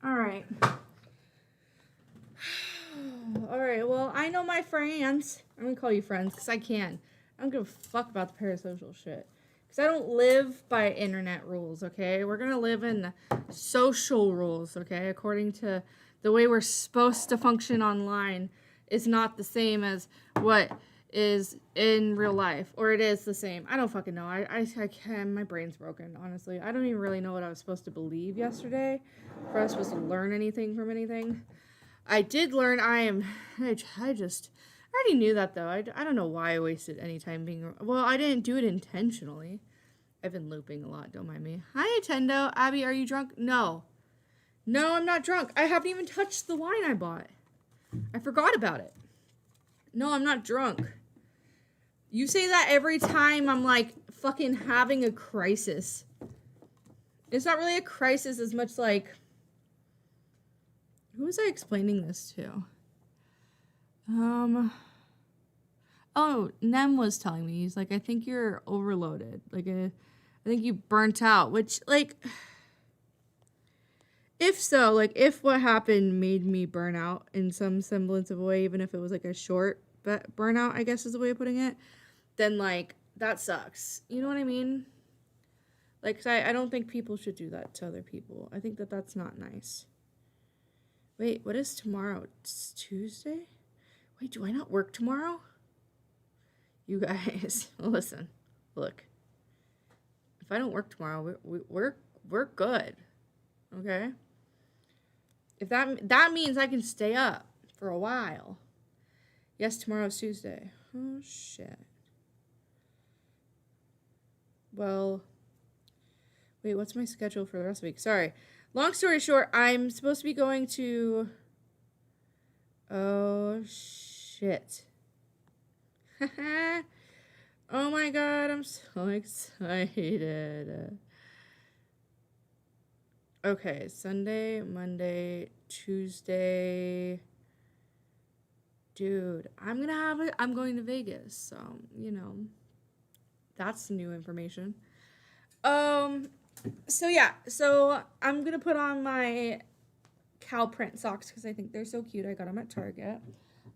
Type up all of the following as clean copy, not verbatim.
Alright. Alright, well, I know my friends. I'm gonna call you friends, because I can. I don't give a fuck about the parasocial shit. Because I don't live by internet rules, okay? We're gonna live in social rules, okay? According to the way we're supposed to function online is not the same as what is in real life. Or it is the same. I don't fucking know. I can't, my brain's broken, honestly. I don't even really know what I was supposed to believe yesterday. If I was supposed to learn anything from anything. I did learn I already knew that though. I don't know why I wasted any time being, well, I didn't do it intentionally. I've been looping a lot, don't mind me. Hi, Nintendo. Abby, are you drunk? No. No, I'm not drunk. I haven't even touched the wine I bought. I forgot about it. No, I'm not drunk. You say that every time I'm like fucking having a crisis. It's not really a crisis as much like, who was I explaining this to? Oh, Nem was telling me. He's like, I think you're overloaded. Like, I think you burnt out. Which, like, if so, like, if what happened made me burn out in some semblance of a way, even if it was, like, a short burnout, I guess is the way of putting it, then, like, that sucks. You know what I mean? Like, 'cause I don't think people should do that to other people. I think that that's not nice. Wait, what is tomorrow? It's Tuesday? Wait, do I not work tomorrow? You guys, listen, look. If I don't work tomorrow, we're good, okay? If that means I can stay up for a while. Yes, tomorrow's Tuesday. Oh shit. Well, wait, what's my schedule for the rest of the week? Sorry. Long story short, I'm supposed to be going to... Oh, shit. Oh my god, I'm so excited. Okay, Sunday, Monday, Tuesday. Dude, I'm going to Vegas, so, you know, that's new information. So yeah, so I'm gonna put on my cow print socks because I think they're so cute. I got them at Target.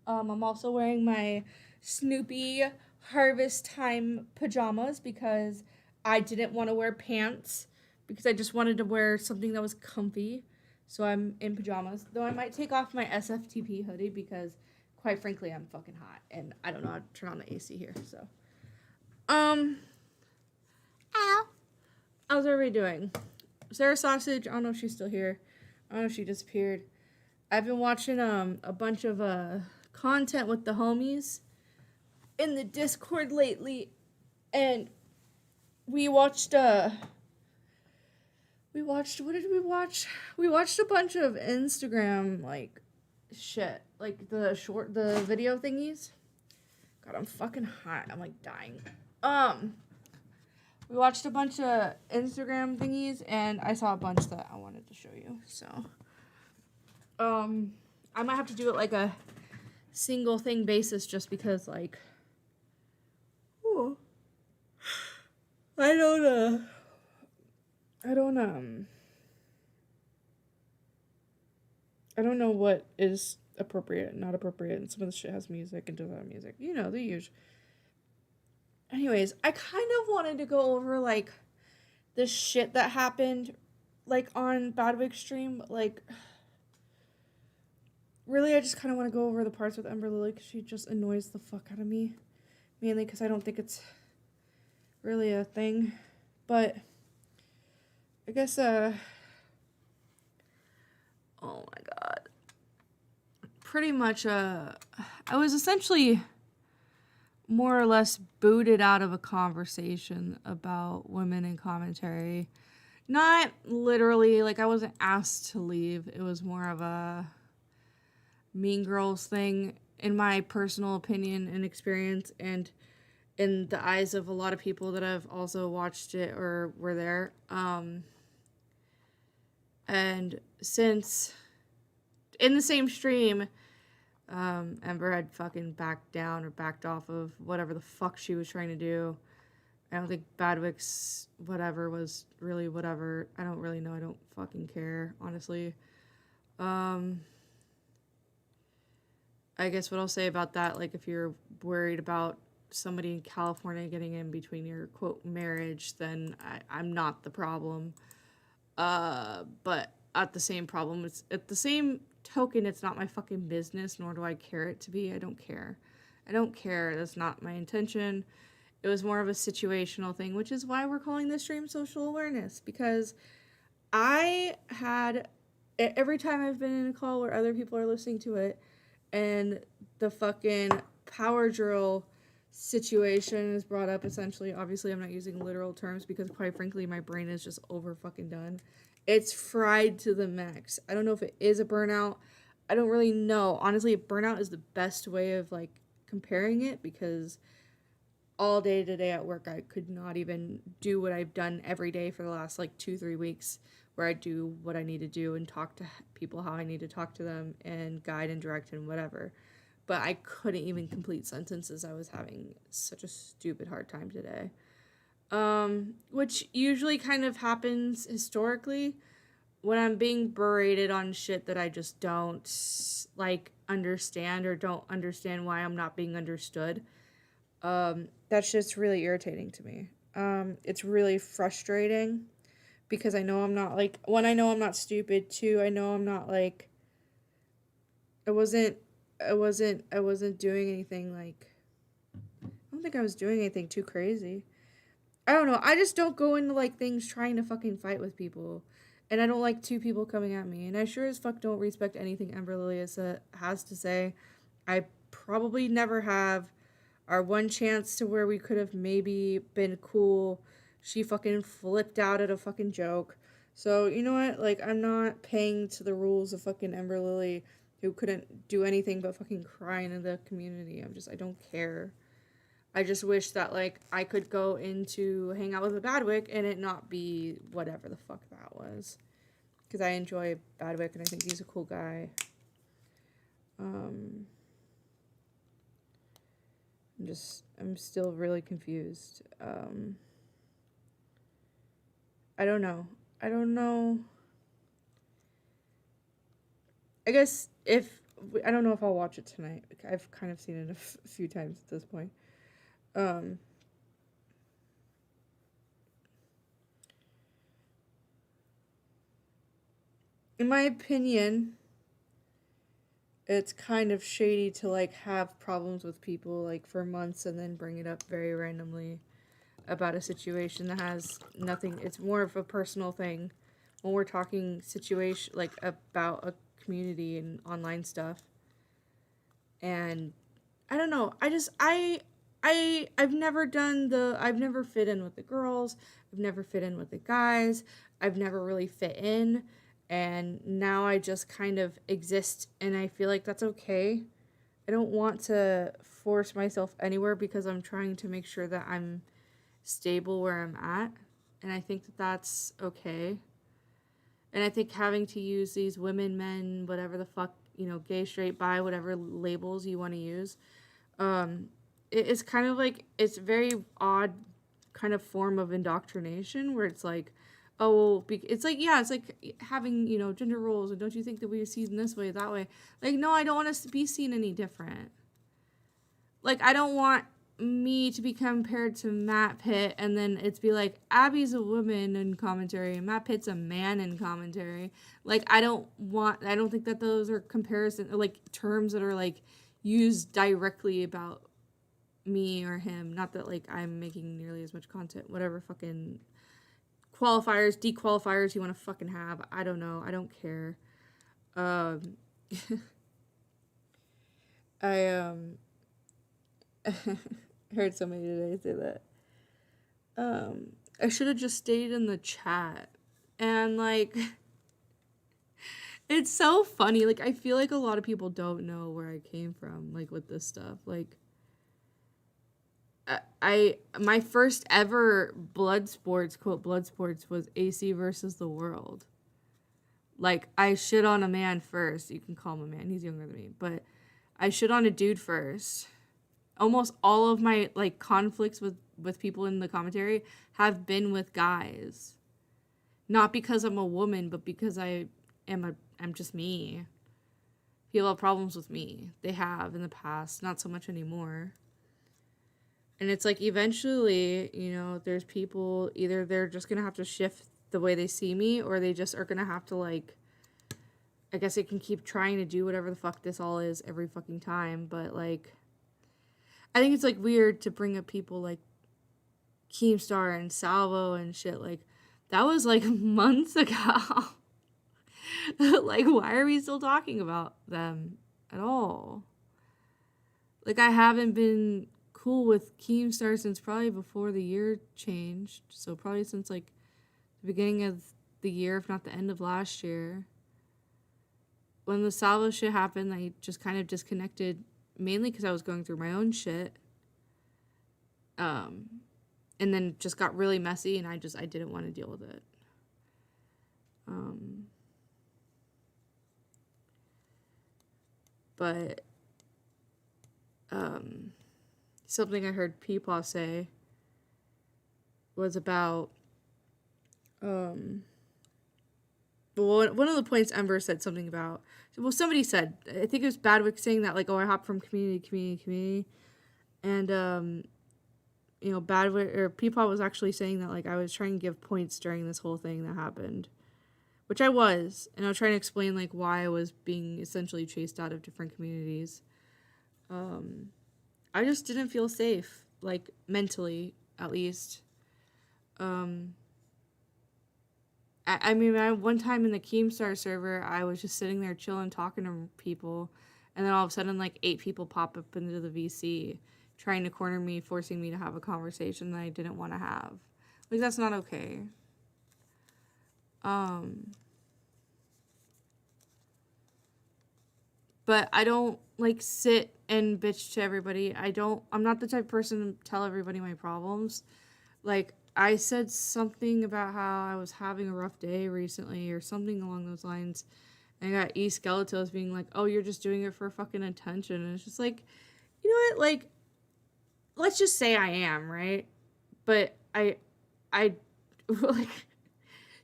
I'm also wearing my Snoopy Harvest Time pajamas because I didn't want to wear pants because I just wanted to wear something that was comfy. So I'm in pajamas, though I might take off my SFTP hoodie because, quite frankly, I'm fucking hot and I don't know how to turn on the AC here. So, ow. How's everybody doing? Sarah Sausage, I don't know if she's still here. I don't know if she disappeared. I've been watching a bunch of content with the homies in the Discord lately, and we watched what did we watch? We watched a bunch of Instagram like shit, like the video thingies. God, I'm fucking hot. I'm like dying. We watched a bunch of Instagram thingies, and I saw a bunch that I wanted to show you, so. I might have to do it like a single thing basis just because, like, oh, I don't know what is appropriate and not appropriate, and some of the shit has music and doesn't have music. You know, the usual. Anyways, I kind of wanted to go over, like, the shit that happened, like, on Badwig stream. Like, really, I just kind of want to go over the parts with Ember Lily because she just annoys the fuck out of me. Mainly because I don't think it's really a thing. But, I guess, oh my god. Pretty much, I was essentially more or less booted out of a conversation about women in commentary. Not literally, like, I wasn't asked to leave. It was more of a Mean Girls thing, in my personal opinion and experience, and in the eyes of a lot of people that have also watched it or were there. And since in the same stream, Ember had fucking backed down or backed off of whatever the fuck she was trying to do. I don't think Badwick's whatever was really whatever. I don't really know. I don't fucking care, honestly. I guess what I'll say about that, like, if you're worried about somebody in California getting in between your, quote, marriage, then I'm not the problem. But at the same token, it's not my fucking business, nor do I care it to be. I don't care. That's not my intention. It was more of a situational thing, which is why we're calling this stream social awareness, because I had, every time I've been in a call where other people are listening to it, and the fucking power drill situation is brought up, essentially. Obviously, I'm not using literal terms because, quite frankly, my brain is just over fucking done. It's fried to the max. I don't know if it is a burnout. I don't really know. Honestly, burnout is the best way of, like, comparing it, because all day today at work, I could not even do what I've done every day for the last, like, 2-3 weeks, where I do what I need to do and talk to people how I need to talk to them and guide and direct and whatever. But I couldn't even complete sentences. I was having such a stupid hard time today. Which usually kind of happens historically when I'm being berated on shit that I just don't, like, understand, or don't understand why I'm not being understood. That's just really irritating to me. It's really frustrating, because I know I'm not, like, one, I know I'm not stupid. Two, I know I'm not, like, I wasn't doing anything, like, I don't think I was doing anything too crazy. I don't know. I just don't go into, like, things trying to fucking fight with people. And I don't like two people coming at me. And I sure as fuck don't respect anything Ember Lily has to say. I probably never have. Our one chance to where we could have maybe been cool, she fucking flipped out at a fucking joke. So, you know what? Like, I'm not paying to the rules of fucking Ember Lily, who couldn't do anything but fucking cry in the community. I don't care. I just wish that, like, I could go into hang out with a Badwick and it not be whatever the fuck that was. Because I enjoy Badwick and I think he's a cool guy. I'm still really confused. I don't know. I guess I don't know if I'll watch it tonight. I've kind of seen it a few times at this point. In my opinion, it's kind of shady to, like, have problems with people, like, for months and then bring it up very randomly about a situation that has nothing. It's more of a personal thing when we're talking situation, like, about a community and online stuff. And I don't know. I've never fit in with the girls. I've never fit in with the guys. I've never really fit in. And now I just kind of exist, and I feel like that's okay. I don't want to force myself anywhere, because I'm trying to make sure that I'm stable where I'm at. And I think that that's okay. And I think having to use these women, men, whatever the fuck, gay, straight, bi, whatever labels you want to use, it's kind of like, it's very odd kind of form of indoctrination, where it's like, oh, it's like, yeah, it's like having, gender roles, and don't you think that we are seen this way, that way? Like, no, I don't want us to be seen any different. Like, I don't want me to be compared to Matt Pitt, and then it's be like, Abby's a woman in commentary, and Matt Pitt's a man in commentary. Like, I don't think that those are comparison, like, terms that are, like, used directly about me or him. Not that, like, I'm making nearly as much content, whatever fucking qualifiers, dequalifiers you want to fucking have. I don't know. I don't care. I heard somebody today say that. I should have just stayed in the chat. And, like, it's so funny. Like, I feel like a lot of people don't know where I came from, like, with this stuff. Like, my first ever blood sports, quote, blood sports, was AC versus the world. Like, I shit on a man first. You can call him a man. He's younger than me. But I shit on a dude first. Almost all of my like conflicts with people in the commentary have been with guys. Not because I'm a woman, but because I'm just me. People have problems with me. They have in the past, not so much anymore. And it's like eventually, you know, there's people, either they're just gonna have to shift the way they see me, or they just are gonna have to like, I guess they can keep trying to do whatever the fuck this all is every fucking time. But like, I think it's like weird to bring up people like Keemstar and Salvo and shit. Like, that was like months ago. Like, why are we still talking about them at all? Like, I haven't been cool with Keemstar since probably before the year changed. So probably since like the beginning of the year, if not the end of last year. When the Salvo shit happened, I just kind of disconnected, mainly because I was going through my own shit. And then just got really messy, and I didn't want to deal with it. But something I heard Peepaw say was about one of the points Ember said something about. Well, somebody said, I think it was Badwick saying that, like, oh, I hop from community to community, and you know, Badwick or Peepaw was actually saying that, like, I was trying to give points during this whole thing that happened, which I was, and I was trying to explain like why I was being essentially chased out of different communities. I just didn't feel safe, like mentally at least. I mean, one time in the Keemstar server, I was just sitting there chilling, talking to people, and then all of a sudden, like 8 people pop up into the VC, trying to corner me, forcing me to have a conversation that I didn't want to have. Like, that's not okay. But I don't like sit and bitch to everybody. I'm not the type of person to tell everybody my problems. Like, I said something about how I was having a rough day recently or something along those lines. And I got E Skeletos being like, oh, you're just doing it for fucking attention. And it's just like, you know what? Like, let's just say I am, right? But I like,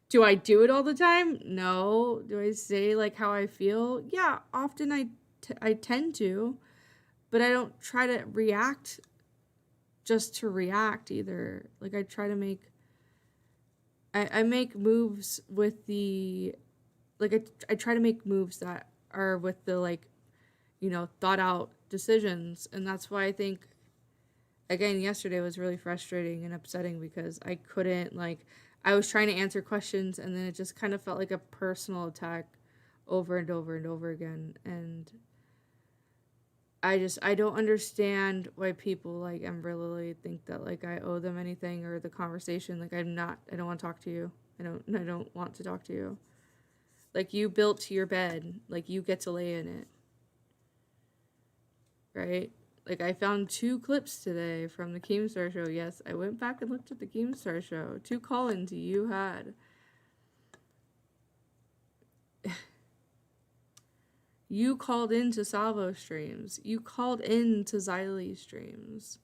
do I do it all the time? No. Do I say like how I feel? Yeah, often I tend to, but I don't try to react just to react either. Like, I try to make I make moves with the, like, I try to make moves that are with the, like, you know, thought out decisions. And that's why I think, again, yesterday was really frustrating and upsetting because I couldn't, like, I was trying to answer questions and then it just kind of felt like a personal attack over and over and over again. And I don't understand why people like Ember Lily think that, like, I owe them anything or the conversation. Like, I don't want to talk to you. I don't want to talk to you. Like, you built your bed. Like, you get to lay in it. Right? Like, I found 2 clips today from the Keemstar show. Yes, I went back and looked at the Keemstar show. 2 call-ins you had. You called into Salvo streams. You called into Xylee streams.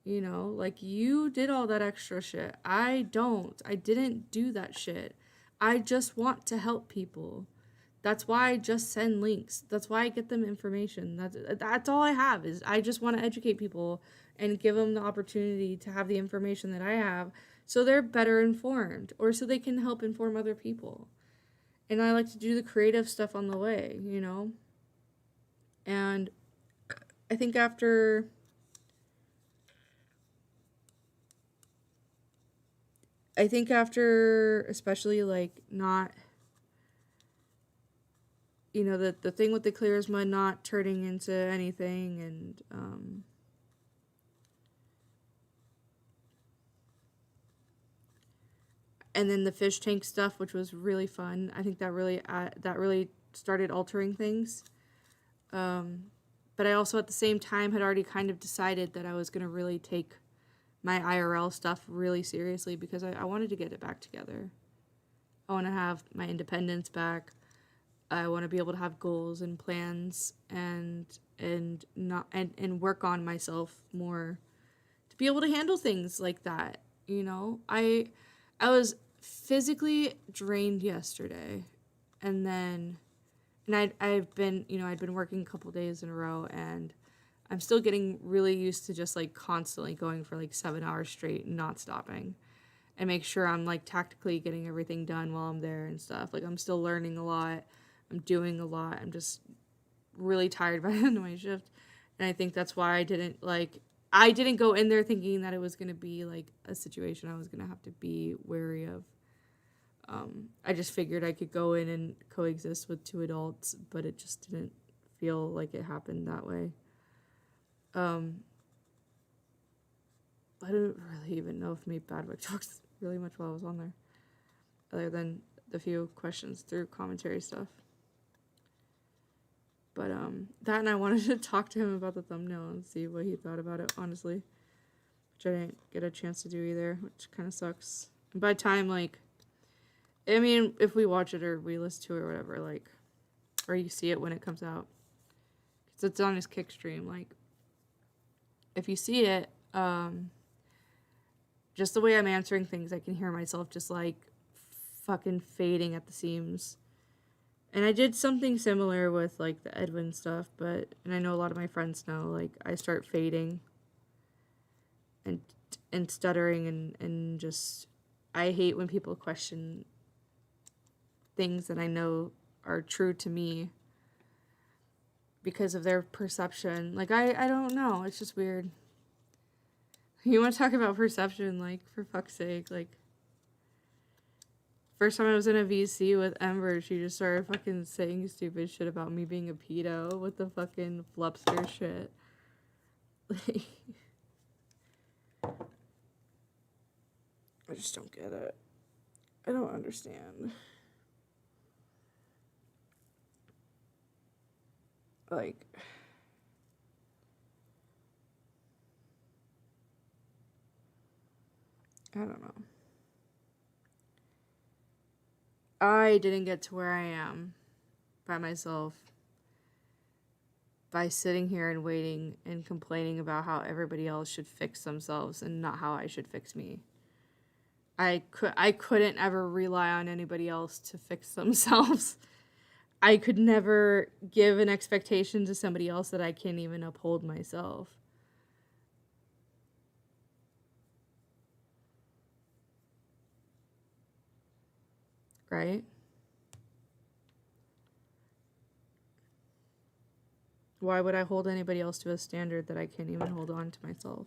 You know, like, you did all that extra shit. I don't. I didn't do that shit. I just want to help people. That's why I just send links. That's why I get them information. That's all I have, is I just want to educate people and give them the opportunity to have the information that I have so they're better informed, or so they can help inform other people. And I like to do the creative stuff on the way, you know? And I think after especially, like, not, you know, the thing with the clear as mud not turning into anything, and then the fish tank stuff, which was really fun. I think that really started altering things. But I also at the same time had already kind of decided that I was going to really take my IRL stuff really seriously because I wanted to get it back together. I want to have my independence back. I want to be able to have goals and plans and not and work on myself more to be able to handle things like that. You know, I was physically drained yesterday, and then I've been, you know, I'd been working a couple days in a row, and I'm still getting really used to just like constantly going for like 7 hours straight and not stopping, and make sure I'm like tactically getting everything done while I'm there and stuff. Like I'm still learning a lot. I'm doing a lot. I'm just really tired by the end of my shift. And I think that's why I didn't go in there thinking that it was going to be like a situation I was going to have to be wary of. I just figured I could go in and coexist with 2 adults, but it just didn't feel like it happened that way. I don't really even know if I made bad wig talks really much while I was on there, other than the few questions through commentary stuff. But that, and I wanted to talk to him about the thumbnail and see what he thought about it, honestly, which I didn't get a chance to do either, which kind of sucks. And by time, like, I mean, if we watch it or we listen to it or whatever, like, or you see it when it comes out, because it's on his Kick stream, like, if you see it, just the way I'm answering things, I can hear myself just, like, fucking fading at the seams. And I did something similar with, like, the Edwin stuff, and I know a lot of my friends know, like, I start fading and stuttering and just, I hate when people question things that I know are true to me because of their perception. Like, I don't know. It's just weird. You want to talk about perception, like, for fuck's sake, like, first time I was in a VC with Ember, she just started fucking saying stupid shit about me being a pedo with the fucking flupster shit. Like, I just don't get it. I don't understand. Like, I don't know. I didn't get to where I am by myself by sitting here and waiting and complaining about how everybody else should fix themselves and not how I should fix me. I couldn't ever rely on anybody else to fix themselves. I could never give an expectation to somebody else that I can't even uphold myself. Right? Why would I hold anybody else to a standard that I can't even hold on to myself?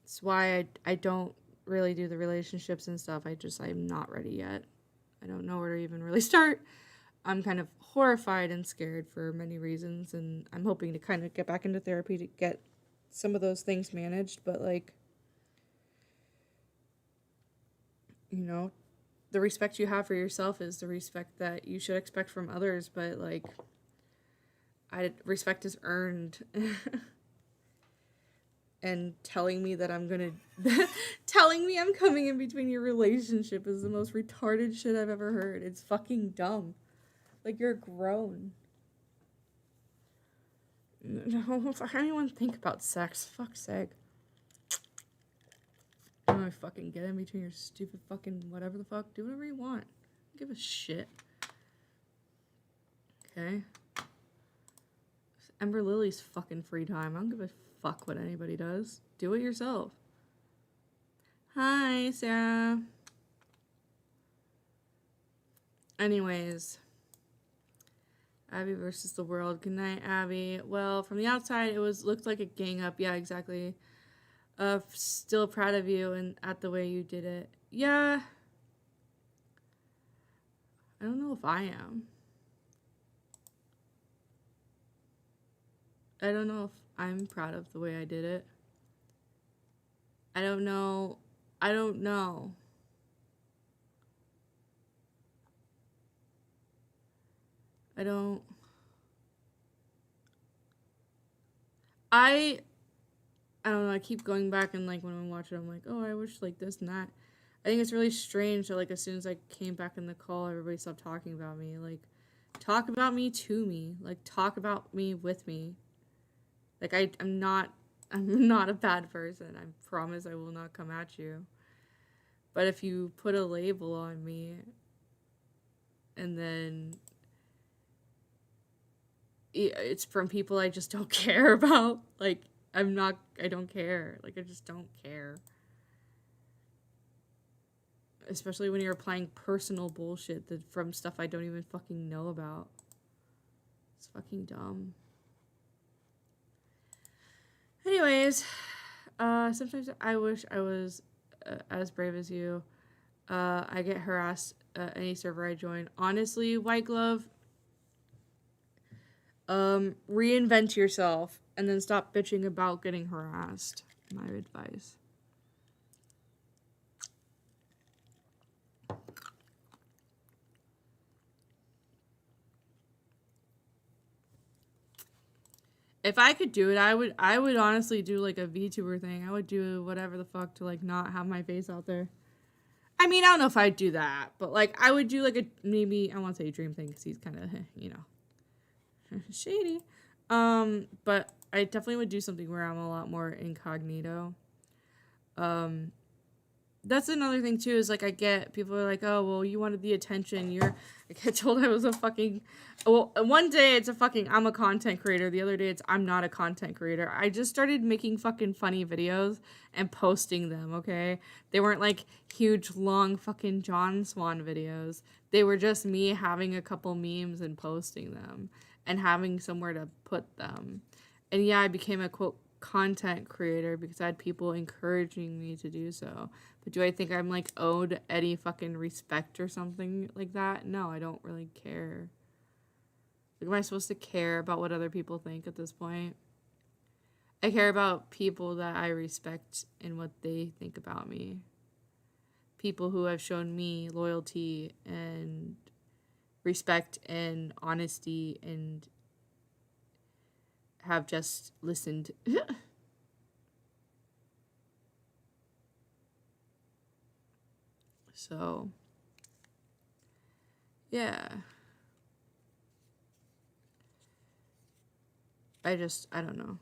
It's why I don't really do the relationships and stuff. I'm not ready yet. I don't know where to even really start. I'm kind of horrified and scared for many reasons, and I'm hoping to kind of get back into therapy to get some of those things managed, but, like, you know, the respect you have for yourself is the respect that you should expect from others, but, like, respect is earned. And telling me that I'm gonna telling me I'm coming in between your relationship is the most retarded shit I've ever heard. It's fucking dumb. Like, you're grown. No, I don't even think about sex. Fuck's sake. I don't fucking get in between your stupid fucking whatever the fuck. Do whatever you want. Don't give a shit. Okay? It's Ember Lily's fucking free time. I don't give a fuck what anybody does. Do it yourself. Hi, Sarah. Anyways. Abby versus the world. Good night, Abby. Well, from the outside, looked like a gang up. Yeah, exactly. Still proud of you and at the way you did it. Yeah. I don't know if I am. I don't know if I'm proud of the way I did it. I don't know. I don't know. I don't know, I keep going back and, like, when I watch it, I'm like, oh, I wish, like, this and that. I think it's really strange that, like, as soon as I came back in the call, everybody stopped talking about me. Like, Talk about me to me. Like, talk about me with me. Like, I'm not a bad person. I promise I will not come at you. But if you put a label on me and then it's from people I just don't care about, like, I don't care. Like, I just don't care. Especially when you're applying personal bullshit from stuff I don't even fucking know about. It's fucking dumb. Anyways, sometimes I wish I was as brave as you. I get harassed any server I join. Honestly, White Glove, reinvent yourself and then stop bitching about getting harassed. My advice. If I could do it, I would honestly do like a VTuber thing. I would do whatever the fuck to like not have my face out there. I mean, I don't know if I'd do that, but like I would do like a maybe I want to say a Dream thing because he's kind of shady. But I definitely would do something where I'm a lot more incognito. That's another thing too, is like I get people are like, oh well, you wanted the attention. I get told I was a fucking, well, one day it's a fucking I'm a content creator, the other day it's I'm not a content creator. I just started making fucking funny videos and posting them. Okay, they weren't like huge long fucking John Swan videos. They were just me having a couple memes and posting them and having somewhere to put them. And yeah, I became a quote content creator because I had people encouraging me to do so. But do I think I'm like owed any fucking respect or something like that? No, I don't really care. Like, am I supposed to care about what other people think at this point? I care about people that I respect and what they think about me. People who have shown me loyalty and respect and honesty and have just listened. So, yeah. I don't know.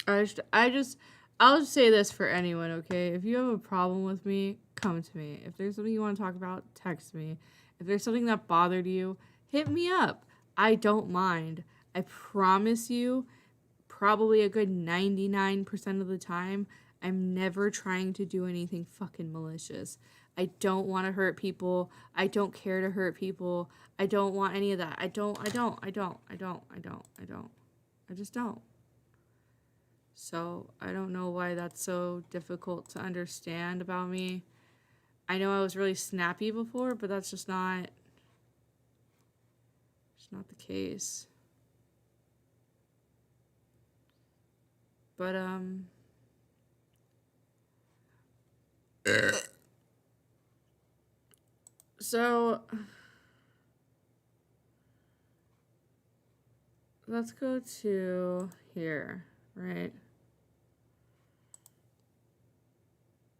I'll just say this for anyone, okay? If you have a problem with me, come to me. If there's something you want to talk about, text me. If there's something that bothered you, hit me up. I don't mind. I promise you, probably a good 99% of the time, I'm never trying to do anything fucking malicious. I don't want to hurt people. I don't care to hurt people. I don't want any of that. I just don't. So I don't know why that's so difficult to understand about me. I know I was really snappy before, but that's just not the case. But so let's go to here, right?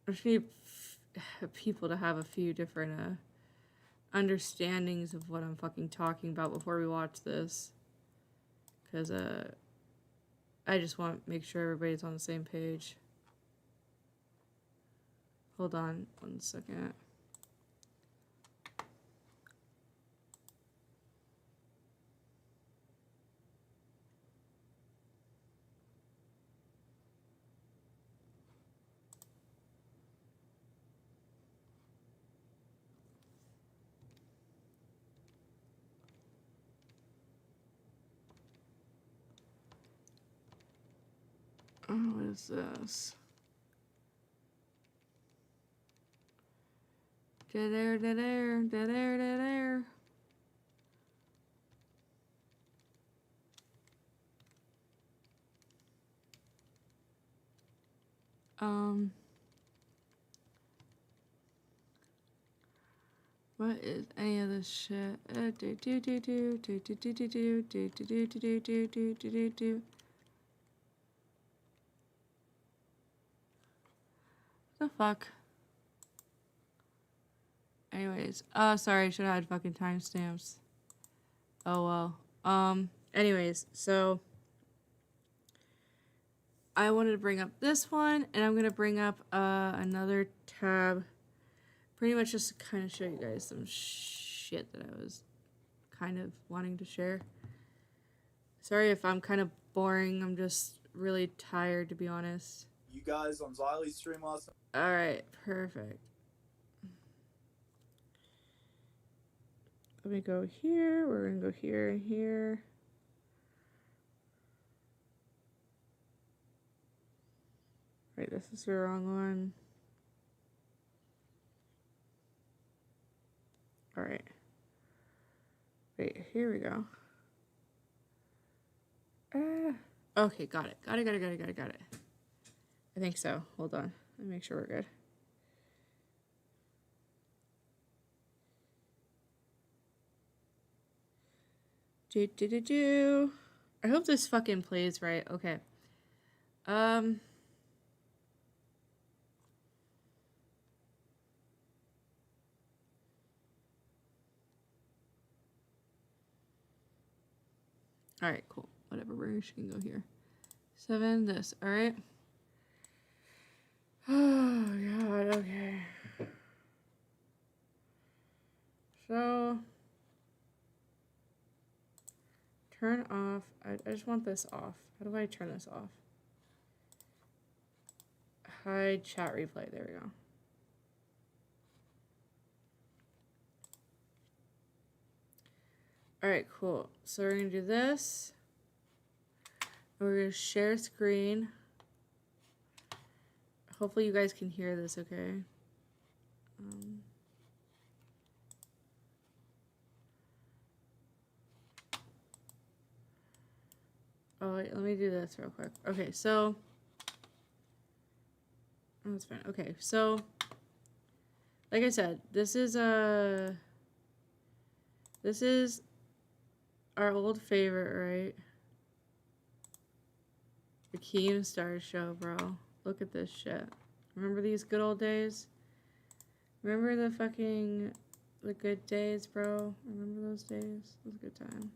I just need people to have a few different understandings of what I'm fucking talking about before we watch this. Because I just want to make sure everybody's on the same page. Hold on 1 second. Oh, what is this? Dead air, dead air, dead air, dead air. What is any of this shit? fuck? Anyways, sorry, I should have had fucking timestamps. Oh well. Anyways, so I wanted to bring up this one, and I'm gonna bring up another tab, pretty much just to kind of show you guys some shit that I was kind of wanting to share. Sorry if I'm kind of boring. I'm just really tired, to be honest. You guys on Xylie's stream last night? Alright, perfect. Let me go here. We're gonna go here and here. Right, this is the wrong one. Alright. Wait, here we go. Okay, got it. Got it. I think so. Hold on. Let me make sure we're good. I hope this fucking plays right. Okay. Alright, cool. Whatever, we're just gonna go here. 7, this, alright? Oh, God, okay. So, turn off. I just want this off. How do I turn this off? Hide chat replay. There we go. Alright, cool. So we're gonna do this. We're gonna share screen. Hopefully you guys can hear this okay. Oh wait, let me do this real quick. Okay, so oh, that's fine. Okay, so like I said, this is our old favorite, right? The Keemstar show, bro. Look at this shit. Remember these good old days? Remember the good days, bro? Remember those days? It was a good time.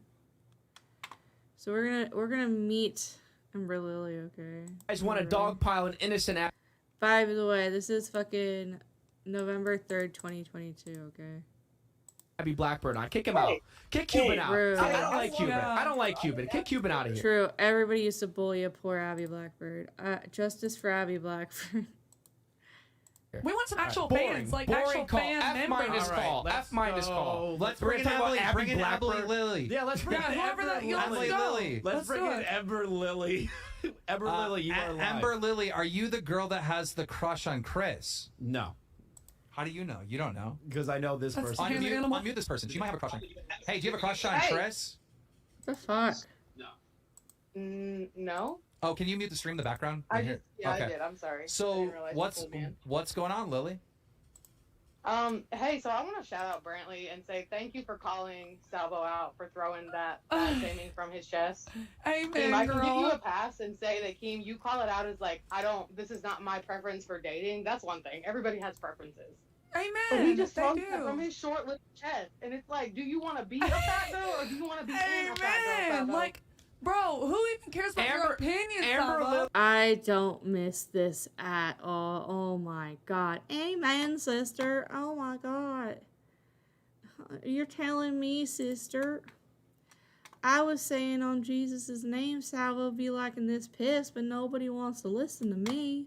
So we're gonna meet Ember Lily, okay? I just want to dogpile an innocent ass. By the way, this is fucking November 3rd, 2022, okay? Abby Blackbird on. Kick him out. Kick Cuban out. Rude. I don't like Cuban. I don't like Cuban. Kick Cuban out of here. True. Everybody used to bully a poor Abby Blackbird. Justice for Abby Blackbird. We want some actual fans, like actual call. fan F members. minus call. F minus call. Let's bring in Abby Lily. Yeah, let's bring in Ember Lily. Let's bring in Ember Lily. Ember Lily, you are live. Ember Lily, are you the girl that has the crush on Chris? No. How do you know? You don't know. Because I know this person. Unmute this person. She might have a crush on you. Hey, do you have a crush on Chris? What the fuck? No. No. Oh, can you mute the stream, the background? I did. I did. I'm sorry. So what's going on, Lily? Hey, so I want to shout out Brantley and say thank you for calling Salvo out for throwing that shaming from his chest. Amen, Keem, I can girl. give you a pass and say that, Keem, you call it out as like, this is not my preference for dating. That's one thing. Everybody has preferences. Amen. But he just talked from his short little chest, and it's like, do you want to be a fat girl or do you want to be in a fat girl? Amen. Like, bro, who even cares about your opinion, Salvo? I don't miss this at all. Oh my god. Amen, sister. Oh my god. You're telling me, sister. I was saying on Jesus' name, Salvo be liking this piss, but nobody wants to listen to me.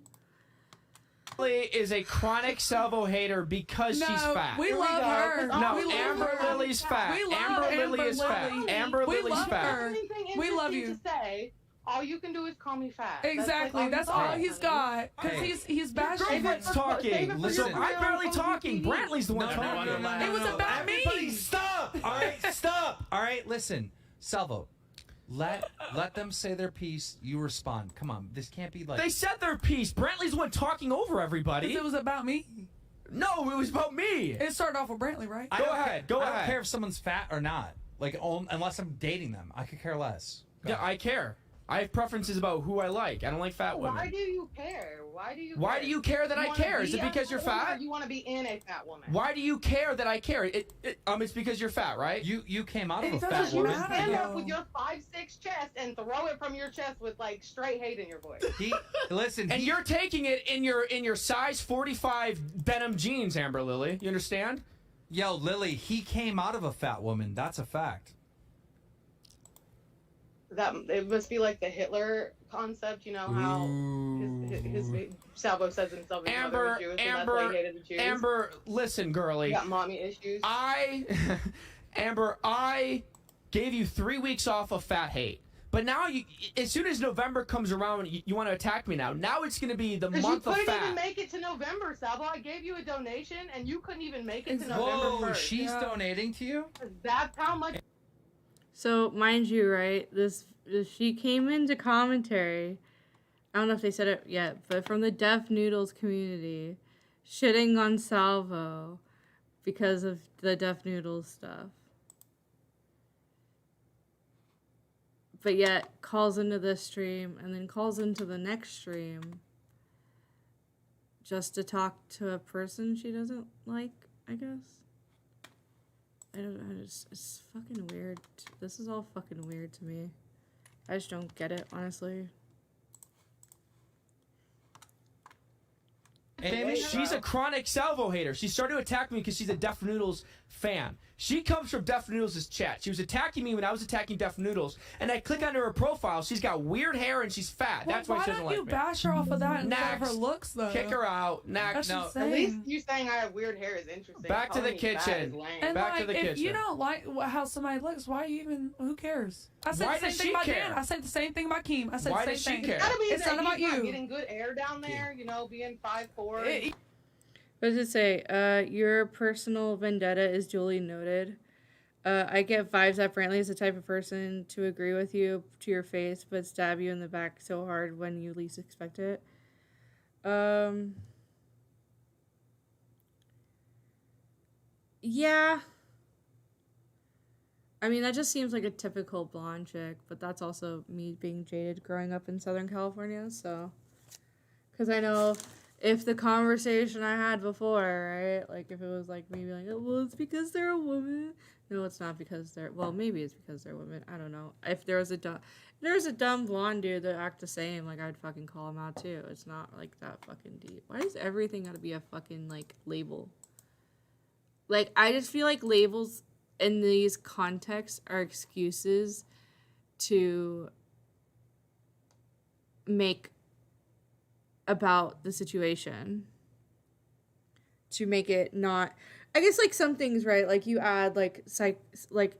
Lily is a chronic Salvo hater because she's fat. We love her. No, we love Amber her. Lily's fat. We love Amber Lily is fat. Amber Lily's fat. We love you. To say, all you can do is call me fat. Exactly. That's all he's got. Because he's bashing. Girlfriend's talking. Listen, I'm barely talking. Brantley's the one talking. It was about me. Stop. All right, stop. All right, listen, Salvo. Let them say their piece. You respond. Come on, this can't be like. They said their piece. Brantley's the one talking over everybody. It was about me. No, it was about me. It started off with Brantley, right? Go ahead. I don't care if someone's fat or not. Like, unless I'm dating them, I could care less. Yeah, I care. I have preferences about who I like. I don't like fat women. Why do you care? Why do you Why do you care that I care? Is it because you're fat? Or you want to be in a fat woman? Why do you care that I care? It's because you're fat, right? You came out of a It fat doesn't woman. You stand matter. up with your 5'6" chest and throw it from your chest with like straight hate in your voice. Listen, And you're taking it in your size 45 denim jeans, Amber Lily. You understand? yo, Lily, he came out of a fat woman. That's a fact. That it must be like the Hitler concept, you know how his Salvo says himself his mother was Jewish, and that's why he hated the Jews. Amber, listen, girly. You got mommy issues. Amber, I gave you 3 weeks off of fat hate. But now, as soon as November comes around, you want to attack me now. Now it's going to be the month of fat. You couldn't even make it to November, Salvo. I gave you a donation, and you couldn't even make it to November Whoa, 1st. she's donating to you? That's how much. So, mind you, right, she came into commentary, I don't know if they said it yet, but from the Deaf Noodles community, shitting on Salvo because of the Deaf Noodles stuff. But yet, calls into this stream, and then calls into the next stream, just to talk to a person she doesn't like, I guess. I don't know, it's fucking weird. This is all fucking weird to me. I just don't get it, honestly. She's a chronic Salvo hater. She started to attack me because she's a Deaf Noodles fan. She comes from Deaf Noodles' chat. She was attacking me when I was attacking Deaf Noodles, and I click onto her profile. She's got weird hair and she's fat. Well, That's why she doesn't like me. Why don't you bash her off of that instead of Next. her looks, though? Kick her out. Next. That's At insane. least you saying I have weird hair is interesting. Back to the Calling me fat kitchen. is lame. And Back like, to the if kitchen. you don't like how somebody looks, why you even? Who cares? I said Why the same does thing she about care? Dan. I said the same thing about Keem. I said Why the does same she thing. care? Gotta be It's that not about he's you. Getting good air down there, you know, being 5'4". What does it say? Your personal vendetta is duly noted. I get vibes that Brantley is the type of person to agree with you to your face, but stab you in the back so hard when you least expect it. Yeah. I mean, that just seems like a typical blonde chick, but that's also me being jaded growing up in Southern California, so. Because I know if the conversation I had before, right? Like, if it was like maybe like, oh, well, it's because they're a woman. No, it's not because they're, well, maybe it's because they're women. I don't know. If there was a dumb blonde dude that act the same, like, I'd fucking call him out too. It's not like that fucking deep. Why does everything gotta be a fucking, like, label? Like, I just feel like labels in these contexts are excuses to make about the situation, to make it not, I guess, like, some things, right, like, you add, like, like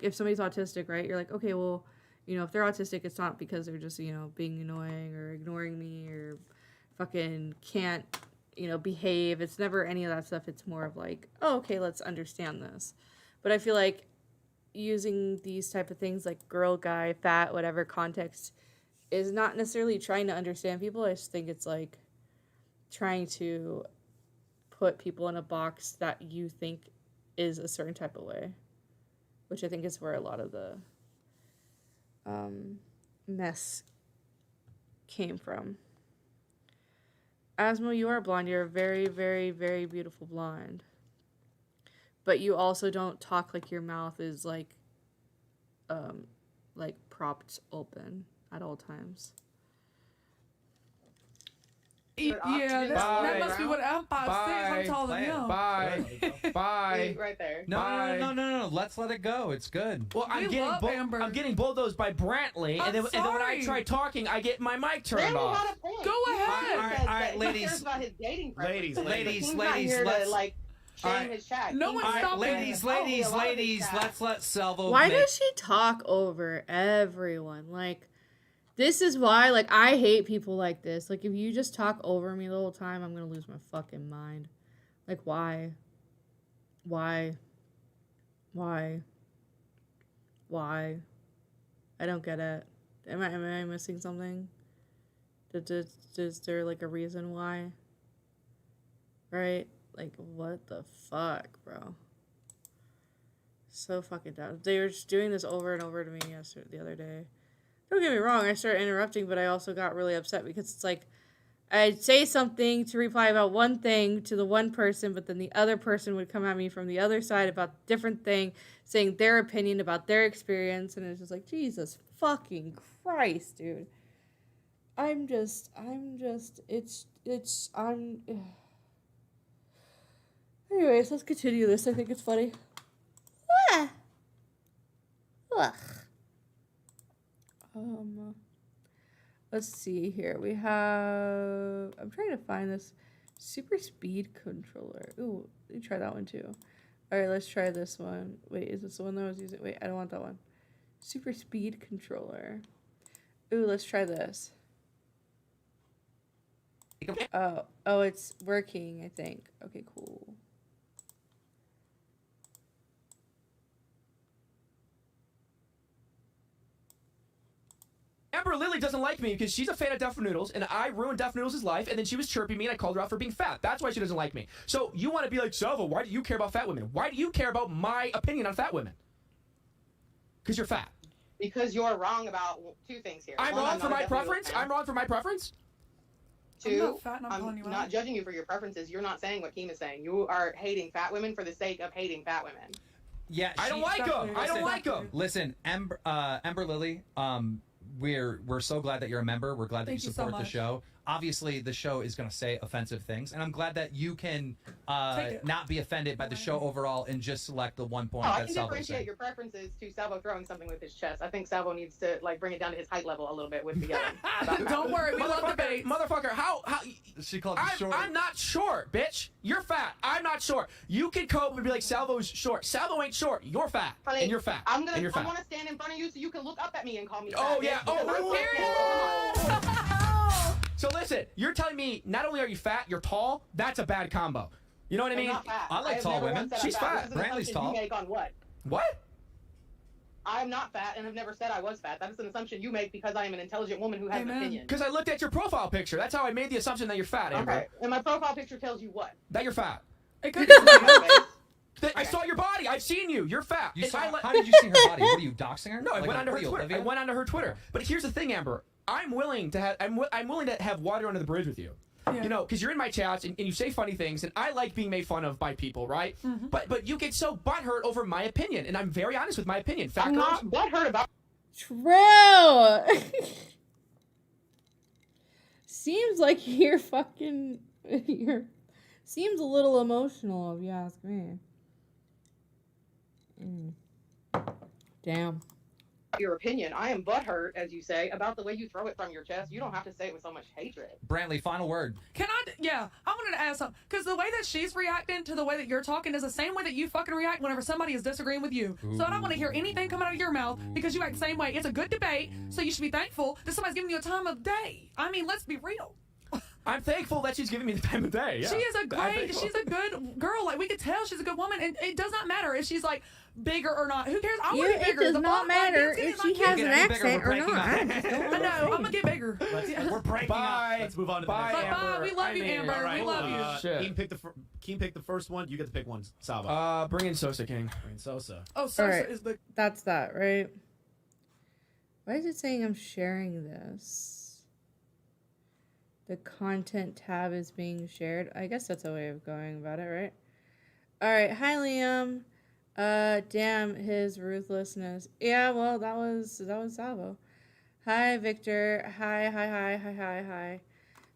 if somebody's autistic, right, you're like, okay, well, you know, if they're autistic, it's not because they're just, you know, being annoying or ignoring me or fucking can't, you know, behave. It's never any of that stuff. It's more of like, oh, okay, let's understand this. But I feel like using these type of things like girl, guy, fat, whatever context is not necessarily trying to understand people. I just think it's like trying to put people in a box that you think is a certain type of way, which I think is where a lot of the mess came from. Asmo, you are blonde. You're a very, very, very beautiful blonde. But you also don't talk like your mouth is like propped open at all times. Yeah, that must be what I'm 5'6". I'm taller than him. Bye. Right there. No. Let's let it go. It's good. Well, I'm getting bulldozed by Brantley, and then when I try talking, I get my mic turned Brantley off. had a point. Go ahead. All right, ladies. He cares about his dating preferences. Ladies, He's not here let's- to, like, shame all right. his chat. No one's stopping. Ladies, let's let Salvo. Why does she talk over everyone? Like, this is why, like, I hate people like this. Like, if you just talk over me the whole time, I'm gonna lose my fucking mind. Like, why? Why? I don't get it. Am I missing something? Is there, like, a reason why? Right? Like, what the fuck, bro? So fucking dumb. They were just doing this over and over to me the other day. don't get me wrong, I started interrupting, but I also got really upset because it's like, I'd say something to reply about one thing to the one person, but then the other person would come at me from the other side about a different thing, saying their opinion about their experience, and it's just like, Jesus fucking Christ, dude. Anyways, let's continue this. I think it's funny. Ah. Ugh. Let's see here. We have... I'm trying to find this super speed controller. Ooh, let me try that one too. Alright, let's try this one. Wait, is this the one that I was using? Wait, I don't want that one. Super speed controller. Ooh, let's try this. Oh, it's working, I think. Okay, cool. Amber Lily doesn't like me because she's a fan of Duff Noodles, and I ruined Duff Noodles' life, and then she was chirping me, and I called her out for being fat. That's why she doesn't like me. So you want to be like, Salvo, why do you care about fat women? Why do you care about my opinion on fat women? Because you're fat. Because you're wrong about two things here. I'm wrong for my preference? I'm wrong for my preference? Two, I'm not judging you for your preferences. You're not saying what Keem is saying. You are hating fat women for the sake of hating fat women. Yeah, I don't like them. I don't like them. Listen, Ember Lily, we're so glad that you're a member. We're glad that you support the show. Obviously, the show is going to say offensive things, and I'm glad that you can not be offended by the show overall and just select the one point I that can Salvo differentiate said. your preferences to Salvo throwing something with his chest. I think Salvo needs to bring it down to his height level a little bit with the yelling. Don't worry, we love debate. Motherfucker, how she called you short. I'm not short, bitch. You're fat. I'm not short. You can cope and be like, Salvo's short. Salvo ain't short. You're fat. Honey, and you're fat. I want to stand in front of you so you can look up at me and call me fat. Oh, yeah. Oh, So listen, you're telling me not only are you fat, you're tall. That's a bad combo. You know what I mean? I like tall women. She's fat. Brantley's tall. You make on what? What? I'm not fat and have never said I was fat. That is an assumption you make because I am an intelligent woman who has an opinion. Because I looked at your profile picture. That's how I made the assumption that you're fat, Amber. Okay. And my profile picture tells you what? That you're fat. It could be I saw your body. I've seen you. You're fat. How did you see her body? What are you, doxing her? No, I Like, went onto her what are you, Twitter. Olivia? I went onto her Twitter. But here's the thing, Amber. I'm willing to have water under the bridge with you. Yeah. You know, because you're in my chats and you say funny things, and I like being made fun of by people, right? Mm-hmm. But you get so butthurt over my opinion, and I'm very honest with my opinion. Fat I'm girls. not butthurt about. True. Seems like you're fucking. Seems a little emotional, if you ask me. Damn. Your opinion. I am butthurt, as you say, about the way you throw it from your chest. You don't have to say it with so much hatred. Brantley, final word. I wanted to ask something. Because the way that she's reacting to the way that you're talking is the same way that you fucking react whenever somebody is disagreeing with you. So I don't want to hear anything coming out of your mouth because you act the same way. It's a good debate, so you should be thankful that somebody's giving you a time of day. I mean, let's be real. I'm thankful that she's giving me the time of day. Yeah. She is she's a good girl. Like, we could tell she's a good woman, and it does not matter if she's like bigger or not. Who cares? I want to be bigger. It does not matter if she has an accent or not. I know. I'm gonna get bigger. We're breaking up. Let's move on to the Bye, next one. Amber. We love you, Amber. All right, We love you. Shit. Keem picked the first one. You get to pick one. Salvo. Bring in Sosa King. Bring Sosa. Oh, Sosa Alright. is the. That's that, right? Why is it saying I'm sharing this? The content tab is being shared. I guess that's a way of going about it, right? Alright, hi Liam. Damn his ruthlessness. Yeah, well, that was Salvo. Hi Victor. Hi.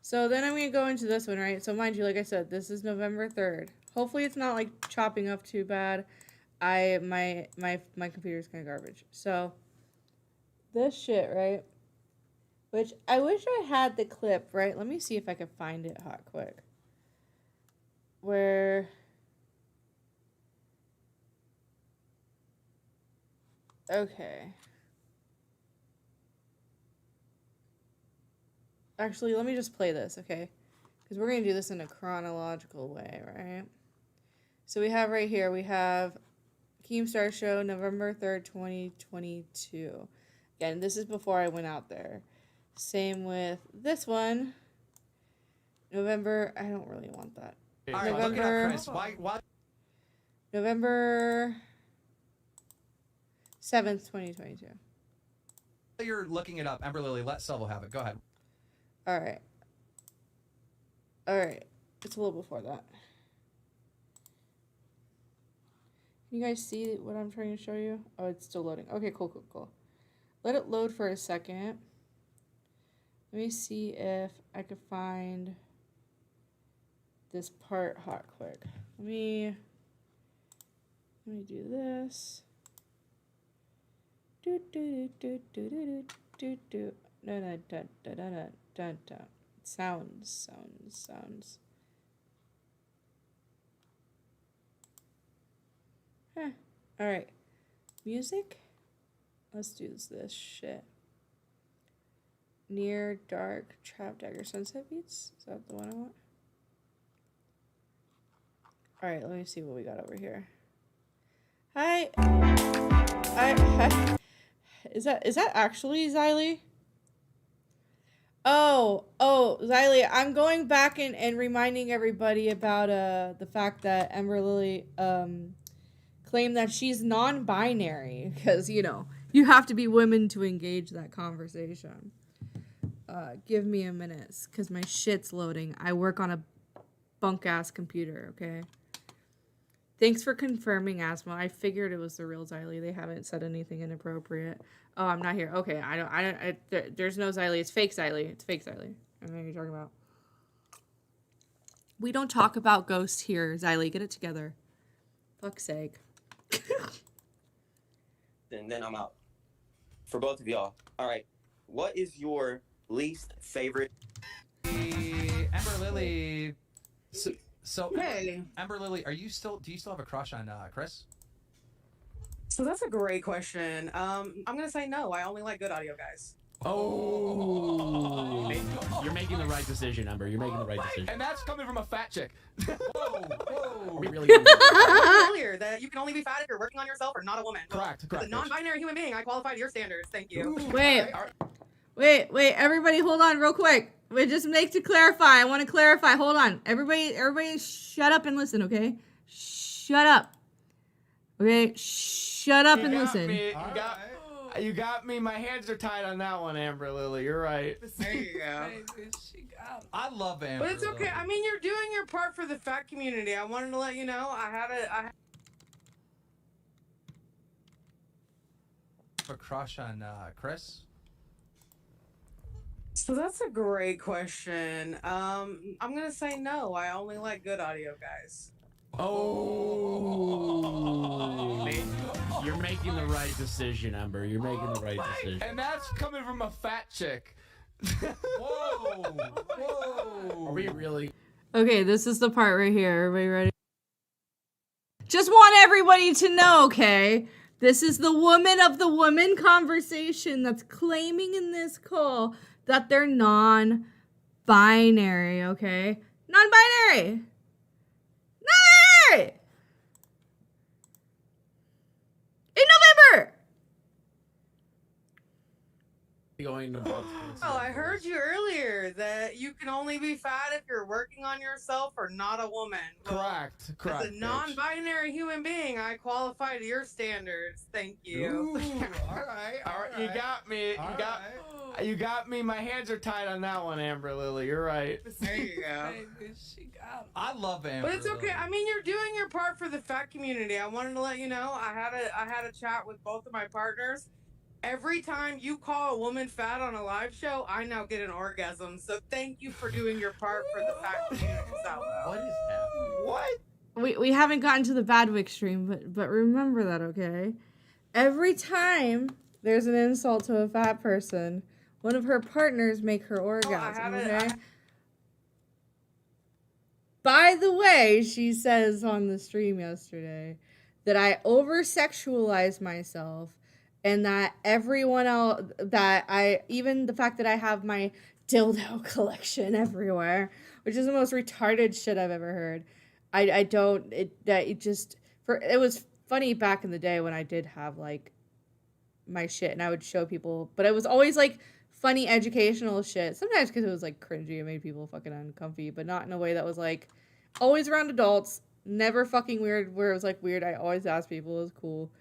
So then I'm gonna go into this one, right? So mind you, like I said, this is November 3rd. Hopefully it's not like chopping up too bad. My computer's kind of garbage. So this shit, right? Which I wish I had the clip, right? Let me see if I can find it hot quick. Where okay. Actually, let me just play this, okay? Because we're going to do this in a chronological way, right? So we have right here, we have Keemstar Show, November 3rd, 2022. Again, this is before I went out there. Same with this one. November, I don't really want that. All right, look it up, Chris. Why? November 7th, 2022. you're looking it up, Ember Lily, let Salvo have it. Go ahead. All right. All right. It's a little before that. Can you guys see what I'm trying to show you? Oh, it's still loading. Okay, cool. Let it load for a second. Let me see if I could find this part hot quick. Let me do this. Sounds. Huh. All right. Music. Let's do this shit. Near Dark Trap Dagger Sunset Beats. Is that the one I want? All right. Let me see what we got over here. Hi. Is that actually Xylee? Oh, Xylee, I'm going back and reminding everybody about the fact that Ember Lily claimed that she's non-binary because, you know, you have to be women to engage that conversation. Give me a minute because my shit's loading. I work on a bunk-ass computer, okay? Thanks for confirming, Asma. I figured it was the real Xylee. They haven't said anything inappropriate. Oh, I'm not here. Okay, there's no Xylee. It's fake Xylee. It's fake Xylee. I don't know what you're talking about. We don't talk about ghosts here, Xylee. Get it together. Fuck's sake. And then I'm out. For both of y'all. All right. What is your least favorite? Ember Lily. So Hey. Ember Lily, do you still have a crush on Chris? So that's a great question. I'm gonna say no. I only like good audio guys. Oh. You're making the right decision, Ember. You're making the right decision. And that's coming from a fat chick. Are we really Earlier that you can only be fat if you're working on yourself or not a woman. Correct. As a non-binary human being, I qualify to your standards. Thank you. Wait, everybody hold on real quick. Wait, just to clarify. I want to clarify. Hold on. Everybody shut up and listen, okay? Shut up. Okay? Shut up and listen. You got me. My hands are tied on that one, Amber Lily. You're right. There you go. I love Amber. But it's okay. I mean, you're doing your part for the fat community. I wanted to let you know I had a crush on Chris? So that's a great question. I'm gonna say no. I only like good audio guys. Oh. You're making the right decision, Ember. You're making the right decision. And that's coming from a fat chick. Whoa. Are we really? Okay, this is the part right here. Everybody ready? Just want everybody to know, okay? This is the woman of the woman conversation that's claiming in this call that they're non-binary, okay? Non-binary! Non-binary! In November! Going to Oh, I heard you earlier that you can only be fat if you're working on yourself or not a woman. Correct. As a non-binary human being, I qualify to your standards. Thank you. Ooh, all right. You got me. You got me. My hands are tied on that one, Amber Lily. You're right. There you go. I love Amber. But it's okay. I mean, you're doing your part for the fat community. I wanted to let you know I had a chat with both of my partners. Every time you call a woman fat on a live show, I now get an orgasm. So thank you for doing your part for the fat community. What is happening? What? We haven't gotten to the Badwick stream, but remember that, okay? Every time there's an insult to a fat person, one of her partners make her orgasm, okay? By the way, she says on the stream yesterday that I over-sexualize myself and that everyone else, even the fact that I have my dildo collection everywhere, which is the most retarded shit I've ever heard. It was funny back in the day when I did have like my shit and I would show people, but it was always like funny educational shit. Sometimes because it was like cringy, it made people fucking uncomfy, but not in a way that was like always around adults, never fucking weird where it was like weird. I always asked people, it was cool.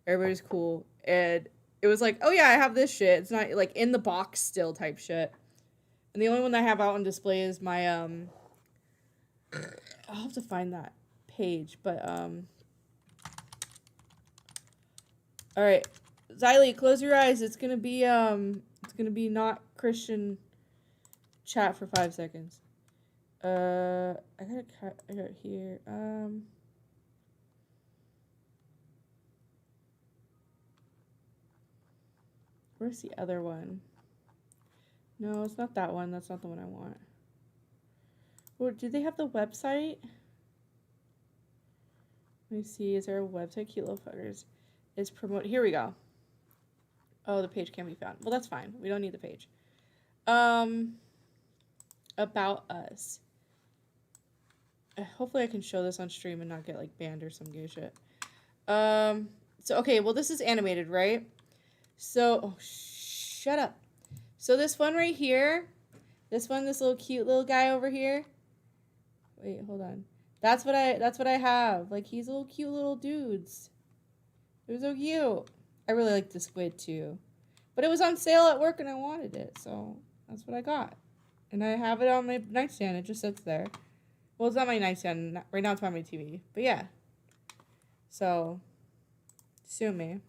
Everybody's cool. And it was like, oh yeah, I have this shit. It's not like in the box still type shit. And the only one I have out on display is my I'll have to find that page, but all right, Xylee, close your eyes. It's gonna be not Christian chat for 5 seconds. I got it here. Where's the other one? No, it's not that one. That's not the one I want. Or do they have the website? Let me see. Is there a website? Cute little fuckers. Is promote. Here we go. Oh, the page can't be found. Well, that's fine. We don't need the page. About us. Hopefully I can show this on stream and not get like banned or some gay shit. So okay, well this is animated, right? So, oh, shut up. So this one right here, this little cute little guy over here. Wait, hold on. That's what I have. Like, he's little cute little dudes. They're so cute. I really like the squid too. But it was on sale at work and I wanted it, so that's what I got. And I have it on my nightstand. It just sits there. Well, it's not my nightstand. Right now it's on my TV. But yeah. So, sue me.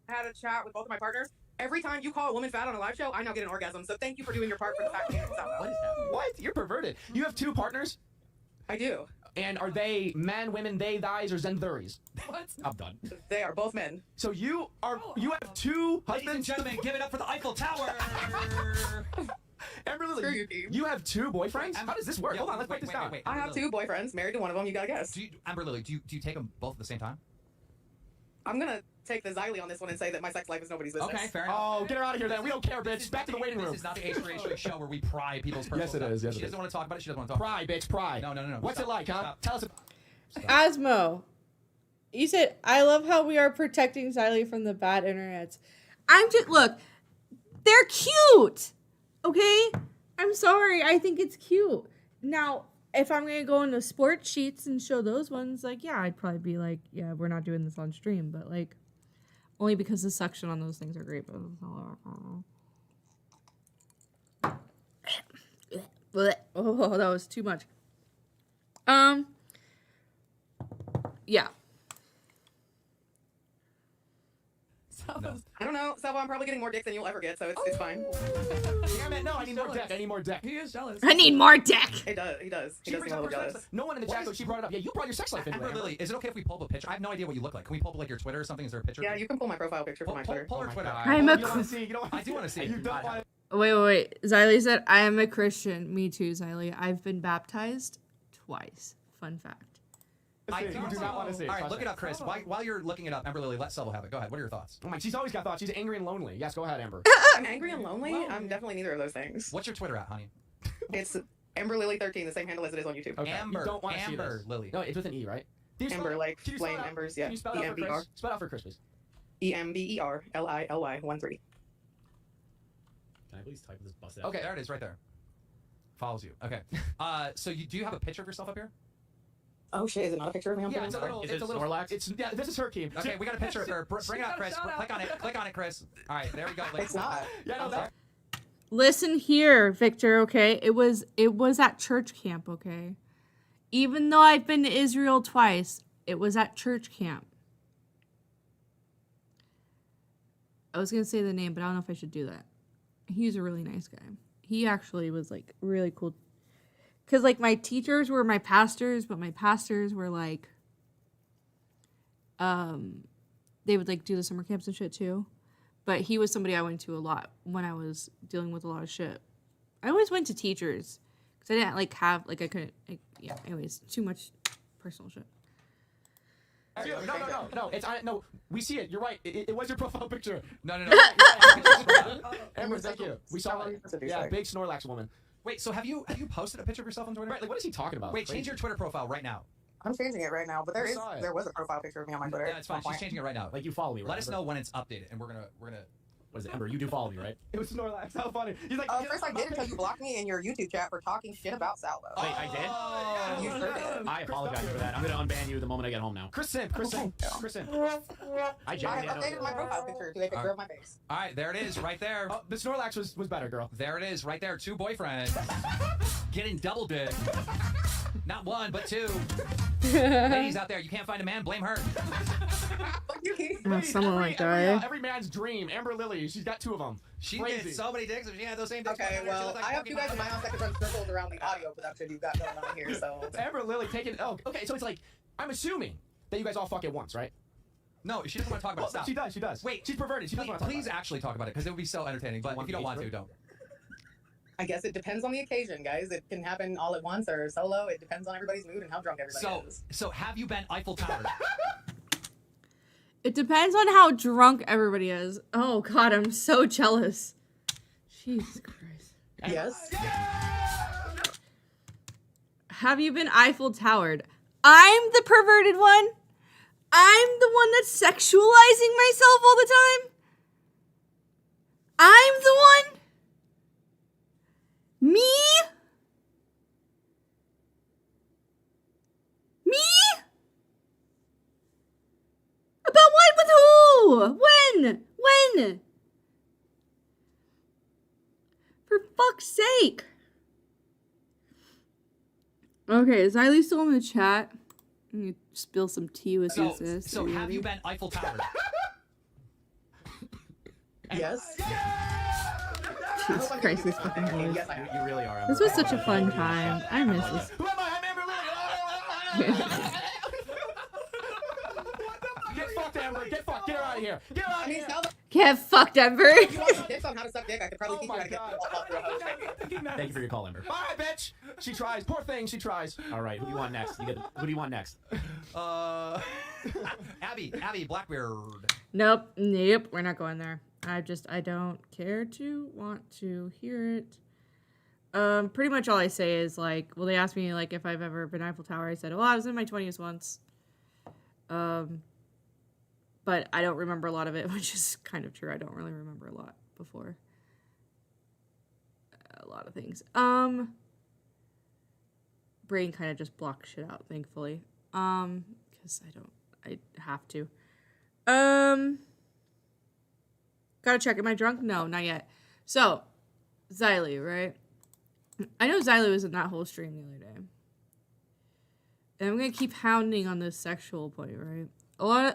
I had a chat with both of my partners. Every time you call a woman fat on a live show, I now get an orgasm. So thank you for doing your part for the fat community. What is happening? What? You're perverted. You have 2 partners? I do. And are they men, women, they, thys, or zentheries? What? I'm done. They are both men. So you have 2 Ladies and husbands? gentlemen, give it up for the Eiffel Tower. Amber Screw Lily, you, team. you have 2 boyfriends? How does this work? Yeah, Hold on, let's break this down. I have 2 boyfriends, married to one of them. You gotta guess. Amber Lily, do you take them both at the same time? I'm gonna take the Xylee on this one and say that my sex life is nobody's business. Okay, fair enough. Oh, get her out of here then. We don't care, bitch. Back to the waiting room. This is not the H3H3 show where we pry people's personal Yes, it stuff. is. Yes, She it doesn't is. want to talk about it. She doesn't want to talk Pry, bitch, pry. No. What's it like, huh? Stop. Tell us. Asmo, you said, I love how we are protecting Xylee from the bad internets. Look, they're cute, okay? I'm sorry, I think it's cute. Now, if I'm going to go into sports sheets and show those ones, like, yeah, I'd probably be like, yeah, we're not doing this on stream, but, like, only because the suction on those things are great. But oh, that was too much. Yeah. No. I don't know, Salvo, I'm probably getting more dick than you'll ever get, so it's fine. Damn it, no, I need more deck. I need more deck. He is jealous. I need more dick. He does. He does She seem brings a up little her sex jealous. life. No one in the chat, though, she brought it up. Yeah, you brought your sex life into Amber it. Lily, is it okay if we pull up a picture? I have no idea what you look like. Can we pull up like your Twitter or something? Is there a picture? Yeah, you can pull my profile picture from my Twitter. Pull her Twitter. I'm a You don't want to see. You don't want I do want to see. You don't want Wait. Xylee said, I am a Christian. Me too, Xylee. I've been baptized twice. Fun fact. to see. You do not want to see. All right, Trust look me. it up, Chris. While you're looking it up, Amber Lily, let Selvo have it. Go ahead. What are your thoughts? Oh my, she's always got thoughts. She's angry and lonely. Yes, go ahead, Amber. I'm angry and lonely? I'm definitely neither of those things. What's your Twitter at, honey? It's Amber Lily 13, the same handle as it is on YouTube. Okay. Amber. You don't want to see Amber this. Lily. No, it's with an E, right? Can you spell Amber, it- like can you spell flame it out? embers, yeah. Can you spell it out for EMBR. Chris? Spell it out for Chris, please. EMBERLILY 13. Can I please type this bust out? Okay, there it is, right there. Follows you. Okay. So do you have a picture of yourself up here? Oh shit, is it not a picture of me? Yeah, it's a little. Is It's it a little. Snorlax? Yeah, this is her key. Okay, we got a picture of her. Bring it up, got a Chris. shout out. Click on it. Click on it, Chris. All right, there we go. It's not. Yeah, no, that. Listen here, Victor, okay? It was at church camp, okay? Even though I've been to Israel twice, it was at church camp. I was going to say the name, but I don't know if I should do that. He's a really nice guy. He actually was, like, really cool. Because, like, my teachers were my pastors, but my pastors were, like, they would, like, do the summer camps and shit, too. But he was somebody I went to a lot when I was dealing with a lot of shit. I always went to teachers. Because I didn't, like, have, like, I couldn't, like, yeah, anyways, too much personal shit. No. It's no. We see it. You're right. It was your profile picture. No. Amber, thank you. We saw it. Yeah, big Snorlax woman. Wait, so have you posted a picture of yourself on Twitter? Right, like what is he talking about? Wait, change your Twitter profile right now. I'm changing it right now, but I saw it. there was a profile picture of me on my Twitter. Yeah, it's fine. She's changing it right now. Like you follow me. Let us right? know when it's updated, and we're gonna What is it, Ember? You do follow me, right? It was Snorlax. How funny. He's like, First I did until you blocked me in your YouTube chat for talking shit about Salvo. Wait, I did? You sure did. I apologize for that. I'm gonna unban you the moment I get home now. Chris Simp. I Jack. have updated my profile picture to a picture of my face. All right, there it is, right there. Oh, the Snorlax was better, girl. There it is, right there. 2 boyfriends getting double dick. Not 1, but 2. Ladies out there, you can't find a man, blame her. Someone like that. Every man's dream. Amber Lily. She's got 2 of them. She Crazy. did so many dicks if she had those same dicks. Okay, well, I have 2 guys in my house that can run circles around the audio production you've got going on here, so. Amber Lily taking. Oh, okay. So it's like, I'm assuming that you guys all fuck at once, right? No, she doesn't want to talk about it. Stop. She does. She does. Wait, she's perverted. She doesn't want to talk please about actually talk about it because it would be so entertaining. But if you don't want to, don't. I guess it depends on the occasion, guys. It can happen all at once or solo. It depends on everybody's mood and how drunk everybody is. So have you been Eiffel Towered? It depends on how drunk everybody is. Oh God, I'm so jealous. Jesus Christ. Yes. Have you been Eiffel Towered? I'm the perverted one. I'm the one that's sexualizing myself all the time. I'm the one. Me? Me? About what? With who? When? For fuck's sake. Okay, is Eiley still in the chat? I'm gonna spill some tea with this. So have you been Eiffel Towered? Yes. Jesus Christ, this fucking voice. Yes, I have. You really are. This was such a fun time. I miss this. Who am I? I'm Amber Lily. Get fucked, Amber. Get fucked. Get her out of here. Get her out I of mean, here. now that Get fucked, Ember. you want some tips on how to suck dick, I could probably teach you how to get off through a hose. Thank you for your call, Ember. Bye, bitch. She tries. Poor thing. She tries. All right, who do you want next? Who do you want next? Abby, Blackbird. Nope. We're not going there. I don't care to want to hear it. Pretty much all I say is like, well, they asked me like if I've ever been Eiffel Tower. I said, well, I was in my 20s once. But I don't remember a lot of it, which is kind of true. I don't really remember a lot before. A lot of things. Brain kind of just blocks shit out, thankfully. Because I have to. Gotta check. Am I drunk? No, not yet. So, Xylee, right? I know Xylee was in that whole stream the other day. And I'm gonna keep hounding on this sexual point, right? A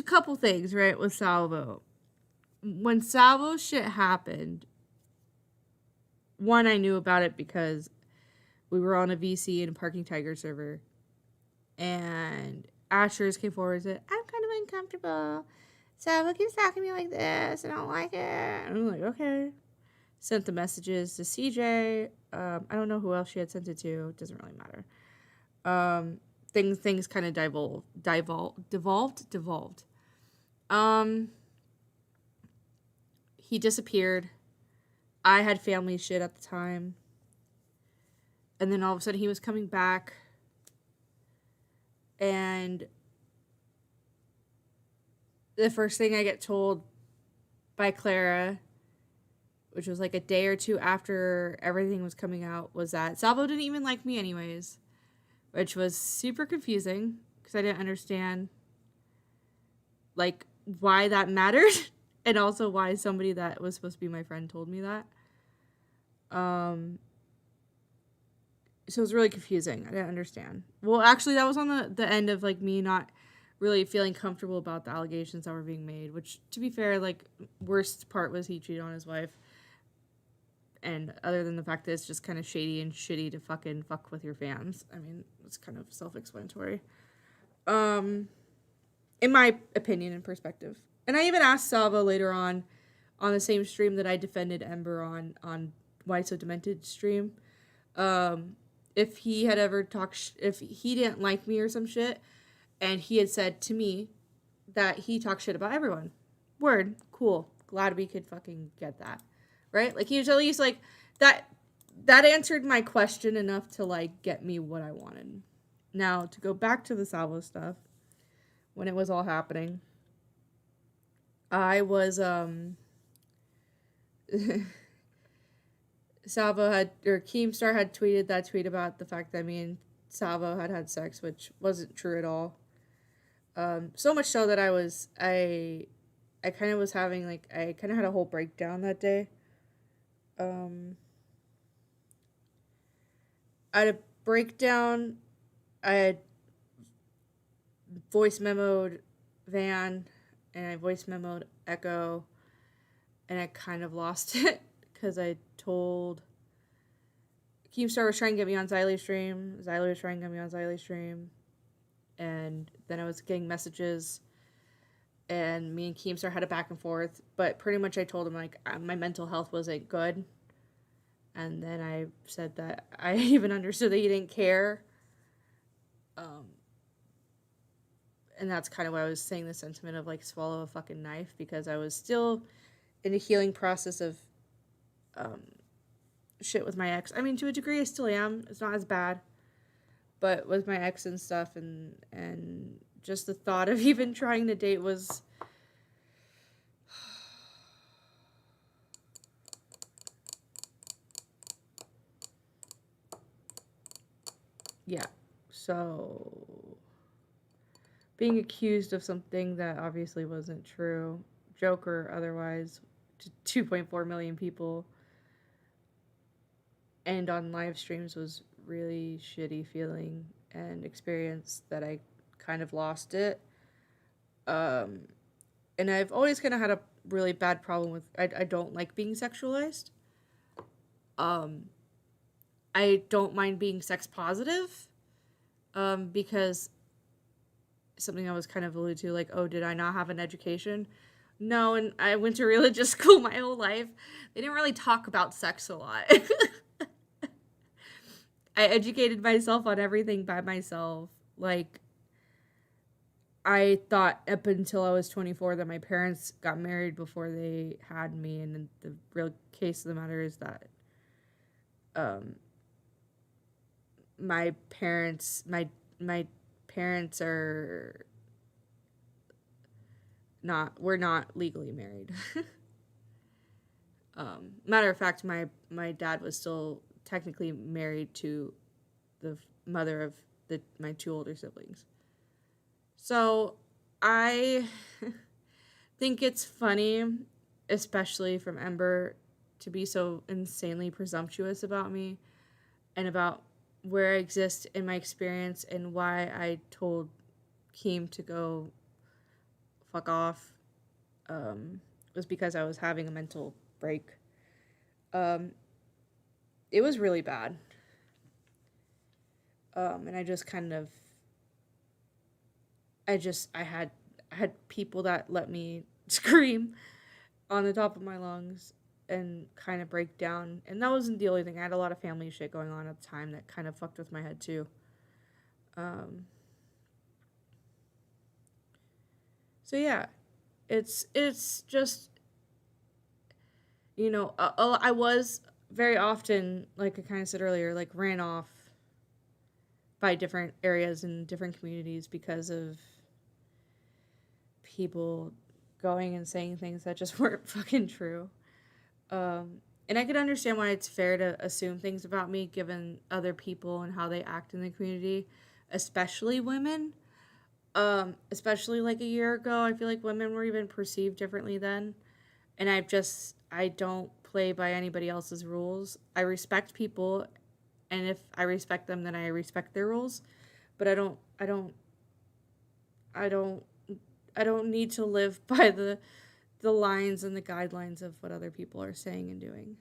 couple things, right, with Salvo. When Salvo shit happened, one, I knew about it because we were on a VC in a Parking Tiger server. And Ashers came forward and said, I'm kind of uncomfortable. Salvo keeps talking to me like this. I don't like it. And I'm like, okay. Sent the messages to CJ. I don't know who else she had sent it to. It doesn't really matter. Things kind of devolved. He disappeared. I had family shit at the time. And then all of a sudden he was coming back. And the first thing I get told by Clara, which was like a day or two after everything was coming out, was that Salvo didn't even like me anyways. Which was super confusing because I didn't understand like why that mattered and also why somebody that was supposed to be my friend told me that. So it was really confusing. I didn't understand. Well, actually that was on the end of like me not really feeling comfortable about the allegations that were being made, which to be fair, like worst part was he cheated on his wife. And other than the fact that it's just kind of shady and shitty to fucking fuck with your fans. I mean, it's kind of self-explanatory. In my opinion and perspective. And I even asked Salvo later on the same stream that I defended Ember on Why So Demented stream. If he had ever talked, if he didn't like me or some shit, and he had said to me that he talked shit about everyone. Word. Cool. Glad we could fucking get that. Right? Like, he was at least, like, that answered my question enough to, like, get me what I wanted. Now, to go back to the Salvo stuff, when it was all happening, I was, Keemstar had tweeted that tweet about the fact that me and Salvo had sex, which wasn't true at all. So much so that I kind of was having, like, I kind of had a whole breakdown that day. I had a breakdown. I had voice memoed Van, and I voice memoed Echo, and I kind of lost it because I told Keemstar was trying to get me on Xylee stream. Xylee was trying to get me on Xylee stream. And then I was getting messages, and me and Keemstar had a back and forth. But pretty much I told him, like, my mental health wasn't good. And then I said that I even understood that he didn't care. And that's kind of why I was saying the sentiment of, like, swallow a fucking knife, because I was still in a healing process of shit with my ex. I mean, to a degree I still am. It's not as bad. But with my ex and stuff, and just the thought of even trying to date was... yeah, so... being accused of something that obviously wasn't true, joke or otherwise, to 2.4 million people, and on live streams was really shitty feeling and experience that I kind of lost it. And I've always kind of had a really bad problem with, I don't like being sexualized. I don't mind being sex positive, because something I was kind of alluded to, like, oh, did I not have an education? No, and I went to religious school my whole life. They didn't really talk about sex a lot. I educated myself on everything by myself. Like, I thought up until I was 24 that my parents got married before they had me, and the real case of the matter is that my parents are we're not legally married. Matter of fact, my dad was still technically married to the mother of my two older siblings. So I think it's funny, especially from Ember, to be so insanely presumptuous about me and about where I exist in my experience, and why I told Keem to go fuck off was because I was having a mental break. It was really bad. And I just kind of, I had people that let me scream on the top of my lungs and kind of break down. And that wasn't the only thing. I had a lot of family shit going on at the time that kind of fucked with my head too. So yeah, it's just, you know, I was very often, like I kind of said earlier, like ran off by different areas and different communities because of people going and saying things that just weren't fucking true. And I could understand why it's fair to assume things about me given other people and how they act in the community, especially women. Especially like a year ago, I feel like women were even perceived differently then. And I don't play by anybody else's rules. I respect people, and if I respect them, then I respect their rules. But I don't need to live by the lines and the guidelines of what other people are saying and doing.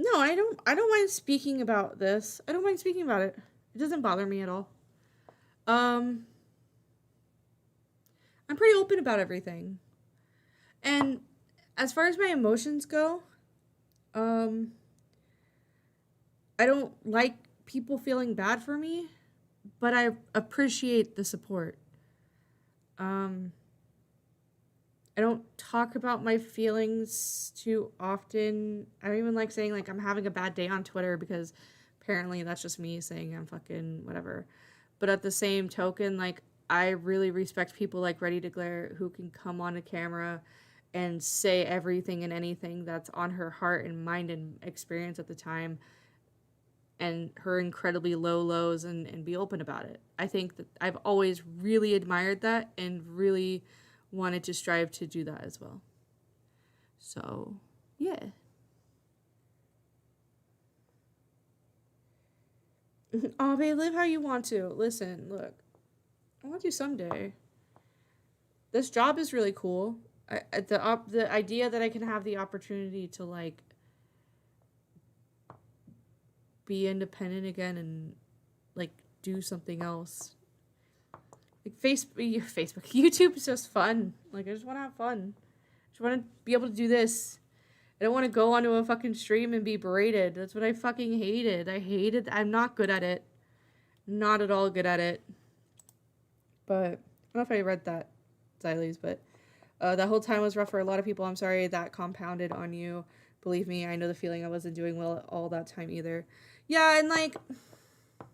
No, I don't mind speaking about this. I don't mind speaking about it. It doesn't bother me at all. I'm pretty open about everything. And as far as my emotions go, I don't like people feeling bad for me, but I appreciate the support. And I don't talk about my feelings too often. I don't even like saying, like, I'm having a bad day on Twitter because apparently that's just me saying I'm fucking whatever. But at the same token, like, I really respect people like Ready to Glare who can come on a camera and say everything and anything that's on her heart and mind and experience at the time, and her incredibly low lows, and be open about it. I think that I've always really admired that and really wanted to strive to do that as well. So, yeah. Oh, babe, live how you want to. Listen, look. I want to someday. This job is really cool. The idea that I can have the opportunity to, like, be independent again and, like, do something else. Like, Facebook, YouTube is just fun. Like, I just want to have fun. I just want to be able to do this. I don't want to go onto a fucking stream and be berated. That's what I fucking hated. I'm not good at it. Not at all good at it. But, I don't know if I read that, Xyles, but that whole time was rough for a lot of people. I'm sorry that compounded on you. Believe me, I know the feeling. I wasn't doing well all that time either. Yeah, and, like, I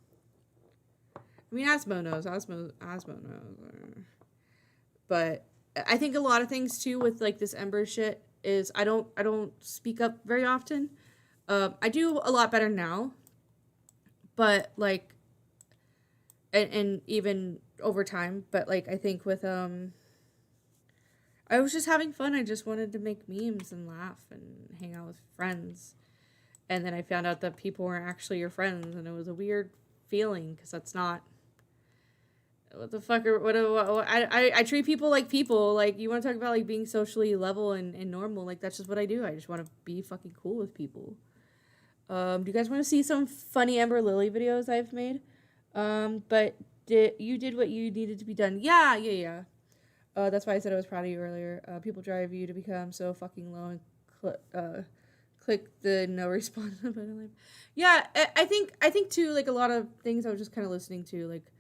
mean, Asmo knows. Asmo knows. But I think a lot of things, too, with, like, this Ember shit is I don't speak up very often. I do a lot better now. But, like, and even over time. But, like, I think with, I was just having fun. I just wanted to make memes and laugh and hang out with friends. And then I found out that people weren't actually your friends, and it was a weird feeling, because that's not... What the fuck I treat people like people. Like, you want to talk about, like, being socially level and normal, like, that's just what I do. I just want to be fucking cool with people. Do you guys want to see some funny Ember Lily videos I've made? But you did what you needed to be done. Yeah. That's why I said I was proud of you earlier. People drive you to become so fucking low and click the no response button. Yeah, I think too, like, a lot of things I was just kind of listening to, like,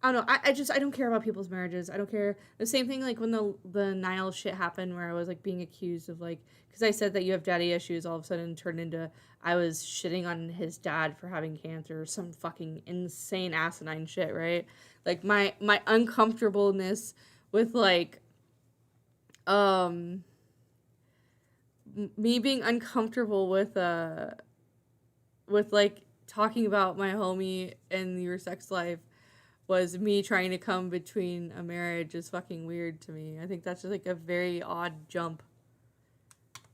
I don't know, I don't care about people's marriages. I don't care. The same thing, like, when the Niall shit happened, where I was, like, being accused of, like, because I said that you have daddy issues, all of a sudden turned into I was shitting on his dad for having cancer, or some fucking insane asinine shit, right? Like, my uncomfortableness with, like, me being uncomfortable with like, talking about my homie and your sex life was me trying to come between a marriage is fucking weird to me. I think that's just, like, a very odd jump.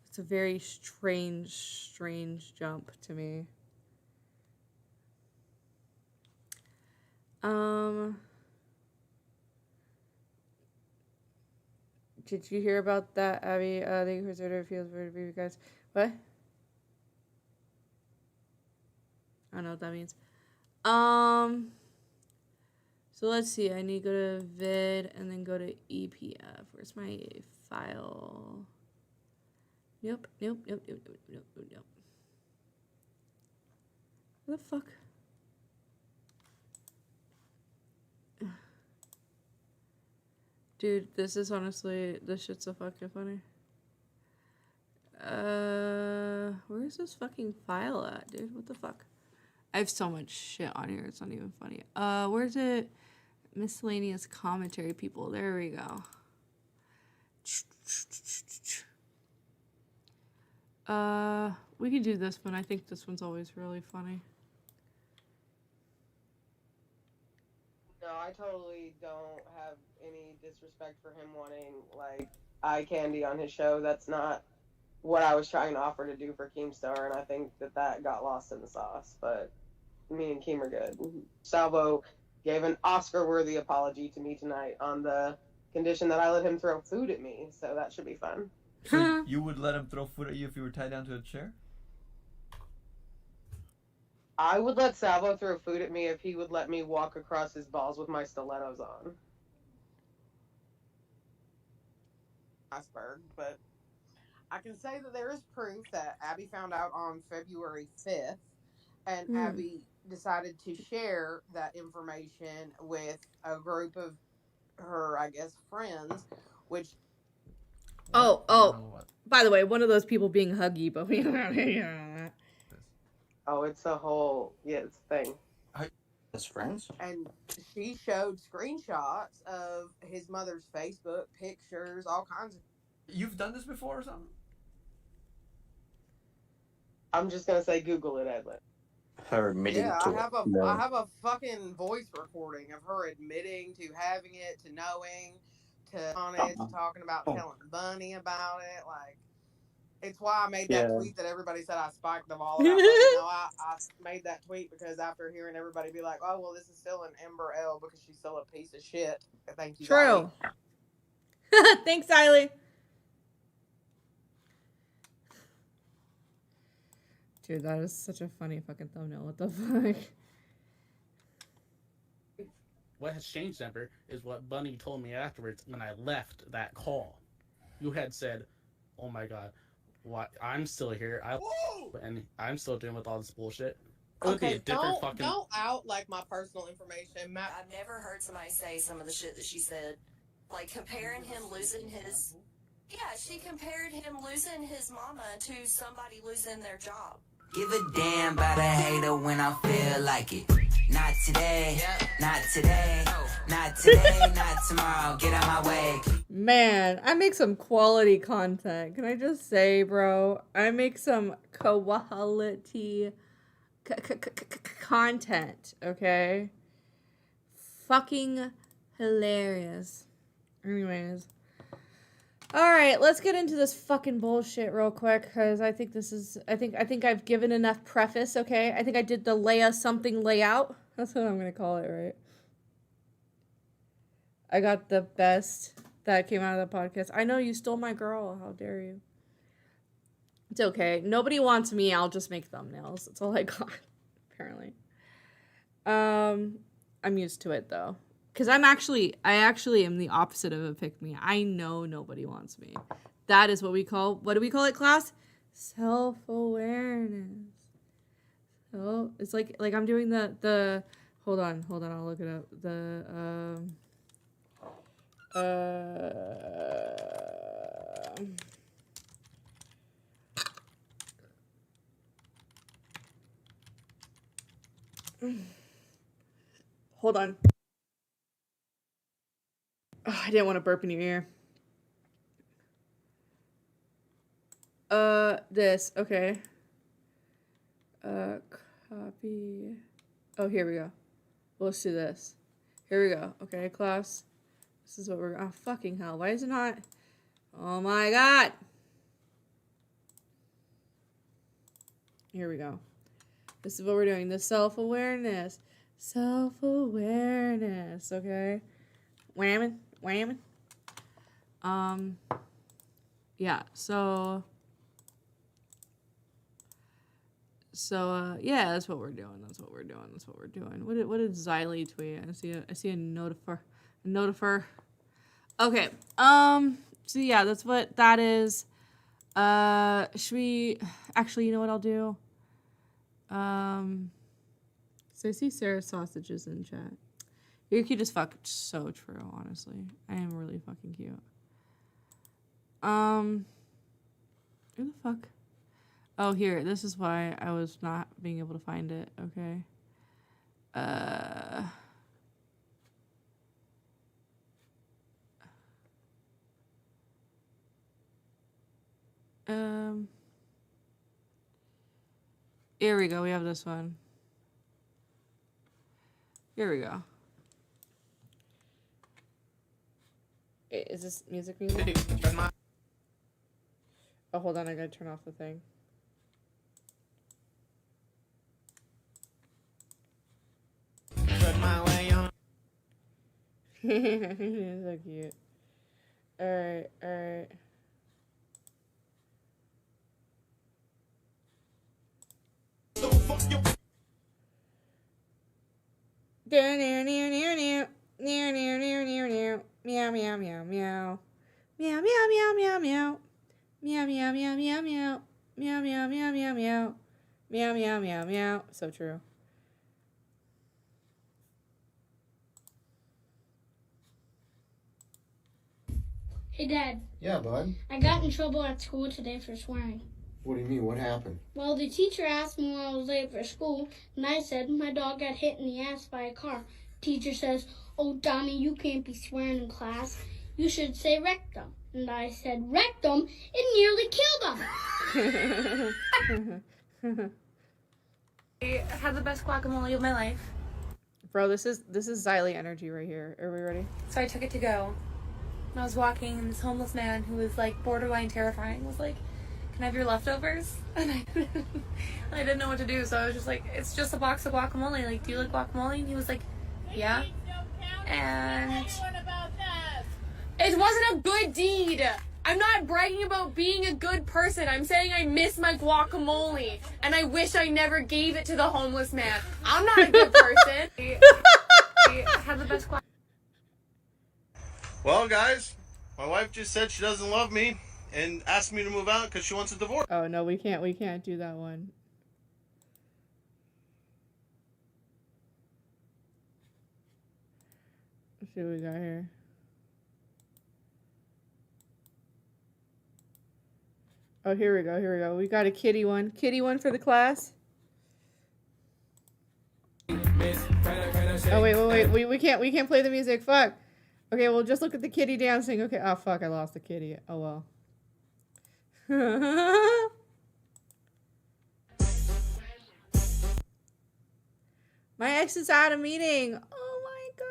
It's a very strange jump to me. Did you hear about that, Abby? The Inquisitor feels weird to be you guys. What? I don't know what that means. So let's see. I need to go to vid and then go to EPF. Where's my file? Nope. What the fuck? Dude, this is honestly, this shit's so fucking funny. Where's this fucking file at, dude? What the fuck? I have so much shit on here, it's not even funny. Where's it? Miscellaneous commentary people. There we go. We can do this one. I think this one's always really funny. No, I totally don't have any disrespect for him wanting, like, eye candy on his show. That's not what I was trying to offer to do for Keemstar, and I think that got lost in the sauce. But me and Keem are good. Salvo gave an Oscar-worthy apology to me tonight on the condition that I let him throw food at me, so that should be fun. So you would let him throw food at you if you were tied down to a chair? I would let Salvo throw food at me if he would let me walk across his balls with my stilettos on. Iceberg, but I can say that there is proof that Abby found out on February 5th, and Abby decided to share that information with a group of her, I guess, friends, which Oh. By the way, one of those people being huggy, but we don't. Oh, it's a whole thing. As friends? And she showed screenshots of his mother's Facebook pictures, all kinds of. You've done this before or something? I'm just gonna say Google it, Edlin. Her admitting Yeah, to I have a fucking voice recording of her admitting to having it, to knowing, to on it, to talking about telling Bunny about it. Like, it's why I made that tweet that everybody said I spiked the ball about. I made that tweet because after hearing everybody be like, "Oh, well, this is still an Ember L because she's still a piece of shit." Thank you. True. Thanks, Siley. Dude, that is such a funny fucking thumbnail. What the fuck? What has changed, Ember, is what Bunny told me afterwards when I left that call. You had said, "Oh my god, what? I'm still here. And I'm still dealing with all this bullshit." It would be a different fucking. Don't out like my personal information. I've never heard somebody say some of the shit that she said, like comparing him losing his. Yeah, she compared him losing his mama to somebody losing their job. Give a damn about a hater when I feel like it. Not today, not today, not today, not tomorrow. Get out my way. Man, I make some quality content. Can I just say, bro? I make some quality content, okay? Fucking hilarious. Anyways. Alright, let's get into this fucking bullshit real quick, because I think this is, I think I've given enough preface, okay? I think I did the Leia something layout. That's what I'm gonna call it, right? I got the best that came out of the podcast. I know you stole my girl. How dare you? It's okay. Nobody wants me. I'll just make thumbnails. That's all I got, apparently. I'm used to it, though. Because I actually am the opposite of a pick-me. I know nobody wants me. That is what we call, what do we call it, class? Self-awareness. So, it's like I'm doing the, hold on, I'll look it up. Hold on. Oh, I didn't want to burp in your ear. This, okay. Copy. Oh, here we go. Let's do this. Here we go. Okay, class. This is what we're, oh, fucking hell. Why is it not? Oh my god. Here we go. This is what we're doing. The self-awareness. Self-awareness, okay? Whamming. Yeah, so yeah, that's what we're doing. What did Xylee tweet? I see a notifer. Okay. So yeah, that's what that is. Should we actually, you know what I'll do? So I see Sarah Sausages in chat. You're cute as fuck. So true, honestly. I am really fucking cute. Who the fuck? Oh, here. This is why I was not being able to find it. Okay. Here we go. We have this one. Here we go. Wait, is this music? Oh, hold on. I gotta turn off the thing. He's so cute. Alright. Meow meow meow meow. Meow meow meow meow meow. Meow meow meow meow meow. Meow meow meow meow meow. Meow meow meow meow. So true. Hey, Dad. Yeah, bud? I got in trouble at school today for swearing. What do you mean? What happened? Well, the teacher asked me why I was late for school, and I said my dog got hit in the ass by a car. Teacher says, "Oh, Donnie, you can't be swearing in class. You should say rectum." And I said rectum, it nearly killed him. I had the best guacamole of my life. Bro, this is Xylee energy right here. Are we ready? So I took it to go. And I was walking, and this homeless man who was like borderline terrifying was like, "Can I have your leftovers?" And I didn't know what to do, so I was just like, "It's just a box of guacamole. Like, do you like guacamole?" And he was like, "Yeah." And it wasn't a good deed. I'm not bragging about being a good person. I'm saying I miss my guacamole, and I wish I never gave it to the homeless man. I'm not a good person. I had the best guacamole. Well, guys, my wife just said she doesn't love me and asked me to move out because she wants a divorce. Oh no, we can't do that one. Let's see what we got here. Oh, here we go. We got a kitty one. Kitty one for the class. Oh wait. We can't play the music. Fuck. Okay, well just look at the kitty dancing. Okay. Oh fuck, I lost the kitty. Oh well. My ex is at a meeting. Oh my god.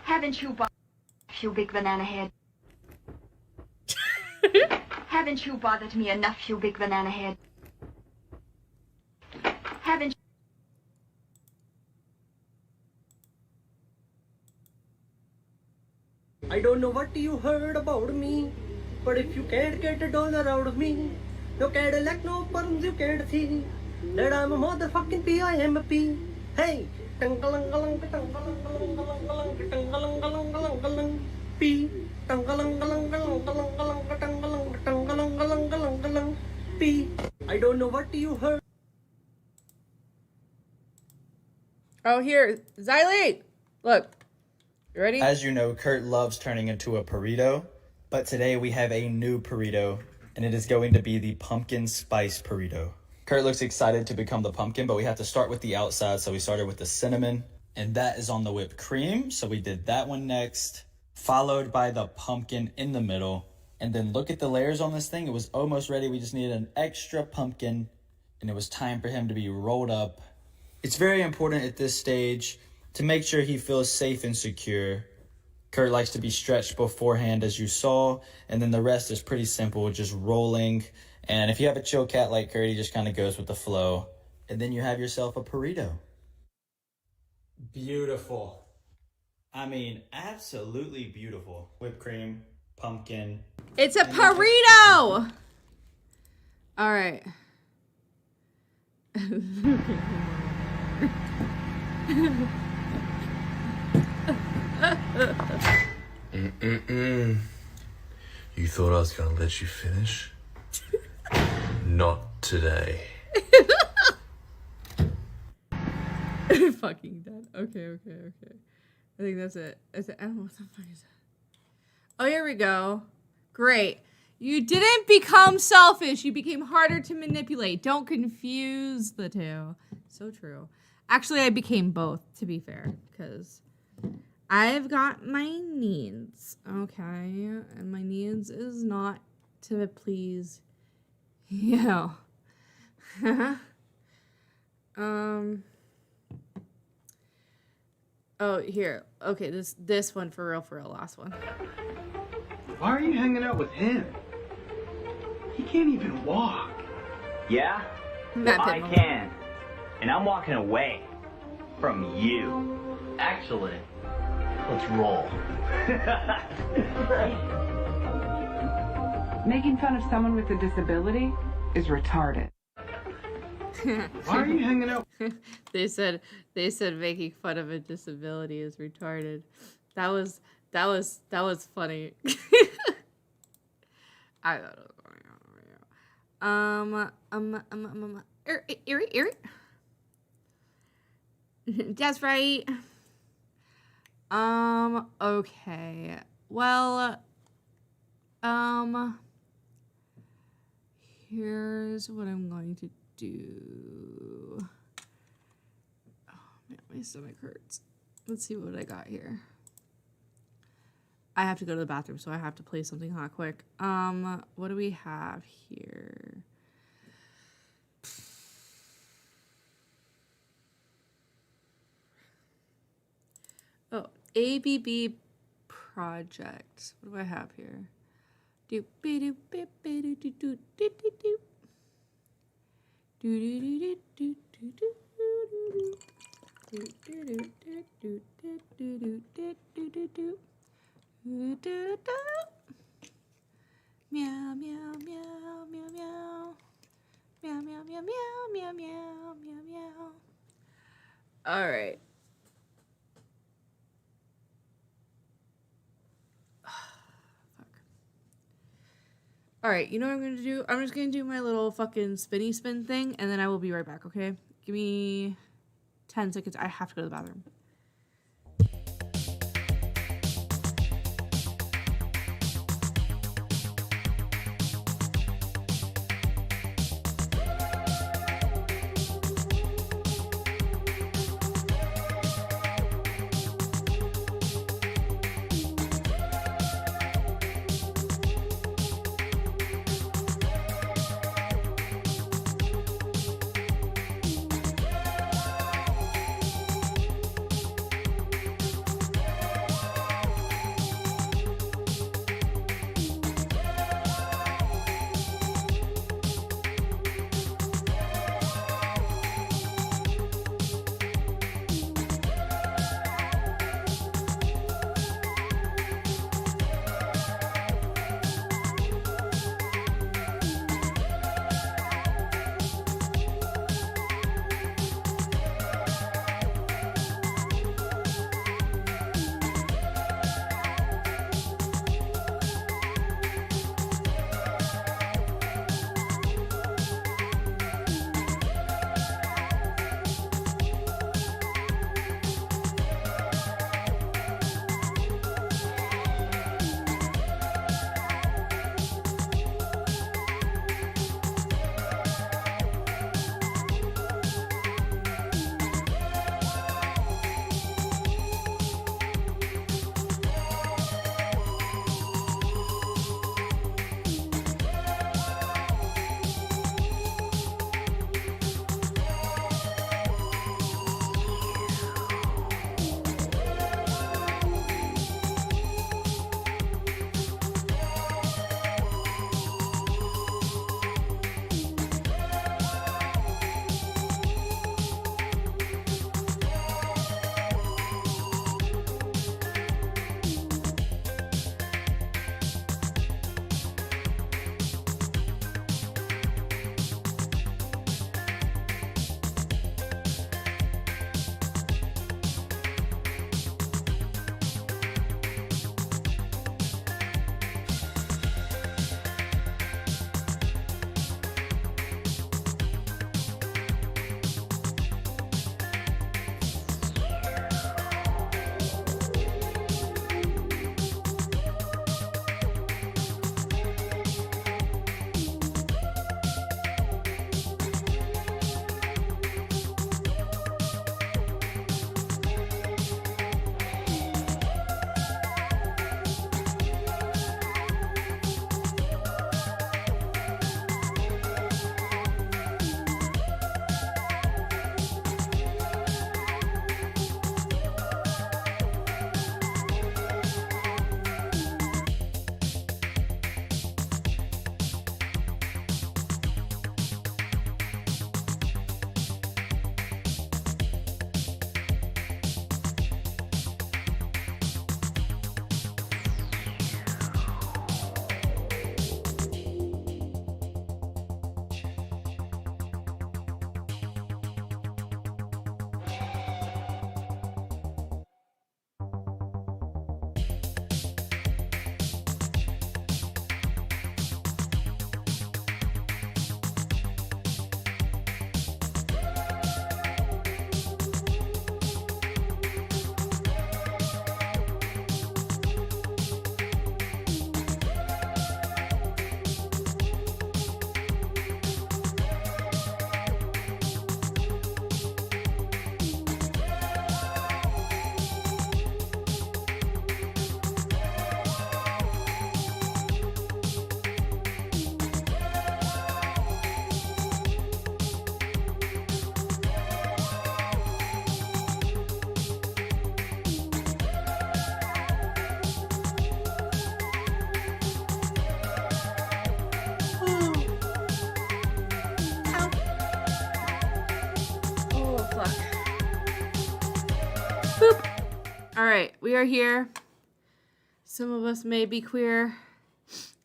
Haven't you bothered me, you big banana head? Haven't you bothered me enough, you big banana head? Haven't I don't know what you heard about me, but if you can't get $1 out of me, no Cadillac, no perms, you can't see that I'm a motherfucking PIMP. Hey, tangalang P, P. I don't know what you heard. Oh, here, Xylee, look. You ready? As you know, Kurt loves turning into a burrito, but today we have a new burrito, and it is going to be the pumpkin spice burrito. Kurt looks excited to become the pumpkin, but we have to start with the outside, so we started with the cinnamon, and that is on the whipped cream, so we did that one next, followed by the pumpkin in the middle, and then look at the layers on this thing. It was almost ready. We just needed an extra pumpkin, and it was time for him to be rolled up. It's very important at this stage to make sure he feels safe and secure. Kurt likes to be stretched beforehand, as you saw, and then the rest is pretty simple, just rolling. And if you have a chill cat like Kurt, he just kind of goes with the flow. And then you have yourself a burrito. Beautiful. I mean, absolutely beautiful. Whipped cream, pumpkin. It's a burrito! All right. You thought I was gonna let you finish? Not today. Fucking dead. Okay. I think that's it. Is it? I don't know what the fuck is that. Oh, here we go. Great. You didn't become selfish. You became harder to manipulate. Don't confuse the two. So true. Actually, I became both, to be fair, because I've got my needs, okay? And my needs is not to please you. Oh, here. Okay, this one for real, last one. Why are you hanging out with him? He can't even walk. Yeah? Matt I Pittman. can. And I'm walking away from you. Actually, let's roll. Making fun of someone with a disability is retarded. Why are you hanging out? They said making fun of a disability is retarded. That was funny. I thought it was funny. Erie. That's right. Okay. Well, here's what I'm going to do. Oh man, my stomach hurts. Let's see what I got here. I have to go to the bathroom, so I have to play something hot quick. What do we have here? Oh, ABB project. What do I have here? Meow, meow, meow, meow, meow. Meow, meow, meow, meow, meow, meow, meow, meow. All right. All right, you know what I'm going to do? I'm just going to do my little fucking spinny spin thing, and then I will be right back, okay? Give me 10 seconds. I have to go to the bathroom. right, we are here. Some of us may be queer.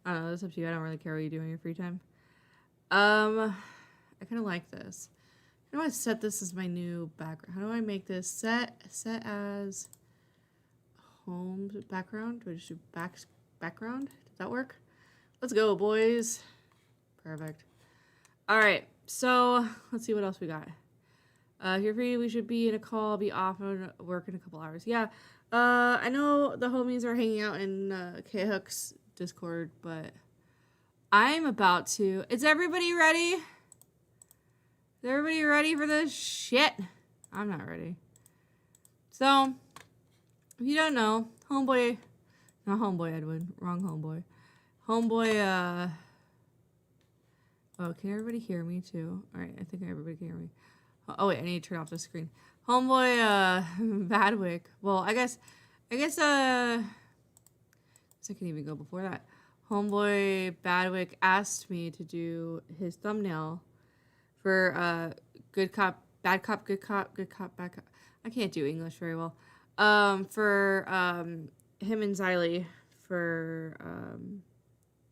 I don't know, that's up to you. I don't really care what you do in your free time. I kind of like this. How do I set this as my new background? How do I make this set as home background? Do I just do background? Does that work? Let's go, boys. Perfect. All right, so let's see what else we got. Here for you, we should be in a call, be off and work in a couple hours. Yeah, I know the homies are hanging out in K-Hook's Discord, but I'm about to. Is everybody ready? Is everybody ready for this shit? I'm not ready. So, if you don't know, homeboy, not homeboy Edwin, wrong homeboy. Homeboy, oh, can everybody hear me too? All right, I think everybody can hear me. Oh wait, I need to turn off the screen. Homeboy, Badwick. Well, I guess, I can even go before that. Homeboy Badwick asked me to do his thumbnail for good cop, bad cop, good cop, good cop, bad cop. I can't do English very well. For him and Xylee for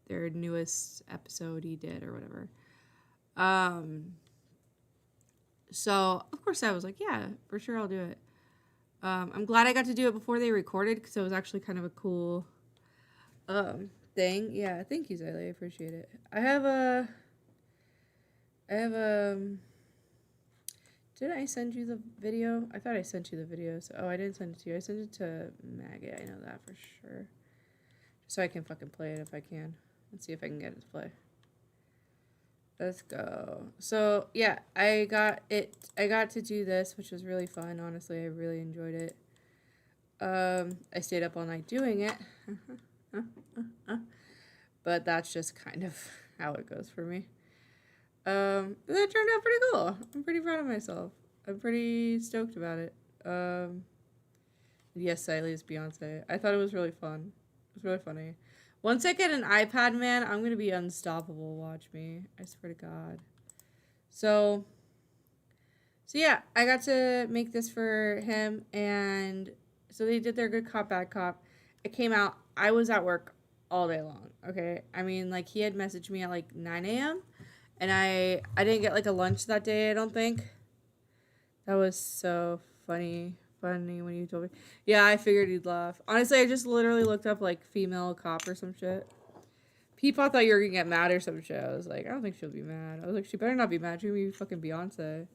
their newest episode he did or whatever. So of course I was like, yeah, for sure I'll do it. I'm glad I got to do it before they recorded because it was actually kind of a cool thing. Yeah, thank you, Xylee. I appreciate it. I have did I send you the video? I thought I sent you the video. So, oh, I didn't send it to you. I sent it to Maggot. I know that for sure. Just so I can fucking play it if I can. Let's see if I can get it to play. Let's go. So, yeah, I got to do this, which was really fun. Honestly, I really enjoyed it. I stayed up all night doing it. But that's just kind of how it goes for me. That turned out pretty cool. I'm pretty proud of myself. I'm pretty stoked about it. Yes, Xylee's Beyonce. I thought it was really fun. It was really funny. Once I get an iPad, man, I'm gonna be unstoppable. Watch me. I swear to God. So yeah, I got to make this for him, and so they did their good cop, bad cop. It came out. I was at work all day long. Okay, I mean, like, he had messaged me at like 9 a.m. and I didn't get like a lunch that day. I don't think. That was so funny when you told me. Yeah, I figured you'd laugh. Honestly, I just literally looked up like female cop or some shit. People thought you were gonna get mad or some shit. I was like, I don't think she'll be mad. I was like, she better not be mad. She'll be fucking Beyonce.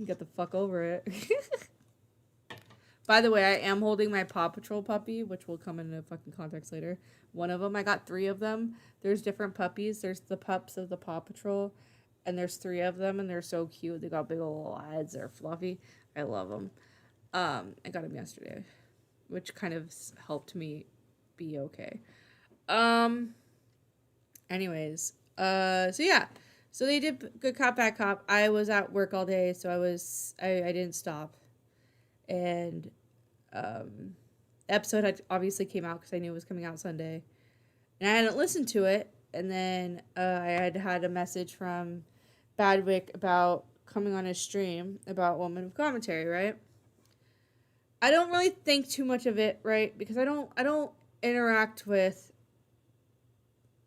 Get the fuck over it. By the way, I am holding my Paw Patrol puppy, which will come into fucking context later. One of them, I got 3 of them. There's different puppies. There's the pups of the Paw Patrol, and there's 3 of them, and they're so cute. They got big old eyes. They're fluffy. I love them. I got them yesterday, which kind of helped me be okay. Anyways, so yeah. So they did good cop, bad cop. I was at work all day, so I didn't stop. And episode had obviously came out because I knew it was coming out Sunday. And I hadn't listened to it. And then I had a message from Badwick about coming on his stream about Woman of Commentary, right? I don't really think too much of it, right? Because I don't interact with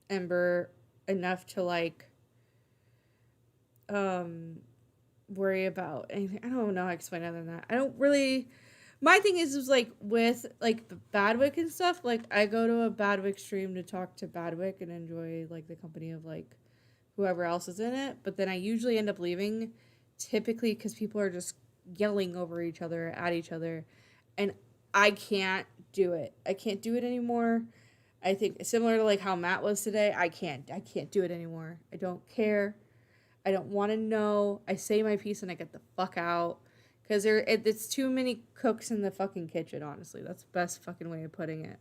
Ember enough to like worry about anything. I don't know how to explain other than that. I don't really. My thing is like with like the Badwick and stuff. Like I go to a Badwick stream to talk to Badwick and enjoy like the company of like whoever else is in it. But then I usually end up leaving, typically because people are just yelling over each other at each other, and I can't do it. I can't do it anymore. I think similar to like how Matt was today. I can't do it anymore. I don't care. I don't want to know. I say my piece and I get the fuck out. Because it's too many cooks in the fucking kitchen, honestly. That's the best fucking way of putting it.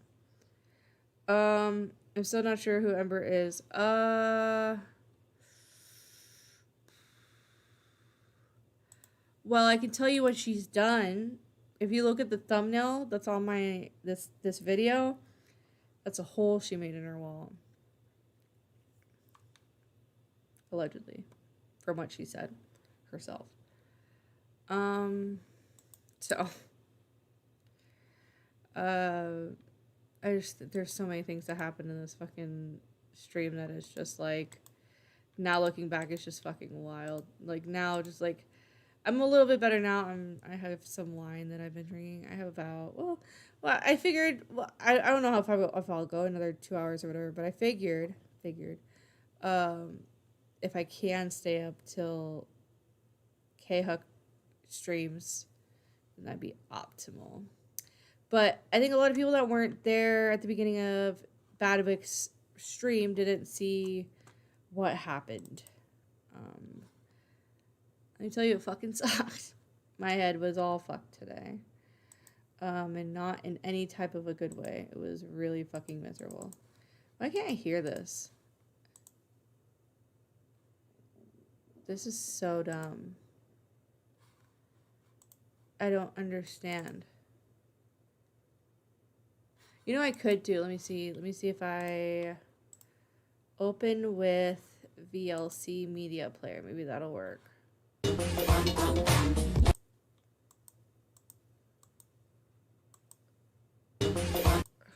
I'm still not sure who Ember is. Well, I can tell you what she's done. If you look at the thumbnail that's on my this video, that's a hole she made in her wall. Allegedly. From what she said herself. There's so many things that happened in this fucking stream that is just like, now looking back, it's just fucking wild. Like now, just like, I'm a little bit better now. I have some wine that I've been drinking. I have about, well, I figured, I don't know if I'll go another 2 hours or whatever, but I figured, if I can stay up till K-Huck streams, then that'd be optimal. But I think a lot of people that weren't there at the beginning of Badwick's stream didn't see what happened. Let me tell you, it fucking sucked. My head was all fucked today. And not in any type of a good way. It was really fucking miserable. Why can't I hear this? This is so dumb. I don't understand. You know what I could do? Let me see if I open with VLC Media Player. Maybe that'll work.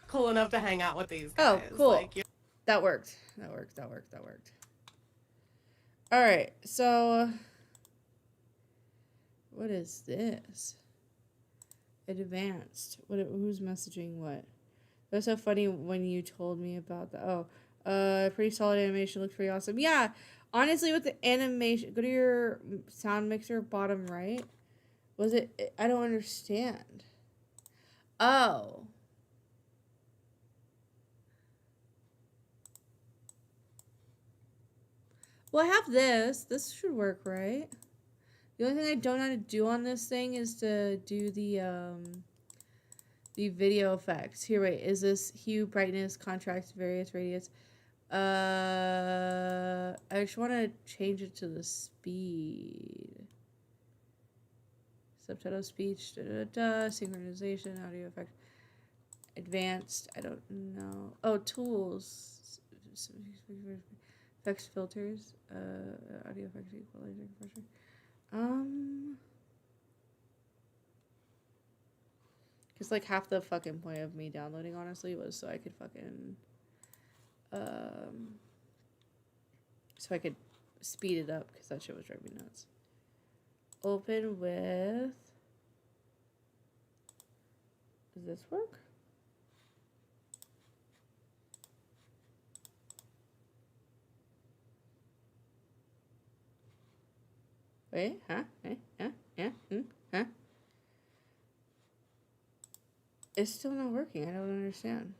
Cool enough to hang out with these guys. Oh, cool. Like, that worked. All right, so what is this? Advanced. Who's messaging what? That was so funny when you told me about that. Oh, pretty solid animation. Looks pretty awesome. Yeah, honestly, with the animation, go to your sound mixer bottom right. Was it? I don't understand. Oh. Well, I have this. This should work, right? The only thing I don't know how to do on this thing is to do the video effects. Here, wait. Is this hue, brightness, contrast, various radius? I just want to change it to the speed. Subtitle speech, synchronization, audio effect, advanced. I don't know. Oh, tools. Effects, filters, audio effects, equalizer, compressor. Because like half the fucking point of me downloading, honestly, was so I could fucking, so I could speed it up, because that shit was driving me nuts. Open with, does this work? Wait, huh? Huh? It's still not working. I don't understand.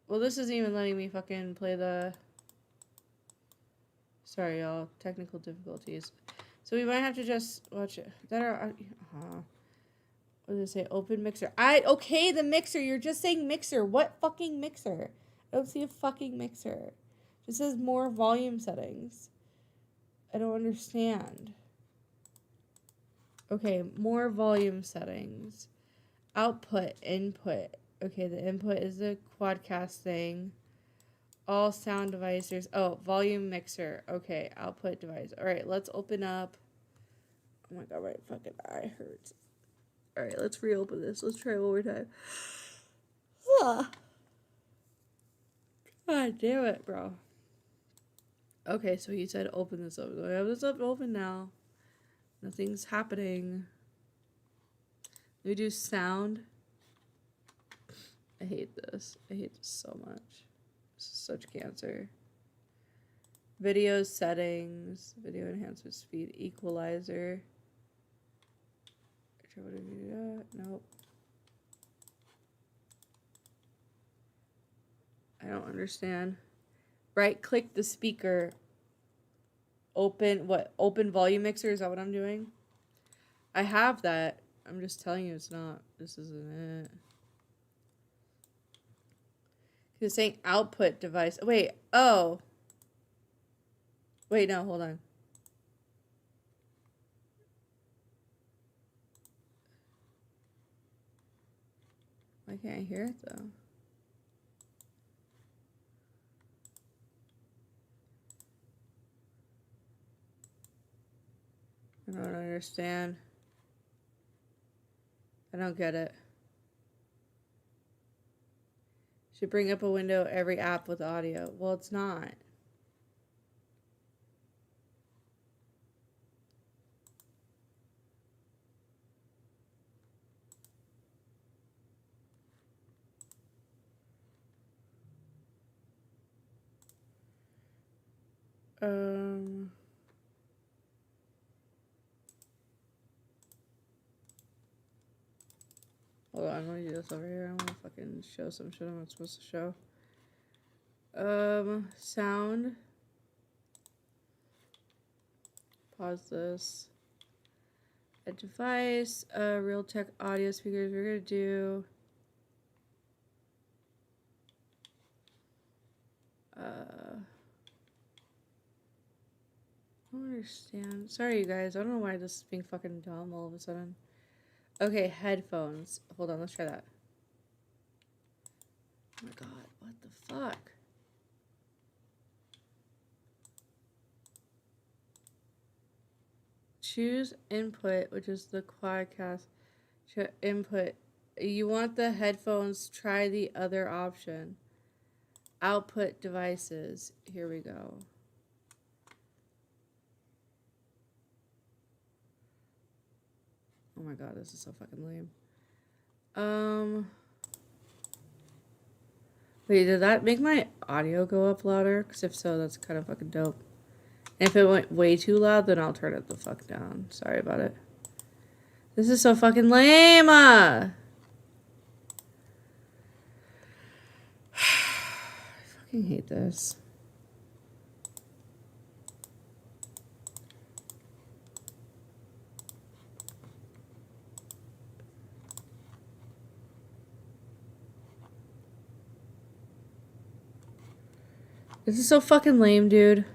Well, this isn't even letting me fucking play the... Sorry, y'all. Technical difficulties. So we might have to just watch it. That are... What does it say? Open mixer. Okay, the mixer. You're just saying mixer. What fucking mixer? I don't see a fucking mixer. It just says more volume settings. I don't understand. Okay, more volume settings. Output, input. Okay, the input is the quadcast thing. All sound devices. Oh, volume mixer. Okay, output device. All right, let's open up. Oh my god, my fucking eye hurts. All right, let's reopen this. Let's try one more time. God damn it, bro. Okay, so he said open this up. I have this up open now. Nothing's happening. Let me do sound. I hate this. I hate this so much. This is such cancer. Video settings. Video enhancement speed. Equalizer. Nope. I don't understand. Right click the speaker. Open what? Open volume mixer? Is that what I'm doing? I have that. I'm just telling you it's not. This isn't it. It's saying output device. Wait. Oh. Wait, no, hold on. Why can't I hear it though? I don't understand. I don't get it. Should bring up a window every app with audio. Well, it's not. Hold on, I'm gonna do this over here. I wanna fucking show some shit I'm not supposed to show. Sound. Pause this. A device, Realtek audio speakers. We're gonna do I don't understand. Sorry, you guys. I don't know why this is being fucking dumb all of a sudden. Okay, headphones. Hold on, let's try that. Oh my god, what the fuck? Choose input, which is the quadcast. Input. You want the headphones, try the other option. Output devices. Here we go. Oh my god, this is so fucking lame. Wait, did that make my audio go up louder? Because if so, that's kind of fucking dope. And if it went way too loud, then I'll turn it the fuck down. Sorry about it. This is so fucking lame! I fucking hate this. This is so fucking lame, dude.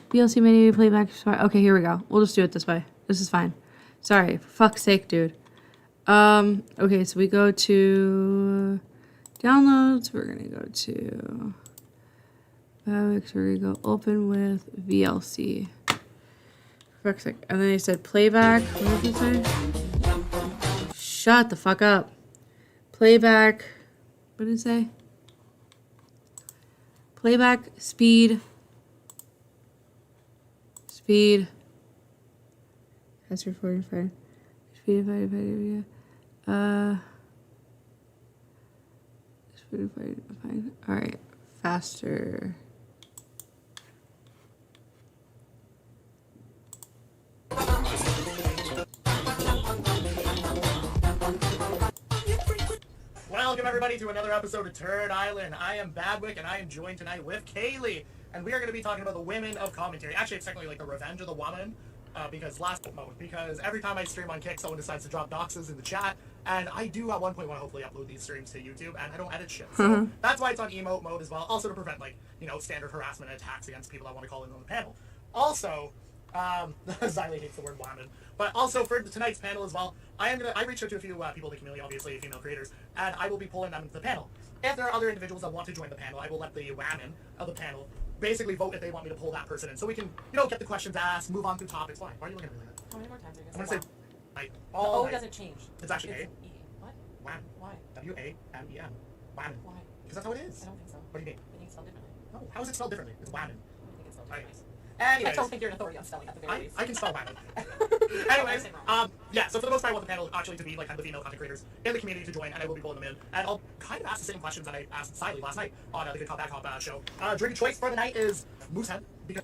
VLC menu playback. Okay, here we go. We'll just do it this way. This is fine. Sorry, for fuck's sake, dude. Okay, so we go to downloads. We're gonna go to we're gonna go open with VLC. For fuck's sake. And then they said playback. What did it say? Shut the fuck up. Playback. What did it say? Playback speed. Speed. That's recording fine. Speed fine. Speed fine. All right. Faster. Welcome everybody to another episode of Turd Island. I am Badwick and I am joined tonight with Kaylee. And we are going to be talking about the women of commentary. Actually, it's technically like the revenge of the woman. Because every time I stream on Kik, someone decides to drop doxes in the chat. And I do at one point want to hopefully upload these streams to YouTube, and I don't edit shit. So that's why it's on emote mode as well. Also to prevent, like, you know, standard harassment and attacks against people that want to call in on the panel. Also, Xylee hates the word woman. But also for tonight's panel as well, I reached out to a few people in the community, obviously female creators, and I will be pulling them into the panel. If there are other individuals that want to join the panel, I will let the women of the panel basically vote if they want me to pull that person in, so we can, you know, get the questions asked, move on through topics. Why are you looking at me like that? How many more times are you I'm going gonna to say like the all O night. doesn't change. It's actually It's A. E. What? WAM. Why? W-A-M-E-M. WAM. Why? Because that's how it is. I don't think so. What do you mean? I think it's spelled differently. No. How is it spelled differently? It's WAM. I think it's spelled differently. Anyways, I don't think you're an authority on spelling at the very least. I can spell WAM. Anyways, yeah, so for the most part, I want the panel actually to be like kind of the female content creators in the community to join, and I will be pulling them in. And I'll kind of ask the same questions that I asked Xylee last night on the Good Cop Bad Cop show. Drink choice for the night is Moosehead. Because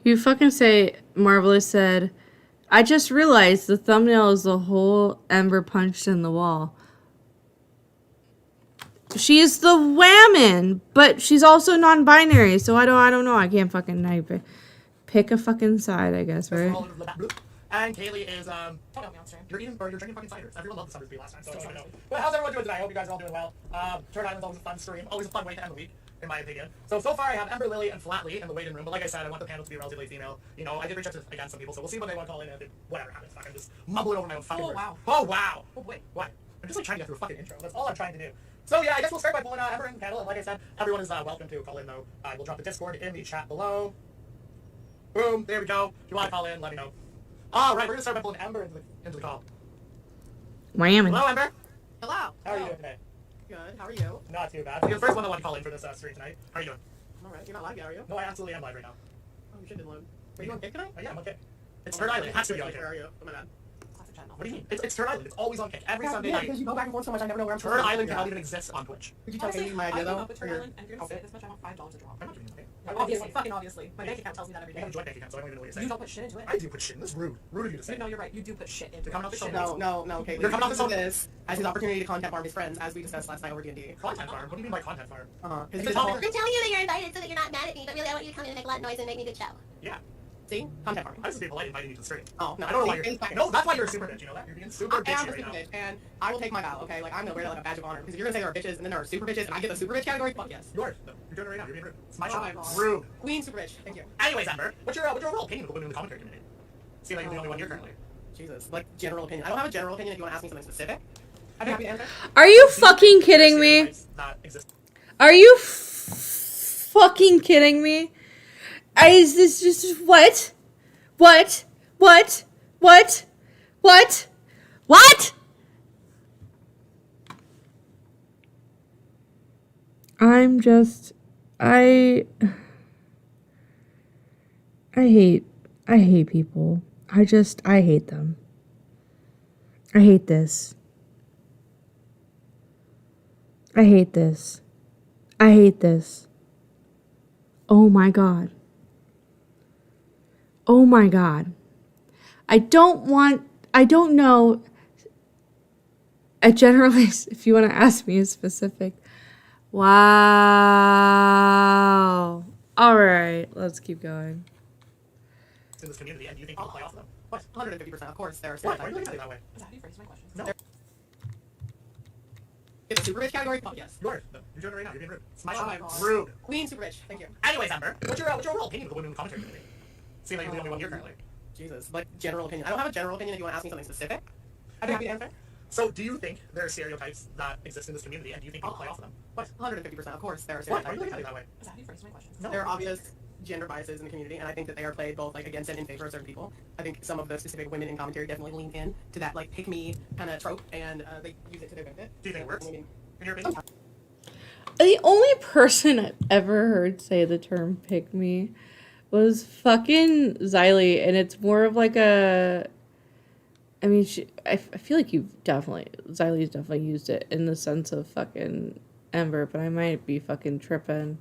You fucking say, Marvelous said, I just realized the thumbnail is the whole Ember punched in the wall. She's the woman, but she's also non-binary, so I don't know. I can't fucking pick a fucking side, I guess, right? And Kaylee is you're drinking fucking ciders. Everyone loved the ciders beer last time, so I don't know. But how's everyone doing tonight? I hope you guys are all doing well. Turd Island's always a fun stream, always a fun way to end the week. in my opinion. So far I have Ember, Lily, and Flatly in the waiting room, but like I said, I want the panel to be relatively female. You know, I did reach out to, again, some people, so we'll see what they want to call in, and whatever happens. I'm just mumbling over my own fucking words. Wow. Oh, wow. Oh, wait, what? I'm just like trying to get through a fucking intro. That's all I'm trying to do. So yeah, I guess we'll start by pulling Ember in the panel, and like I said, everyone is welcome to call in, though. We'll drop the Discord in the chat below. Boom, there we go. If you want to call in, let me know. All right, we're going to start by pulling Ember into the call. Wham. Hello, Ember. Hello. How are you doing today? Good. How are you? Not too bad. You're the first one that wanted to call in for this stream tonight. How are you doing? I'm alright. You're not live yet, are you? No, I absolutely am live right now. Oh, you should be live. Are you on Kink tonight? Oh, yeah, I'm on Kink. It's Turn Island. It has to be on Kink. Where are you? Oh my god. Classic channel. What do you mean? It's Turn Island. It's always on Kink. Every Sunday night. because you go back and forth so much, I never know where I'm Turn Island cannot even exist on Twitch. Could you tell me my idea, though? Turn Island, and you're gonna say this much, I want $5 to draw. I'm not giving you money. Obviously, fucking obviously. My bank account tells me that every I have day. a joint bank account, so I don't even know what you're saying. You don't put shit into it. I do put shit in. This is rude. Rude of you to say. No, you're right. You do put shit into You're coming off the show. No, okay. You're coming off the show. This as his opportunity to content farm his friends, as we discussed last night over D&D. Content farm? What do you mean by content farm? Because I'm telling you that you're invited so that you're not mad at me, but really I want you to come in and make a lot of noise and make me a good show. Yeah. See? Content farming. I just be polite inviting you to the stream. Oh, no. I don't know why you're... No, that's why you're a super bitch, you know that? You're being super bitchy I'm a right super now. bitch, and I will take my vow, okay? Like, I'm gonna wear that like a badge of honor. Because if you're gonna say there are bitches, and then there are super bitches, and I get the super bitch category, fuck yes. You're doing it right now. You're being rude. It's my show. my God. Rude. Queen super bitch. Thank you. Anyways, Ember, what's your overall opinion of the women in the commentary community? Seem like you're the only one here currently. Jesus. Like, general opinion. I don't have a general opinion if you want to ask me something specific. I'd be happy to answer. Are you fucking kidding me? Are you fucking kidding me? Is this just what? What? What? What? What? What? I'm just I hate people. I hate them. I hate this. I hate this. I hate this. Oh my God. Oh my God. I don't know. A generalist, if you want to ask me a specific. Wow. All right, let's keep going. In this community, and do you think you'll play off of them? What? 150%. Of course, there are Why are you looking at me that way? How do you phrase my question? No. Get the super bitch category? Fuck yes. You're doing it right now. You're being rude. It's my Oh show. my God. Rude. Queen super bitch. Thank you. Anyways, Ember, what's your overall opinion of the women in the commentary community? Seem like you're the only one here currently. Jesus. Like, general opinion. I don't have a general opinion if you want to ask me something specific. I'd be happy to answer. So, do you think there are stereotypes that exist in this community, and do you think you'll play off of them? What? 150%. Of course, there are Why stereotypes. are you looking at me that way? How do you phrase my question? There are obvious gender biases in the community, and I think that they are played both like against and in favor of certain people. I think some of the specific women in commentary definitely lean in to that like pick me kind of trope, and they use it to their benefit. Do you think it works? In your opinion? The only person I've ever heard say the term pick me was fucking Xylee, and it's more of like a. I mean, I feel like Xylee's definitely used it in the sense of fucking Ember, but I might be fucking tripping.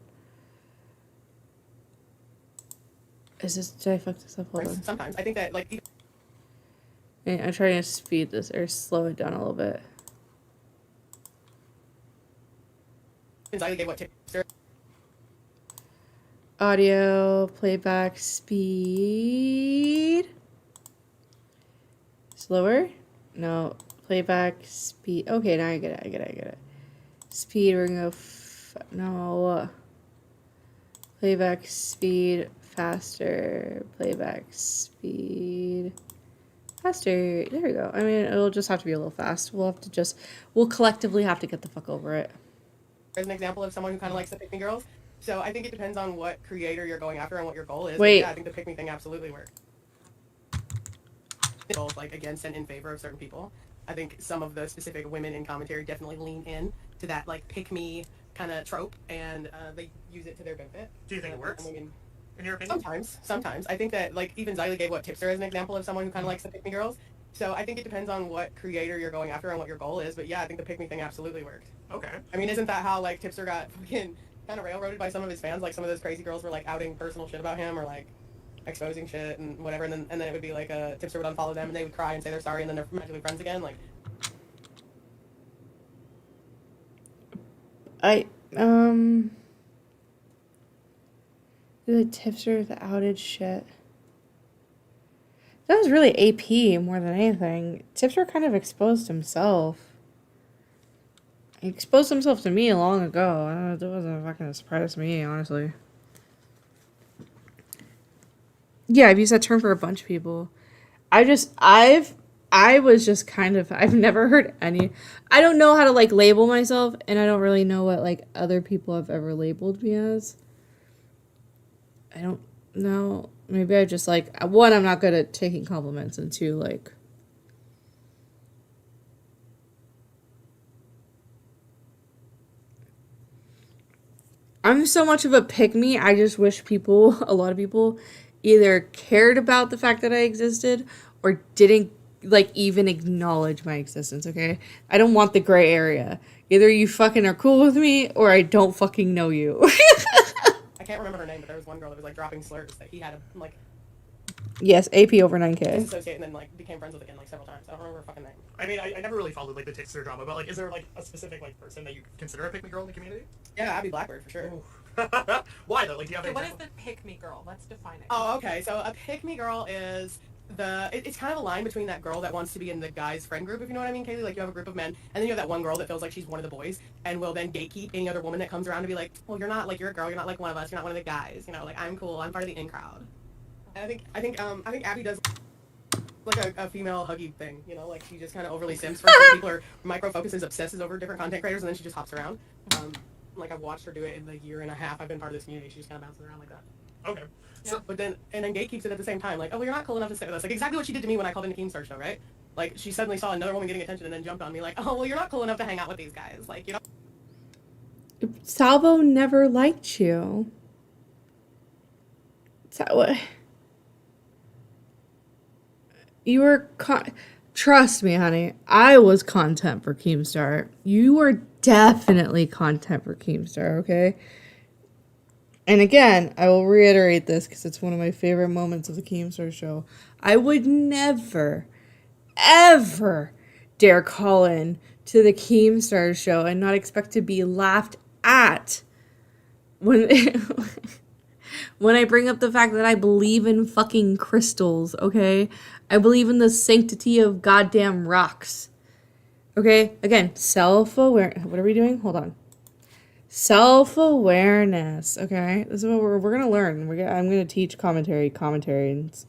Did I fuck this up? Hold on. Sometimes I think that like. I'm trying to speed this or slow it down a little bit. Xylee gave what tipster? Audio playback speed. Slower? No. Playback speed. Okay, now I get it. Speed, we're gonna go. No. Playback speed faster. Playback speed faster. There we go. I mean, it'll just have to be a little fast. We'll collectively have to get the fuck over it. As an example of someone who kind of likes the pick me girls. So I think it depends on what creator you're going after and what your goal is. Wait. Yeah, I think the pick me thing absolutely works. Both like against and in favor of certain people. I think some of the specific women in commentary definitely lean in to that like pick me kind of trope, and they use it to their benefit. Do you think it works? In your opinion? Sometimes. I think that like even Xylee gave what tipster as an example of someone who kind of likes the pick me girls. So I think it depends on what creator you're going after and what your goal is. But yeah, I think the pick me thing absolutely worked. Okay. I mean, isn't that how like tipster got fucking kind of railroaded by some of his fans? Like some of those crazy girls were like outing personal shit about him or like exposing shit and whatever, and then it would be like a tipster would unfollow them and they would cry and say they're sorry and then they're magically friends again. Like the tipster, the outage shit. That was really AP more than anything. Tipster kind of exposed himself. He exposed himself to me long ago. It wasn't fucking a surprise to me, honestly. Yeah, I've used that term for a bunch of people. I was just kind of, I've never heard any, I don't know how to like label myself, and I don't really know what like other people have ever labeled me as. I don't know. Maybe I just like, one, I'm not good at taking compliments, and two, like, I'm so much of a pick-me, I just wish people, a lot of people, either cared about the fact that I existed or didn't, like, even acknowledge my existence, okay? I don't want the gray area. Either you fucking are cool with me or I don't fucking know you. I can't remember her name, but there was one girl that was, like, dropping slurs that he had, like... Yes, AP over 9K. ...disassociate and then, like, became friends with again, like, several times. I don't remember her fucking name. I mean, I never really followed, like, the Tixter drama, but, like, is there, like, a specific, like, person that you consider a pick-me girl in the community? Yeah, Abby Blackbird, for sure. Why, though? Like, do you have Okay, what is the pick-me girl? Let's define it. Oh, okay. So a pick-me girl is it's kind of a line between that girl that wants to be in the guys' friend group, if you know what I mean, Kaylee. Like, you have a group of men, and then you have that one girl that feels like she's one of the boys, and will then gatekeep any other woman that comes around to be like, well, you're not, like, you're a girl, you're not like one of us, you're not one of the guys, you know, like, I'm cool, I'm part of the in crowd. And I think Abby does like a female huggy thing, you know, like she just kind of overly simps for people, or micro-focuses, obsesses over different content creators, and then she just hops around. Like, I've watched her do it in the year and a half I've been part of this community. She just kind of bounces around like that. Okay. So, but then gatekeeps it at the same time. Like, oh, well, you're not cool enough to sit with us. Like, exactly what she did to me when I called in the Keemstar show, right? Like, she suddenly saw another woman getting attention and then jumped on me like, oh, well, you're not cool enough to hang out with these guys. Like, you know. Salvo never liked you. You were trust me, honey. I was content for Keemstar. You were definitely content for Keemstar, okay? And again, I will reiterate this because it's one of my favorite moments of the Keemstar show. I would never, ever dare call in to the Keemstar show and not expect to be laughed at when when I bring up the fact that I believe in fucking crystals, okay? I believe in the sanctity of goddamn rocks. Okay? Again, self-aware. What are we doing? Hold on. Self-awareness, okay? This is what we're going to learn. I'm going to teach commentaries.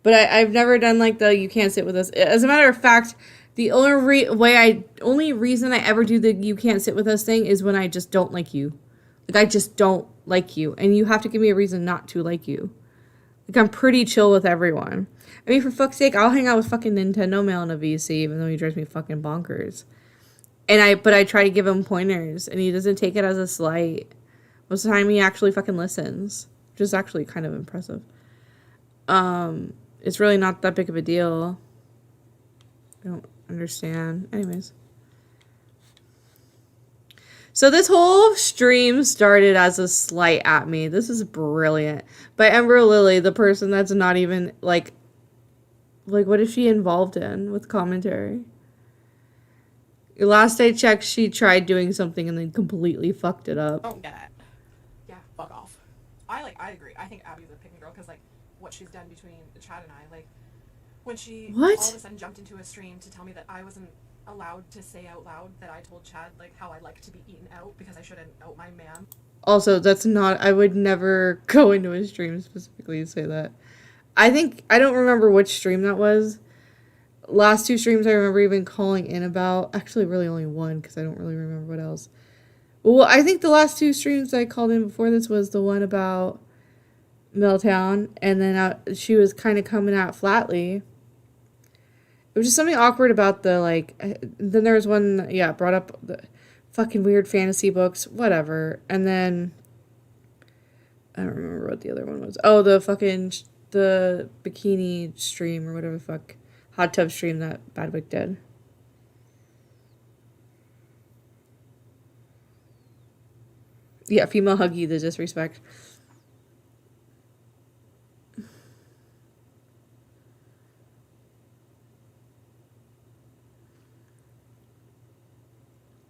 But I've never done, like, the you can't sit with us. As a matter of fact, the only reason I ever do the you can't sit with us thing is when I just don't like you. Like, I just don't like you. And you have to give me a reason not to like you. Like, I'm pretty chill with everyone. I mean, for fuck's sake, I'll hang out with fucking Nintendo Mail in a VC, even though he drives me fucking bonkers. But I try to give him pointers, and he doesn't take it as a slight. Most of the time, he actually fucking listens, which is actually kind of impressive. It's really not that big of a deal. I don't understand. Anyways. So this whole stream started as a slight at me. This is brilliant. By Ember Lily, the person that's not even, like, what is she involved in with commentary? Last I checked, she tried doing something and then completely fucked it up. Don't get it. Yeah, fuck off. I agree. I think Abby's a pick-me girl because, like, what she's done between Chad and I, like, when she all of a sudden jumped into a stream to tell me that I wasn't allowed to say out loud that I told Chad, like, how I like to be eaten out because I shouldn't out my man. Also, that's not, I would never go into a stream specifically to say that. I don't remember which stream that was. Last two streams I remember even calling in about, actually really only one because I don't really remember what else. Well, I think the last two streams I called in before this was the one about Milltown, and then she was kind of coming out flatly. It was just something awkward about the, like, then there was one, yeah, brought up the fucking weird fantasy books, whatever, and then, I don't remember what the other one was. Oh, the bikini stream, or whatever the fuck, hot tub stream that Badwick did. Yeah, female huggy, the disrespect.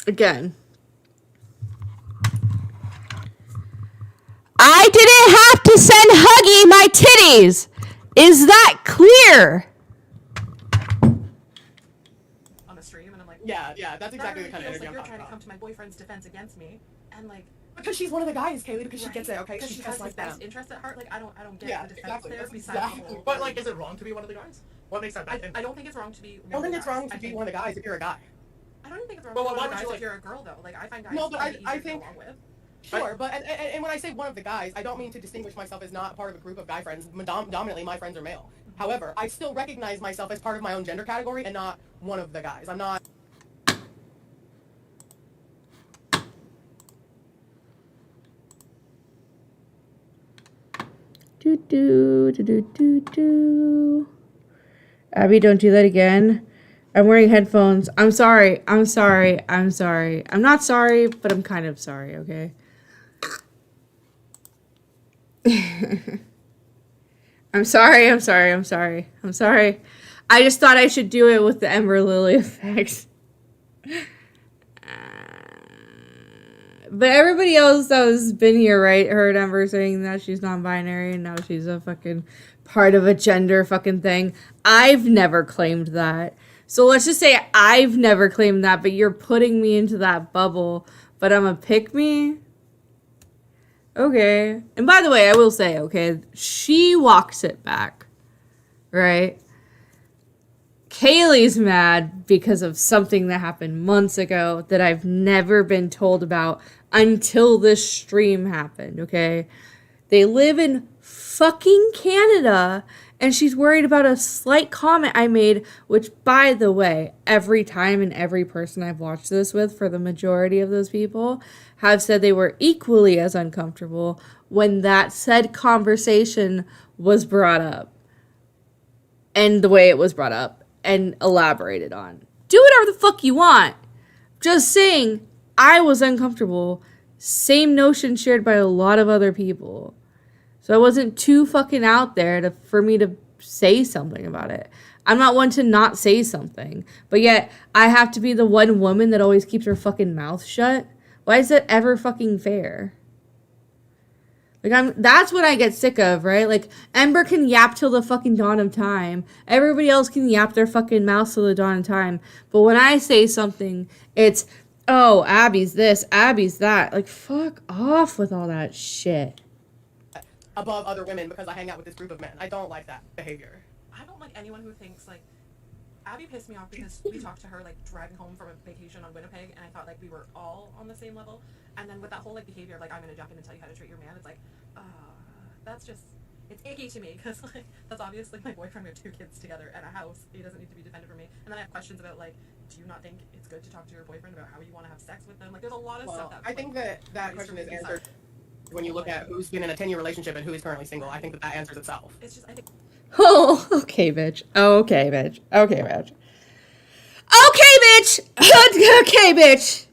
Again. I didn't have to send Huggy my titties. Is that clear? On the stream, and I'm like, Yeah, that's exactly the kind of energy like I'm you're talking trying to about. come to my boyfriend's defense against me, and like. Because she's one of the guys, Kaylee, because she Right. gets it, okay? Because She's she has just like his best them. interest at heart. Like, I don't get Yeah, the defense exactly. there That's besides exactly. the whole. But, like, is it wrong to be one of the guys? What makes that bad? I don't think it's wrong to be. I don't think it's wrong to be one of the guys if you're a guy. I don't even think it's wrong But to be why one of would the you guys like? if you're a girl, though. Like, I find guys No, but easier I to think. get along with. Sure, but and when I say one of the guys, I don't mean to distinguish myself as not part of a group of guy friends. Dominantly, my friends are male. However, I still recognize myself as part of my own gender category and not one of the guys. I'm not. Abby, don't do that again. I'm wearing headphones. I'm sorry. I'm sorry. I'm sorry. I'm not sorry, but I'm kind of sorry, okay? I'm sorry. I'm sorry. I'm sorry. I'm sorry. I just thought I should do it with the Ember Lily effect. But everybody else that has been here, right, heard Ember saying that she's non-binary and now she's a fucking part of a gender fucking thing. I've never claimed that. So let's just say I've never claimed that, but you're putting me into that bubble. But I'm a pick-me? Okay. And by the way, I will say, okay, she walks it back, right? Kaylee's mad because of something that happened months ago that I've never been told about until this stream happened, okay? They live in fucking Canada, and she's worried about a slight comment I made, which, by the way, every time and every person I've watched this with, for the majority of those people, have said they were equally as uncomfortable when that said conversation was brought up. And the way it was brought up and elaborated on. Do whatever the fuck you want. Just saying, I was uncomfortable. Same notion shared by a lot of other people. So I wasn't too fucking out there for me to say something about it. I'm not one to not say something. But yet, I have to be the one woman that always keeps her fucking mouth shut. Why is that ever fucking fair? Like, that's what I get sick of, right? Like, Ember can yap till the fucking dawn of time. Everybody else can yap their fucking mouth till the dawn of time. But when I say something, it's, oh, Abby's this, Abby's that. Like, fuck off with all that shit. Above other women because I hang out with this group of men. I don't like that behavior. I don't like anyone who thinks, like, Abby pissed me off because we talked to her, like, driving home from a vacation on Winnipeg, and I thought, like, we were all on the same level. And then with that whole, like, behavior, like, I'm gonna jump in and tell you how to treat your man, it's like, that's just, it's icky to me, because, like, that's obviously my boyfriend. We have 2 kids together and a house. He doesn't need to be defended for me. And then I have questions about, like, do you not think it's good to talk to your boyfriend about how you want to have sex with them? Like, there's a lot of stuff that, I think that question is answered when you look at who's been in a 10-year relationship and who is currently single. I think that answers itself. It's just, I think. Oh, okay, bitch. Okay, bitch. Okay, bitch. Okay, bitch. Okay, bitch.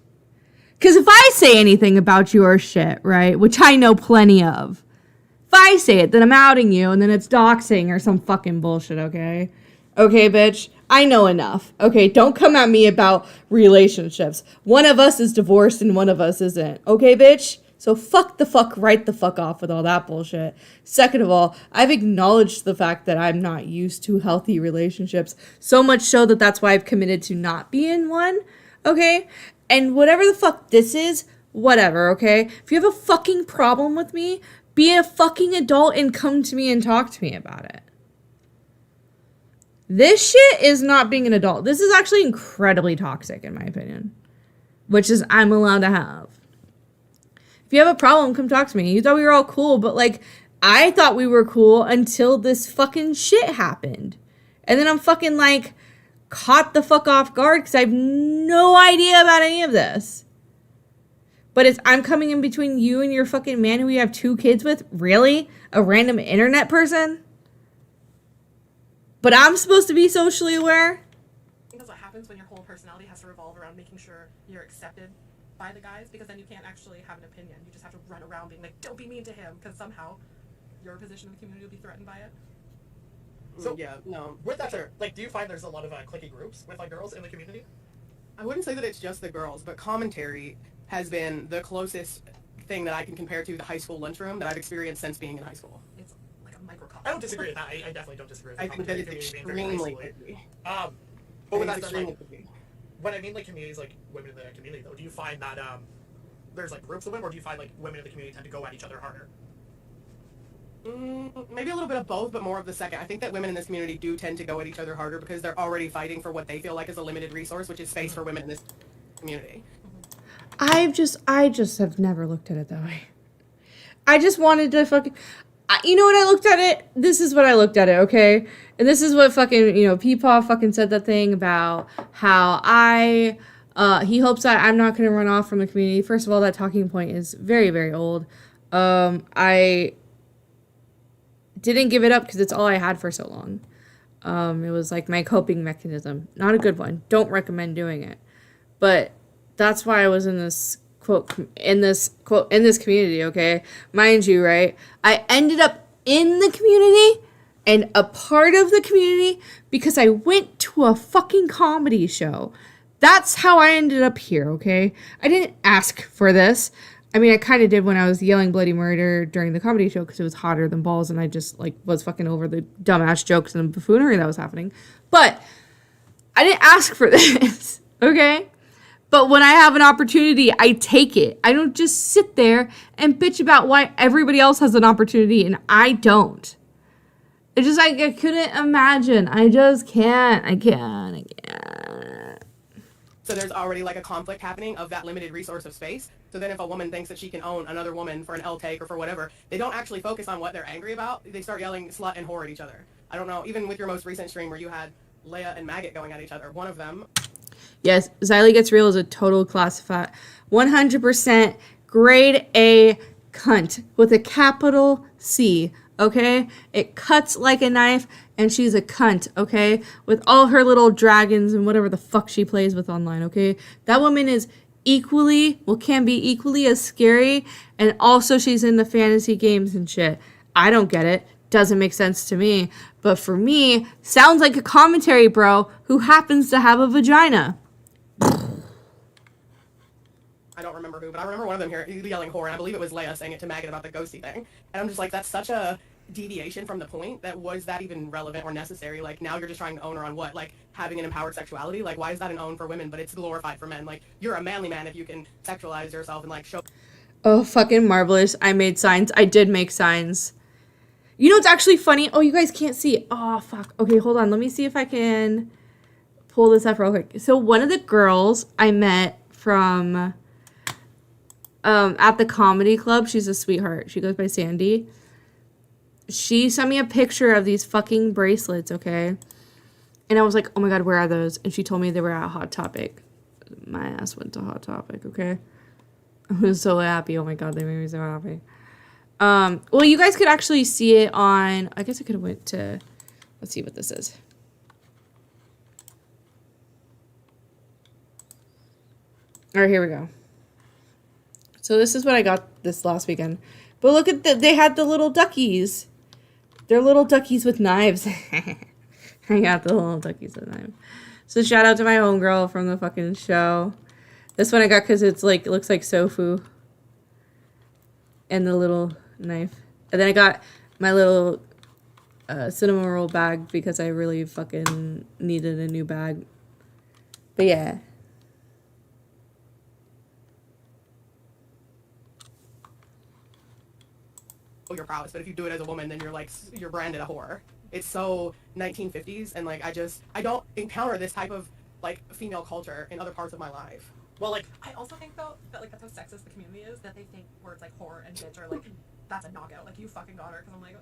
Because if I say anything about your shit, right, which I know plenty of, if I say it, then I'm outing you, and then it's doxing or some fucking bullshit, okay? Okay, bitch? I know enough. Okay, don't come at me about relationships. One of us is divorced and one of us isn't. Okay, bitch? So fuck the fuck right the fuck off with all that bullshit. Second of all, I've acknowledged the fact that I'm not used to healthy relationships. So much so that that's why I've committed to not be in one. Okay? And whatever the fuck this is, whatever, okay? If you have a fucking problem with me, be a fucking adult and come to me and talk to me about it. This shit is not being an adult. This is actually incredibly toxic, in my opinion. Which is I'm allowed to have. If you have a problem, come talk to me. You thought we were all cool, but, like, I thought we were cool until this fucking shit happened. And then I'm fucking, like, caught the fuck off guard because I have no idea about any of this. But it's I'm coming in between you and your fucking man who you have 2 kids with? Really? A random internet person? But I'm supposed to be socially aware? I think that's what happens when your whole personality has to revolve around making sure you're accepted by the guys, because then you can't actually have an opinion. You just have to run around being like, don't be mean to him, because somehow your position in the community will be threatened by it. So yeah, no. With that, like, do you find there's a lot of cliquey groups with, like, girls in the community? I wouldn't say that it's just the girls, but commentary has been the closest thing that I can compare to the high school lunchroom that I've experienced since being in high school. It's like a microcosm. I don't disagree with that. I definitely don't disagree with that. I think that it's extremely extremely cliquey. But with that said, like, when I mean like communities, like women in the community, though, do you find that there's like groups of women, or do you find like women in the community tend to go at each other harder? Maybe a little bit of both, but more of the second. I think that women in this community do tend to go at each other harder because they're already fighting for what they feel like is a limited resource, which is space for women in this community. I just have never looked at it that way. I just wanted to fucking, you know what I looked at it? This is what I looked at it, okay? And this is what fucking, you know, Peepaw fucking said that thing about how he hopes that I'm not going to run off from the community. First of all, that talking point is very, very old. I didn't give it up because it's all I had for so long. It was like my coping mechanism. Not a good one. Don't recommend doing it. But that's why I was in this community, okay? Mind you, right? I ended up in the community and a part of the community because I went to a fucking comedy show. That's how I ended up here, okay? I didn't ask for this. I mean, I kind of did when I was yelling bloody murder during the comedy show because it was hotter than balls and I just, like, was fucking over the dumbass jokes and buffoonery that was happening. But I didn't ask for this, okay? But when I have an opportunity, I take it. I don't just sit there and bitch about why everybody else has an opportunity and I don't. It's just like I couldn't imagine. I just can't. I can't. So there's already like a conflict happening of that limited resource of space. So then if a woman thinks that she can own another woman for an L take or for whatever, they don't actually focus on what they're angry about. They start yelling slut and whore at each other. I don't know, even with your most recent stream where you had Leia and Maggot going at each other, one of them... Yes, Xylee Gets Real is a total classified 100% grade A cunt with a capital C, okay? It cuts like a knife and she's a cunt, okay? With all her little dragons and whatever the fuck she plays with online, okay? That woman is equally, well, can be equally as scary, and also she's in the fantasy games and shit. I don't get it. Doesn't make sense to me. But for me, sounds like a commentary bro who happens to have a vagina. I don't remember who, but I remember one of them here yelling whore, and I believe it was Leia saying it to Maggot about the ghosty thing. And I'm just like, that's such a deviation from the point. That was that even relevant or necessary? Like, now you're just trying to own her on what? Like, having an empowered sexuality? Like, why is that an own for women, but it's glorified for men? Like, you're a manly man if you can sexualize yourself and, like, show... Oh, fucking marvelous. I made signs. I did make signs. You know what's actually funny? Oh, you guys can't see. Oh, fuck. Okay, hold on. Let me see if I can pull this up real quick. So one of the girls I met from at the comedy club, she's a sweetheart. She goes by Sandy. She sent me a picture of these fucking bracelets, okay? And I was like, oh my god, where are those? And she told me they were at Hot Topic. My ass went to Hot Topic, okay? I was so happy. Oh my god, they made me so happy. Well, you guys could actually see it on... I guess I could have went to... Let's see what this is. Alright, here we go. So this is what I got this last weekend. But look at they had the little duckies. They're little duckies with knives. I got the little duckies with knives. So shout out to my homegirl from the fucking show. This one I got because it's like, it looks like Sofu. And the little knife. And then I got my little cinnamon roll bag because I really fucking needed a new bag. But yeah. your prowess, but if you do it as a woman, then you're like, you're branded a whore. It's so 1950s, and like, I don't encounter this type of like female culture in other parts of my life. Well, like, I also think though that like that's how sexist the community is, that they think words like whore and bitch are like, that's a knockout, like you fucking got her, because I'm like,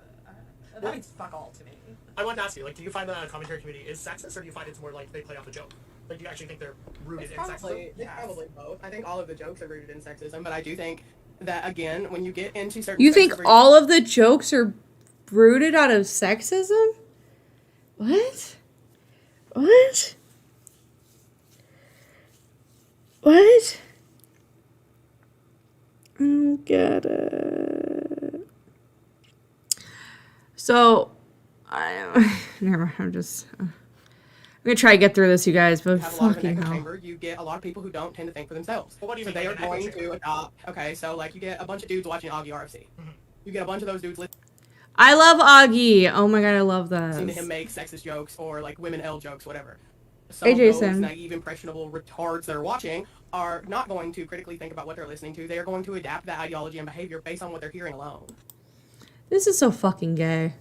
that means fuck all to me. I wanted to ask you, like, do you find the commentary community is sexist, or do you find it's more like they play off a joke? Like, do you actually think they're rooted in sexism? It's probably both. I think all of the jokes are rooted in sexism, but I do think that, again, when you get into certain... You think all of the jokes are rooted out of sexism? What? What? What? I don't get it. So, never mind, I'm just... I'm gonna try to get through this, you guys, but fucking hell. Chamber, you get a lot of people who don't tend to think for themselves. Well, what do you mean they are going to adopt... Okay, so, like, you get a bunch of dudes watching Augie RFC. Mm-hmm. You get a bunch of those dudes listening. I love Augie. Oh my god, I love that. Listening to him make sexist jokes or, like, women L jokes, whatever. some of those Jason. naive, impressionable retards that are watching are not going to critically think about what they're listening to. They are going to adapt that ideology and behavior based on what they're hearing alone. This is so fucking gay.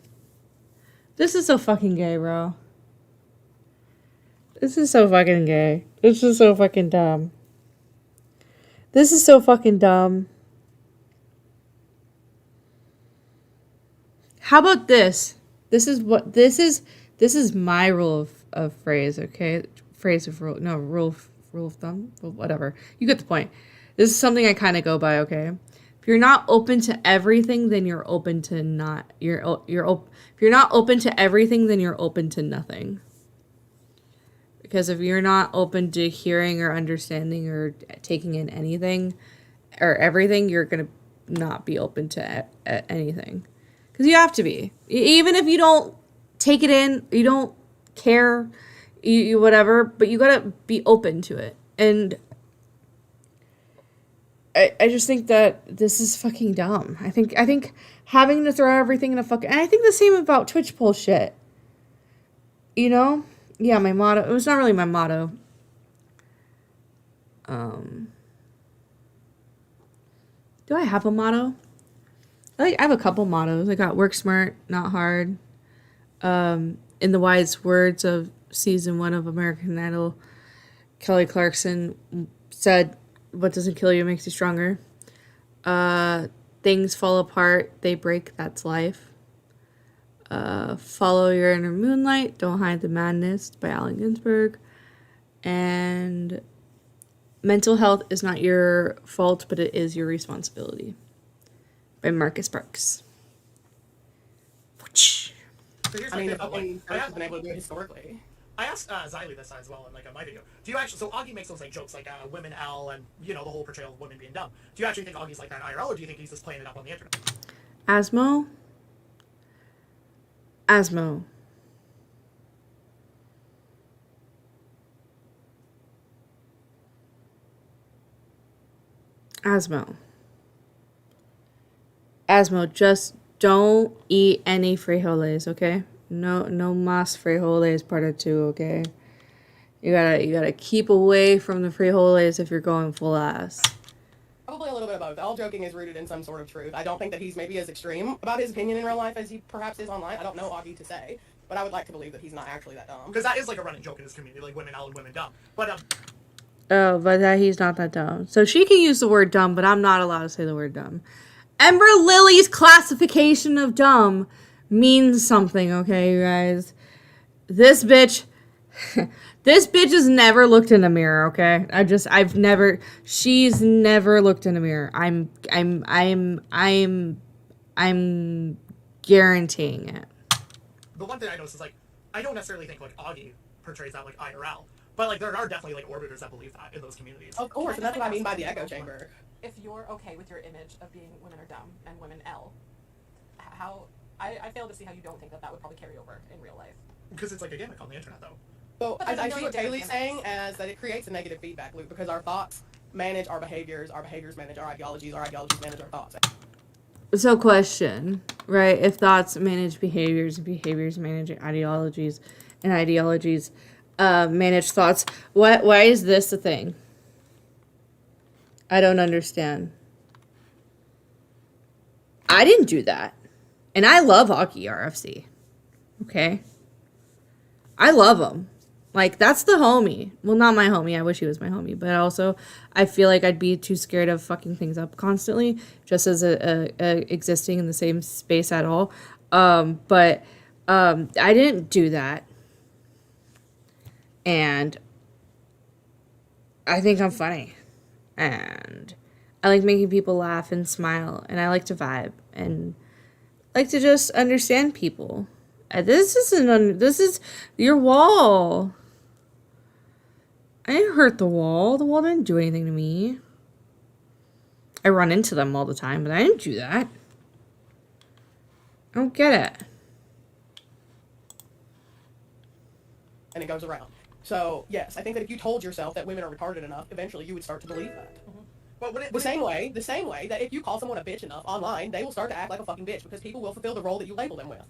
This is so fucking gay, bro. This is so fucking gay. This is so fucking dumb. This is so fucking dumb. How about this? This is my rule of phrase, okay? Phrase of rule, no, rule of thumb, well, whatever. You get the point. This is something I kind of go by, okay? If you're not open to everything, then you're open to not. If you're not open to everything, then you're open to nothing. Because if you're not open to hearing or understanding or taking in anything or everything, you're gonna not be open to anything. Because you have to be. Even if you don't take it in, you don't care, you whatever, but you gotta be open to it. And I just think that this is fucking dumb. I think having to throw everything in a fucking... And I think the same about Twitch poll shit. You know? Yeah, my motto... It was not really my motto. Do I have a motto? I have a couple mottos. I got work smart, not hard. In the wise words of season 1 of American Idol, Kelly Clarkson said, "What doesn't kill you makes you stronger." Things fall apart, they break, that's life. Follow your inner moonlight, don't hide the madness, by Allen Ginsberg. And mental health is not your fault, but it is your responsibility, by Marcus Sparks. I mean, I have been able to do it historically. I asked Xylee this as well in like my video. Do you actually? So Augie makes those like jokes like women L and you know the whole portrayal of women being dumb. Do you actually think Augie's like that IRL, or do you think he's just playing it up on the internet? Asmo. Asmo, just don't eat any frijoles, okay? No más frijoles part 2, okay? You gotta keep away from the frijoles if you're going full ass. Probably a little bit of both. All joking is rooted in some sort of truth. I don't think that he's maybe as extreme about his opinion in real life as he perhaps is online. I don't know Augie to say, but I would like to believe that he's not actually that dumb. Because that is like a running joke in his community, like women L and women dumb. But Oh, but that he's not that dumb. So she can use the word dumb, but I'm not allowed to say the word dumb. Ember Lily's classification of dumb means something, okay, you guys? This bitch has never looked in a mirror, okay? She's never looked in a mirror. I'm guaranteeing it. the one thing I noticed is like I don't necessarily think like Augie portrays that like IRL, but like there are definitely like orbiters that believe that in those communities. Of course, and that's what I mean by the echo chamber. If you're okay with your image of being women are dumb and women L, how I fail to see how you don't think that would probably carry over in real life. Because it's like a gimmick on the internet, though. So I see what Kaylee's saying as that it creates a negative feedback loop because our thoughts manage our behaviors manage our ideologies manage our thoughts. So question, right? If thoughts manage behaviors, behaviors manage ideologies, and ideologies manage thoughts, why is this a thing? I don't understand. I didn't do that. And I love Augie RFC. Okay? I love him. Like, that's the homie. Well, not my homie. I wish he was my homie. But also, I feel like I'd be too scared of fucking things up constantly, just as existing in the same space at all. But I didn't do that. And I think I'm funny. And I like making people laugh and smile. And I like to vibe. And like to just understand people. This is your wall. I didn't hurt the wall. The wall didn't do anything to me. I run into them all the time, but I didn't do that. I don't get it. And it goes around. So, yes, I think that if you told yourself that women are retarded enough, eventually you would start to believe that. The same way that if you call someone a bitch enough online, they will start to act like a fucking bitch because people will fulfill the role that you label them with.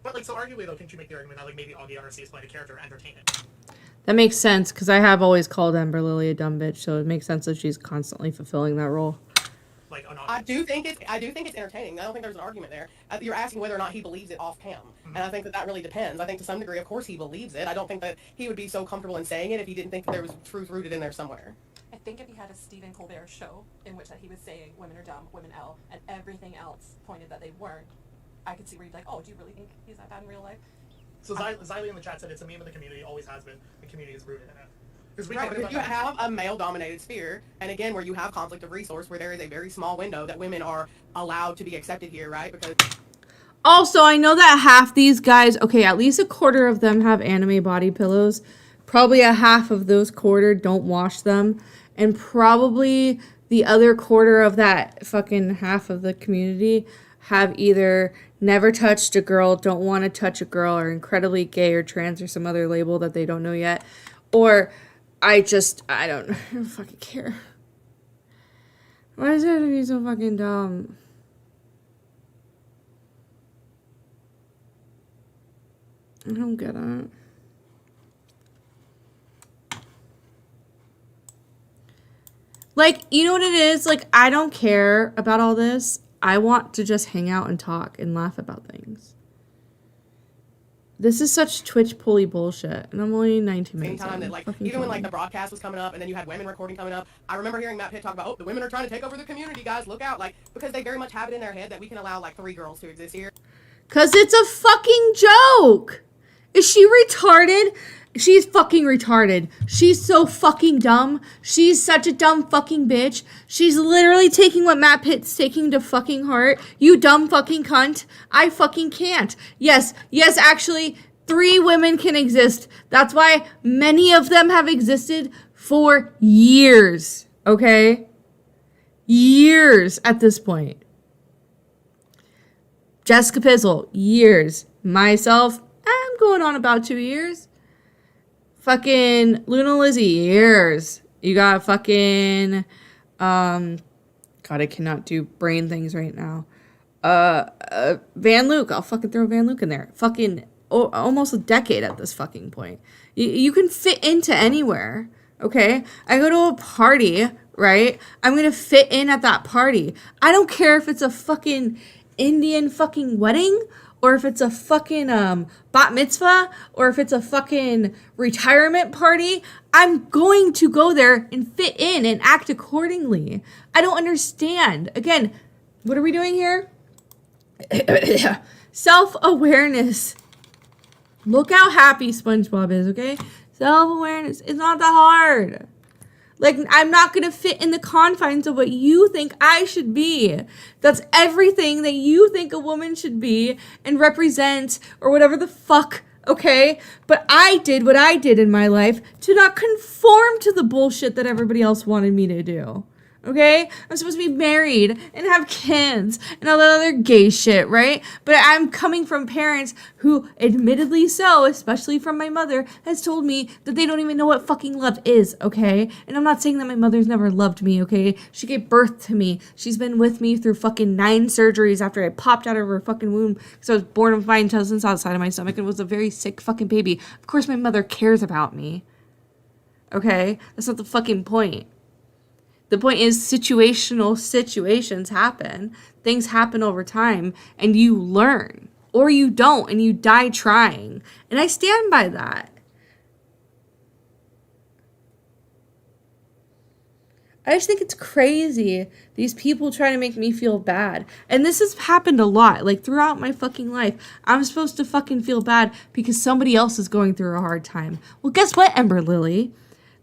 But like, so arguably though, can't you make the argument that like maybe Augie RFC is playing a character to entertain it? That makes sense, because I have always called Amber Lily a dumb bitch, so it makes sense that she's constantly fulfilling that role. Like, I do think it's entertaining. I don't think there's an argument there. You're asking whether or not he believes it off cam, and I think that really depends. I think to some degree, of course, he believes it. I don't think that he would be so comfortable in saying it if he didn't think that there was truth rooted in there somewhere. I think if he had a Stephen Colbert show in which that he was saying women are dumb, women L, and everything else pointed that they weren't, I could see where he'd be like, oh, do you really think he's that bad in real life? So Xylee in the chat said it's a meme of the community, always has been. The community is rooted in it. Because you have a male-dominated sphere, and again, where you have conflict of resource, where there is a very small window that women are allowed to be accepted here, right? Because also, I know that half these guys, okay, at least a quarter of them have anime body pillows. Probably a half of those quarter don't wash them. And probably the other quarter of that fucking half of the community have either never touched a girl, don't want to touch a girl, or incredibly gay or trans or some other label that they don't know yet. Or I don't fucking care. Why does it have to be so fucking dumb? I don't get it. Like, you know what it is? Like, I don't care about all this. I want to just hang out and talk and laugh about things. This is such Twitch pulley bullshit, and I'm only 19 minutes. Same time that, like, even when like the broadcast was coming up, and then you had women recording coming up, I remember hearing Matt Pitt talk about, oh, the women are trying to take over the community, guys, look out, like, because they very much have it in their head that we can allow like 3 girls to exist here. 'Cause it's a fucking joke. Is she retarded? She's fucking retarded. She's so fucking dumb. She's such a dumb fucking bitch. She's literally taking what Matt Pitt's taking to fucking heart. You dumb fucking cunt. I fucking can't. Yes, actually, 3 women can exist. That's why many of them have existed for years. Okay? Years at this point. Jessica Pizzle, years. Myself, I'm going on about 2 years. Fucking Luna Lizzie, years. You got fucking, God, I cannot do brain things right now. Van Luke, I'll fucking throw Van Luke in there. Fucking almost a decade at this fucking point. You can fit into anywhere, okay? I go to a party, right? I'm gonna fit in at that party. I don't care if it's a fucking Indian fucking wedding, or if it's a fucking bat mitzvah, or if it's a fucking retirement party. I'm going to go there and fit in and act accordingly. I don't understand. Again, what are we doing here? Self-awareness. Look how happy SpongeBob is, okay? Self-awareness. It's not that hard. Like, I'm not going to fit in the confines of what you think I should be. That's everything that you think a woman should be and represent, or whatever the fuck, okay? But I did what I did in my life to not conform to the bullshit that everybody else wanted me to do. Okay? I'm supposed to be married and have kids and all that other gay shit, right? But I'm coming from parents who, admittedly so, especially from my mother, has told me that they don't even know what fucking love is, okay? And I'm not saying that my mother's never loved me, okay? She gave birth to me. She's been with me through fucking 9 surgeries after I popped out of her fucking womb because I was born with my intestines outside of my stomach and was a very sick fucking baby. Of course my mother cares about me. Okay? That's not the fucking point. The point is situations happen. Things happen over time and you learn. Or you don't and you die trying. And I stand by that. I just think it's crazy. These people try to make me feel bad. And this has happened a lot. Like throughout my fucking life. I'm supposed to fucking feel bad because somebody else is going through a hard time. Well, guess what, Amber Lily?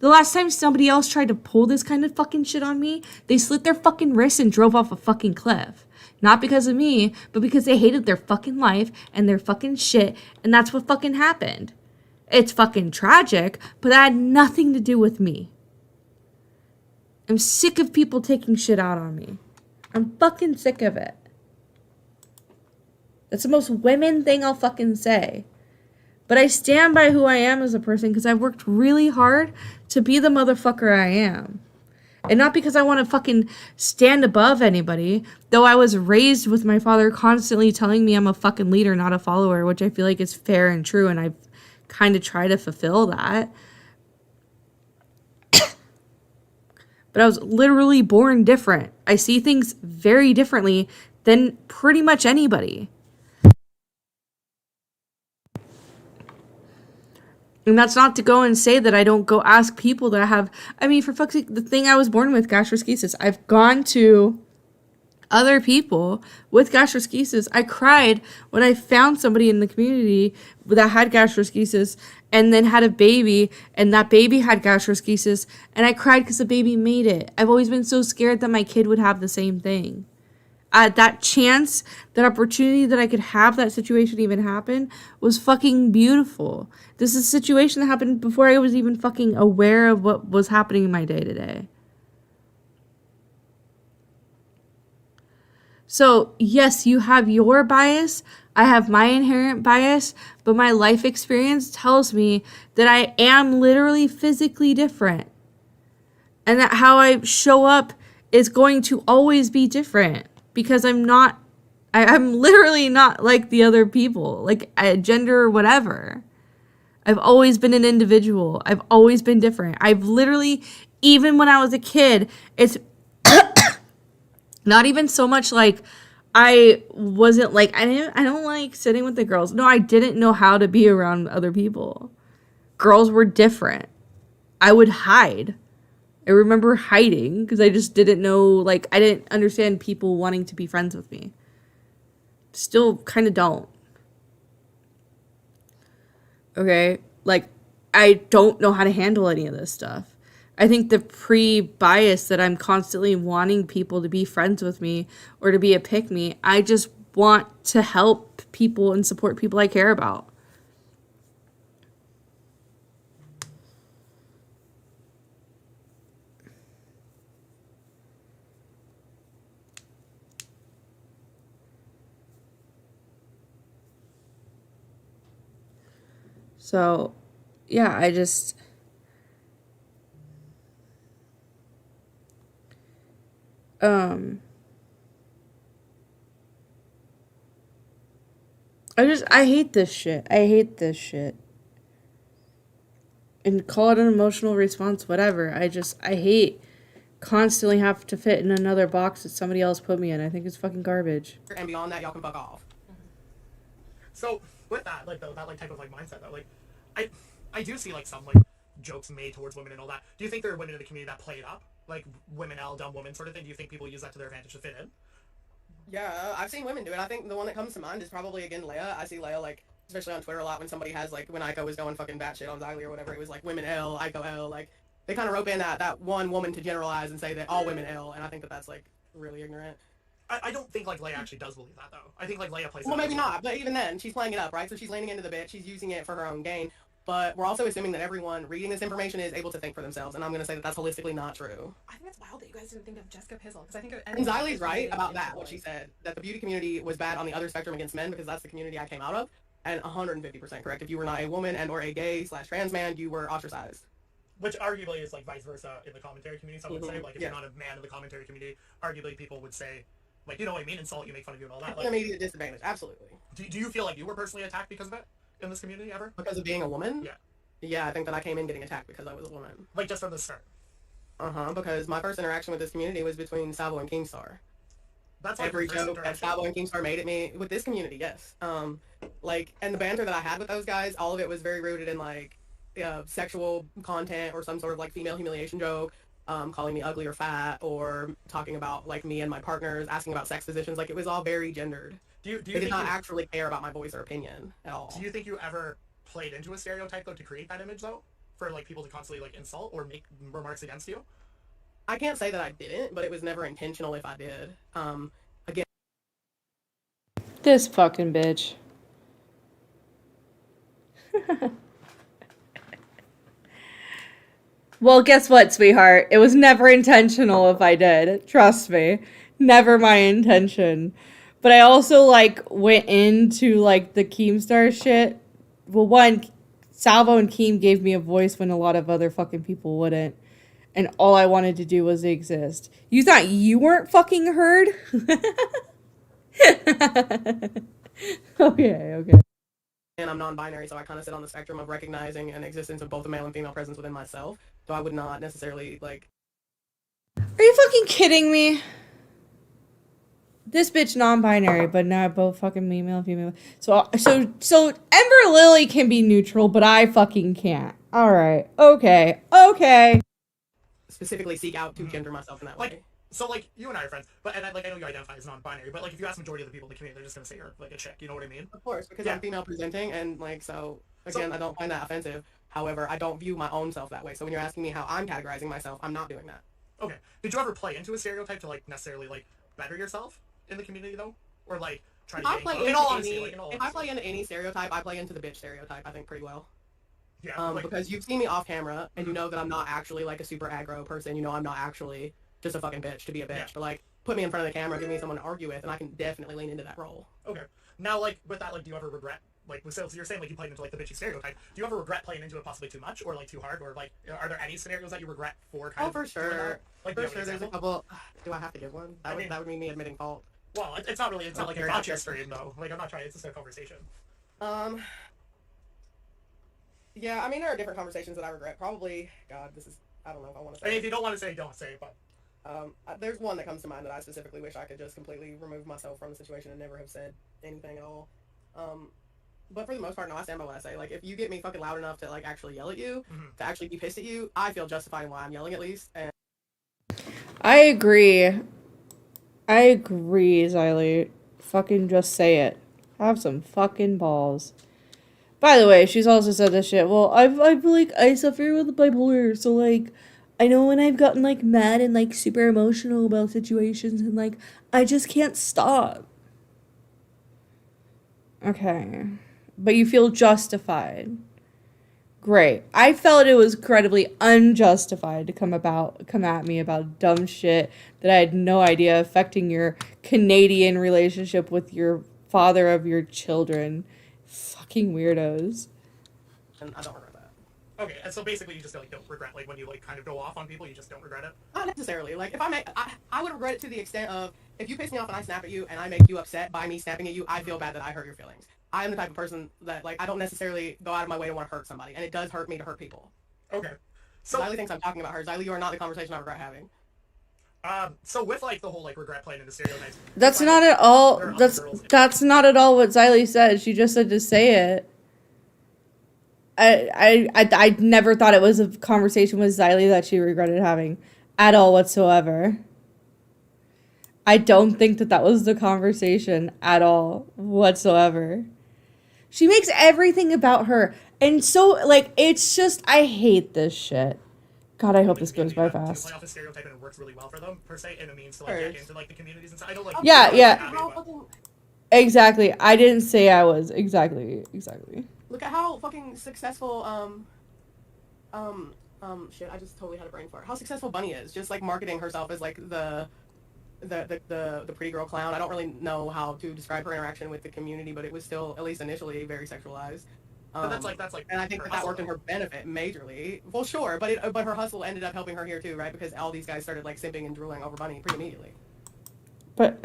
The last time somebody else tried to pull this kind of fucking shit on me, they slit their fucking wrists and drove off a fucking cliff. Not because of me, but because they hated their fucking life and their fucking shit, and that's what fucking happened. It's fucking tragic, but that had nothing to do with me. I'm sick of people taking shit out on me. I'm fucking sick of it. That's the most women thing I'll fucking say. But I stand by who I am as a person because I've worked really hard to be the motherfucker I am. And not because I want to fucking stand above anybody, though I was raised with my father constantly telling me I'm a fucking leader, not a follower, which I feel like is fair and true, and I've kind of tried to fulfill that. but I was literally born different. I see things very differently than pretty much anybody. And that's not to go and say that I don't go ask people that I have. I mean, for fuck's sake, the thing I was born with, gastroschisis, I've gone to other people with gastroschisis. I cried when I found somebody in the community that had gastroschisis and then had a baby, and that baby had gastroschisis, and I cried because the baby made it. I've always been so scared that my kid would have the same thing. That chance, that opportunity that I could have that situation even happen was fucking beautiful. This is a situation that happened before I was even fucking aware of what was happening in my day-to-day. So, yes, you have your bias. I have my inherent bias, but my life experience tells me that I am literally physically different. And that how I show up is going to always be different. Because I'm literally not like the other people, like gender or whatever. I've always been an individual. I've always been different. I've literally, even when I was a kid, it's not even so much like I wasn't like, I don't like sitting with the girls. No, I didn't know how to be around other people. Girls were different. I would hide. I remember hiding because I just didn't know, like, I didn't understand people wanting to be friends with me. Still kind of don't. Okay? Like, I don't know how to handle any of this stuff. I think the pre-bias that I'm constantly wanting people to be friends with me or to be a pick-me, I just want to help people and support people I care about. So, yeah, I just... I hate this shit. I hate this shit. And call it an emotional response, whatever. I hate constantly have to fit in another box that somebody else put me in. I think it's fucking garbage. And beyond that, y'all can fuck off. So with that, like that like type of like mindset though, like I do see like some like jokes made towards women and all that. Do you think there are women in the community that play it up, like women L, dumb woman sort of thing? Do you think people use that to their advantage to fit in? Yeah, I've seen women do it. I think the one that comes to mind is probably again Leia. I see Leia like especially on Twitter a lot when somebody has like when Aiko was going fucking batshit on Xylee or whatever. It was like women L, Aiko L. Like they kind of rope in that one woman to generalize and say that all women L, and I think that's like really ignorant. I don't think like Leia actually does believe that though. I think like Leia plays. Well, maybe not, but even then, she's playing it up, right? So she's leaning into the bit. She's using it for her own gain. But we're also assuming that everyone reading this information is able to think for themselves, and I'm going to say that that's holistically not true. I think it's wild that you guys didn't think of Jessica Pizzle, because I think and Xylee's right about that, what she said, that the beauty community was bad on the other spectrum against men, because that's the community I came out of, and 150% correct. If you were not a woman and or a gay/trans man, you were ostracized. Which arguably is like vice versa in the commentary community. Some would say, like, if you're not a man in the commentary community, arguably people would say, like, you know what I mean, insult you, make fun of you and all that. Like, immediate disadvantage, absolutely. Do you feel like you were personally attacked because of it in this community ever? Because of being a woman? Yeah. Yeah, I think that I came in getting attacked because I was a woman. Like, just from the start? Because my first interaction with this community was between Savo and Keemstar. That's like every joke that Savo and Keemstar made at me with this community, yes. Like, and the banter that I had with those guys, all of it was very rooted in, like, sexual content or some sort of, like, female humiliation joke, calling me ugly or fat, or talking about, like, me and my partners, asking about sex positions. Like, it was all very gendered. They did not actually care about my voice or opinion at all. Do you think you ever played into a stereotype, though, to create that image, though? For, like, people to constantly, like, insult or make remarks against you? I can't say that I didn't, but it was never intentional if I did. Again... This fucking bitch. Well, guess what, sweetheart? It was never intentional if I did. Trust me. Never my intention. But I also, like, went into, like, the Keemstar shit. Well, one, Salvo and Keem gave me a voice when a lot of other fucking people wouldn't. And all I wanted to do was exist. You thought you weren't fucking heard? Okay. And I'm non-binary, so I kind of sit on the spectrum of recognizing an existence of both a male and female presence within myself. So I would not necessarily, like, Are you fucking kidding me? This bitch non-binary, but now both fucking male and female. So Ember Lily can be neutral, but I fucking can't. All right. Okay. Specifically seek out to gender myself in that way. So, like, you and I are friends, but, and I know you identify as non-binary, but, like, if you ask the majority of the people in the community, they're just gonna say you're, like, a chick, you know what I mean? Of course, because I'm female presenting, and, like, so, again, I don't find that offensive. However, I don't view my own self that way. So when you're asking me how I'm categorizing myself, I'm not doing that. Okay. Did you ever play into a stereotype to, like, necessarily, like, better yourself in the community, though? Or, like, try to in all honesty, if I play into any stereotype, I play into the bitch stereotype, I think, pretty well. Yeah. Because you've seen me off camera, and you know that I'm not actually, like, a super aggro person. You know I'm not actually just a fucking bitch to be a bitch. Yeah. But, like, put me in front of the camera, give me someone to argue with, and I can definitely lean into that role. Okay. Now, like, with that, like, do you ever regret, like, so you're saying, like, you played into, like, the bitchy stereotype. Do you ever regret playing into it possibly too much, or, like, too hard, or, like, are there any scenarios that you regret for kind of for sure. Like, for sure, there's a couple. Do I have to give one? That would mean me admitting fault. Well, it's not really, it's not like a gotcha stream, though. Like, I'm not trying, it's just a conversation. Yeah, I mean, there are different conversations that I regret. Probably, God, this is, I don't know if I want to say. I mean, if you don't want to say, don't say it, but. There's one that comes to mind that I specifically wish I could just completely remove myself from the situation and never have said anything at all. But for the most part, no, I stand by what I say. Like, if you get me fucking loud enough to, like, actually yell at you, to actually be pissed at you, I feel justified in why I'm yelling, at least. And I agree, Xylee. Fucking just say it. Have some fucking balls. By the way, she's also said this shit. Well, I suffer with bipolar, so, like, I know when I've gotten, like, mad and, like, super emotional about situations, and, like, I just can't stop. Okay. But you feel justified. Great. I felt it was incredibly unjustified to come at me about dumb shit that I had no idea affecting your Canadian relationship with your father of your children. Fucking weirdos. And I don't regret that. Okay, and so basically you just, like, don't regret, like, when you, like, kind of go off on people, you just don't regret it? Not necessarily. Like, if I would regret it to the extent of, if you piss me off and I snap at you and I make you upset by me snapping at you, I feel bad that I hurt your feelings. I am the type of person that, like, I don't necessarily go out of my way to want to hurt somebody, and it does hurt me to hurt people. Okay. So Xylee thinks I'm talking about her. Xylee, you are not the conversation I regret having. So with, like, the whole, like, regret playing into stereotypes... That's not at all, that's not at all what Xylee said. She just said to say it. I never thought it was a conversation with Xylee that she regretted having. At all whatsoever. I don't think that was the conversation at all whatsoever. She makes everything about her. And so, like, it's just, I hate this shit. God, I hope this goes by fast. Play off the stereotype and it works really well for them, per se, and it means to, like, get into, like, the communities and stuff. I know, like... Yeah. Exactly. I didn't say I was. Exactly. Look at how fucking successful, shit, I just totally had a brain fart. How successful Bunny is, just, like, marketing herself as, like, the pretty girl clown. I don't really know how to describe her interaction with the community, but it was still, at least initially, very sexualized. But that's like, and I think that worked in her benefit majorly. Well, sure, but her hustle ended up helping her here too, right? Because all these guys started, like, simping and drooling over Bunny pretty immediately. But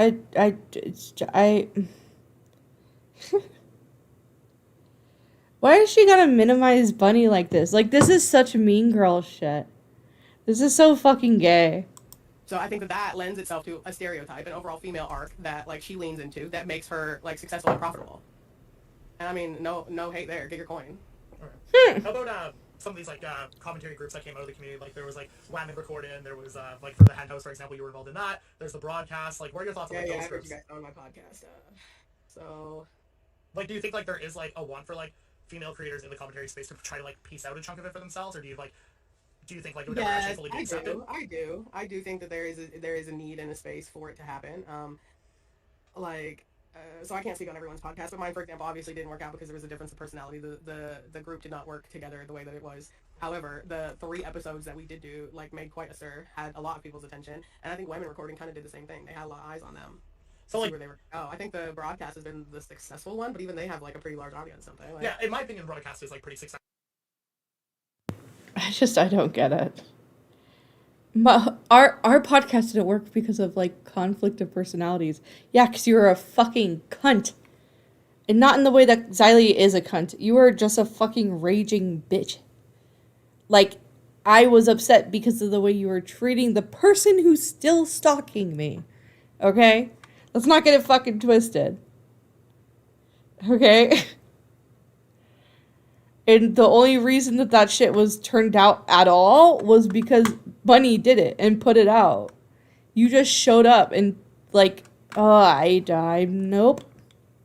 why is she gonna minimize Bunny like this? Like, this is such mean girl shit. This is so fucking gay. So I think that lends itself to a stereotype, an overall female arc that, like, she leans into that makes her, like, successful and profitable. And I mean, no hate there. Get your coin. Right. How about some of these, like, commentary groups that came out of the community? Like, there was, like, Wham and Recording. There was, like, for the Hen House, for example, you were involved in that. There's the broadcast. Like, what are your thoughts on those groups? Yeah, I heard you guys on my podcast. So, like, do you think, like, there is, like, a want for, like, female creators in the commentary space to try to, like, piece out a chunk of it for themselves, or do you think, like, it would never actually fully be accepted? I do think that there is a need and a space for it to happen. So I can't speak on everyone's podcast, but mine, for example, obviously didn't work out because there was a difference of personality. The group did not work together the way that it was. However, the 3 episodes that we did do, like, made quite a stir, had a lot of people's attention, and I think Women Recording kind of did the same thing. They had a lot of eyes on them. So, like, where they were. I think the broadcast has been the successful one, but even they have, like, a pretty large audience. Something. Like, yeah, in my opinion, broadcast is, like, pretty successful. I don't get it. Our podcast didn't work because of, like, conflict of personalities. Yeah, because you were a fucking cunt. And not in the way that Xylee is a cunt. You were just a fucking raging bitch. Like, I was upset because of the way you were treating the person who's still stalking me. Okay? Let's not get it fucking twisted. Okay? And the only reason that shit was turned out at all was because Bunny did it and put it out. You just showed up and, like, I died. Nope.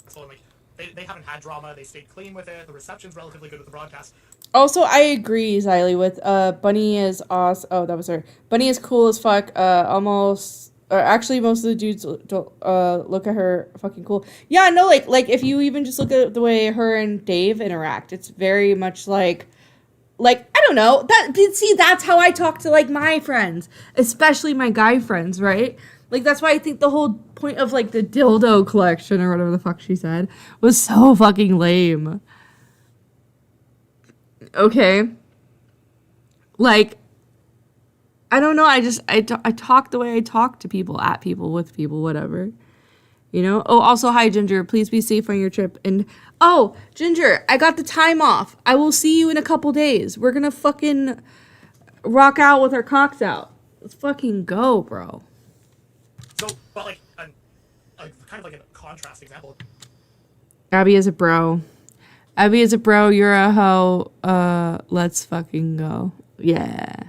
So, like, they haven't had drama. They stayed clean with it. The reception's relatively good with the broadcast. Also, I agree, Xylee, with Bunny is awesome. Oh, that was her. Bunny is cool as fuck. Actually, most of the dudes don't look at her fucking cool. Yeah, no, like if you even just look at the way her and Dave interact, it's very much like I don't know. That's how I talk to, like, my friends, especially my guy friends, right? Like, that's why I think the whole point of, like, the dildo collection or whatever the fuck she said was so fucking lame. Okay. Like, I don't know. I talk the way I talk to people, at people, with people, whatever. You know? Oh, also, hi, Ginger. Please be safe on your trip. And, oh, Ginger, I got the time off. I will see you in a couple days. We're gonna fucking rock out with our cocks out. Let's fucking go, bro. So, but, like, kind of like a contrast example. Abby is a bro. Abby is a bro. You're a hoe. Let's fucking go. Yeah.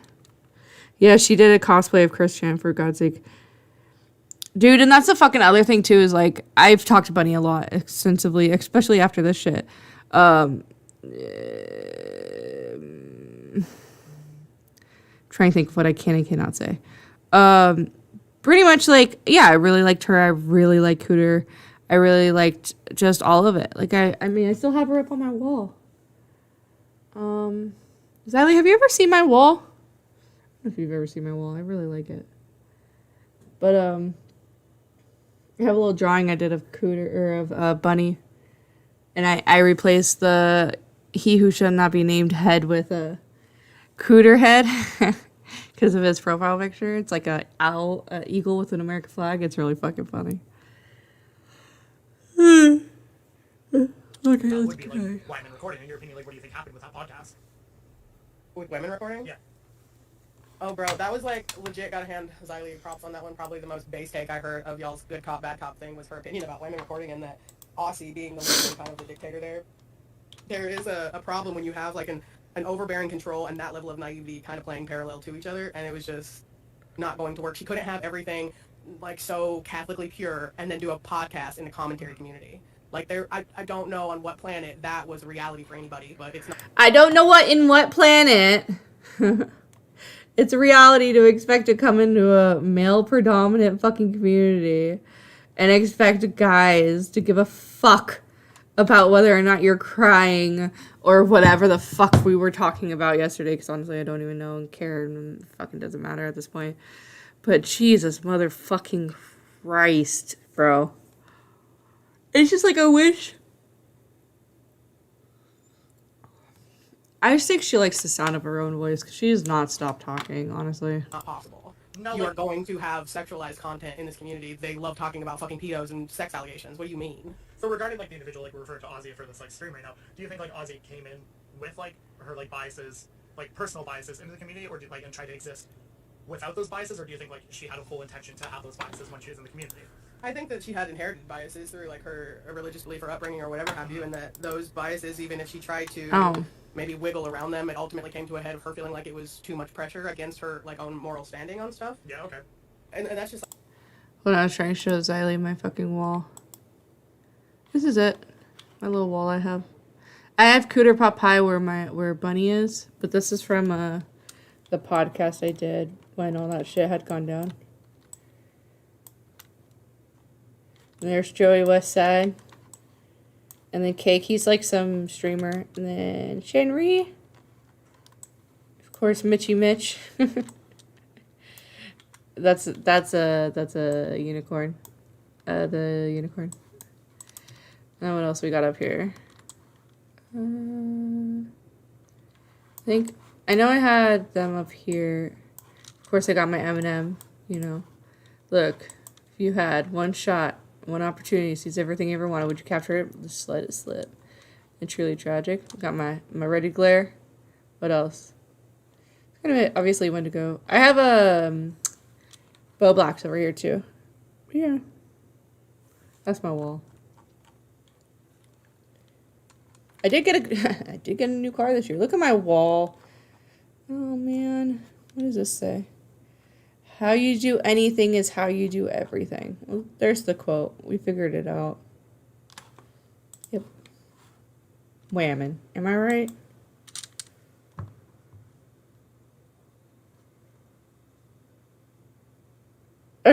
Yeah, she did a cosplay of Christian, for God's sake. Dude, and that's the fucking other thing, too, is, like, I've talked to Bunny a lot, extensively, especially after this shit. Trying to think of what I can and cannot say. Pretty much, like, yeah, I really liked her. I really liked Cooter. I really liked just all of it. Like, I mean, I still have her up on my wall. Xylee, have you ever seen my wall? I don't know if you've ever seen my wall. I really like it. But, I have a little drawing I did of Cooter, or of Bunny. And I replaced the he who should not be named head with a Cooter head. Because of his profile picture. It's like a eagle with an American flag. It's really fucking funny. Okay, That would be, like, women recording. In your opinion, like, what do you think happened with that podcast? With women recording? Yeah. Oh, bro, that was, like, legit. Gotta hand Xylee props on that one. Probably the most base take I heard of y'all's good cop, bad cop thing was her opinion about women recording, and that Aussie being the leader and kind of the dictator there. There is a problem when you have, like, an overbearing control and that level of naivety kind of playing parallel to each other, and it was just not going to work. She couldn't have everything, like, so Catholically pure and then do a podcast in the commentary community. Like, I don't know on what planet that was reality for anybody, but it's not. I don't know in what planet it's a reality to expect to come into a male-predominant fucking community and expect guys to give a fuck about whether or not you're crying or whatever the fuck we were talking about yesterday, because honestly I don't even know and care, and it fucking doesn't matter at this point. But Jesus motherfucking Christ, bro. It's just like, I just think she likes the sound of her own voice, because she has not stopped talking, honestly. Not possible. No, you are going to have sexualized content in this community. They love talking about fucking pedos and sex allegations. What do you mean? So regarding, like, the individual, like, we're referring to Ozzy for this, like, stream right now, do you think, like, Ozzy came in with, like, her, like, biases, like, personal biases into the community, or did, like, and try to exist without those biases, or do you think, like, she had a full intention to have those biases when she was in the community? I think that she had inherited biases through, like, her religious belief or upbringing or whatever have you, and that those biases, even if she tried to maybe wiggle around them, it ultimately came to a head of her feeling like it was too much pressure against her, like, own moral standing on stuff. Yeah, okay. And that's just... Hold on, I was trying to show Xylee my fucking wall. This is it. My little wall I have. I have Cooter Pot Pie where Bunny is, but this is from the podcast I did when all that shit had gone down. And there's Joey Westside. And then Cake, he's like some streamer. And then Shenri. Of course, Mitchy Mitch. That's a unicorn. The unicorn. And what else we got up here? I know I had them up here. Of course, I got my M&M, you know. Look, if you had one shot, one opportunity to seize everything you ever wanted, would you capture it? Just let it slip. And truly tragic. Got my ready glare. What else? Kind of obviously when to go. I have a Bow Blacks over here too. Yeah. That's my wall. I did get a new car this year. Look at my wall. Oh man. What does this say? How you do anything is how you do everything. Well, there's the quote. We figured it out. Yep. Whammon. Am I right?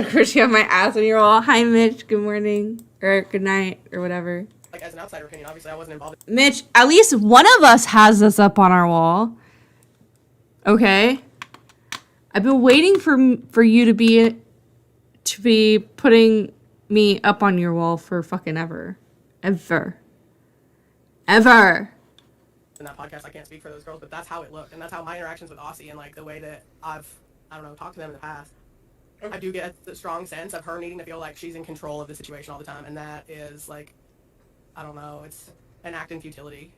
Chris, you have my ass on your wall. Hi, Mitch. Good morning. Or good night. Or whatever. Like, as an outsider opinion, obviously I wasn't involved. Mitch, at least one of us has this up on our wall. Okay? I've been waiting for you to be putting me up on your wall for fucking ever. Ever. Ever. In that podcast, I can't speak for those girls, but that's how it looked. And that's how my interactions with Aussie and, like, the way that I don't know, talked to them in the past. I do get the strong sense of her needing to feel like she's in control of the situation all the time. And that is, like, I don't know, it's an act in futility.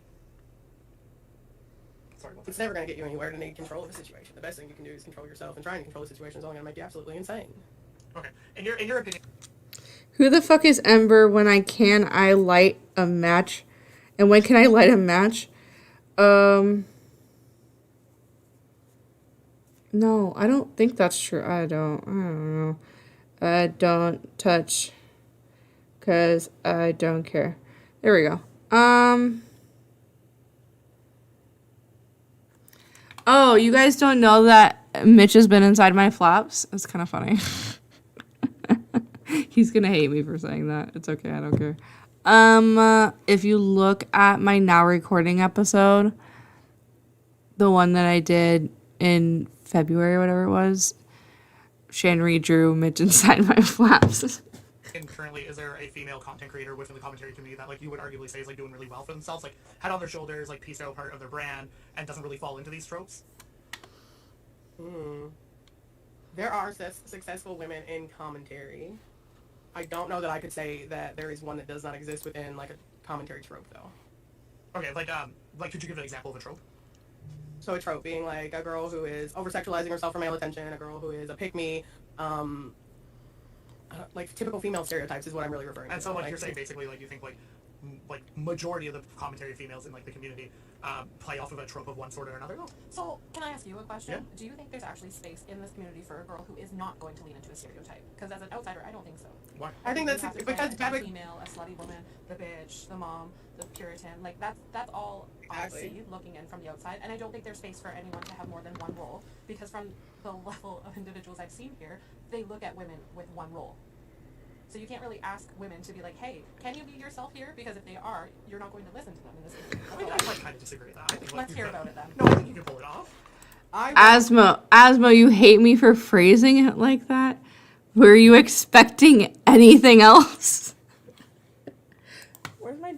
It's never going to get you anywhere to need control of the situation. The best thing you can do is control yourself, and trying to control the situation is only going to make you absolutely insane. Okay. In your opinion... Who the fuck is Ember when I light a match? And when can I light a match? No, I don't think that's true. I don't know. I don't touch. Because I don't care. There we go. Oh, you guys don't know that Mitch has been inside my flaps? It's kind of funny. He's gonna hate me for saying that. It's okay, I don't care. If you look at my now recording episode, the one that I did in February, whatever it was, Shanri drew Mitch inside my flaps. And currently, is there a female content creator within the commentary community that, like, you would arguably say is, like, doing really well for themselves, like, head on their shoulders, like, pieced out part of their brand, and doesn't really fall into these tropes? There are successful women in commentary. I don't know that I could say that there is one that does not exist within, like, a commentary trope, though. Okay, like, could you give an example of a trope? So a trope being, like, a girl who is over-sexualizing herself for male attention, a girl who is a pick-me, like, typical female stereotypes is what I'm really referring to. And so, like, you're saying basically, like, you think, like majority of the commentary females in, like, the community play off of a trope of one sort or another? No. So, can I ask you a question? Yeah. Do you think there's actually space in this community for a girl who is not going to lean into a stereotype? Because as an outsider, I don't think so. Why? I think that's because a female, a slutty woman, the bitch, the mom, the Puritan, like, that's all I see looking in from the outside. And I don't think there's space for anyone to have more than one role, because from the level of individuals I've seen here, they look at women with one role. So you can't really ask women to be like, hey, can you be yourself here? Because if they are, you're not going to listen to them in this case. I mean, I like, kind of disagree with that. I think, like, Let's hear about it then. No, I think you can pull it off. Asmo, you hate me for phrasing it like that? Were you expecting anything else? Where's my...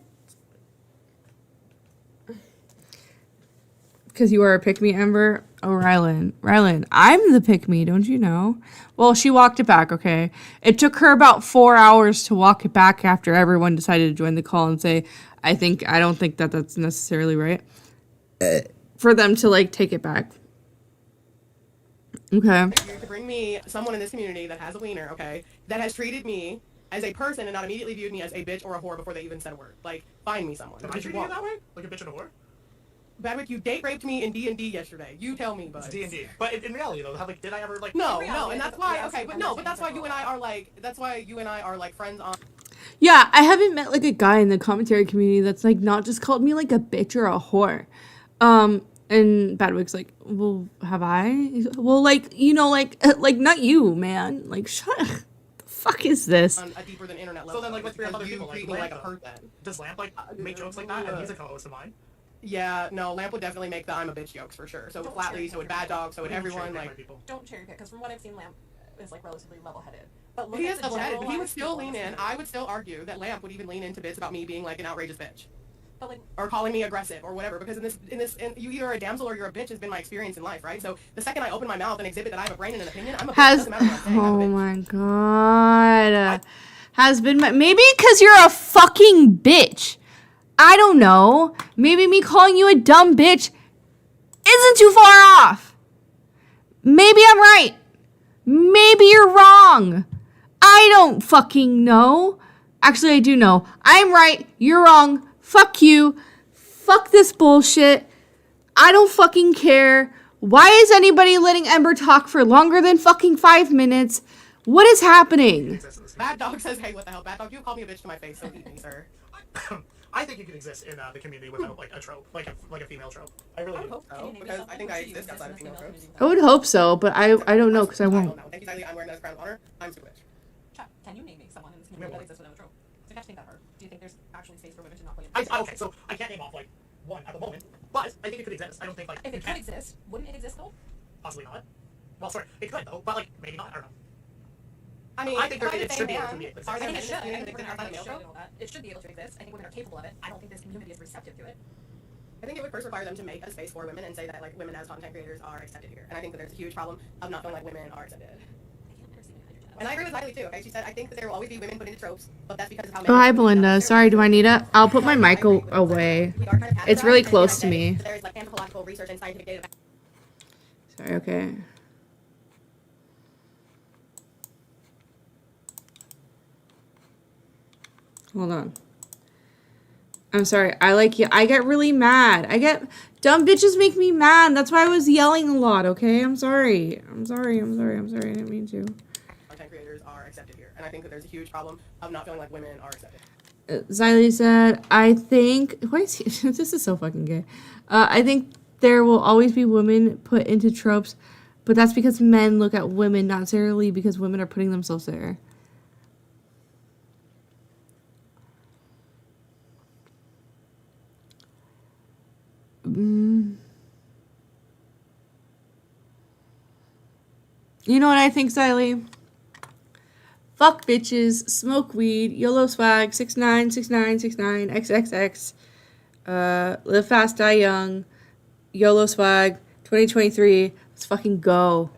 Because you are a pick-me, Ember? Oh, Rylan, I'm the pick-me, don't you know? Well, she walked it back, okay? It took her about 4 hours to walk it back after everyone decided to join the call and say, I don't think that that's necessarily right. For them to, like, take it back. Okay. You to bring me someone in this community that has a wiener, okay, that has treated me as a person and not immediately viewed me as a bitch or a whore before they even said a word. Like, find me someone. Am I treating you that way? Like a bitch and a whore? Badwick, you date raped me in D&D yesterday. You tell me, bud. It's D&D. But in reality, though, like, did I ever, like... No, and that's why, okay, but that's why you and I are, like, friends on... Yeah, I haven't met, like, a guy in the commentary community that's, like, not just called me, like, a bitch or a whore. And Badwick's like, well, have I? Well, like, you know, like, not you, man. Like, shut up. The fuck is this? On a deeper than internet level. So then, like, with three other people, like, like a person. Does Lamp, like, make jokes like that? And he's a co-host of mine. Yeah, no, Lamp would definitely make the I'm a bitch jokes for sure. So Flatly, so would Bad Dog, so would everyone, like... Don't cherry pick, because from what I've seen, Lamp is, like, relatively level-headed. But he is level-headed, but he would still lean in. I would still argue that Lamp would even lean into bits about me being, like, an outrageous bitch. But, like, or calling me aggressive or whatever, because you either are a damsel or you're a bitch has been my experience in life, right? So the second I open my mouth and exhibit that I have a brain and an opinion, I'm a bitch. Doesn't matter what I'm saying, oh my god. Has been maybe because you're a fucking bitch. I don't know. Maybe me calling you a dumb bitch isn't too far off. Maybe I'm right. Maybe you're wrong. I don't fucking know. Actually, I do know. I'm right. You're wrong. Fuck you. Fuck this bullshit. I don't fucking care. Why is anybody letting Ember talk for longer than fucking 5 minutes? What is happening? Bad Dog says, hey, what the hell? Bad Dog, you called me a bitch to my face, so eat me, sir. I think you could exist in the community without like a trope, like a female trope. I really do. hope so, because I think I exist outside of female tropes. I would hope so, but I don't know because I won't. Thank you, Kylie. I'm wearing this crown of honor. I'm super bitch. Chat, can you name me someone in this community that exists without a trope? It's like, I think that hard. Do you think there's actually space for women to not play? Okay, so I can't name off like one at the moment, but I think it could exist. I don't think like if it could exist, wouldn't it exist though? Possibly not. Well, sorry, it could though, but like maybe not. I don't know. I mean, I think it should be able to exist. I think it should. I think women are should and all that. It should be able to exist. I think women are capable of it. I don't think this community is receptive to it. I think it would first require them to make a space for women and say that like women as content creators are accepted here. And I think that there's a huge problem of not feeling like women are accepted. And I agree with Riley too, okay? She said, I think that there will always be women put into tropes, but that's because of how Oh, hi, Belinda. Sorry, do I need it? I'll put my mic away. It's really close to me. There's like anthropological research and scientific data. Sorry, okay. Hold on. I'm sorry. I get really mad. Dumb bitches make me mad. That's why I was yelling a lot, okay? I'm sorry. I didn't mean to. Content creators are accepted here. And I think that there's a huge problem of not feeling like women are accepted. Xylee said, I think... Why is he... This is so fucking gay. I think there will always be women put into tropes, but that's because men look at women, not necessarily because women are putting themselves there. You know what I think, Xylee? Fuck bitches, smoke weed, YOLO swag, 696969 XXX, live fast, die young, YOLO swag, 2023. Let's fucking go.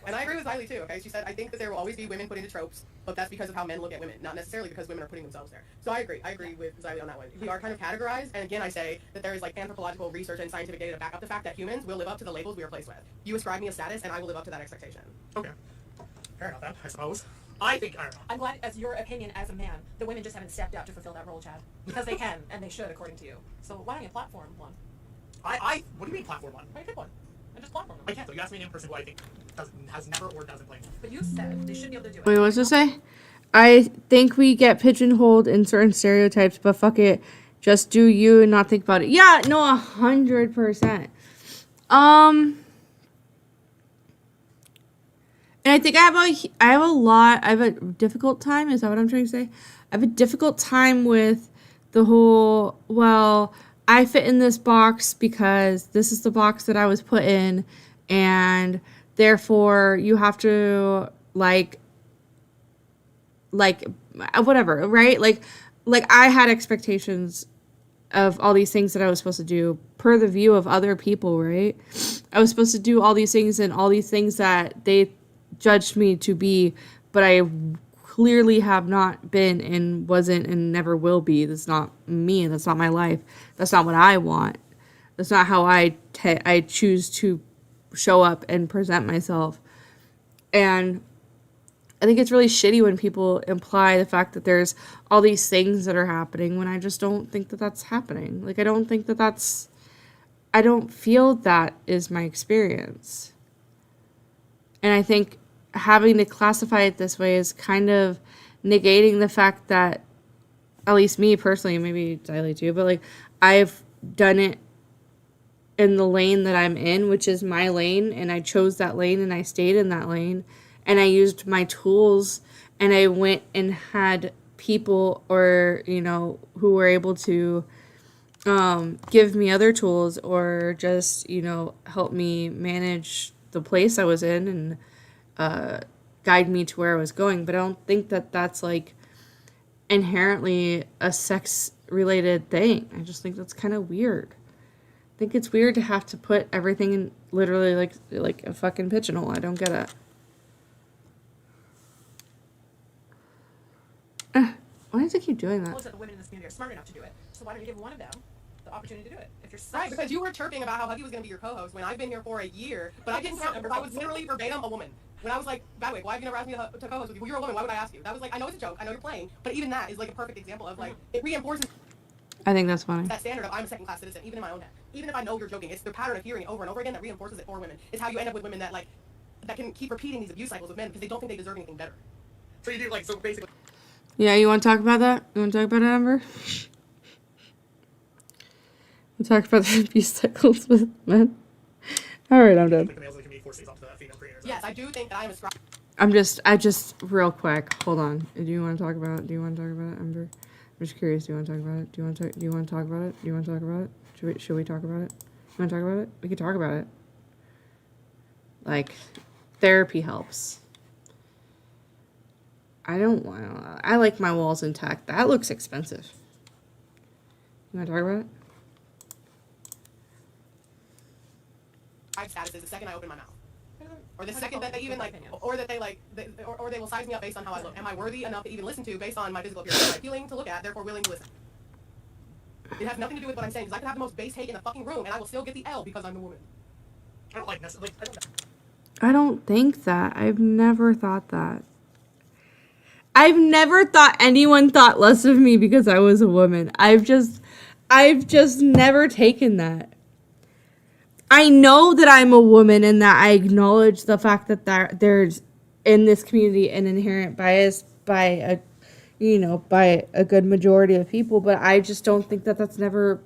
And I agree with Riley too, okay? She said, I think that there will always be women put into tropes, but that's because of how men look at women, not necessarily because women are putting themselves there. So I agree with Riley on that one. We are kind of categorized, and again I say that there is like anthropological research and scientific data to back up the fact that humans will live up to the labels we are placed with. You ascribe me a status, and I will live up to that expectation. Okay. Fair enough then, I suppose. I don't know. I'm glad, as your opinion as a man, the women just haven't stepped out to fulfill that role, Chad. Because they can, and they should, according to you. So why don't you platform one? What do you mean platform one? Why don't you pick one? And just platform them. I can't though. You asked me a name person who I think has never or doesn't play. But you said they should be able to do it. Wait, what's it say? I think we get pigeonholed in certain stereotypes, but fuck it. Just do you and not think about it. Yeah, no, 100%. And I think I have a difficult time. Is that what I'm trying to say? I have a difficult time with the whole, well, I fit in this box because this is the box that I was put in, and therefore you have to like whatever, right? Like I had expectations of all these things that I was supposed to do per the view of other people, right? I was supposed to do all these things and all these things that they judged me to be, but I clearly have not been and wasn't and never will be. That's not me. That's not my life. That's not what I want. That's not how I choose to show up and present myself. And I think it's really shitty when people imply the fact that there's all these things that are happening when I just don't think that that's happening. Like, I don't feel that is my experience. And I think having to classify it this way is kind of negating the fact that, at least me personally, maybe Xylee too, but like, I've done it in the lane that I'm in, which is my lane, and I chose that lane and I stayed in that lane, and I used my tools, and I went and had people or, who were able to give me other tools or just, help me manage the place I was in and guide me to where I was going. But I don't think that that's like inherently a sex related thing. I just think that's kind of weird. I think it's weird to have to put everything in literally like a fucking pigeonhole. I don't get it. Why does it keep doing that? Well, the women in this community are smart enough to do it. So why don't you give one of them the opportunity to do it. If you're Right, because you were chirping about how Huggy was going to be your co-host when I've been here for a year, but I didn't count because I was literally verbatim a woman. When I was like, Badwick, why have you never asked me to co-host with you? Well, you're a woman, why would I ask you? That was like, I know it's a joke, I know you're playing, but even that is like a perfect example of like, it reinforces I think that's funny. that standard of I'm a second-class citizen, even in my own head. Even if I know you're joking, it's the pattern of hearing it over and over again that reinforces it for women. It's how you end up with women that like, that can keep repeating these abuse cycles with men because they don't think they deserve anything better. So you do like, so basically. Yeah, you want to talk about that? You want to talk about it, Amber? We'll talk about the abuse cycles with men. All right, I'm done. Yes, I do think that I am I just real quick. Hold on. Do you want to talk about it? Amber? I'm just curious. Do you want to talk about it? Do you want to talk about it? Do you want to talk about it? Should we talk about it? You want to talk about it? We could talk about it. Like, therapy helps. I like my walls intact. That looks expensive. You want to talk about it? status is the second I open my mouth. Or the second that they even like, or that they like, or they will size me up based on how I look. Am I worthy enough to even listen to based on my physical appearance? Am I appealing to look at, therefore willing to listen? It has nothing to do with what I'm saying, because I could have the most base take in the fucking room, and I will still get the L because I'm a woman. I don't like necessarily. I don't think that. I've never thought that. I've never thought anyone thought less of me because I was a woman. I've just never taken that. I know that I'm a woman and that I acknowledge the fact that there's in this community an inherent bias by a good majority of people, but I just don't think that that's never.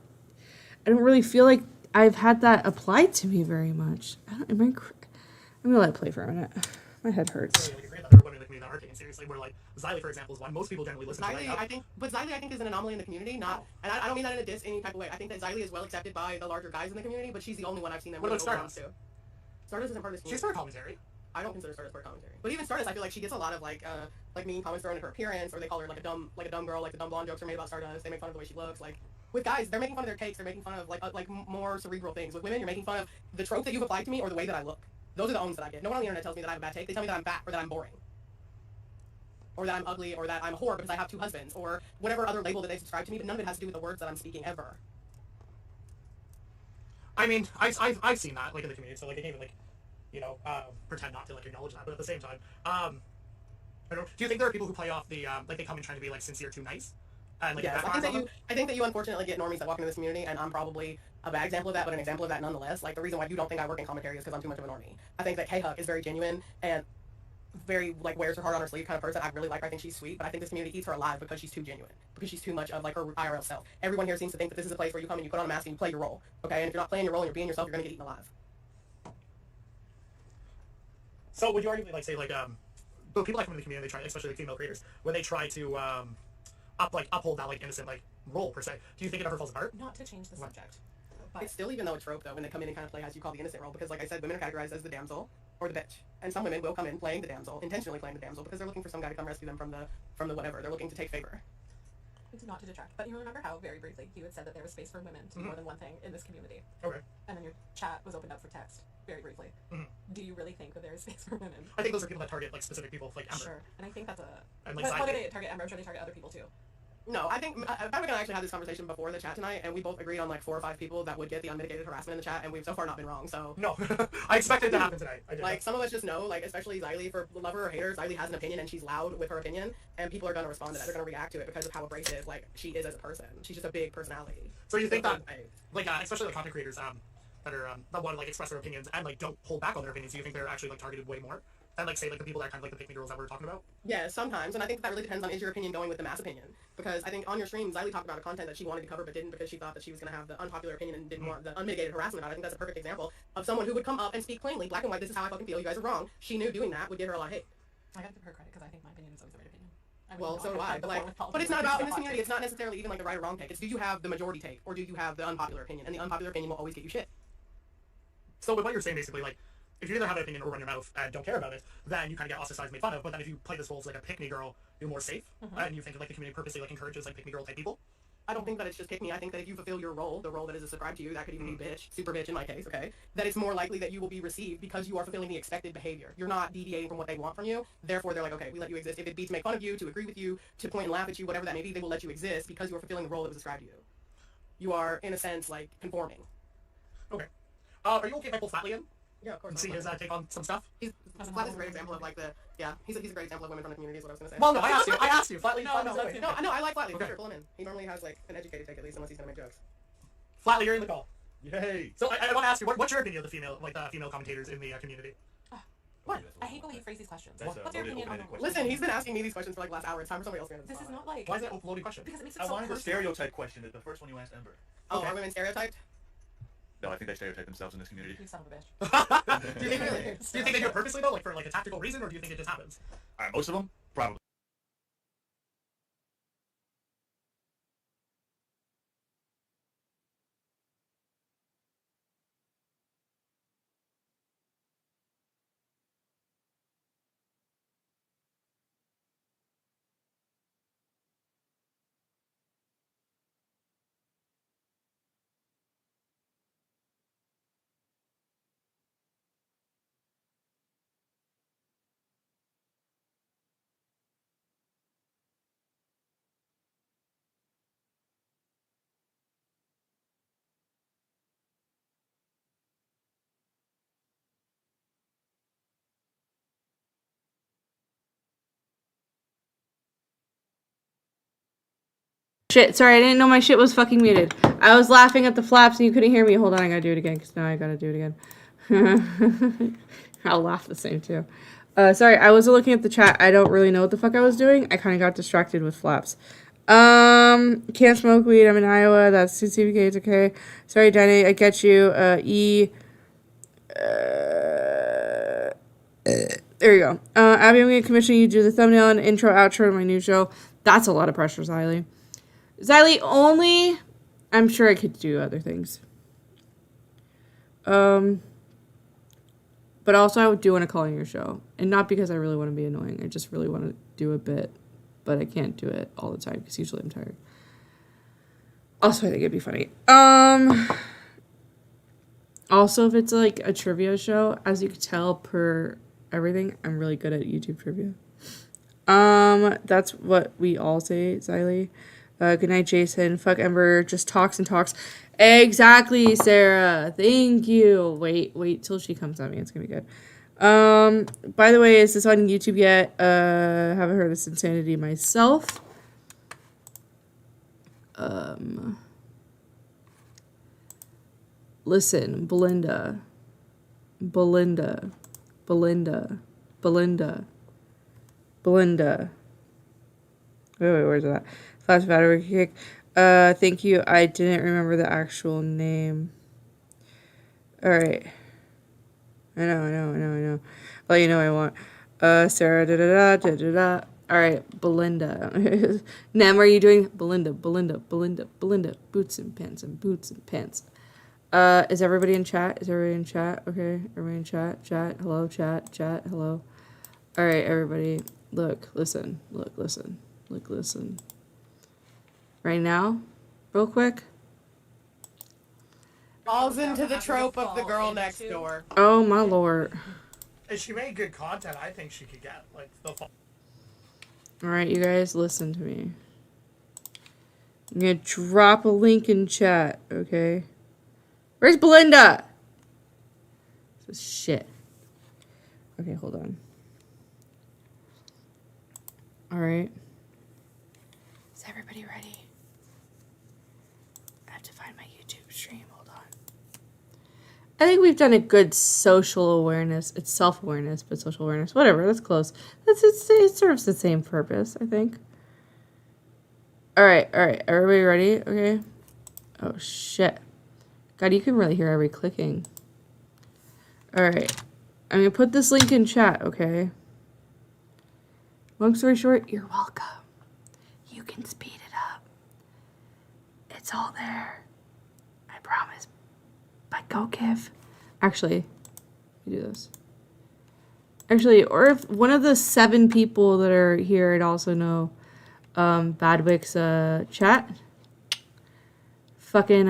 I don't really feel like I've had that applied to me very much. I'm gonna let it play for a minute. My head hurts. Seriously, where like Xylee, for example, is one most people generally listen to. Xylee, I think is an anomaly in the community. Not, and I don't mean that in a diss any type of way. I think that Xylee is well accepted by the larger guys in the community, but she's the only one I've seen them. What about Stardust? Stardust isn't part of this community. She's part of commentary. I don't consider Stardust part of commentary. But even Stardust, I feel like she gets a lot of like mean comments thrown at her appearance, or they call her like a dumb girl, like the dumb blonde jokes are made about Stardust. They make fun of the way she looks. Like with guys, they're making fun of their cakes. They're making fun of like more cerebral things. With women, you're making fun of the trope that you've applied to me or the way that I look. Those are the owns that I get. No one on the internet tells me that I have a bad take. They tell me that I'm fat or that I'm boring. Or that I'm ugly, or that I'm a whore because I have 2 husbands, or whatever other label that they subscribe to me, but none of it has to do with the words that I'm speaking ever. I mean, I've seen that, like, in the community, so, like, I can't even, like, pretend not to, like, acknowledge that, but at the same time, I don't know, do you think there are people who play off the, like, they come in trying to be, like, sincere too nice? And, like, yes, I think that you unfortunately get normies that walk into this community, and I'm probably a bad example of that, but an example of that nonetheless. Like, the reason why you don't think I work in commentary is because I'm too much of a normie. I think that K-Huck is very genuine, and very like wears her heart on her sleeve kind of person. I really like her. I think she's sweet, but I think this community eats her alive because she's too genuine, because she's too much of like her IRL self. Everyone here seems to think that this is a place where you come and you put on a mask and you play your role, okay? And if you're not playing your role and you're being yourself, you're gonna get eaten alive. So would you arguably like say like but people like from the community, they try, especially like female creators, when they try to uphold that like innocent like role per se, do you think it ever falls apart? Not to change the subject. But it's still, even though it's trope though, when they come in and kind of play as you call the innocent role, because like I said, women are categorized as the damsel or the bitch, and some women will come in playing the damsel, intentionally playing the damsel, because they're looking for some guy to come rescue them from the whatever. They're looking to take favor. It's not to detract, but you remember how very briefly you had said that there was space for women to do more than one thing in this community. Okay. And then your chat was opened up for text very briefly. Do you really think that there is space for women? I think those are people that target like specific people, like Amber. Sure, and I think that's a. And, like, but how do they target Amber? I'm sure they target other people too. No, I think Pat and I actually had this conversation before the chat tonight, and we both agreed on like 4 or 5 people that would get the unmitigated harassment in the chat, and we've so far not been wrong. So no, I expected it to happen today. I did. Like some of us just know, like especially Xylee, for lover or hater, Xylee has an opinion and she's loud with her opinion, and people are gonna respond to that. They're gonna react to it because of how abrasive like she is as a person. She's just a big personality. So you think that like especially like content creators that are that want to like express their opinions and like don't hold back on their opinions, do you think they're actually like targeted way more? And like say like the people that are kind of like the pick-me girls that we're talking about? Yeah, sometimes, and I think that really depends on is your opinion going with the mass opinion. Because I think on your stream, Xylee talked about a content that she wanted to cover but didn't because she thought that she was going to have the unpopular opinion and didn't want the unmitigated harassment about it. I think that's a perfect example of someone who would come up and speak plainly, black and white, this is how I fucking feel, you guys are wrong. She knew doing that would get her a lot of hate. I gotta give her credit because I think my opinion is always the right opinion. Well, so do I, but like, but it's not about, in this community, it's not necessarily even like the right or wrong take. It's do you have the majority take or do you have the unpopular opinion? And the unpopular opinion will always get you shit. So with what you're saying, basically, like, if you either have an opinion or run your mouth and don't care about it, then you kind of get ostracized, made fun of. But then if you play this role as like a pick-me girl, you're more safe, and you think like the community purposely like encourages like pick-me girl type people. I don't think that it's just pick me. I think that if you fulfill your role, the role that is ascribed to you, that could even be bitch, super bitch in my case, okay? That it's more likely that you will be received because you are fulfilling the expected behavior. You're not deviating from what they want from you. Therefore, they're like, okay, we let you exist. If it be to make fun of you, to agree with you, to point and laugh at you, whatever that may be, they will let you exist because you are fulfilling the role that was ascribed to you. you are, in a sense, like, conforming. Okay. Are you okay if I pull Flatley in? Yeah, of course. And see his take on some stuff? Flatley's a great example of, like, he's a great example of women from the community is what I was going to say. Well, no, I asked you. Flatley, No, I like Flatley. Okay. Sure, pull him in. He normally has, like, an educated take, at least, unless he's going to make jokes. Flatley, you're in the call. Yay. So I want to ask you, what's your opinion of the female commentators in the community? What? I hate the way you phrase these questions. What's your opinion on the Listen, he's been asking me these questions for like last hour. It's time for somebody else to answer. This is not like. Why is that a loaded question? Because it makes it I so wanted the personal. stereotype question, the first one you asked Ember. Oh, are women stereotyped? No, I think they stereotype themselves in this community. You son of a bitch. Do you think they do it purposely though, like for like a tactical reason, or do you think it just happens? Most of them, probably. Shit, sorry, I didn't know my shit was fucking muted. I was laughing at the flaps and you couldn't hear me. Hold on, I gotta do it again, because now I gotta do it again. I'll laugh the same, too. Sorry, I wasn't looking at the chat. I don't really know what the fuck I was doing. I kind of got distracted with flaps. Can't smoke weed. I'm in Iowa. That's CCBK. It's okay. Sorry, Danny. I get you. There you go. Abby, I'm gonna commission you to do the thumbnail and intro, outro to my new show. That's a lot of pressure, Xylee. Xylee, only... I'm sure I could do other things. But also I do want to call in your show. And not because I really want to be annoying. I just really want to do a bit. But I can't do it all the time because usually I'm tired. Also, I think it'd be funny. Also, if it's like a trivia show, as you can tell per everything, I'm really good at YouTube trivia. That's what we all say, Xylee. Good night, Jason. Fuck Ember. Just talks and talks. Exactly, Sarah. Thank you. Wait till she comes at me. It's gonna be good. By the way, is this on YouTube yet? Haven't heard this insanity myself. Listen, Belinda. Wait, where's that? Flash battery kick. Thank you. I didn't remember the actual name. Alright. I know. Well, you know what I want. Sarah, da-da-da. Alright, Belinda. Nem, are you doing? Belinda. Boots and pants. Is everybody in chat? Okay, everybody in chat. Hello, chat. Hello. Alright, everybody. Look, listen. Right now, real quick. Falls into the trope of the girl next door. Oh my lord. If she made good content, I think she could get like the. Alright, you guys, listen to me. I'm gonna drop a link in chat, okay? Where's Belinda? This is shit. Okay, hold on. Alright. Is everybody ready? I have to find my YouTube stream. Hold on. I think we've done a good social awareness. It's self-awareness, but social awareness. Whatever, that's close. It serves the same purpose, I think. Alright. Everybody ready? Okay. Oh, shit. God, you can really hear every clicking. Alright. I'm gonna put this link in chat, okay? Long story short, you're welcome. You can speed it up. It's all there. I promise. But go give. Actually, let me do this. Actually, or if one of the 7 people that are here I'd also know Badwick's chat. Fucking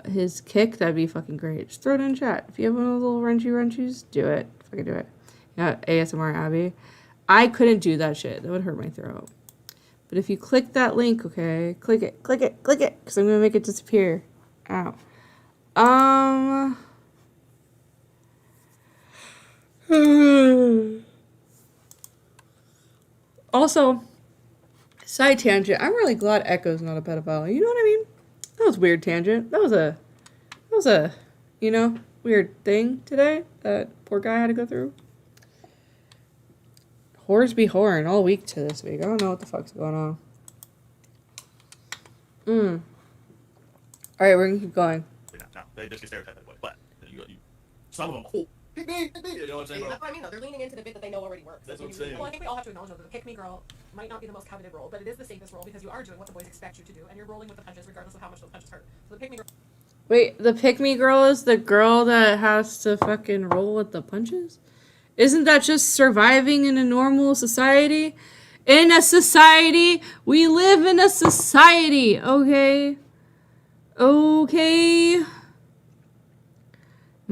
his kick, that'd be fucking great. Just throw it in chat. If you have one of those little wrenchy, do it. Fucking do it. Yeah, ASMR Abby. I couldn't do that shit. That would hurt my throat. But if you click that link, okay, click it, because I'm gonna make it disappear. Ow. Also, side tangent. I'm really glad Echo's not a pedophile. You know what I mean? That was a weird tangent. That was a, you know, weird thing today that poor guy had to go through. Whores be whoring all week to this week. I don't know what the fuck's going on. Alright, we're gonna keep going. No, they just get stereotyped that way. But some of them, oh, pick me, you know what I'm saying? That's what I mean, though. They're leaning into the bit that they know already works. That's what I'm saying. Well, I think we all have to acknowledge, though, that the pick-me girl might not be the most coveted role, but it is the safest role because you are doing what the boys expect you to do, and you're rolling with the punches regardless of how much those punches hurt. So the pick-me girl... Wait, the pick-me girl is the girl that has to fucking roll with the punches? Isn't that just surviving in a normal society? In a society! We live in a society, okay? Okay? Am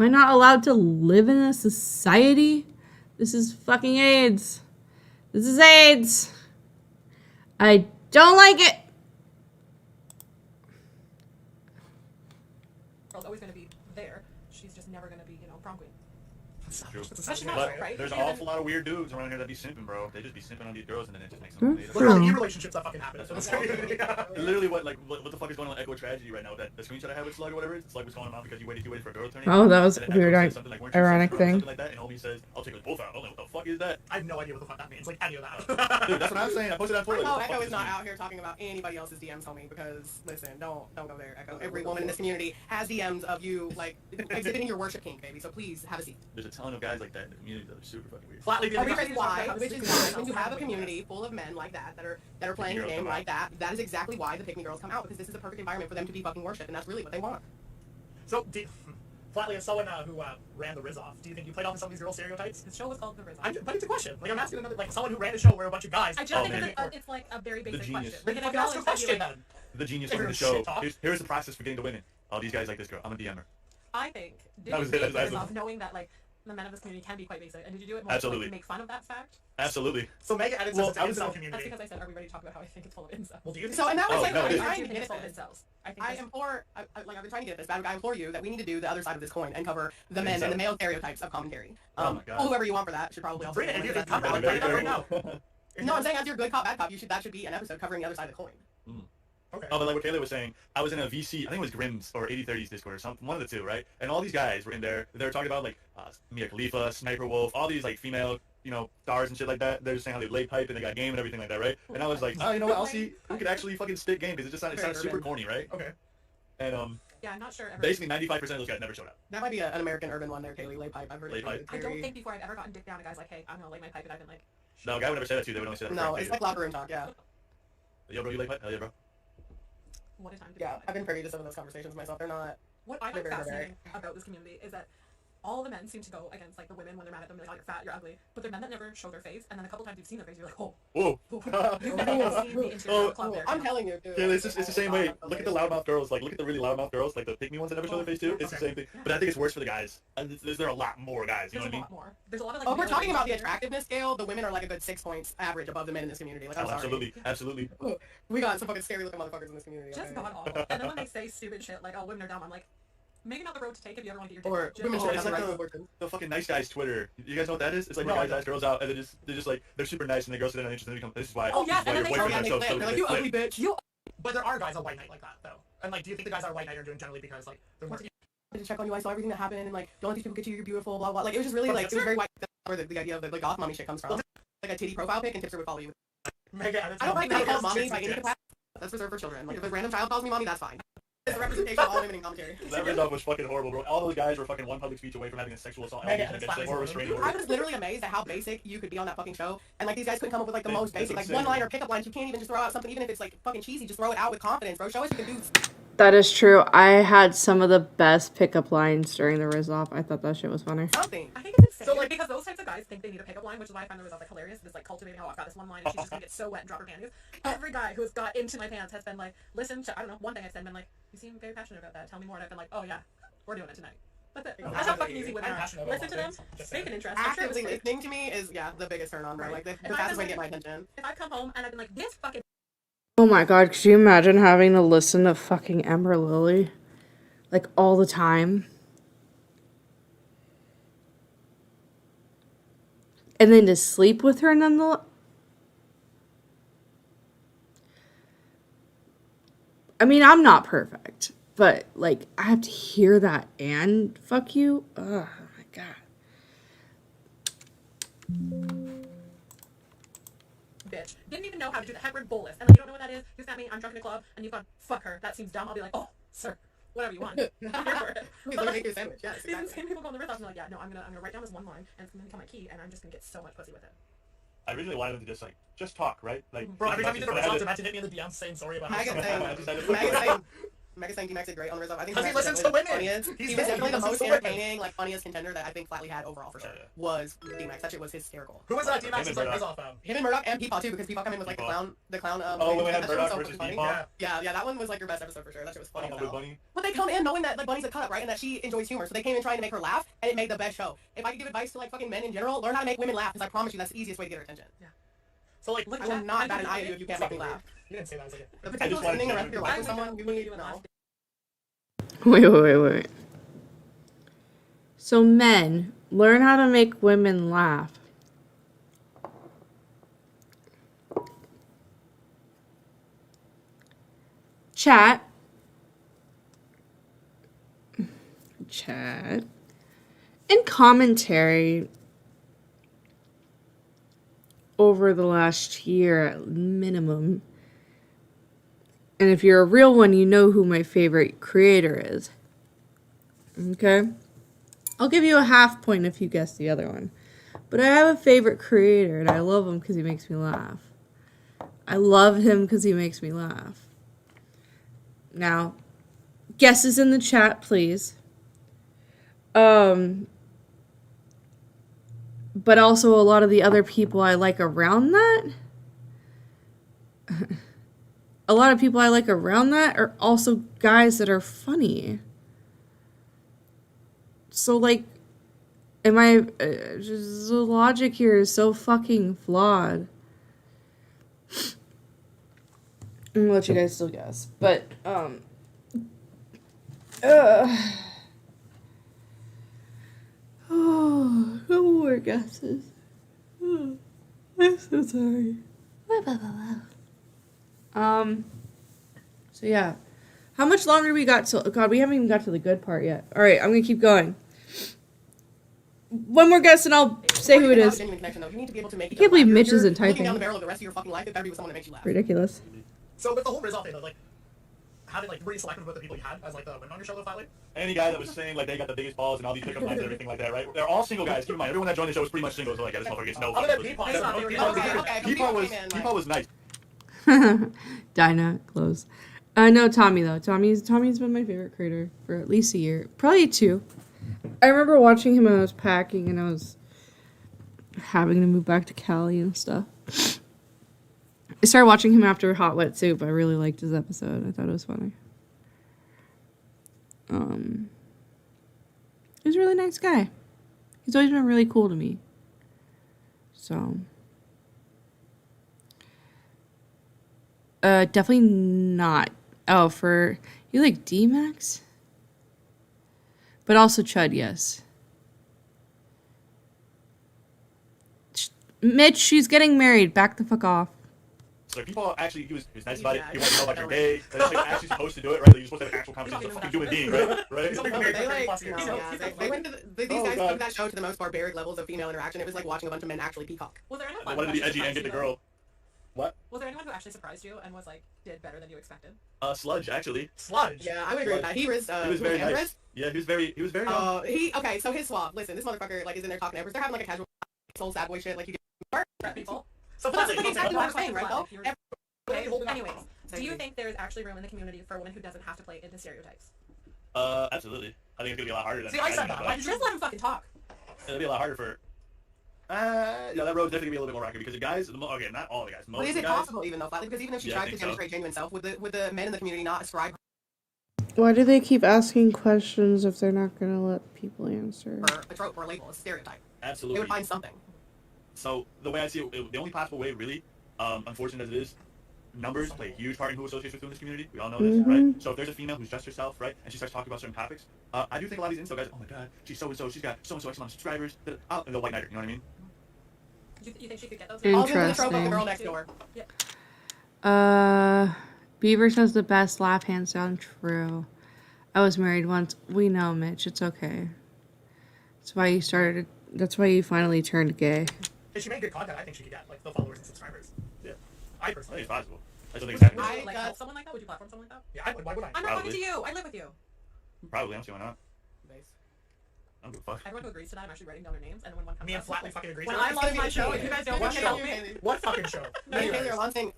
I not allowed to live in a society? This is fucking AIDS. This is AIDS. I don't like it. Girl's always going to be there. She's just never going to be, you know, prom queen. True. That's not But right? there's an awful lot of weird dudes around here that be simping, bro. They just be simping on these girls, and then it just makes Hmm? them. Look at all the relationships that fucking happen. Literally, what the fuck is going on with Echo Tragedy right now? That the screenshot I have with Slug or whatever, Slug was calling him out because you waited for a girl to turn. Oh, that was and weird. Echo said something like, "Weren't you Ironic sexist?" or thing. Something like that, and homie says, "I'll take us both out." I'm like, what the fuck is that? I have no idea what the fuck that means. Like any of that. Dude, that's what I'm saying. I posted that for No, Echo is not out here talking about anybody else's DMs, homie, because, listen, don't go there, Echo. Every woman in this community has DMs of you, like, exhibiting your worship kink, baby, so please, have a seat. There's a ton of guys like that in the community that are super fucking weird. Flatly, Which is why, when you have a community full of men like that are playing the game like that, that is exactly why the pick-me girls come out, because this is a perfect environment for them to be fucking worship, and that's really what they want. So, Flatly, as someone who ran the Riz off, do you think you played off some of these girl stereotypes? The show was called The Riz Off. But it's a question. Like, I'm asking another, like, someone who ran a show where a bunch of guys... I just think it's like a very basic question. genius. Like, Ask a question, then. The genius of the show. Here's the process for getting the women. Oh, these guys like this girl. I'm a DM her. I think, did That you was do it, the that's Riz Off knowing that, like, the men of this community can be quite basic, and did you do it more Absolutely. to make fun of that fact? Absolutely. So Megan added Well, to the incel community. That's because I said, are we ready to talk about how I think it's full of incels? Well, do you think So, and that was like, no, I'm it is. trying I to do think get it's at full of this. incels. I implore, like I've been trying to get at this, but I implore you that we need to do the other side of this coin and cover the men and the male stereotypes of commentary. Oh my God. Well, whoever you want for that should probably also. Bring it if you do can cover that. it. Right now. No, I'm saying as your good cop, bad cop, that should be an episode covering the other side of the coin. Okay. Oh, but like what Kayla was saying, I was in a VC, I think it was Grimm's or 8030's Discord or something, one of the two, right? And all these guys were in there. They were talking about like Mia Khalifa, Sniper Wolf, all these like female, you know, stars and shit like that. They're just saying how they lay pipe and they got game and everything like that, right? And I was like, oh, you know what? I'll see who could actually fucking spit game because it sounded super corny, right? Okay. And Yeah, I'm not sure. basically 95% of those guys never showed up. That might be an American urban one there, Kaylee. Lay pipe. I've heard Lay it. pipe. I don't think before I've ever gotten dick down a guy's like, hey, I'm gonna lay my pipe, and I've been like, No, a guy would never say that to you. They would only say that. No, it's like locker room talk. Yeah. Yo, bro, you lay pipe? Hell yeah, bro. what a time to Yeah, I've been privy to some of those conversations myself. They're not. What I They're find very fascinating about this community is that all the men seem to go against like the women when they're mad at them, like, oh, you're fat, you're ugly, but they're men that never show their face, and then a couple times you've seen their face, you're like, oh. Whoa. You've never seen the interior of the club there. I'm telling you, dude. Yeah, it's the same way. Look at the loudmouth girls. Like, look at the really loudmouth girls, like the pick-me ones that never show their face too. It's the same thing. But I think it's worse for the guys. And there are a lot more guys. You know what I mean? More. There's a lot of like. Oh, if we're talking about the attractiveness scale, the women are like a good 6 points average above the men in this community. Like, I'm sorry. Absolutely. We got some fucking scary looking motherfuckers in this community. Just okay? god awful. And then when they say stupid shit like, oh, women are dumb, I'm like, maybe not the road to take if you ever want to get your Or dick. women should It's have like the right to the fucking nice guys Twitter. You guys know what that is? It's like where guys ask girls out and they're just like they're super nice and the girls sit down and interested and become this is why Oh, yeah, this is why and your then boyfriend they is so flip. They're like, you ugly bitch. You. But there are guys on White Knight like that though. And like, do you think the guys on White Knight are doing generally because like they're more? To check on you, I saw everything that happened, and like, don't let these people get you, you're beautiful, blah blah. Like, it was just really like, it was very white. Where the idea of the goth mommy shit comes from. Like a titty profile pic, and Tipster would follow you. Mega. I don't like being called mommy by any capacity. That's reserved for children. Like, if a random child calls me mommy, that's fine. It's a representation of all women in commentary. That Rizov was fucking horrible, bro. All those guys were fucking one public speech away from having a sexual assault allegation against them or restraining order. I was literally amazed at how basic you could be on that fucking show, and like these guys couldn't come up with like the most It's basic, like insane. one-liner pickup lines. You can't even just throw out something, even if it's like fucking cheesy. Just throw it out with confidence, bro. Show us you can do. That is true. I had some of the best pickup lines during the Riz Off. I thought that shit was funny. Something. I think it's insane. So like because those types of guys think they need a pickup line, which is why I find the result like hilarious. This like cultivating, oh, I've got this one line and she's just gonna get so wet and drop her panties. Every guy who has got into my pants has been like, listen to, I don't know, one thing I've said, been like, you seem very passionate about that. Tell me more. And I've been like, oh yeah, we're doing it tonight. That's it. That's how fucking easy women are. Listen to them, take an interest. I'm sure it was Actively fake. listening to me is the biggest turn on, bro. Like the fastest way to get my attention. If I come home and I've been like, this fucking Oh my god, could you imagine having to listen to fucking Ember Lily? Like, all the time? And then to sleep with her nonetheless? I mean, I'm not perfect. But, like, I have to hear that and fuck you? Oh my god. Bitch. Didn't even know how to do the heparin bolus. And like, you don't know what that is? You've got me, I'm drunk in a club, and you've gone, fuck her. That seems dumb. I'll be like, oh, sir, whatever you want. I'm here for it. Let me make you a sandwich. Yes, These are the exactly. same people go on the Ritz house and they're like, yeah, no, I'm gonna write down this one line, and it's gonna become my key, and I'm just gonna get so much pussy with it. I originally wanted them to just talk, right? Like, Bro, every time you did a Rizzo, imagine hit me in the DMs saying sorry about Megan saying D-Max did great on Rizzo. I think because he D-Max listens was to definitely women. the funniest. He was definitely the most entertaining, like funniest contender that I think Flatley had overall for sure. Was D-Max. That shit was hysterical. Who was that D-Max's like Rizzo? Him and Murdoch and Peepaw too, because Peepaw came in with like the clown. Oh, when we had that shit was Murdoch so versus fucking Peepaw? funny. Yeah, that one was like your best episode for sure. That shit was funny. With Bunny. But they come in knowing that like Bunny's a cuck, right, and that she enjoys humor, so they came in trying to make her laugh, and it made the best show. If I could give advice to like fucking men in general, learn how to make women laugh, because I promise you that's the easiest way to get her attention. Yeah. So like, I will not bat an eye at you if you can't make me laugh. You didn't say that. I was like, The potential of spending the rest of your life with someone you need to know. Wait. So men, learn how to make women laugh. Chat. And commentary over the last year at minimum. And if you're a real one, you know who my favorite creator is. Okay? I'll give you a half point if you guess the other one. But I have a favorite creator, and I love him because he makes me laugh. I love him because he makes me laugh. Now, guesses in the chat, please. But also a lot of the other people I like around that. A lot of people I like around that are also guys that are funny. So, like, just the logic here is so fucking flawed. I'm gonna let you guys still guess. But, oh, no more guesses. Oh, I'm so sorry. So yeah. How much longer we got till... God, we haven't even got to the good part yet. Alright, I'm gonna keep going. One more guess and I'll say who it is. I can't believe Mitch isn't typing. Down the barrel of the rest of your fucking life, it better be with someone that makes you laugh. Ridiculous. So with the whole Rizzo thing, though, like, having like, were you selective with the people you had as like the women on your show, though, Flatley? Any guy that was saying like they got the biggest balls and all these pickup lines and everything like that, right? They're all single guys. Keep in mind, everyone that joined the show was pretty much single, so like, yeah, this motherfucker gets no. Other than Peepaw. Peepaw was nice. Dinah, close. No, Tommy, though. Tommy's been my favorite creator for at least a year. Probably 2. I remember watching him when I was packing and I was having to move back to Cali and stuff. I started watching him after Hot Wet Soup. I really liked his episode. I thought it was funny. He's a really nice guy. He's always been really cool to me. So... definitely not. Oh, for... You like D-Max? But also Chud, yes. Mitch, she's getting married. Back the fuck off. So people actually, he was nice about it. He wanted to know about your day. Like, you're actually supposed to do it, right? Like, you're supposed to have an actual conversation with a fucking human being, right? They went to these guys took that show to the most barbaric levels of female interaction. It was like watching a bunch of men actually peacock. Was there anyone? They wanted to be edgy and get the girl. What? Was there anyone who actually surprised you and was like did better than you expected? Sludge, actually. Sludge. Yeah, I would agree with that. He was very nice. Yeah, he was very. Okay, so his swap. Listen, this motherfucker like is in there talking to everyone. They're having like a casual soul sad boy shit. Like you get people. So that's like exactly what I'm saying, right? Though. Okay. Anyways, do you think there's actually room in the community for a woman who doesn't have to play into stereotypes? Absolutely. I think it's gonna be a lot harder than. See, I said that. Why did you just let him fucking talk? It'll be a lot harder for. Yeah, that road's definitely gonna be a little bit more rocky because the guys, okay, not all the guys, most But is of it the guys, possible even though, because even if she tried to demonstrate genuine self, would the men in the community not ascribe Why do they keep asking questions if they're not gonna let people answer? her a trope or a label, a stereotype? Absolutely. They would find something. So the way I see it, the only possible way, really, unfortunate as it is, numbers play a huge part in who associates with who in this community. We all know this, right? So if there's a female who's just herself, right, and she starts talking about certain topics, I do think a lot of these incel guys, oh my god, she's so-and-so, she's got so-and-so X amount of subscribers, and they'll white knight her, you know what I mean? You think she could get those? Interesting. The girl next door. Beaver says the best laugh hands down. True. I was married once. We know, Mitch. It's okay. That's why you started. That's why you finally turned gay. If she made good content, I think she could get like the followers and subscribers. Yeah. I personally think it's possible. I don't think it's happening. Would you help someone like that? Would you platform someone like that? Yeah, I would. Why would I? I'm not talking to you. I live with you. Probably. I don't see why not. Nice. I don't give a fuck. Everyone who agrees to that, I'm actually writing down their names, and when one comes Me and up, flatly fucking agree. When I launch my show, if you guys don't fucking help me. What fucking show? Me and Kaylee are launching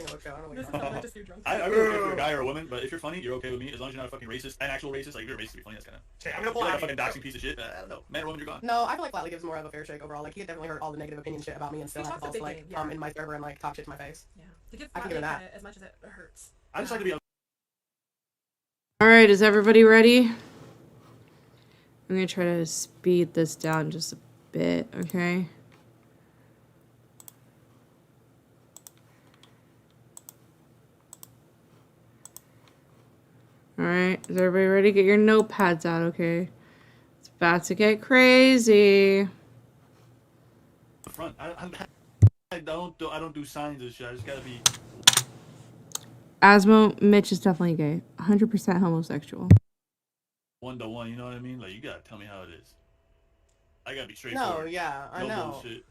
a book show. I don't know what you're talking about. I really don't care if you're a guy or a woman, but if you're funny, you're okay with me as long as you're not a fucking racist, an actual racist. Like if you're a racist, to be funny. That's kind of. Okay, I'm gonna pull like out a fucking doxing piece of shit. I don't know, man or woman, you're gone. No, I feel like Flatly gives more of a fair shake overall. Like he definitely heard all the negative opinion shit about me and still He has the talks a balls to big like game, come yeah. in my server and like talk shit to my face. Yeah. To give I can do that. as much as it hurts. I just like to be. All right, is everybody ready? I'm gonna try to speed this down just a bit, okay? All right, is everybody ready? Get your notepads out, okay? It's about to get crazy. Front. I don't do signs and shit. I just gotta be. Asmo, Mitch is definitely gay. 100% homosexual. 1-to-1, you know what I mean? Like you gotta tell me how it is. I gotta be straightforward. No, yeah, I know. Bullshit.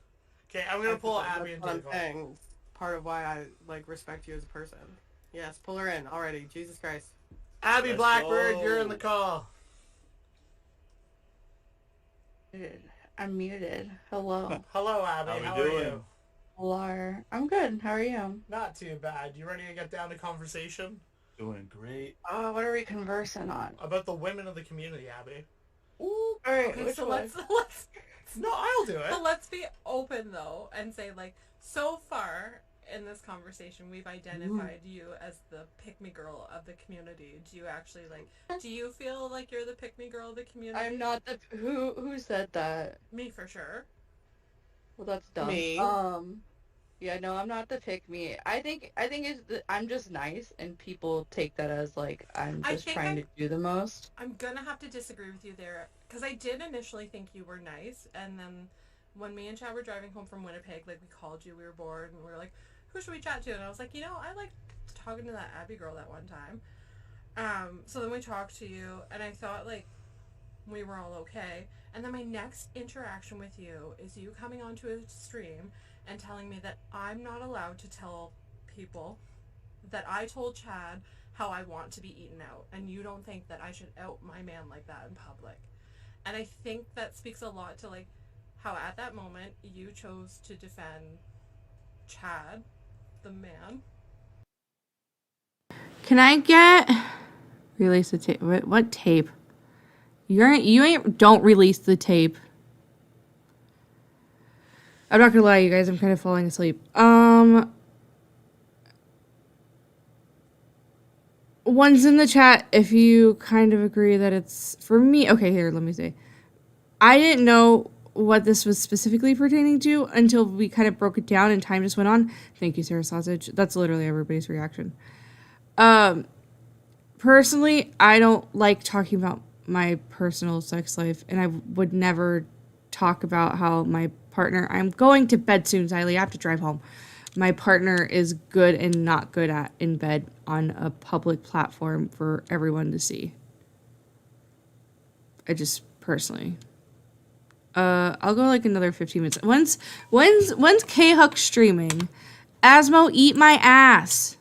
Okay, I'm gonna pull Abby into the I'm saying. Part of why I like respect you as a person. Yes, pull her in already. Jesus Christ. Abby Blackbird, you're in the call. I'm muted. Hello. Hello, Abby. How are you? PLUR. I'm good. How are you? Not too bad. You ready to get down to conversation? Doing great. What are we conversing on? About the women of the community, Abby. Ooh. All right. Okay, which so one? let's No, I'll do it. But let's be open though and say like so far in this conversation we've identified you as the pick-me girl of the community. Do you actually do you feel like you're the pick-me girl of the community? I'm not the who said that? Me for sure. Well, that's dumb. Me. Yeah, no, I'm not the pick me. I think I'm just nice, and people take that as like I'm just trying to do the most. I'm gonna have to disagree with you there, because I did initially think you were nice, and then when me and Chad were driving home from Winnipeg, like we called you, we were bored, and we were like, who should we chat to? And I was like, I liked talking to that Abby girl that one time. So then we talked to you, and I thought like we were all okay. And then my next interaction with you is you coming onto a stream and telling me that I'm not allowed to tell people that I told Chad how I want to be eaten out, and you don't think that I should out my man like that in public. And I think that speaks a lot to like how at that moment you chose to defend Chad, the man. Can I get release the tape? What tape? You ain't don't release the tape. I'm not gonna lie, you guys. I'm kind of falling asleep. One's in the chat if you kind of agree that it's for me. Okay, here, let me say. I didn't know what this was specifically pertaining to until we kind of broke it down and time just went on. Thank you, Sarah Sausage. That's literally everybody's reaction. Personally, I don't like talking about my personal sex life, and I would never talk about how my partner, I'm going to bed soon, Xylee, I have to drive home. My partner is good and not good at in bed on a public platform for everyone to see. I just personally. I'll go like another 15 minutes. When's K-Huck streaming? Asmo, eat my ass.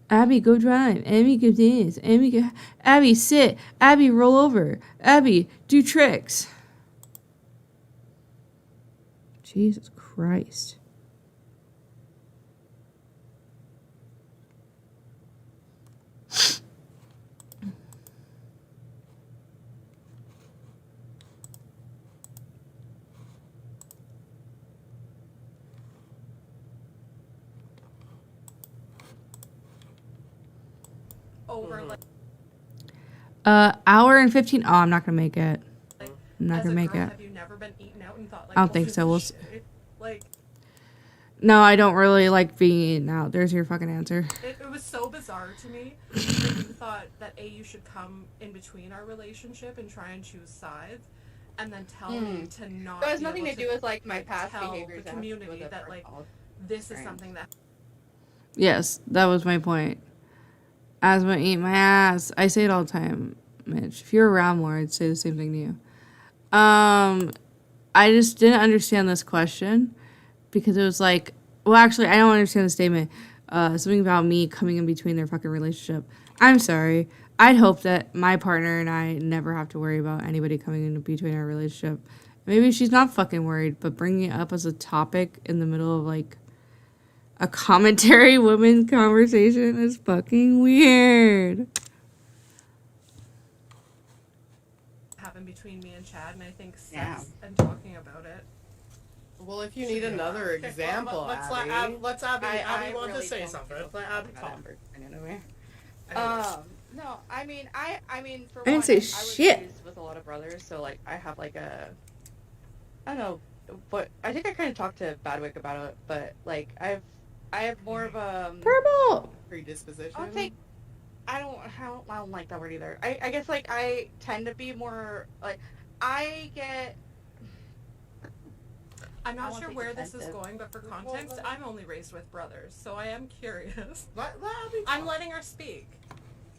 Abby, go drive. Abby, go dance. Abby, sit. Abby, roll over. Abby, do tricks. Jesus Christ. Over like Hour and 15. Oh, I'm not gonna make it. I'm not as gonna a make girl, it. Have you never been eaten out and thought like I don't think so. We'll shit? Like No, I don't really like being eaten out. There's your fucking answer. It was so bizarre to me that you thought that you should come in between our relationship and try and choose sides, and then tell me to not. So it has be nothing able to do with like my past tell behaviors. the community that like this is something that. Yes, that was my point. Asthma, eat my ass. I say it all the time, Mitch. If you're around more, I'd say the same thing to you. I just didn't understand this question because it was like, well, actually, I don't understand the statement. Something about me coming in between their fucking relationship. I'm sorry. I'd hope that my partner and I never have to worry about anybody coming in between our relationship. Maybe she's not fucking worried, but bringing it up as a topic in the middle of like a commentary women's conversation is fucking weird. Happened between me and Chad, and I think sex and talking about it. Well, if you need another example, let's Abby. let Abby. Abby wants really to say don't something. feel Let Abby talk. No, I mean, for I didn't one, say I was shit. raised with a lot of brothers, so like I have like a, I don't know, but I think I kind of talked to Badwick about it, but like I have more of a purple predisposition. I'll take. I don't like that word either. I guess like I tend to be more like I get. I'm not sure where this is going, but for context, I'm only raised with brothers, so I am curious. I'm letting her speak,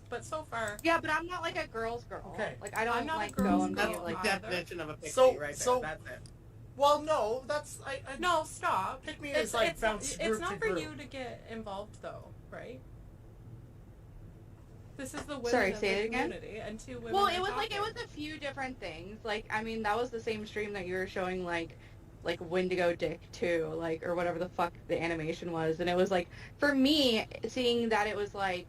but so far. Yeah, but I'm not like a girl's girl. Okay. Like I don't I'm not like a girl's go and be girl like either. Definition of a pick So- me right so- there. That's it. Well, no, that's No, stop. Pick me is like bounce It's group not to for group. you to get involved, though, right? This is the women Sorry, of say the it again? community, and two women. Well, are it was like talking. a few different things. Like I mean, that was the same stream that you were showing like Wendigo Dick too, like or whatever the fuck the animation was, and it was like for me seeing that it was like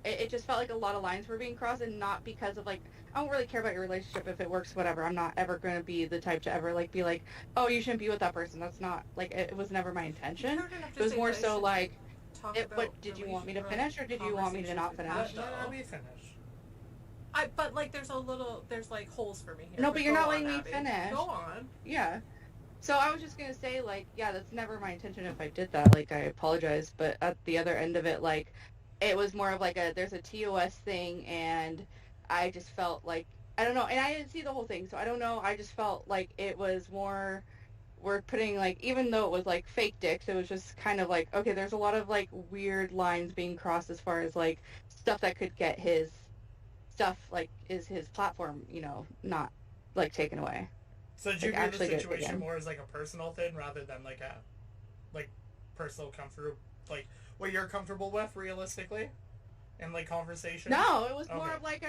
it just felt like a lot of lines were being crossed, and not because of like I don't really care about your relationship if it works, whatever. I'm not ever going to be the type to ever like be like, oh, you shouldn't be with that person. That's not like it was never my intention. It was more so like, what did you want me to finish or did you want me to not finish? Let Abby finish. But like, there's like holes for me here. No, but you're go not on, letting me Abby. finish. Go on. Yeah. So I was just gonna say, like, yeah, that's never my intention if I did that. Like, I apologize. But at the other end of it, like, it was more of like there's a TOS thing, and I just felt like, I don't know, and I didn't see the whole thing, so I don't know. I just felt like it was more, we're putting, like, even though it was, like, fake dicks, it was just kind of like, okay, there's a lot of, like, weird lines being crossed as far as, like, stuff that could get his stuff, like, is his platform, you know, not, like, taken away. So did you Like, view the actually situation again. more as like a personal thing rather than like a personal comfort, like what you're comfortable with realistically, in like conversation? No, it was more Okay. of like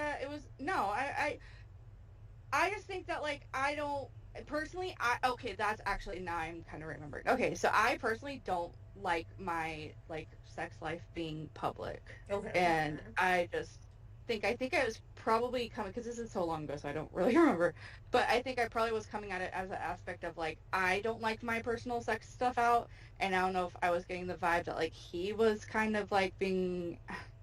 I just think that like I don't personally okay, that's actually now I'm kind of remembering. Okay, so I personally don't like my like sex life being public. Okay. And I just think I was probably coming, because this is so long ago so I don't really remember, but I think I probably was coming at it as an aspect of like I don't like my personal sex stuff out, and I don't know if I was getting the vibe that like he was kind of like being,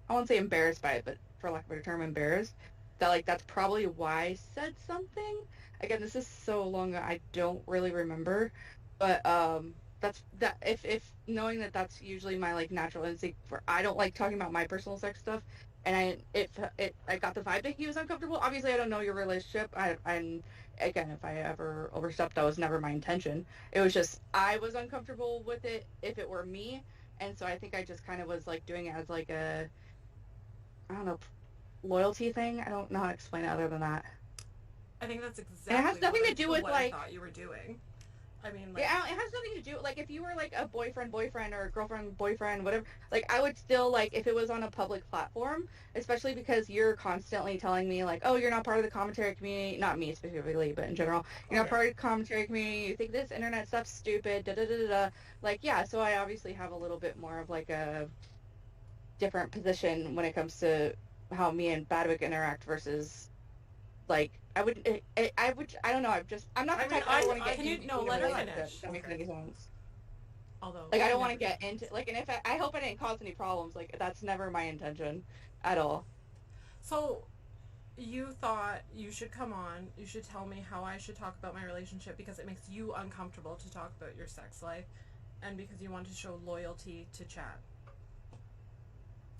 I won't say embarrassed by it, but for lack of a better term, embarrassed, that like that's probably why I said something. Again, this is so long I don't really remember, but that's that if knowing that that's usually my like natural instinct for I don't like talking about my personal sex stuff, and I got the vibe that he was uncomfortable. Obviously, I don't know your relationship. And again, if I ever overstepped, that was never my intention. It was just I was uncomfortable with it if it were me, and so I think I just kind of was like doing it as like a, I don't know, loyalty thing. I don't know how to explain it other than that. I think that's exactly. And it has nothing to do with what like. I thought you were doing. I mean, like, yeah, it has nothing to do, like, if you were, like, a boyfriend or a girlfriend, whatever, like, I would still, like, if it was on a public platform, especially because you're constantly telling me, like, oh, you're not part of the commentary community, not me specifically, but in general, you're not part of the commentary community, you think this internet stuff's stupid, da-da-da-da-da, like, yeah, so I obviously have a little bit more of, like, a different position when it comes to how me and Badwick interact versus, like, I don't know, I'm not the type that I want to get into. No, let her finish. That makes any sense. Although, like, I don't want to get into, like, and if I hope I didn't cause any problems, like, that's never my intention at all. So, you thought you should come on, you should tell me how I should talk about my relationship because it makes you uncomfortable to talk about your sex life, and because you wanted to show loyalty to Chad.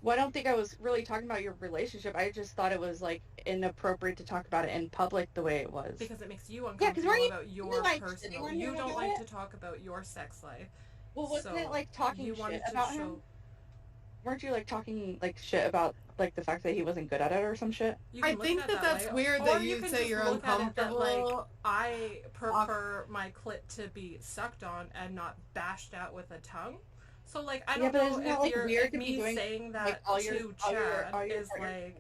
Well, I don't think I was really talking about your relationship. I just thought it was like inappropriate to talk about it in public the way it was. Because it makes you uncomfortable about your personal. You don't like to talk about your sex life. Well, wasn't it like talking you shit about him? Weren't you like talking like shit about like the fact that he wasn't good at it or some shit? I think that's weird that you say you're uncomfortable. Like, I prefer my clit to be sucked on and not bashed out with a tongue. So like I don't know if like you're weird if me doing, saying that like, all to your Chad is like.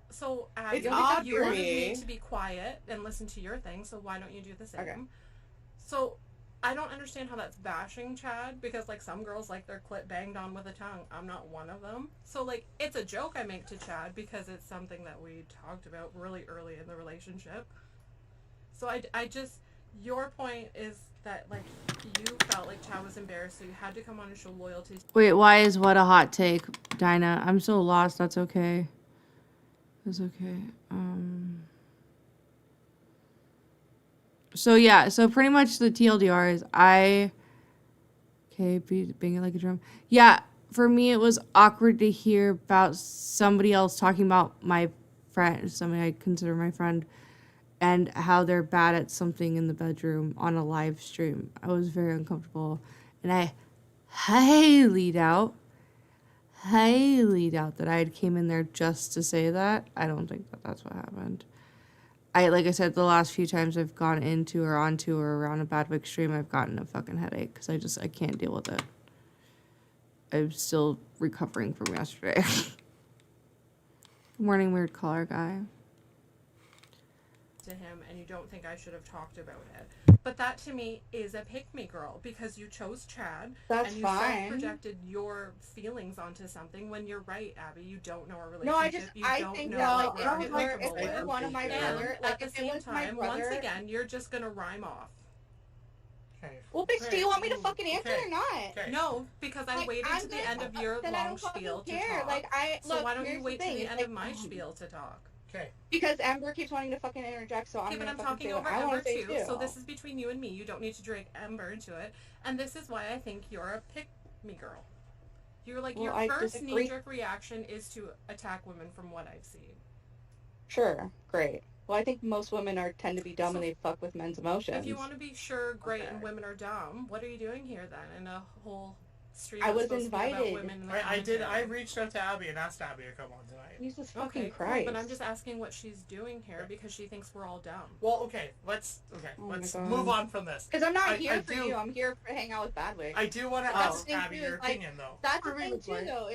So it's you odd for wanted me me to be quiet and listen to your thing. So why don't you do the same? Okay. So I don't understand how that's bashing Chad, because like some girls like their clit banged on with a tongue. I'm not one of them. So like it's a joke I make to Chad because it's something that we talked about really early in the relationship. So I just, your point is that like you felt like Chad was embarrassed, so you had to come on and show loyalty. Wait, why is what a hot take, Dinah? I'm so lost. That's okay. That's okay. So yeah, so pretty much the TLDR is being like a drum. Yeah, for me it was awkward to hear about somebody else talking about my friend, somebody I consider my friend, and how they're bad at something in the bedroom on a live stream. I was very uncomfortable, and I highly doubt that I came in there just to say that. I don't think that that's what happened. Like I said, the last few times I've gone into or onto or around a Badwick stream, I've gotten a fucking headache because I can't deal with it. I'm still recovering from yesterday. Good morning, weird collar guy. To him, and you don't think I should have talked about it. But that to me is a pick-me girl, because you chose Chad. That's and you fine. Projected your feelings onto something when you're right, Abby. You don't know our relationship. No, I think what we're if it were one of my brother, like at the if same it was my time, brother, once again, you're just gonna rhyme off. Okay. Well, bitch, do you want me to fucking answer or not? Okay. No, because I waited to the end of your long spiel to talk. Like so why don't you wait to the end of my spiel to talk? Okay. Because Amber keeps wanting to fucking interject, so Okay, but I'm talking over Ember too, so this is between you and me. You don't need to drag Ember into it. And this is why I think you're a pick-me girl. You're like, your first knee-jerk reaction is to attack women from what I've seen. Sure, great. Well, I think most women tend to be dumb and they fuck with men's emotions. If you want to be sure, great, and women are dumb, what are you doing here then in a whole stream? I was invited. I reached out to Abby and asked Abby to come on tonight. Jesus fucking Okay, cool, Christ. but I'm just asking what she's doing here because she thinks we're all dumb. Well, okay, let's move on from this. Because I'm not here for you. I'm here to hang out with Badwick. I do want to ask Abby your opinion, though. That's the thing too, though.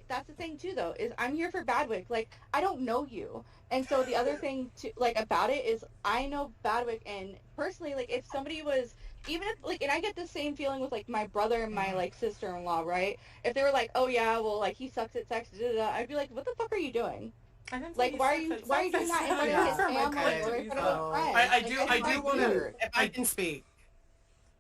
That's the thing too, though. Is I'm here for Badwick. Like, I don't know you, and so the other thing too, like about it is I know Badwick, and personally, like if somebody was. Even if, like, and I get the same feeling with, like, my brother and my, like, sister-in-law, right? If they were like, oh, yeah, well, like, he sucks at sex, I'd be like, what the fuck are you doing? Like, why are you doing that in front of his family or in front of his friends? I do want to, if I can speak,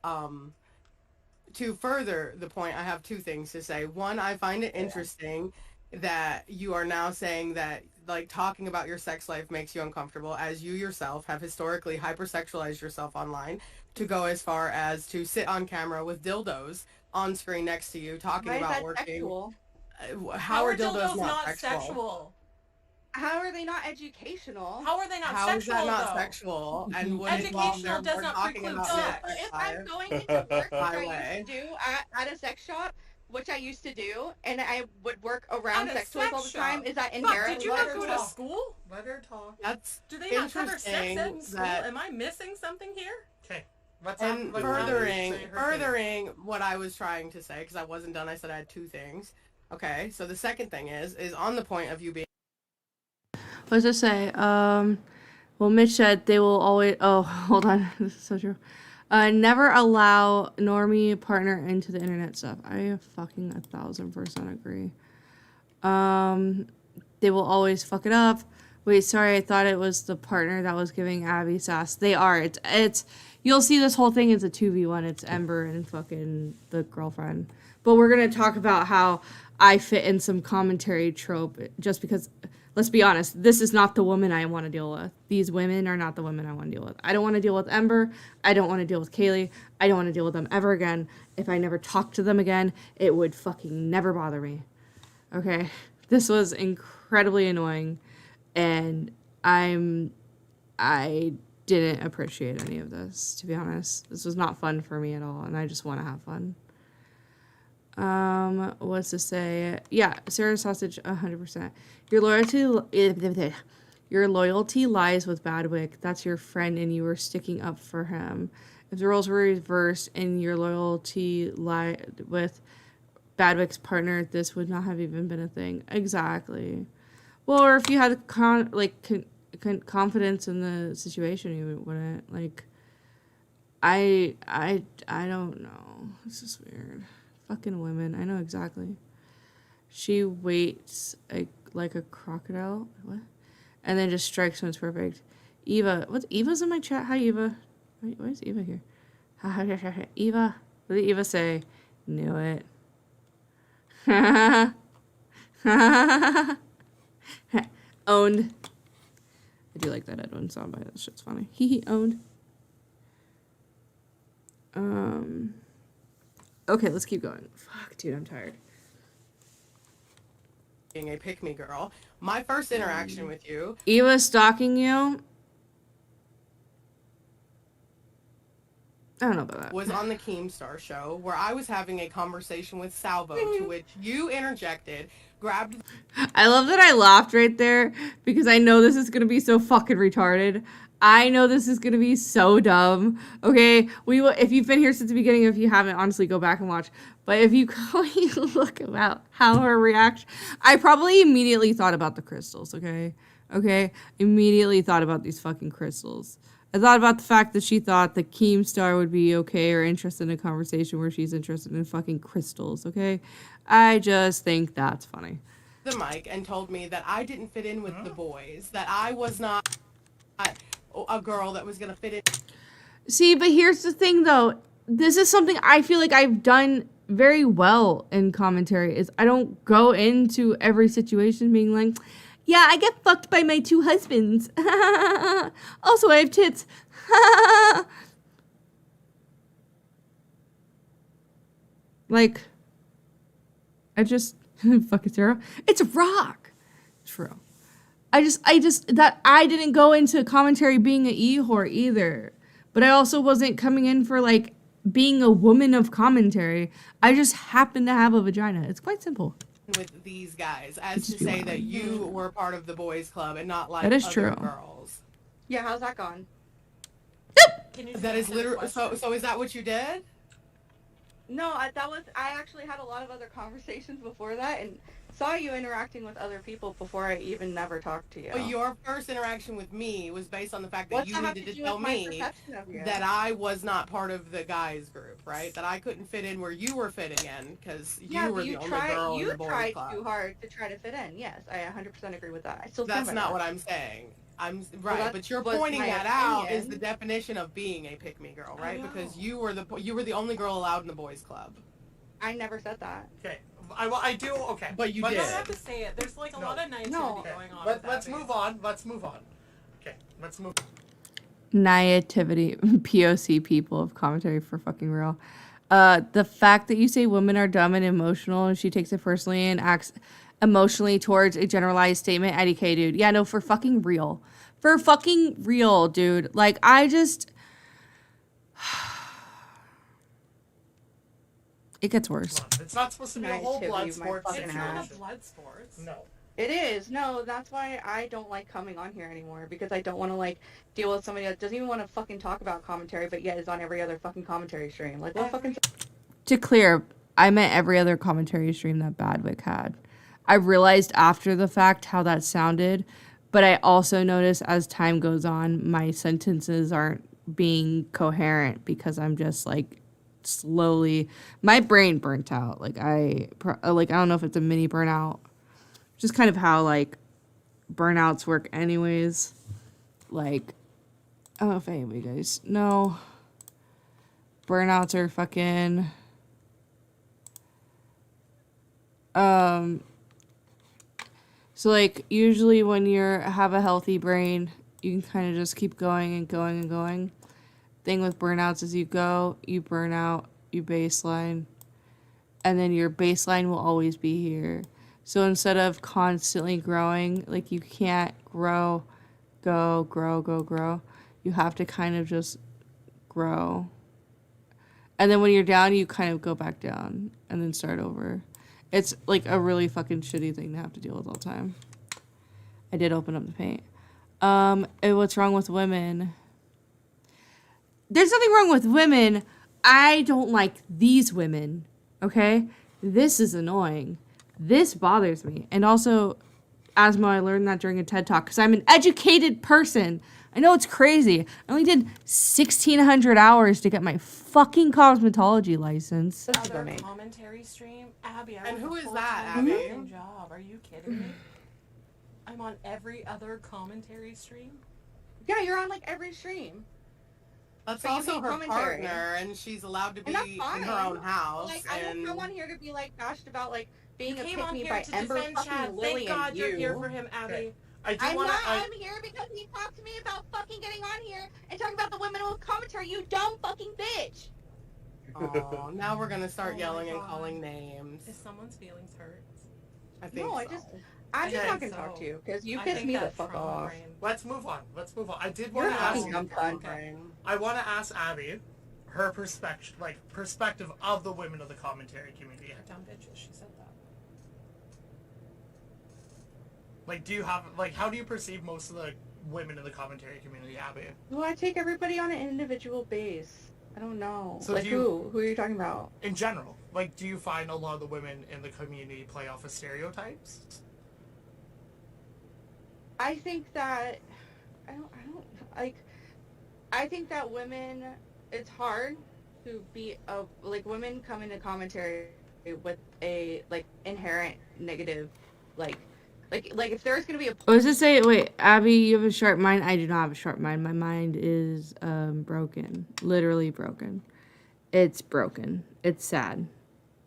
to further the point, I have two things to say. One, I find it interesting that you are now saying that, like, talking about your sex life makes you uncomfortable, as you yourself have historically hypersexualized yourself online, to go as far as to sit on camera with dildos on screen next to you talking about working. Sexual? How are dildos not sexual? How are they not educational? How are they not How sexual? How is that not though? sexual? And when educational does not preclude sex. If I'm going into work, which I used to do at a sex shop, which I used to do, and I would work around sex toys all the time, is that inherently? Did you not go to school? Let her talk. That's Do they not cover sex ed in school? Am I missing something here? Okay. And furthering what I was trying to say, because I wasn't done, I said I had two things. Okay, so the second thing is on the point of you being. What does it say? Well, Mitch said they will always. Oh, hold on. This is so true. Never allow normie partner into the internet stuff. I fucking 1000% agree. They will always fuck it up. Wait, sorry, I thought it was the partner that was giving Abby sass. They are. It's. You'll see this whole thing is a 2v1. It's Ember and fucking the girlfriend. But we're gonna talk about how I fit in some commentary trope just because, let's be honest, this is not the woman I want to deal with. These women are not the women I want to deal with. I don't want to deal with Ember. I don't want to deal with Kaylee. I don't want to deal with them ever again. If I never talk to them again, it would fucking never bother me. Okay? This was incredibly annoying, and I didn't appreciate any of this, to be honest. This was not fun for me at all, and I just want to have fun. What's to say? Yeah, Sarah Sausage, 100%. Your loyalty lies with Badwick. That's your friend, and you were sticking up for him. If the roles were reversed and your loyalty lied with Badwick's partner, this would not have even been a thing. Exactly. Well, or if you had confidence in the situation, you wouldn't. Like, I don't know. This is weird. Fucking women. I know exactly. She waits like a crocodile. What? And then just strikes when it's perfect. Eva. What's Eva's in my chat? Hi, Eva. Wait, why is Eva here? Eva. What did Eva say? Knew it. Owned. I do like that Edwin song, but that shit's funny. He owned. Okay, let's keep going. Fuck, dude, I'm tired. Being a pick me girl, my first interaction with you. Eva stalking you? I don't know about that. Was on the Keemstar show where I was having a conversation with Salvo, to which you interjected, grabbed. I love that I laughed right there because I know this is gonna be so fucking retarded. I know this is gonna be so dumb. Okay, we will. If you've been here since the beginning, if you haven't, honestly, go back and watch. But if you look about how her reaction, I probably immediately thought about the crystals. Okay, immediately thought about these fucking crystals. I thought about the fact that she thought the Keemstar would be okay or interested in a conversation where she's interested in fucking crystals. Okay, I just think that's funny. The mic and told me that I didn't fit in with the boys, that I was not a girl that was gonna fit in. See, but here's the thing though. This is something I feel like I've done very well in commentary, is I don't go into every situation being like, yeah, I get fucked by my 2 husbands. Also, I have tits. Like, I just fuck it, Sarah. It's a rock. True. I didn't go into commentary being an e-whore either. But I also wasn't coming in for like being a woman of commentary. I just happened to have a vagina. It's quite simple. With these guys, as to say that you were part of the boys club and not like that is other true. Girls. Yeah, how's that gone? That is literally so is that what you did? No, I actually had a lot of other conversations before that and saw you interacting with other people before I even never talked to you. But your first interaction with me was based on the fact that you needed to tell me that I was not part of the guys group, right? That I couldn't fit in where you were fitting in because you were the only girl in the boys club. You tried too hard to try to fit in. Yes, I 100% agree with that. I still That's not what I'm saying. Right, but you're pointing that out is the definition of being a pick me girl, right? Because you were the only girl allowed in the boys club. I never said that. Okay, I do. Okay, but you did. You don't have to say it. There's like a lot of naivety going on. Let's move on. Let's move on. Okay, let's move. Naivety, POC people of commentary for fucking real. The fact that you say women are dumb and emotional, and she takes it personally and acts emotionally towards a generalized statement. IDK, dude. Yeah, no, for fucking real. For fucking real, dude. Like, I just... It gets worse. It's not supposed to be a whole blood sport. It's not a blood sport. No. It is. No, that's why I don't like coming on here anymore, because I don't want to, like, deal with somebody that doesn't even want to fucking talk about commentary, but yet is on every other fucking commentary stream. Like, what fucking... To clear, I meant every other commentary stream that Badwick had. I realized after the fact how that sounded, but I also noticed as time goes on, my sentences aren't being coherent because I'm just, like, slowly... My brain burnt out. Like, I don't know if it's a mini burnout. Just kind of how, like, burnouts work anyways. Like, I don't know if any of you guys know. Burnouts are fucking... So, like, usually when you have a healthy brain, you can kind of just keep going and going and going. Thing with burnouts is you go, you burn out, you baseline, and then your baseline will always be here. So instead of constantly growing, like, you can't grow, grow. You have to kind of just grow. And then when you're down, you kind of go back down and then start over. It's like a really fucking shitty thing to have to deal with all the time. I did open up the paint. And what's wrong with women? There's nothing wrong with women. I don't like these women. Okay? This is annoying. This bothers me. And also, Asmo, I learned that during a TED Talk because I'm an educated person. I know it's crazy. I only did 1,600 hours to get my fucking cosmetology license. Other commentary stream, Abby. And who is full-time that, Abby? fucking job. Are you kidding me? I'm on every other commentary stream. Yeah, you're on like every stream. That's But you also hate her commentary. partner, and she's allowed to be And that's in fine. her own house. Like, I and don't come on here to be like bashed about like being You a came on pick me here by to Ember defend fucking Chad. Lily Thank God and you're you. here for him, Abby. I do I'm want not. to. I'm here because he talked to me about fucking getting on here and talking about the women with commentary. You dumb fucking bitch. Oh, now we're gonna start Oh my yelling and God. calling names. Is someone's feelings hurt? I think No, so. I'm just Okay. not gonna talk to you because you I pissed think me the that fuck trauma off. brain- Let's move on. I did You're want to a ask. fucking dumb cunt. Okay. I want to ask Abby her perspective of the women of the commentary community. Dumb bitches. She said that. Like, how do you perceive most of the women in the commentary community, Abby? Well, I take everybody on an individual base. I don't know. So like do you- who are you talking about? In general, like, do you find a lot of the women in the community play off of stereotypes? I think that I think that women, it's hard to be women come into commentary with a inherent negative like if there's gonna be a I was just saying, wait, Abby, you have a sharp mind. I do not have a sharp mind. My mind is broken, literally broken. It's broken. It's sad.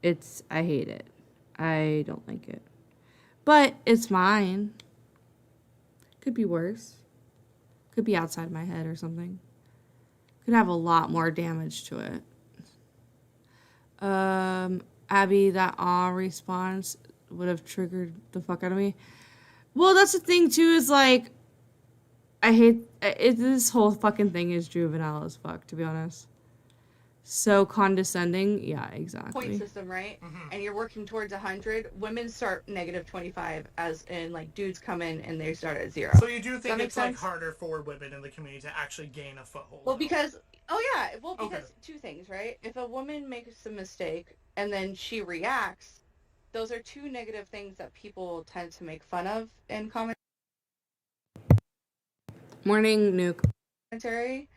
I hate it. I don't like it. But it's mine. Could be worse. Could be outside my head or something. Could have a lot more damage to it. Abby, that aw response would have triggered the fuck out of me. Well, that's the thing too, is like, I hate this whole fucking thing is juvenile as fuck, to be honest. So condescending. Yeah, exactly. point system, right? And you're working towards 100. Women start -25, as in like dudes come in and they start at 0. So you do Does that think make it's like sense? harder for women in the community to actually gain a foothold? Well, because two things, right? If a woman makes a mistake and then she reacts, those are two negative things that people tend to make fun of in Morning, Nuke. commentary.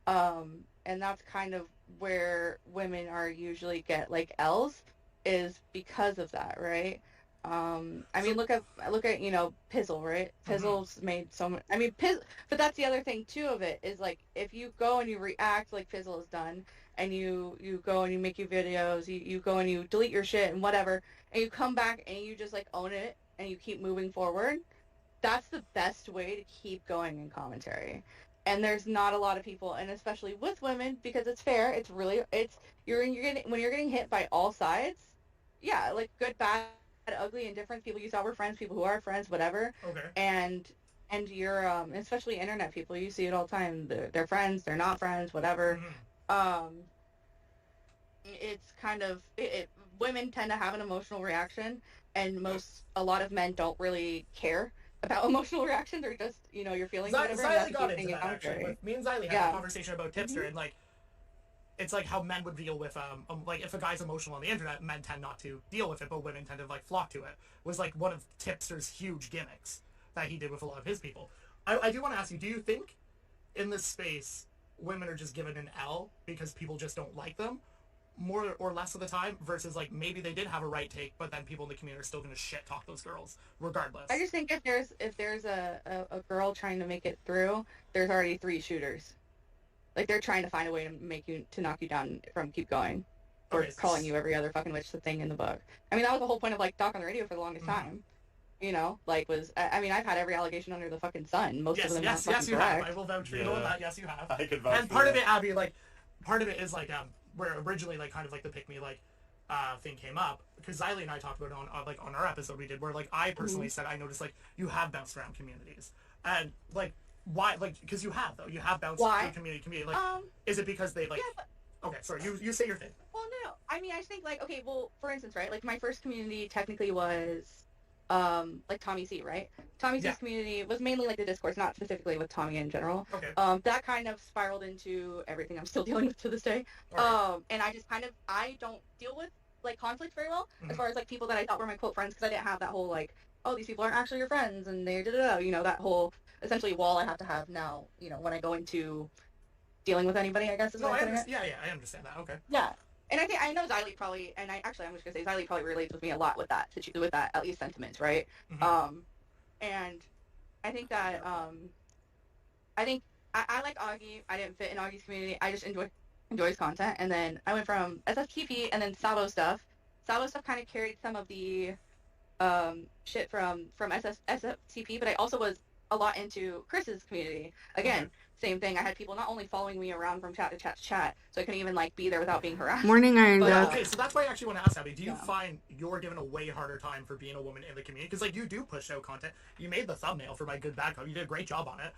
And that's kind of where women are usually get like L's, is because of that, right? I mean, look at Pizzle, right? Pizzle's made so much. I mean, but that's the other thing too of it, is like if you go and you react like Pizzle has done, and you go and you make your videos, you go and you delete your shit and whatever, and you come back and you just like own it and you keep moving forward. That's the best way to keep going in commentary. And there's not a lot of people, and especially with women, because it's fair. When you're getting hit by all sides, yeah, like good, bad, ugly, indifferent, people you thought were friends, people who are friends, whatever. Okay. And you're especially internet people, you see it all the time. They're friends, they're not friends, whatever. It's kind of women tend to have an emotional reaction, and a lot of men don't really care about emotional reactions, or just your feelings. Whatever. Xylee got into that actually. Me and Xylee had a conversation about Tipster, and like, it's like how men would deal with like if a guy's emotional on the internet, men tend not to deal with it, but women tend to like flock to it. Was like one of Tipster's huge gimmicks that he did with a lot of his people. I do want to ask you, do you think in this space women are just given an L because people just don't like them, more or less of the time, versus like maybe they did have a right take, but then people in the community are still gonna shit talk those girls regardless? I just think if there's a girl trying to make it through, there's already 3 shooters. Like they're trying to find a way to knock you down from keep going, or calling you every other fucking witch thing in the book. I mean, that was the whole point of like Doc on the Radio for the longest time. You know, like I mean, I've had every allegation under the fucking sun. Most of them yes, not yes, you correct. have. I will vouch for you on that. Yes, you have. I could vouch and for part of that. it, Abby, like, part of it is like where originally like kind of like the pick me like thing came up because Xylee and I talked about it on like on our episode we did where like I personally said I noticed like you have bounced around communities and like why like because you have though you have bounced through community like is it because they like okay sorry you say your thing. Well, no, I mean I just think like okay, well for instance, right, like my first community technically was like Tommy C, right? Tommy C's community was mainly like the discourse, not specifically with Tommy in general. Okay. That kind of spiraled into everything I'm still dealing with to this day. Right. And I just kind of I don't deal with like conflict very well as far as like people that I thought were my quote friends because I didn't have that whole like oh these people aren't actually your friends and they're you know that whole essentially wall I have to have now you know when I go into dealing with anybody I guess is what I'm putting it. Yeah, I understand that. Okay. Yeah. And I know Xylee probably, and I'm just gonna say Xylee probably relates with me a lot with that at least sentiment, right? And I think that I think I like Augie. I didn't fit in Augie's community. I just enjoy his content. And then I went from SFTP and then Sabo stuff. Sabo stuff kind of carried some of the shit from SFTP, but I also was a lot into Chris's community. Again, same thing. I had people not only following me around from chat to chat to chat, so I couldn't even like be there without being harassed. Morning, Iron Duck. Okay, so that's why I actually want to ask Abby. Do you find you're given a way harder time for being a woman in the community? Because like you do push out content. You made the thumbnail for my good bad code. You did a great job on it.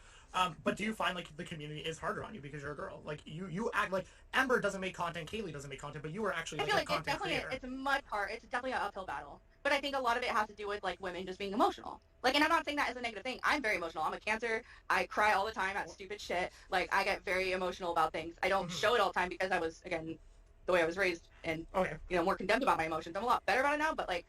But do you find like the community is harder on you because you're a girl? Like you act like Ember doesn't make content, Kaylee doesn't make content, but you were actually like, I feel a like content creator. it's much hard. It's definitely an uphill battle. But I think a lot of it has to do with like women just being emotional. Like, and I'm not saying that as a negative thing. I'm very emotional. I'm a Cancer. I cry all the time at stupid shit. Like, I get very emotional about things. I don't show it all the time because I was, again, the way I was raised and, you know, more condemned about my emotions. I'm a lot better about it now, but like,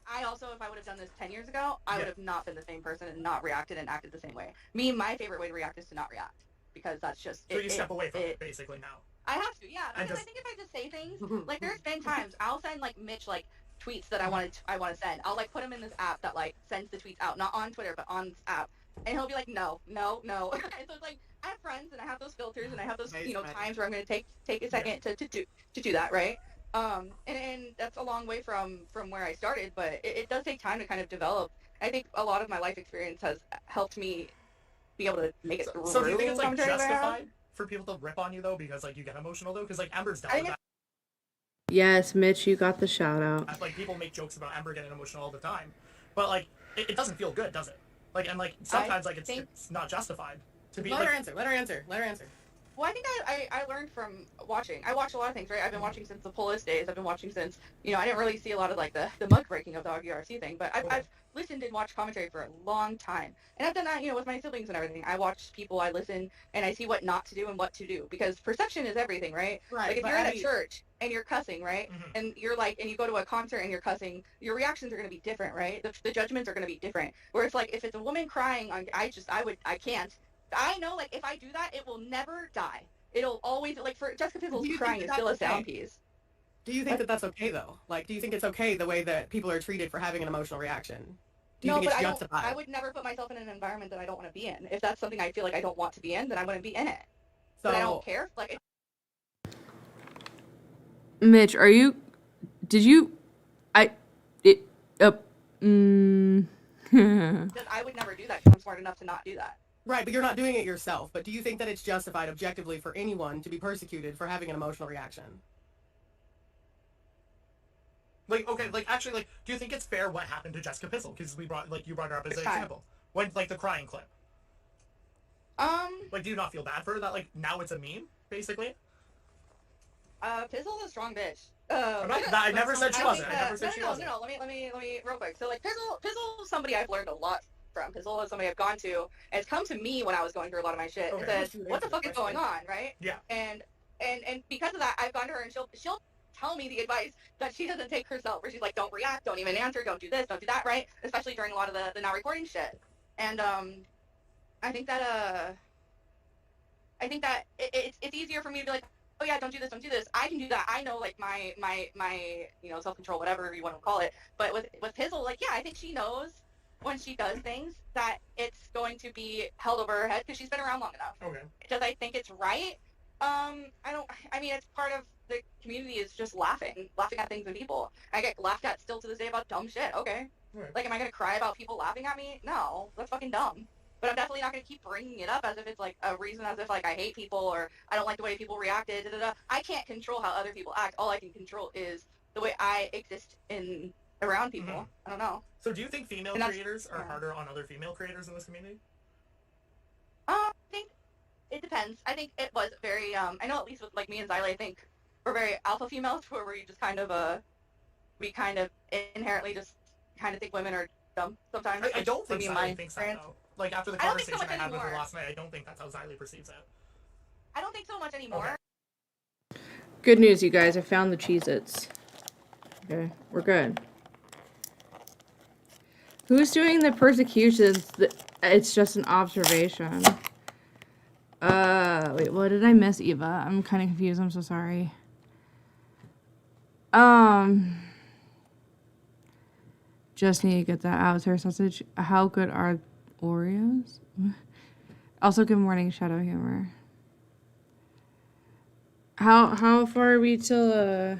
I also, if I would have done this 10 years ago, I would have not been the same person and not reacted and acted the same way. My favorite way to react is to not react because that's just... So you step away from it, basically, now. I have to, yeah. Because I think if I just say things, like, there's been times I'll send, like, Mitch, like, tweets that I want to send. I'll, like, put them in this app that, like, sends the tweets out. Not on Twitter, but on this app. And he'll be like, no. And so it's like, I have friends and I have those filters and I have those, you know, times where I'm going to take a second to do that, right? And that's a long way from where I started, but it does take time to kind of develop. I think a lot of my life experience has helped me be able to make it through. So do you think it's like justified for people to rip on you though because like you get emotional though? Because like Ember's down with that. Yes, Mitch, you got the shout out. Like people make jokes about Ember getting emotional all the time, but like it doesn't feel good, does it? Like and like sometimes like it's not justified to be. Let her answer. Well, I think I learned from watching. I watch a lot of things, right? I've been watching since the Polis days. I've been watching since, you know, I didn't really see a lot of, like, the mug breaking of the Augie RC thing, but I've listened and watched commentary for a long time. And I've done that, you know, with my siblings and everything. I watch people, I listen, and I see what not to do and what to do, because perception is everything, right? Right. Like, if you're in a church and you're cussing, right? And you're like, and you go to a concert and you're cussing, your reactions are going to be different, right? The judgments are going to be different. Where it's like, if it's a woman crying, I can't. I know, like, if I do that, it will never die. It'll always, like, for Jessica Fizzle's crying is still a sound piece. Do you think that that's okay, though? Like, do you think it's okay the way that people are treated for having an emotional reaction? Do you think it's justified? I would never put myself in an environment that I don't want to be in. If that's something I feel like I don't want to be in, then I wouldn't be in it. So, but I don't care. Like, Mitch, I would never do that because I'm smart enough to not do that. Right, but you're not doing it yourself. But do you think that it's justified objectively for anyone to be persecuted for having an emotional reaction? Like, okay, like, actually, like, do you think it's fair what happened to Jessica Pizzle? Because you brought her up as an example. When, like, the crying clip. Like, do you not feel bad for her that, like, now it's a meme, basically? Pizzle's a strong bitch. I never said she wasn't. I never said she wasn't. No, let me, real quick. So, like, Pizzle's somebody I've learned a lot from. Pizzle is somebody I've gone to, and it's come to me when I was going through a lot of my shit and said, what the fuck is going on, right? Yeah. And because of that, I've gone to her and she'll tell me the advice that she doesn't take herself, where she's like, don't react, don't even answer, don't do this, don't do that, right? Especially during a lot of the not recording shit. And I think that it's easier for me to be like, oh yeah, don't do this. I can do that. I know, like, my you know, self-control, whatever you want to call it. But with Pizzle, like, yeah, I think she knows when she does things that it's going to be held over her head because she's been around long enough. Okay. Does I think it's right? I mean, it's part of the community is just laughing at things and people. I get laughed at still to this day about dumb shit. Okay, Right. Like, am I gonna cry about people laughing at me? No, that's fucking dumb. But I'm definitely not gonna keep bringing it up as if it's like a reason, as if like I hate people or I don't like the way people reacted. I can't control how other people act. All I can control is the way I exist around people. I don't know. So do you think female creators are harder on other female creators in this community? I think it depends. I think it was very, I know at least with like me and Xylee, I think we're very alpha females where we just kind of, we kind of inherently just kind of think women are dumb sometimes. I don't think Xylee thinks that, though. Like, after the conversation I had with her last night, I don't think that's how Xylee perceives it. I don't think so much anymore. Good news, you guys. I found the Cheez-Its. Okay, we're good. Who's doing the persecutions? It's just an observation. Wait, what did I miss, Eva? I'm kind of confused. I'm so sorry. Just need to get that out. Terror sausage. How good are Oreos? Also, good morning, Shadow Humor. How far are we till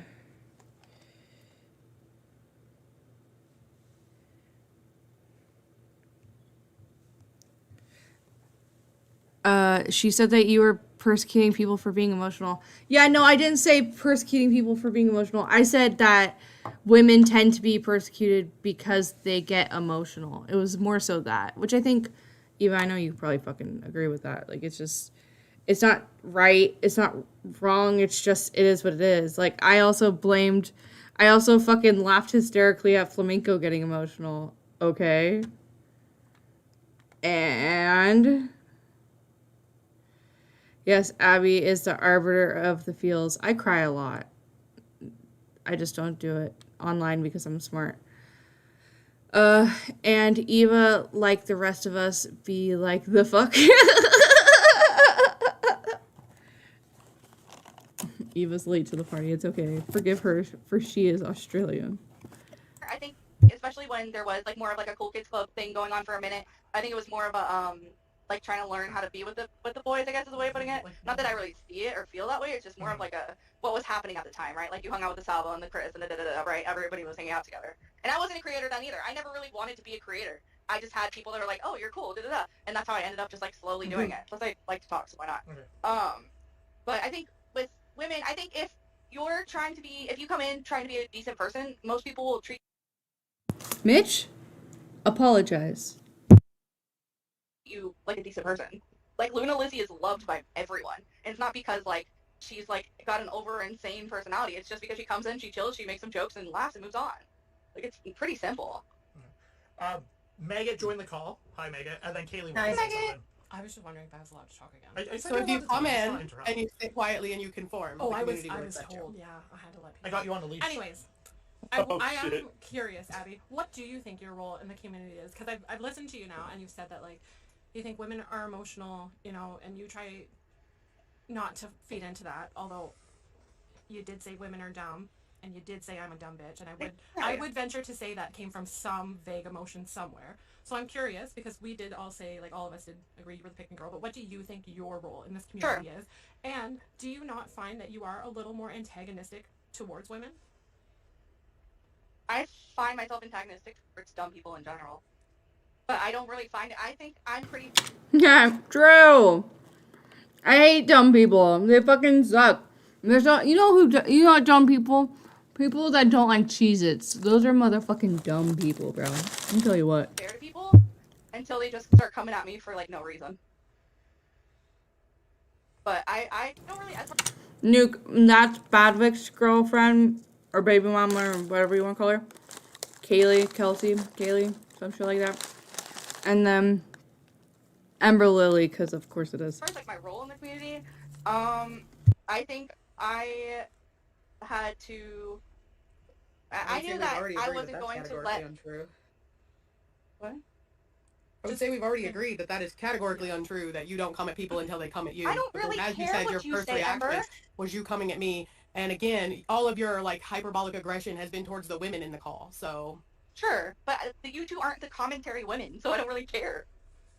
she said that you were persecuting people for being emotional. Yeah, no, I didn't say persecuting people for being emotional. I said that women tend to be persecuted because they get emotional. It was more so that, which I think, Eva, I know you probably fucking agree with that. Like, it's just, it's not right. It's not wrong. It's just, it is what it is. Like, I also fucking laughed hysterically at Flamenco getting emotional. Okay. And yes, Abby is the arbiter of the feels. I cry a lot. I just don't do it online because I'm smart. And Eva, like the rest of us, be like the fuck. Eva's late to the party. It's okay. Forgive her, for she is Australian. I think, especially when there was like more of like a cool kids club thing going on for a minute, I think it was more of a like trying to learn how to be with the boys, I guess is the way of putting it. Not that I really see it or feel that way. It's just more of like what was happening at the time, right? Like you hung out with the Salvo and the Chris and right? Everybody was hanging out together. And I wasn't a creator then either. I never really wanted to be a creator. I just had people that were like, oh, you're cool, and that's how I ended up just like slowly doing it. Plus I like to talk, so why not? But I think with women, I think if you come in trying to be a decent person, most people will treat Mitch, apologize. you like a decent person. Like Luna Lizzie is loved by everyone, and it's not because like she's like got an over insane personality. It's just because she comes in, she chills, she makes some jokes and laughs and moves on. Like it's pretty simple. Megan joined the call. Hi, Megan. And then Kaylee. Hi, wanted to say Megan. something. I was just wondering if I was allowed to talk again. I said So if you allowed to come talk, it's in not interrupt. and you sit quietly and you conform, Oh, the I was community will accept you. told. Yeah, I had to let people. I got you on the leash. Anyways, Oh, I am shit. curious, Abby. What do you think your role in the community is? Because I've listened to you now, and you've said that like you think women are emotional, and you try not to feed into that. Although you did say women are dumb, and you did say I'm a dumb bitch, and I would venture to say that came from some vague emotion somewhere. So I'm curious because we did all say, like all of us did agree you were the picking girl, but what do you think your role in this community is? And do you not find that you are a little more antagonistic towards women? I find myself antagonistic towards dumb people in general. But I don't really find it. I think I'm pretty... Yeah, true. I hate dumb people. They fucking suck. There's no, you know dumb people? People that don't like Cheez-Its. Those are motherfucking dumb people, bro. Let me tell you what. Fair to people until they just start coming at me for like no reason. But I don't really... Nuke, that's Badwick's girlfriend, or baby mama, or whatever you want to call her. Kaylee, some shit like that. And then Ember Lily, because of course it is. As far as like my role in the community, I think I had to... I knew that I wasn't going to let... Untrue. What? I would say we've already agreed that is categorically untrue, that you don't come at people until they come at you. I don't really as you care said, what your you first say, reaction Ember. was you coming at me. And again, all of your like hyperbolic aggression has been towards the women in the call. So Sure, but you two aren't the commentary women, so I don't really care.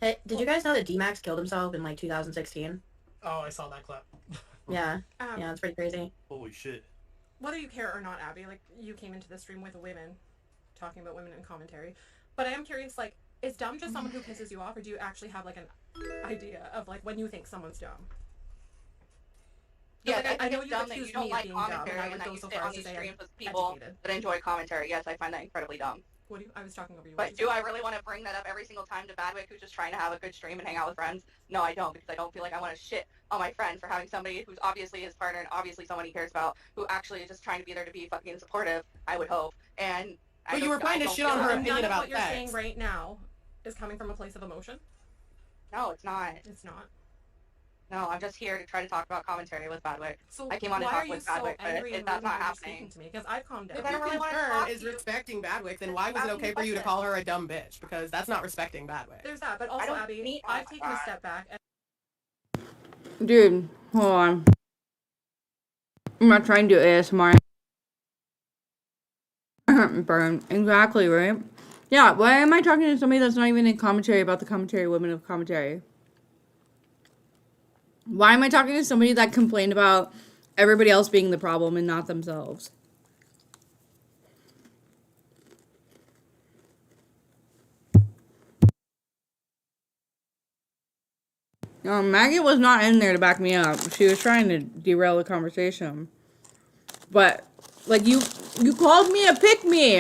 Hey, did you guys know that D-Max killed himself in like 2016? Oh, I saw that clip. Yeah, yeah, it's pretty crazy. Holy shit. Whether you care or not, Abby, like you came into the stream with women talking about women in commentary. But I am curious, like, is dumb just someone who pisses you off, or do you actually have like an idea of like when you think someone's dumb? Yeah, like, I know you accuse me of being dumb, and I would go so far as to say I'm people educated. that enjoy commentary. Yes, I find that incredibly dumb. What do you, I was talking over you. But do I really want to bring that up every single time to Badwick, who's just trying to have a good stream and hang out with friends? No, I don't, because I don't feel like I want to shit on my friend for having somebody who's obviously his partner and obviously someone he cares about, who actually is just trying to be there to be fucking supportive, I would hope. And But you were trying to shit on her opinion about what you're saying right now is coming from a place of emotion? No, it's not. It's not. No, I'm just here to try to talk about commentary with Badwick. So I came on to why talk are you with so Badwick, angry but and that's rude not when you're happening. speaking to me? Because I've calmed down. If your concern is respecting Badwick, then why was it okay for you to call her a dumb bitch? Because that's not respecting Badwick. There's that, but also, Abby, I've taken a step back. And Dude, hold on. I'm not trying to do ASMR. Burn. Exactly, right? Yeah, why am I talking to somebody that's not even in commentary about the commentary women of commentary? Why am I talking to somebody that complained about everybody else being the problem and not themselves? No, Maggie was not in there to back me up. She was trying to derail the conversation. But, like, you called me a pick-me.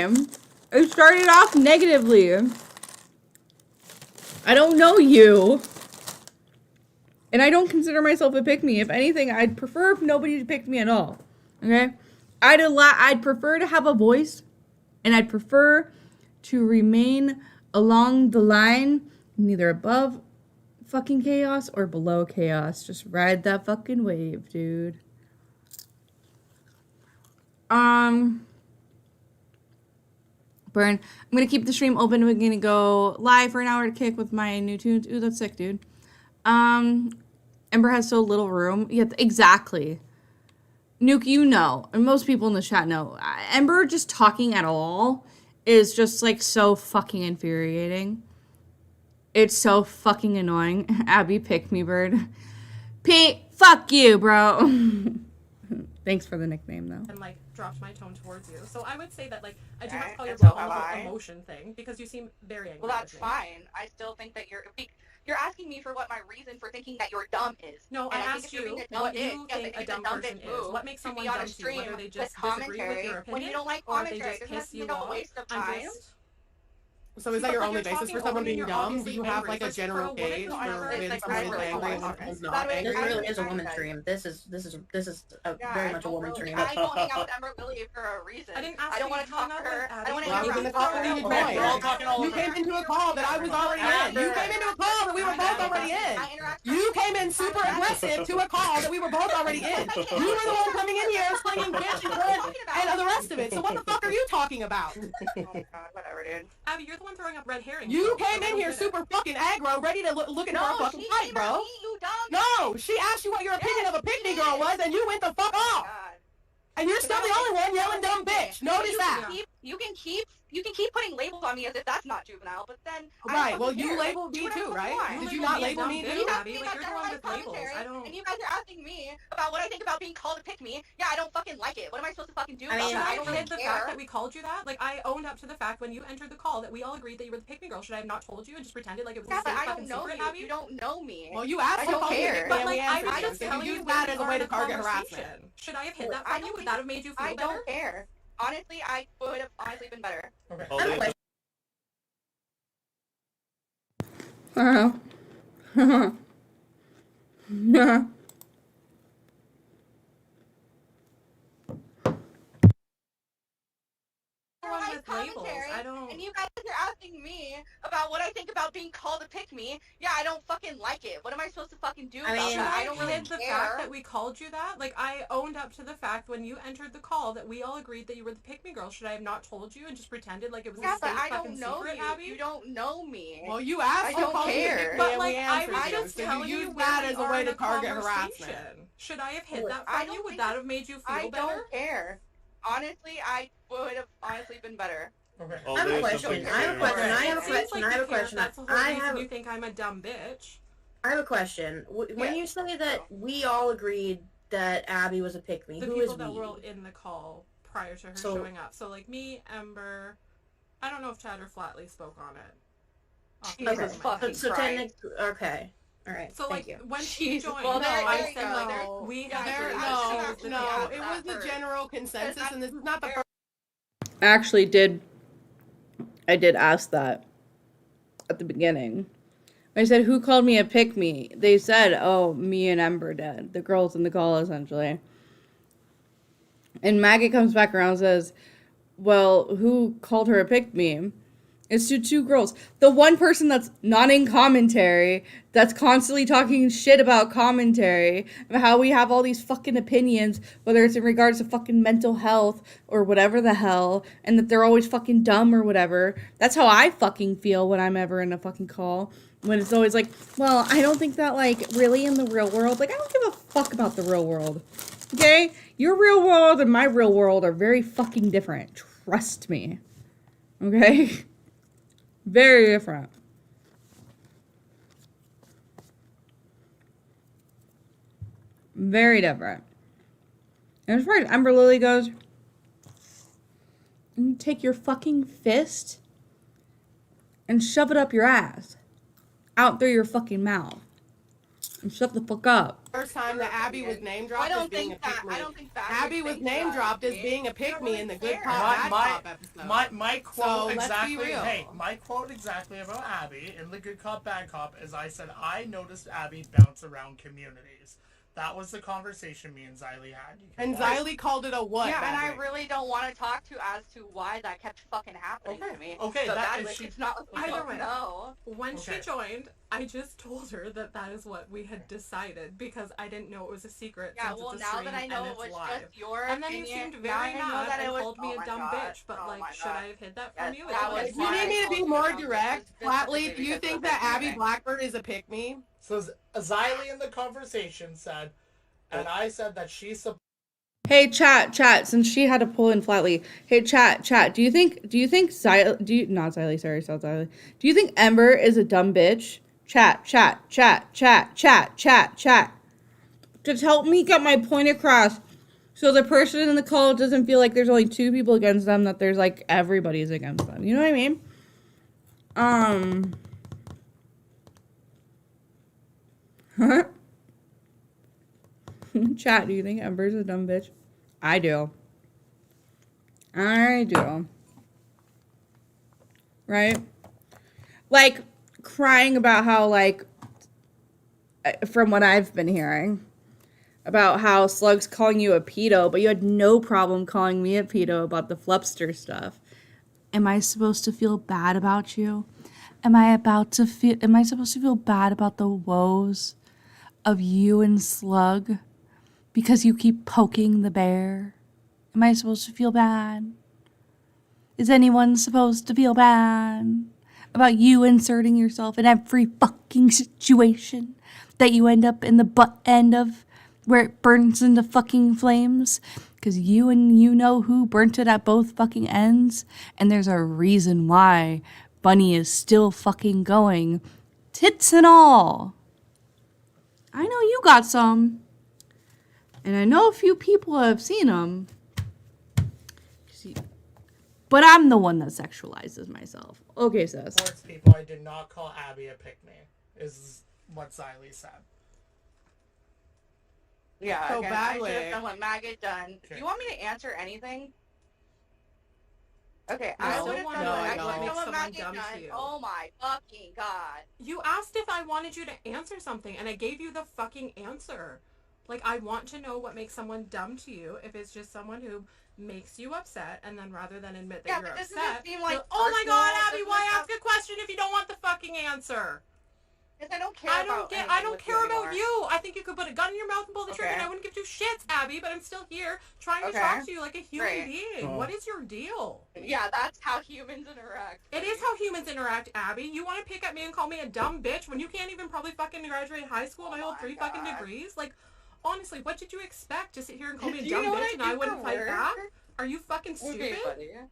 It started off negatively. I don't know you. And I don't consider myself a pick-me. If anything, I'd prefer if nobody picked me at all. Okay? I'd prefer to have a voice. And I'd prefer to remain along the line, neither above fucking chaos or below chaos. Just ride that fucking wave, dude. Burn. I'm gonna keep the stream open. We're gonna go live for an hour to kick with my new tunes. Ooh, that's sick, dude. Ember has so little room. Yeah, exactly. Nuke, you know, and most people in the chat know, Ember just talking at all is just like so fucking infuriating. It's so fucking annoying. Abby, pick me, bird. Pete, fuck you, bro. Thanks for the nickname, though. and like dropped my tone towards you. So I would say that like I do have to call your and so bluff on have the I. whole emotion thing because you seem very angry. Well, that's with me. fine. I still think that you're asking me for what my reason for thinking that you're dumb is. No, and I think asked if you're you being a dumb what bitch, you yes, think I a dumb person bitch is. move What makes to someone be on dumb a to you? Whether stream they with just disagree with commentary your when opinion, you don't like or if they commentary. just Doesn't piss that you seem like a off. waste of I'm time? just. So is that your only basis for someone being dumb? Do you have like a general gauge for when someone is angry and someone's not angry? This really is a woman's dream. This is very much a woman's dream. I don't hang out with Ember Lily for a reason. I didn't ask I don't you want to to hang talk out to her. with I don't want to Well, I was in the call when you We're all talking all You over. came into a call that I was already in. You came into a call that we were both already in. You came in super aggressive to a call that we were both already in. You were the one coming in here slinging bitch and cunt and the rest of it. So what the fuck are you talking about? Oh my god, whatever, dude. Abby, you're the one throwing up red herrings. You came in here super fucking aggro, ready to looking for a fucking fight, bro. No, she asked you what your opinion of a picnic girl was, and you went the fuck off. And you're still the only one yelling dumb bitch. Notice that. You can keep putting labels on me as if that's not juvenile, but then Right, well, you labeled me too, right? Did you not label me too? Abby, like, you're the one with labels. I don't. And you guys are asking me about what I think about being called a pick-me. Yeah, I don't fucking like it. What am I supposed to fucking do about Should that? I I don't have really hid the care. fact that we called you that? Like, I owned up to the fact when you entered the call that we all agreed that you were the pick-me girl. Should I have not told you and just pretended like it was Yeah, a but safe I fucking don't know secret, you. Abby? You don't know me. Well, you asked I for don't fucking care. but Like, I was answered just you. telling You you use that as a way to the target conversation. harassment. Should I have hid that from you? Would that have made you feel I better? don't care. Honestly, I would have honestly been better. Okay. With commentary, and you guys are asking me about what I think about being called a pick-me. Yeah, I don't fucking like it. What am I supposed to fucking do about Should that? I I don't really hid the care. fact that we called you that? Like, I owned up to the fact when you entered the call that we all agreed that you were the pick-me girl. Should I have not told you and just pretended like it was Yeah, a but safe I fucking don't know secret, you. Abby? You don't know me. Well, you asked I for don't calling you care. pick-me But and like, we I answered was you. just So telling you you use where that we as a are way in to a target conversation. harassment. Should I have hid that I from you? don't Would think that have made you feel I better? don't care. Honestly, I would have honestly been better. Okay. I have a question. I have a question. I have a question. I have a question. That's the whole I reason have. you think I'm a dumb bitch. I have a question. When you say that we all agreed that Abby was a pick-me, The who people is that we? were in the call prior to her So- showing up. So like me, Ember, I don't know if Chad or Flatley spoke on it. Jesus fucking so Christ. okay. All right. So thank like you. when she joined, Well, I said go. like we had No, it was the general consensus, and this is not the first. Actually I did ask that at the beginning. I said, who called me a pick-me? They said, oh, me and Ember did. The girls in the call, essentially. And Maggie comes back around and says, well, who called her a pick-me? It's to two girls. The one person that's not in commentary, that's constantly talking shit about commentary, about how we have all these fucking opinions, whether it's in regards to fucking mental health or whatever the hell, and that they're always fucking dumb or whatever. That's how I fucking feel when I'm ever in a fucking call. When it's always like, well, I don't think that, like, really in the real world, like, I don't give a fuck about the real world. Okay? Your real world and my real world are very fucking different. Trust me. Okay? Very different. Very different. And as far as Ember Lily goes, you take your fucking fist and shove it up your ass. Out through your fucking mouth. And shut the fuck up. First time that Abby was name dropped as being a pick me. I don't think that Abby was name dropped as being a pick me in the good cop, bad cop episode. My quote So, let's be exactly. real. Hey, my quote exactly about Abby in the good cop, bad cop is I said I noticed Abby bounce around communities. That was the conversation me and Xylee had. And Xylee called it a what? Yeah, and I Badwick? really don't want to talk to as to why that kept fucking happening to me. Okay, so that that is it's not like Either way, no. when Okay. she joined, I just told her that that is what we had decided because I didn't know it was a secret. Yeah, since well, it's a now stream that I know and it it's was live. just your And then you opinion, seemed now very I know mad that and it was, called me oh a my dumb God. bitch. But Oh like, my should God. I have hid that Yes, from you? that was If you need me to be more direct, Flatley, do you because think of that the Abby thing. Blackbird is a pick me? So Xylee in the conversation said, and I said that she's Hey, chat, since she had to pull in Flatley. Hey, chat, do you think Xylee, not Xylee, sorry, it's not Xylee. Do you think Ember is a dumb bitch? Chat. Just help me get my point across so the person in the call doesn't feel like there's only two people against them, that there's like everybody's against them. You know what I mean? Chat, do you think Ember's a dumb bitch? I do. Right? Like, crying about how, like, from what I've been hearing, about how Slug's calling you a pedo, but you had no problem calling me a pedo about the Flupster stuff. Am I supposed to feel bad about you? Am I supposed to feel bad about the woes of you and Slug? Because you keep poking the bear? Am I supposed to feel bad? Is anyone supposed to feel bad about you inserting yourself in every fucking situation that you end up in the butt end of, where it burns into fucking flames? Because you know who burnt it at both fucking ends, and there's a reason why Bunny is still fucking going, tits and all. I know you got some. And I know a few people have seen them. But I'm the one that sexualizes myself. Okay, sis. Sports people, I did not call Abby a pick-me, is what Xylee said. Yeah, So again, I badly. should have done what Maggot done. Do you want me to answer anything? Okay, I would have done what Maggot done. Oh my fucking God. You asked if I wanted you to answer something, and I gave you the fucking answer. Like, I want to know what makes someone dumb to you. If it's just someone who makes you upset, and then rather than admit that you're upset, seem like you're, oh my personal, God, Abby, doesn't why it ask a question if you don't want the fucking answer? Because I don't care I about don't care about you. I think you could put a gun in your mouth and pull the trigger, and I wouldn't give two shits, Abby. But I'm still here trying to talk to you like a human being. What is your deal? Yeah, that's how humans interact. It is how humans interact, Abby. You want to pick at me and call me a dumb bitch when you can't even probably fucking graduate high school and I hold 3 fucking degrees? Like, honestly, what did you expect? To sit here and call me a dumb bitch and I wouldn't fight back? Are you fucking stupid?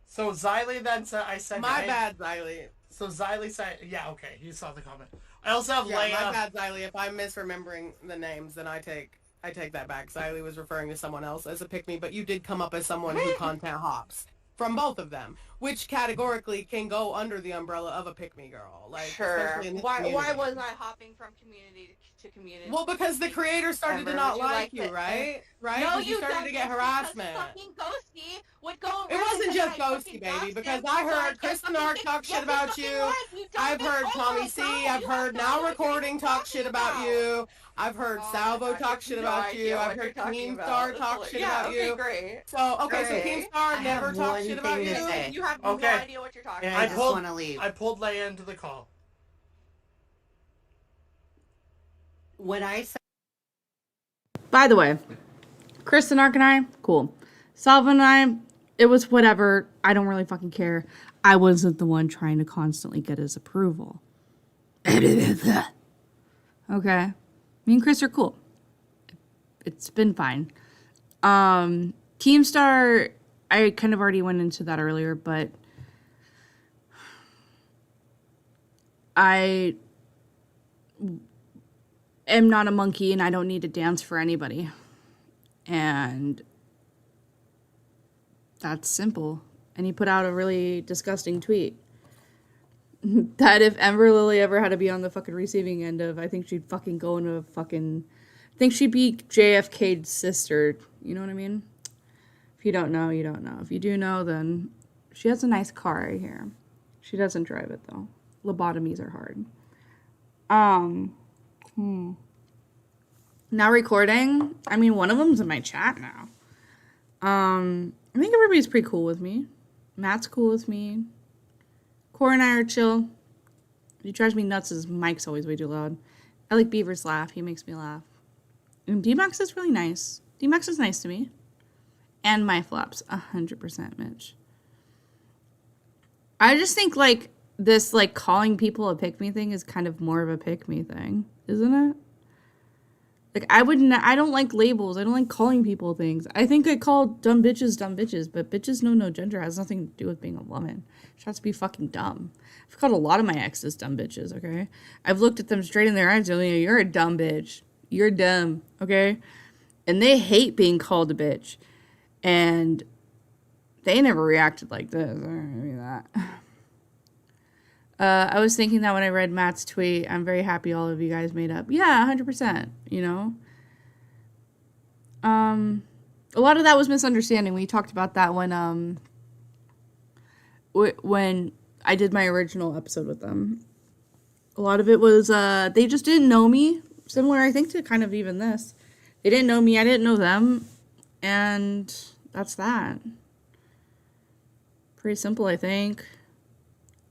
So Xylee then said, I said, My hey, bad, Xylee. So Xylee said, yeah, okay, you saw the comment. I also have Yeah, Leia. my bad, Xylee. If I'm misremembering the names, then I take that back. Xylee was referring to someone else as a pick-me, but you did come up as someone who content hops. from both of them, which categorically can go under the umbrella of a pick-me girl. Like, Sure. especially in this Why community. was I hopping from community to community? Well, because the creator started to not like you, right? Right? No, you started to get harassment. Fucking Ghosty would go. It wasn't just Ghosty, baby, because I heard Kristen Hart talk shit about you. I've heard Tommy C. I've heard Now Recording talk shit about you. I've heard Salvo talk shit about you. I've heard Keemstar talk shit about you. Great. So, okay, so Keemstar never talked shit about you. You have no idea what you're talking about. I pulled Leia into the call. When I said, By the way, Kristen Ark and I, cool. Salva and I, it was whatever. I don't really fucking care. I wasn't the one trying to constantly get his approval. Okay. Me and Chris are cool. It's been fine. Keemstar, I kind of already went into that earlier, but I am not a monkey and I don't need to dance for anybody. And that's simple. And he put out a really disgusting tweet that if Ember Lily ever had to be on the fucking receiving end of, I think she'd fucking go into a fucking, I think she'd be JFK's sister. You know what I mean? If you don't know, you don't know. If you do know, then she has a nice car right here. She doesn't drive it though. Lobotomies are hard. Now recording. I mean, one of them's in my chat now. I think everybody's pretty cool with me. Matt's cool with me. Cora and I are chill. He drives me nuts. His mic's always way too loud. I like Beaver's laugh. He makes me laugh. And D-Max is really nice. D-Max is nice to me. And my flops. 100% Mitch. I just think, like, this, like, calling people a pick-me thing is kind of more of a pick-me thing. Isn't it? Like, I don't like labels. I don't like calling people things. I think I call dumb bitches, but bitches know no gender. It has nothing to do with being a woman. She has to be fucking dumb. I've called a lot of my exes dumb bitches, okay? I've looked at them straight in their eyes and like, you're a dumb bitch. You're dumb, okay? And they hate being called a bitch. And they never reacted like this. I don't mean that. I was thinking that when I read Matt's tweet, I'm very happy all of you guys made up. Yeah, 100%, you know? A lot of that was misunderstanding. We talked about that when I did my original episode with them. A lot of it was, they just didn't know me. Similar, I think, to kind of even this. They didn't know me, I didn't know them. And that's that. Pretty simple, I think.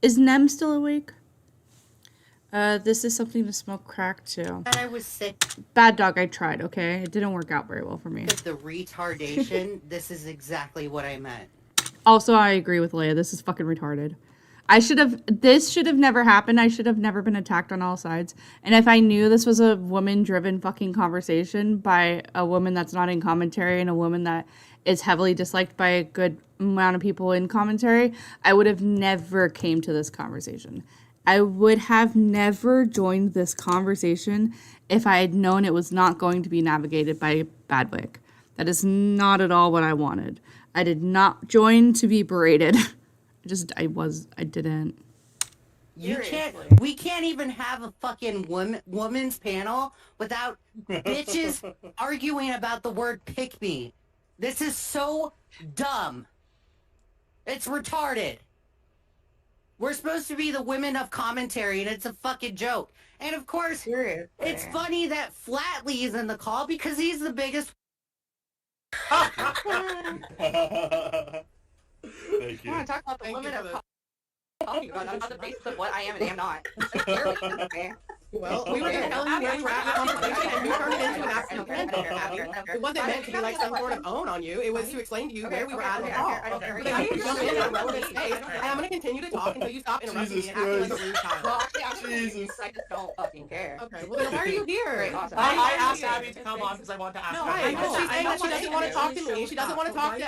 Is Nem still awake? This is something to smoke crack too. I was sick. Bad dog, I tried, okay? It didn't work out very well for me. With the retardation, this is exactly what I meant. Also, I agree with Leia. This is fucking retarded. This should have never happened. I should have never been attacked on all sides. And if I knew this was a woman-driven fucking conversation by a woman that's not in commentary and a woman that is heavily disliked by a good amount of people in commentary, I would have never came to this conversation. I would have never joined this conversation if I had known it was not going to be navigated by Badwick. That is not at all what I wanted. I did not join to be berated. I didn't. We can't even have a fucking women's panel without bitches arguing about the word pick me. This is so dumb. It's retarded. We're supposed to be the women of commentary, and it's a fucking joke. And of course, it's funny that Flatley is in the call because he's the biggest. Thank you. I want to talk about the women of talking about on the basis of what I am and am not. Well, we were just telling you where you were at the conversation, and you turned it into an actual It wasn't meant to be like some sort of own on you. It was to explain to you where we were at in the call. But then you jump in at a relevant space, and I'm going to continue to talk until you stop interrupting me and acting like a rude child. Well, actually, I just don't fucking care. Okay, well then why are you here? Great, awesome. I asked Abby to come on because I want to ask her. She's saying that she doesn't want to talk to me. She doesn't want to talk to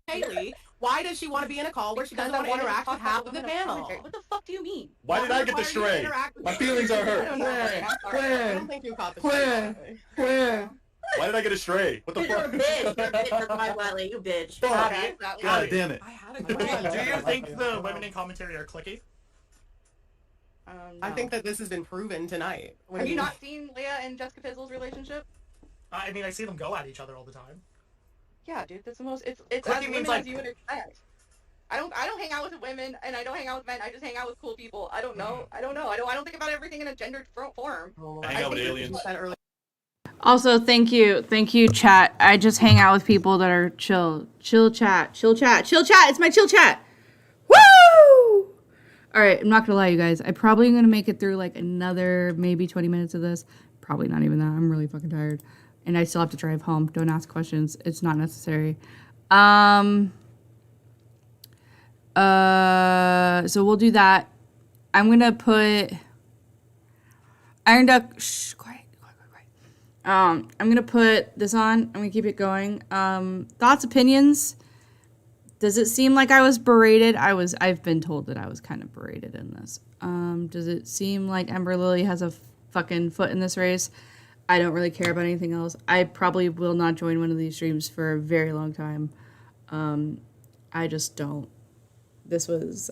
Kaylee. Why does she want to be in a call where she doesn't want to interact with half of the panel? What the fuck do you mean? Why did I get the stray? My feelings are hurt. I don't think you caught the Why did I get a stray? What the You're a fuck? bitch. You're a bitch. That's why, Wiley. You bitch. Okay. God damn it. I had a Do good you think the women in commentary are cliquey? I think that this has been proven tonight. Have you not seen Leah and Jessica Fizzle's relationship? I mean, I see them go at each other all the time. Yeah, dude, that's the most. It's Cliquey as means, women like- as you would expect. I don't hang out with women, and I don't hang out with men. I just hang out with cool people. I don't know. I don't think about everything in a gendered form. I hang out with aliens. Also, thank you, chat. I just hang out with people that are chill chat. It's my chill chat. Woo! All right, I'm not gonna lie, you guys. I probably am gonna make it through like another maybe 20 minutes of this. Probably not even that. I'm really fucking tired, and I still have to drive home. Don't ask questions. It's not necessary. So we'll do that. I'm gonna put Iron Duck. Shh, quiet. I'm gonna put this on. I'm gonna keep it going. Thoughts, opinions. Does it seem like I was berated? I've been told that I was kind of berated in this. Does it seem like Ember Lily has a fucking foot in this race? I don't really care about anything else. I probably will not join one of these streams for a very long time. I just don't. This was,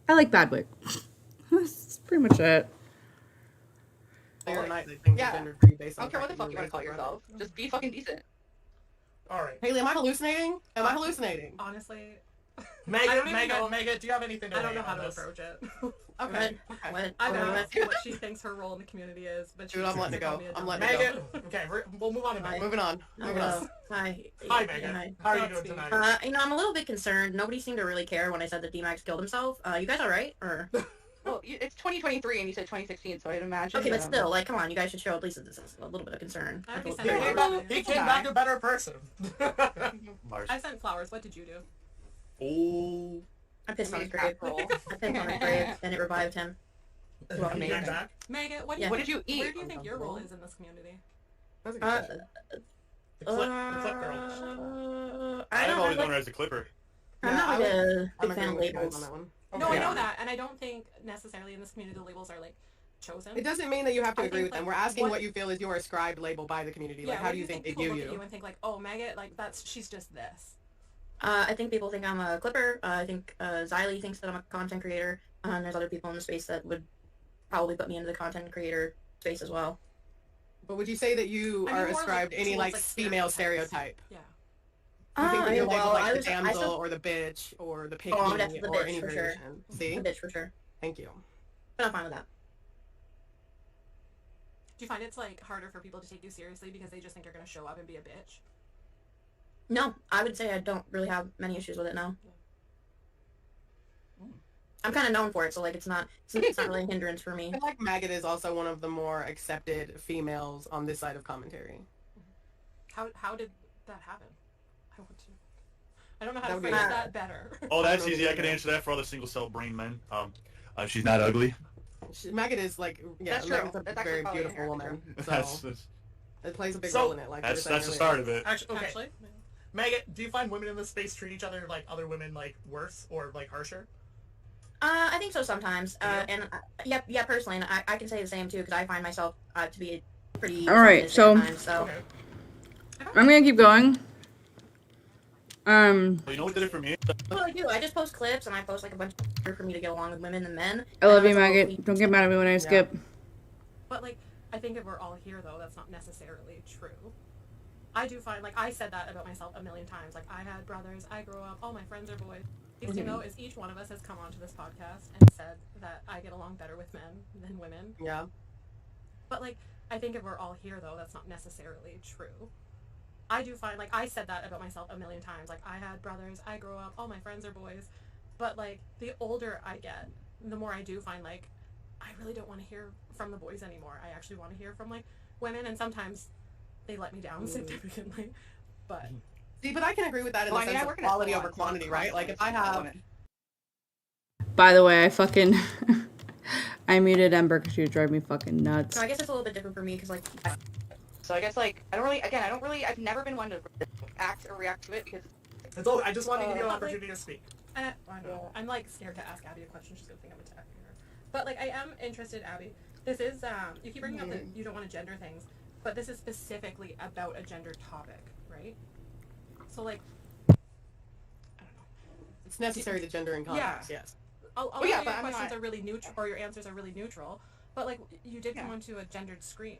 I like Badwick. That's pretty much it. Yeah. I don't care what the fuck you want to call yourself. Just be fucking decent. Alright. Haley, am I hallucinating? Am I hallucinating? Honestly, Megan, do you have anything to I don't say know how on to this? approach it. Okay. I don't know what she thinks her role in the community is, but Dude, I'm letting it go. I'm letting Megan, it go. okay, we'll move on to Megan. Moving on. Hi. Hi, Megan. How are you doing tonight? I'm a little bit concerned. Nobody seemed to really care when I said that D-Max killed himself. You guys all right? Or Well, it's 2023 and you said 2016, so I'd imagine. okay, but still, like, come on, you guys should show at least a little bit of concern. He came back a better person. I sent flowers. What did you do? Oh. I pissed on his grave. I pissed on his grave, and it revived him. Megan, what did you eat? Where do you think your role is in this community? I've always known her as the Clipper. I'm not like a big fan of labels. No, I know that, and I don't think necessarily in this community the labels are like chosen. It doesn't mean that you have to I agree think, with them. like, We're asking what you feel is your ascribed label by the community. Like, how do you think they people view look at you? you and think like, oh, Maggot, like she's just this. I think people think I'm a Clipper. I think Xylee thinks that I'm a content creator. There's other people in the space that would probably put me into the content creator space as well. But would you say that you are ascribed any like female stereotype? Yeah. You think that you're labeled like the I damsel still- or the bitch or the pick Oh, I'm definitely the or bitch any for sure. variation? See? The bitch for sure. Thank you. But I'm fine with that. Do you find it's like harder for people to take you seriously because they just think you're gonna show up and be a bitch? No, I would say I don't really have many issues with it now. I'm kind of known for it, so like it's not really a hindrance for me. I feel like Maggot is also one of the more accepted females on this side of commentary. How did that happen? I don't know how to phrase that better. Oh, that's easy. I can answer that for all the single cell brain men. She's not ugly. Maggot is like, yeah, That's true. Maggot's a That's very actually beautiful woman. So That's it plays a big role in it. Like that's the start of it. Actually, Megan, do you find women in this space treat each other like other women like worse or like harsher? I think so sometimes. And yeah, personally, and I can say the same too because I find myself to be pretty. All right, so at times, so. I'm gonna keep going. You know what did it for me? Well, I do. I just post clips and I post like a bunch of for me to get along with women and men. I love you, Maggot. Don't get mad at me when I skip. But like, I think if we're all here though, that's not necessarily true. I do find, like, I said that about myself a million times. Like, I had brothers, I grew up, all my friends are boys. The thing though is each one of us has come onto this podcast and said that I get along better with men than women. Yeah. But like, I think if we're all here though, that's not necessarily true. I do find, like, I said that about myself a million times. Like, I had brothers, I grew up, all my friends are boys. But like, the older I get, the more I do find, like, I really don't want to hear from the boys anymore. I actually want to hear from, like, women, and sometimes they let me down significantly. But see, but I can agree with that in the sense of quality over quantity, right? Like, if I have... By the way, I muted Ember because she would drive me fucking nuts. So I guess it's a little bit different for me because, like... So I guess, like, I've never been one to act or react to it because... I just wanted to give you an opportunity to speak. I don't know. I'm like scared to ask Abby a question. She's gonna think I'm attacking her. But like I am interested, Abby. This is you keep bringing up that you don't want to gender things, but this is specifically about a gender topic, right? So like, I don't know. It's necessary to gender in context. Yes. But your questions are really neutral, or your answers are really neutral. But like, you did come onto a gendered stream.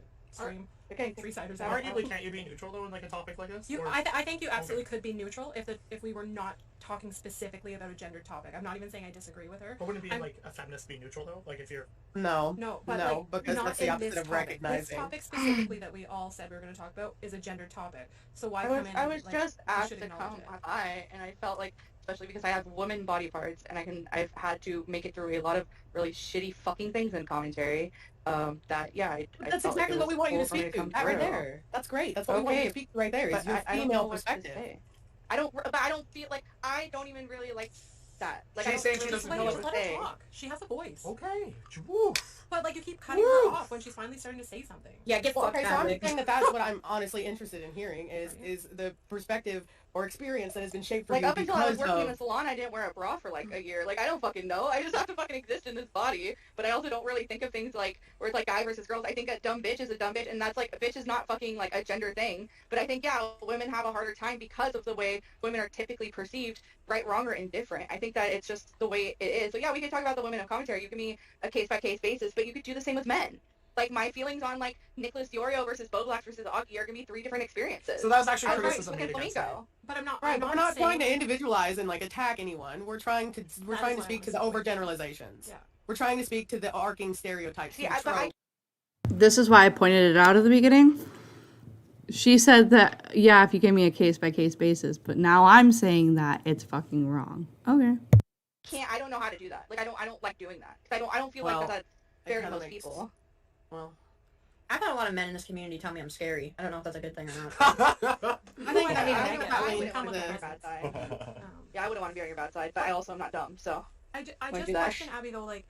Okay, three-siders. Arguably, can't you be neutral though in like a topic like this? I think you absolutely could be neutral if we were not talking specifically about a gendered topic. I'm not even saying I disagree with her. But wouldn't it be like a feminist be neutral though? Like if you're no, but no, like, because not that's the in opposite this of topic. recognizing. This topic specifically that we all said we were going to talk about is a gendered topic. So why come in? I was like, just you asked should to acknowledge come it. on by, and I felt like, especially because I have woman body parts, and I've had to make it through a lot of really shitty fucking things in commentary. That's exactly what we want you to speak to. That right there. That's great. That's what we want you to speak to right there. Is your female perspective. I don't feel like I don't even really like that. Like She's saying she doesn't know what to Let say. her talk. She has a voice. Okay. But like you keep cutting her off when she's finally starting to say something. Yeah, get fucked. Okay, so I'm saying that's what I'm honestly interested in hearing is the perspective or experience that has been shaped for like you up until I was because working of... in a salon, I didn't wear a bra for like a year. Like I don't fucking know. I just have to fucking exist in this body. But I also don't really think of things like where it's like guy versus girls. I think a dumb bitch is a dumb bitch, and that's like a bitch is not fucking like a gender thing. But I think women have a harder time because of the way women are typically perceived, right, wrong, or indifferent. I think that it's just the way it is. So yeah, we could talk about the women of commentary. You give me a case by case basis, but you could do the same with men. Like my feelings on like Nicholas Diorio versus Bo Black versus Augie are gonna be 3 different experiences. So that was actually I was criticism fucking made against flamingo. But I'm not. Right, I'm but we're not trying to individualize and like attack anyone. We're trying to speak to the overgeneralizations. Yeah. We're trying to speak to the arcing stereotypes. Yeah, This is why I pointed it out at the beginning. She said that, yeah, if you gave me a case-by-case basis, but now I'm saying that it's fucking wrong. Okay. I don't know how to do that. Like I don't like doing that. 'Cause I don't feel like that's fair to most people. Well, I've had a lot of men in this community tell me I'm scary. I don't know if that's a good thing or not. I think I wouldn't want to be on your bad side. Yeah, I wouldn't want to be on your bad side, but I also am not dumb, so. I just do that. question Abby though, like,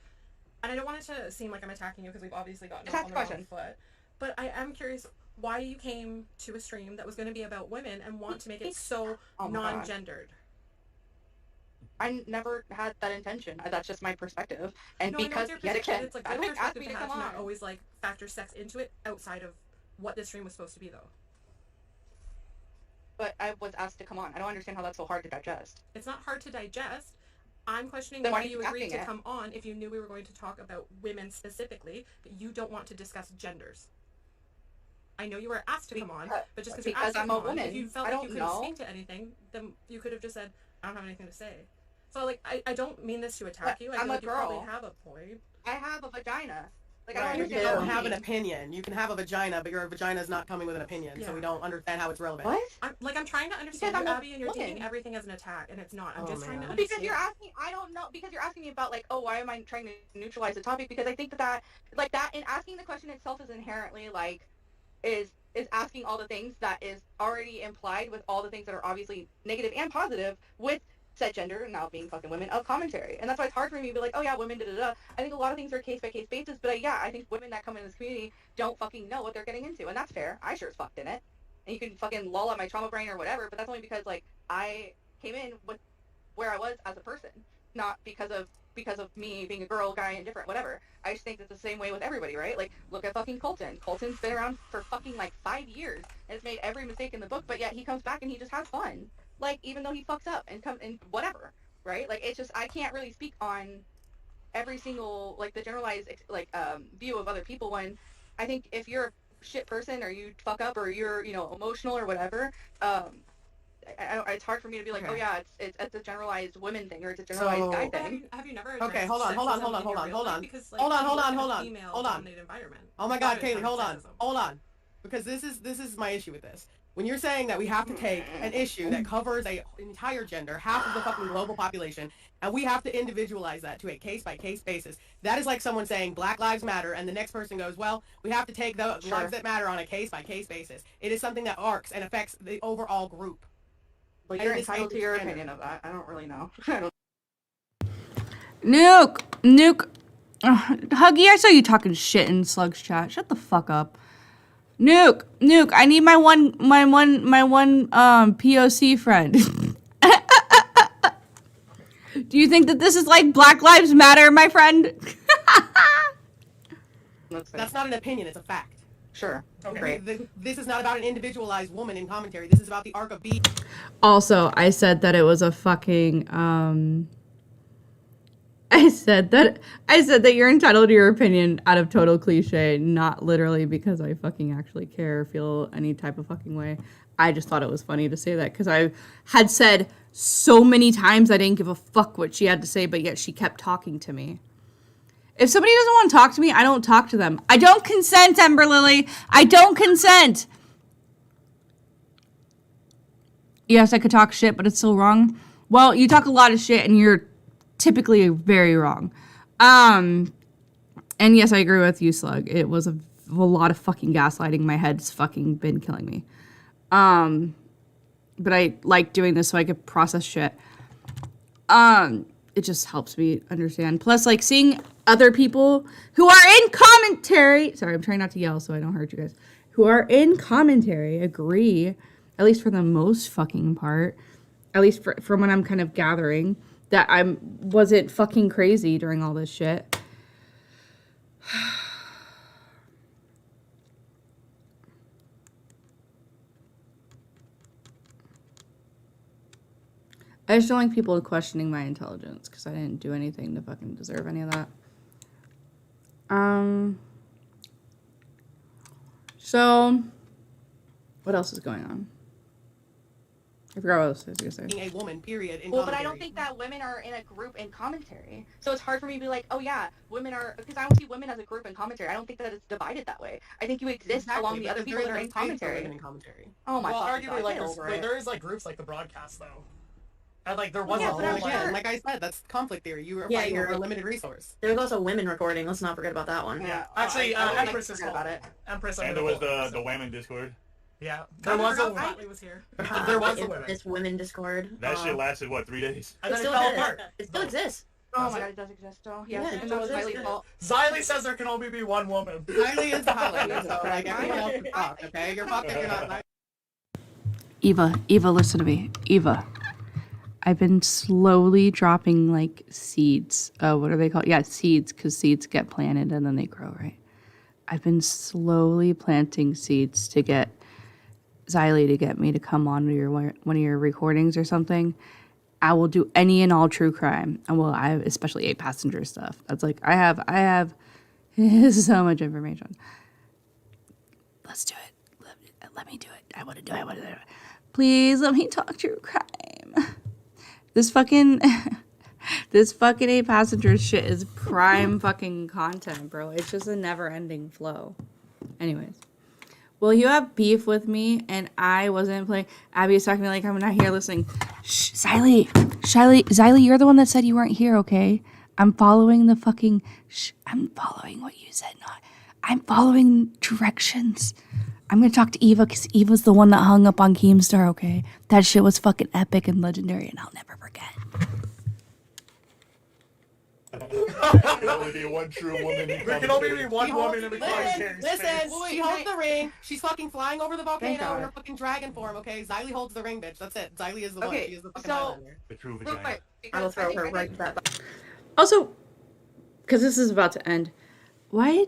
and I don't want it to seem like I'm attacking you because we've obviously gotten off on the wrong foot. But I am curious why you came to a stream that was going to be about women and want to make it so non-gendered. I never had that intention. That's just my perspective. And No, because, yet again, it's like I good would ask me perspective to to have come to on. not always like factor sex into it outside of what this stream was supposed to be though. But I was asked to come on. I don't understand how that's so hard to digest. It's not hard to digest. I'm questioning Then why why are you you agreed asking to it? come on if you knew we were going to talk about women specifically, but you don't want to discuss genders. I know you were asked to come on, but just because you're asked to I'm come a on, woman. if you felt I like don't you couldn't know. speak to anything, then you could have just said, I don't have anything to say. So like, I don't mean this to attack you. I I'm feel a like you probably girl. have a point. I have a vagina. Like, I right, don't you understand don't how have an opinion. You can have a vagina, but your vagina is not coming with an opinion, so we don't understand how it's relevant. What? I'm trying to understand Because you, I'm a Abby, and you're woman. taking everything as an attack, and it's not. I'm just trying to Because understand. you're asking, I don't know, because you're asking me about, like, oh, why am I trying to neutralize the topic? Because I think that, in asking the question itself is inherently, like, is asking all the things that is already implied with all the things that are obviously negative and positive with said gender now being fucking women of commentary. And that's why it's hard for me to be like, oh yeah, women, da-da-da. I think a lot of things are case-by-case basis, but I think women that come into this community don't fucking know what they're getting into, and that's fair. I sure as fuck didn't. And you can fucking lull at my trauma brain or whatever, but that's only because, like, I came in with where I was as a person, not because of me being a girl, guy, indifferent, whatever. I just think it's the same way with everybody, right? Like, look at fucking Colton. Colton's been around for fucking, like, 5 years, and has made every mistake in the book, but yet he comes back and he just has fun. Like, even though he fucks up and whatever, right? Like, it's just, I can't really speak on every single, like, the generalized, like, view of other people when I think if you're a shit person or you fuck up or you're, emotional or whatever, it's hard for me to be like, Okay. oh yeah, it's a generalized women thing or it's a generalized guy thing. Have you never Okay, addressed hold on. sexism in your real life? Because, like, Hold you work in a on. female-dominated environment. Oh my God, That is Kaylee, hold on. sexism. Hold on. Because this is my issue with this. When you're saying that we have to take an issue that covers an entire gender, half of the fucking global population, and we have to individualize that to a case-by-case basis, that is like someone saying Black Lives Matter, and the next person goes, well, we have to take the lives that matter on a case-by-case basis. It is something that arcs and affects the overall group. Well, And you're it is entitled to your gender. opinion of that. I don't really know. Nuke. Huggy, I saw you talking shit in Slug's chat. Shut the fuck up. Nuke. I need my one POC friend. Do you think that this is like Black Lives Matter, my friend? That's not an opinion, it's a fact. Sure. Okay. This is not about an individualized woman in commentary. This is about the arc of B. Also, I said that it was a fucking I said that you're entitled to your opinion out of total cliche, not literally because I fucking actually care or feel any type of fucking way. I just thought it was funny to say that because I had said so many times I didn't give a fuck what she had to say, but yet she kept talking to me. If somebody doesn't want to talk to me, I don't talk to them. I don't consent, Ember Lily. I don't consent. Yes, I could talk shit, but it's still wrong. Well, you talk a lot of shit and you're typically very wrong. And yes, I agree with you, Slug. It was a lot of fucking gaslighting. My head's fucking been killing me. But I like doing this so I could process shit. It just helps me understand. Plus, like, seeing other people who are in commentary, sorry, I'm trying not to yell so I don't hurt you guys, who are in commentary agree, at least for the most fucking part, at least from what I'm kind of gathering, that I wasn't fucking crazy during all this shit. I just don't like people questioning my intelligence because I didn't do anything to fucking deserve any of that. So, what else is going on? I forgot what else I was gonna say. A woman, period. In Well, but commentary. I don't think that women are in a group in commentary. So it's hard for me to be like, oh yeah, women are, because I don't see women as a group in commentary. I don't think that it's divided that way. I think you exist along the other people that are in commentary. Oh my well, fucking arguably, God, like, get over it. there is like groups like the broadcast though. And like there was Yeah, a but whole again, like I said, that's conflict theory. You are fighting over a limited resource. There was also women recording. Let's not forget about that one. Yeah, actually, Empress is about it. Empress. And there was the Whammon Discord. Yeah, there was a Riley was here. There was a women. This women Discord. That shit lasted what, 3 days? And It then still it fell exists. apart. It still exists. Oh my God, it does exist though. Yeah, it and that was does Riley's exist. fault. Xylee says there can only be one woman. Xylee is the highlight, so like everyone else is fucked, okay? You're fucked if you're not. Eva, listen to me. Eva, I've been slowly dropping like seeds. What are they called? Yeah, seeds, because seeds get planted and then they grow, right? I've been slowly planting seeds to get Xylee to get me to come on to one of your recordings or something. I will do any and all true crime. And well, I especially 8 passenger stuff. That's like I have so much information. Let's do it. Let me do it. I want to do it. Please let me talk true crime. This fucking 8 passenger shit is prime fucking content, bro. It's just a never ending flow. Anyways. Well, you have beef with me, and I wasn't playing. Abby is talking to me like I'm not here listening. Shh, Xylee, you're the one that said you weren't here, okay? I'm following the fucking. I'm following what you said, not. I'm following directions. I'm gonna talk to Eva because Eva's the one that hung up on Keemstar, okay? That shit was fucking epic and legendary, and I'll never forget. There can only be one true woman. There can only be one woman in the commentary Listen, space. she holds the ring. She's fucking flying over the volcano God. in her fucking dragon form, okay? Xylee holds the ring, bitch. That's it. Xylee is the one. Okay, She is the fucking so- Highlander. The true Real vagina. quick, I will because throw think- her I right think- back. Also, because this is about to end, why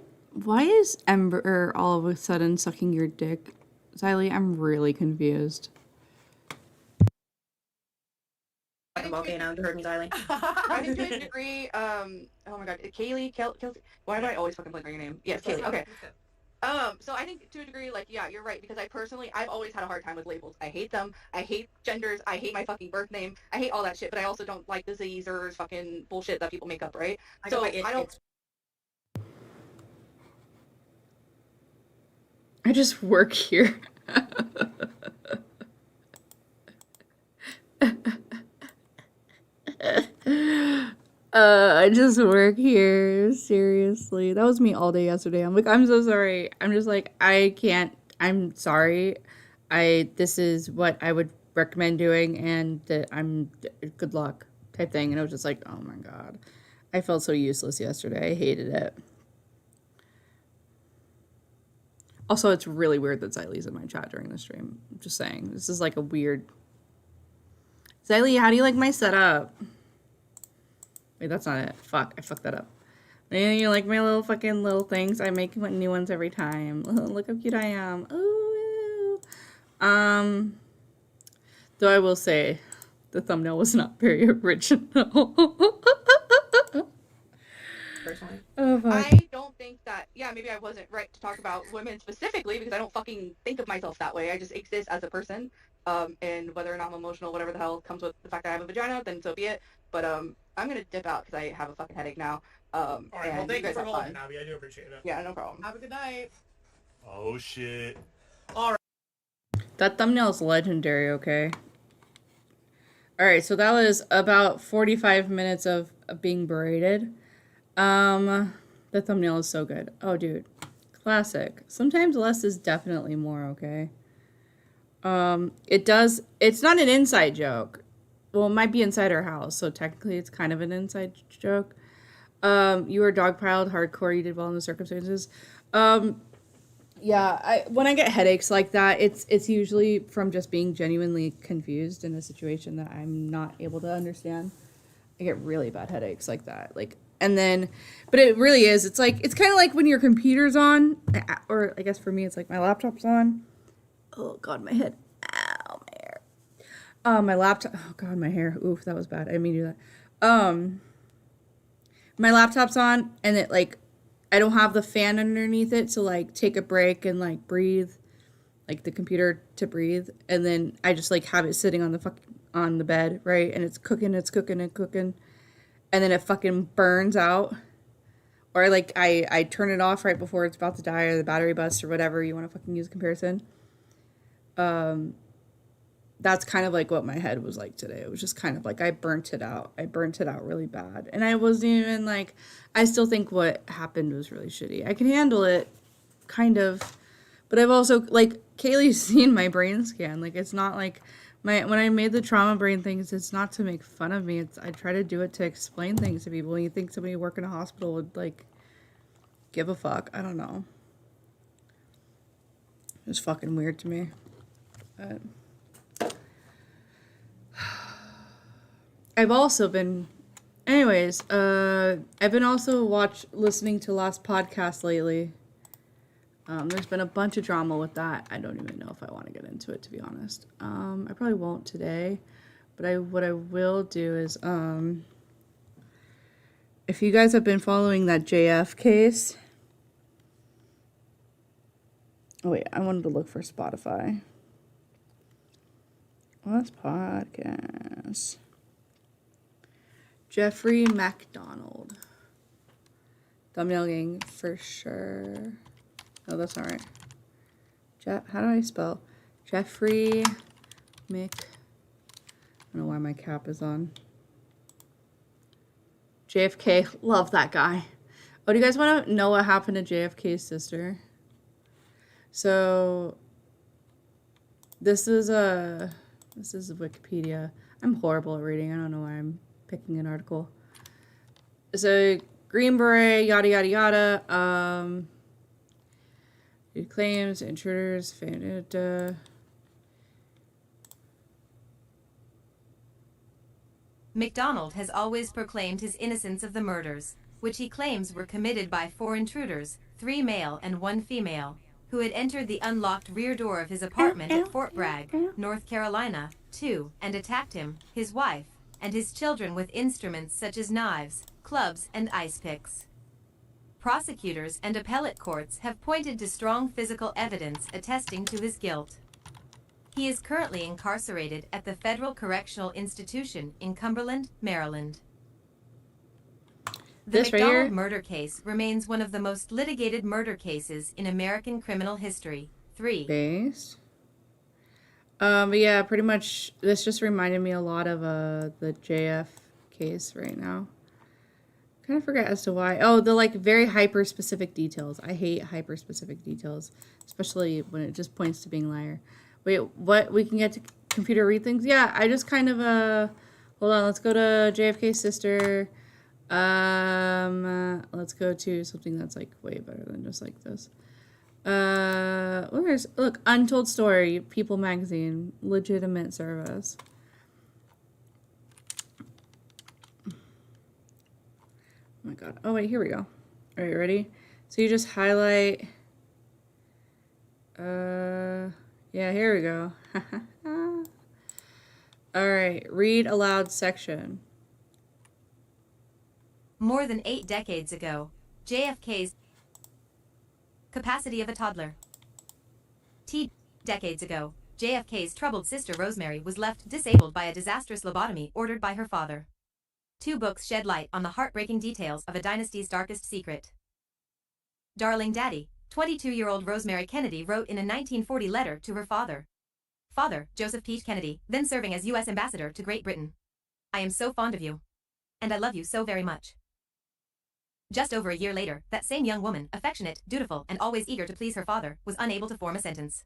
is Ember all of a sudden sucking your dick? Xylee, I'm really confused. Fucking volcano. You heard me, Xylee. I think to a degree, oh my God, Kelsey. Why do I always fucking blank on your name? Yes, Kaylee. Okay. So I think to a degree, like, yeah, you're right, because I've always had a hard time with labels. I hate them. I hate genders. I hate my fucking birth name. I hate all that shit, but I also don't like the Z's or fucking bullshit that people make up, right? So I don't. I just work here. I just work here. Seriously. That was me all day yesterday. I'm like, I'm so sorry. I'm just like, I can't. I'm sorry. This is what I would recommend doing, and good luck type thing. And I was just like, oh my God. I felt so useless yesterday. I hated it. Also, it's really weird that Xylee's in my chat during the stream. I'm just saying. This is like a weird... Xylee, how do you like my setup? Wait, that's not it. Fuck, I fucked that up. And you like my little fucking little things? I make new ones every time. Look how cute I am. Ooh. Though I will say, the thumbnail was not very original. Personally. Oh, fuck. I don't think that, yeah, maybe I wasn't right to talk about women specifically because I don't fucking think of myself that way. I just exist as a person. And whether or not I'm emotional, whatever the hell comes with the fact that I have a vagina, then so be it. But I'm gonna dip out because I have a fucking headache now. All right, well, thank you for holding, fun. Abby. I do appreciate it. Yeah, no problem. Have a good night. Oh shit. All right. That thumbnail is legendary, okay? Alright, so that was about 45 minutes of being berated. The thumbnail is so good. Oh, dude. Classic. Sometimes less is definitely more, okay? It's not an inside joke. Well, it might be inside our house, so technically it's kind of an inside joke. You were dogpiled hardcore, you did well in the circumstances. Yeah, when I get headaches like that, it's usually from just being genuinely confused in a situation that I'm not able to understand. I get really bad headaches like that. But it really is. It's kind of like when your computer's on, or I guess for me, it's like my laptop's on. Oh God, my head. Ow, my hair. My laptop. Oh God, my hair. Oof, that was bad. I didn't mean to do that. My laptop's on, and it I don't have the fan underneath it to take a break and breathe, the computer to breathe, and then I just have it sitting on the bed, right? And it's cooking, and then it fucking burns out, or I turn it off right before it's about to die, or the battery busts, or whatever you want to fucking use comparison. That's kind of what my head was like today. It was just kind of I burnt it out. I burnt it out really bad. And I wasn't even I still think what happened was really shitty. I can handle it, kind of. But I've also, Kaylee's seen my brain scan. It's not when I made the trauma brain things, it's not to make fun of me. I try to do it to explain things to people. And you think somebody working in a hospital would, give a fuck. I don't know. It's fucking weird to me. But I've also been, anyways, I've been also listening to Last Podcast lately. There's been a bunch of drama with that. I don't even know if I want to get into it, to be honest. I probably won't today, but what I will do is, if you guys have been following that JF case. Oh wait, I wanted to look for Spotify. Last Podcast. Jeffrey MacDonald. Thumbnail gang for sure. Oh, that's not right. How do I spell? Jeffrey Mick. I don't know why my cap is on. JFK. Love that guy. Oh, do you guys want to know what happened to JFK's sister? So, this is Wikipedia. I'm horrible at reading. I don't know why I'm picking an article. So Green Beret, yada yada yada. It claims intruders fainted. MacDonald has always proclaimed his innocence of the murders, which he claims were committed by 4 intruders, 3 male and 1 female, who had entered the unlocked rear door of his apartment at Fort Bragg, North Carolina, and attacked him, his wife, and his children with instruments such as knives, clubs, and ice picks. Prosecutors and appellate courts have pointed to strong physical evidence attesting to his guilt. He is currently incarcerated at the Federal Correctional Institution in Cumberland, Maryland. The MacDonald murder case remains one of the most litigated murder cases in American criminal history. 3. Based. But yeah, pretty much this just reminded me a lot of the JF case right now. Kind of forget as to why. Oh, the very hyper specific details. I hate hyper specific details, especially when it just points to being a liar. Wait, what? We can get to computer read things? Yeah, I just kind of hold on, let's go to JFK's sister. Let's go to something that's way better than just this. Look, Untold Story, People Magazine, legitimate service. god. Oh wait, here we go. Are you ready? So you just highlight. Yeah, here we go. All right, read aloud section. More than 8 decades ago, JFK's capacity of a toddler. Decades ago, JFK's troubled sister Rosemary was left disabled by a disastrous lobotomy ordered by her father. 2 books shed light on the heartbreaking details of a dynasty's darkest secret. Darling Daddy, 22-year-old Rosemary Kennedy wrote in a 1940 letter to her father. Father, Joseph P. Kennedy, then serving as U.S. Ambassador to Great Britain. I am so fond of you. And I love you so very much. Just over a year later, that same young woman, affectionate, dutiful, and always eager to please her father, was unable to form a sentence.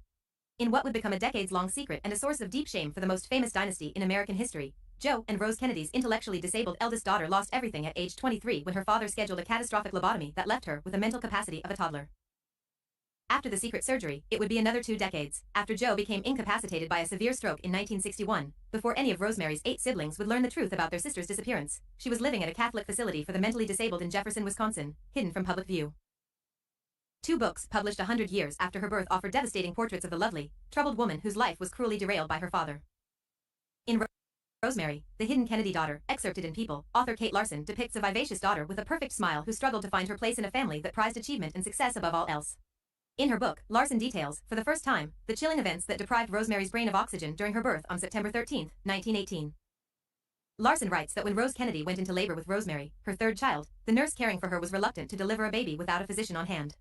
In what would become a decades-long secret and a source of deep shame for the most famous dynasty in American history, Joe and Rose Kennedy's intellectually disabled eldest daughter lost everything at age 23 when her father scheduled a catastrophic lobotomy that left her with the mental capacity of a toddler. After the secret surgery, it would be another 2 decades, after Joe became incapacitated by a severe stroke in 1961, before any of Rosemary's 8 siblings would learn the truth about their sister's disappearance. She was living at a Catholic facility for the mentally disabled in Jefferson, Wisconsin, hidden from public view. 2 books published 100 years after her birth offer devastating portraits of the lovely, troubled woman whose life was cruelly derailed by her father. In Rosemary, the hidden Kennedy daughter, excerpted in People, author Kate Larson depicts a vivacious daughter with a perfect smile who struggled to find her place in a family that prized achievement and success above all else. In her book, Larson details, for the first time, the chilling events that deprived Rosemary's brain of oxygen during her birth on September 13, 1918. Larson writes that when Rose Kennedy went into labor with Rosemary, her 3rd child, the nurse caring for her was reluctant to deliver a baby without a physician on hand.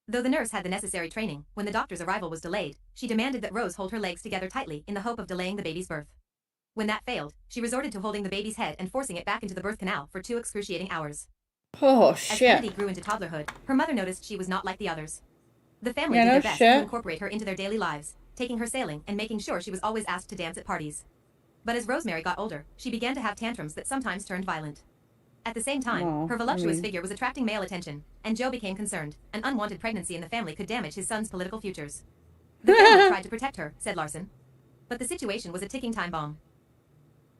Though the nurse had the necessary training, when the doctor's arrival was delayed, she demanded that Rose hold her legs together tightly in the hope of delaying the baby's birth. When that failed, she resorted to holding the baby's head and forcing it back into the birth canal for 2 excruciating hours. Oh, As shit. Kennedy grew into toddlerhood, her mother noticed she was not like the others. The family did their best to incorporate her into their daily lives, taking her sailing and making sure she was always asked to dance at parties. But as Rosemary got older, she began to have tantrums that sometimes turned violent. At the same time, her voluptuous figure was attracting male attention, and Joe became concerned. An unwanted pregnancy in the family could damage his son's political futures. The family tried to protect her, said Larson. But the situation was a ticking time bomb.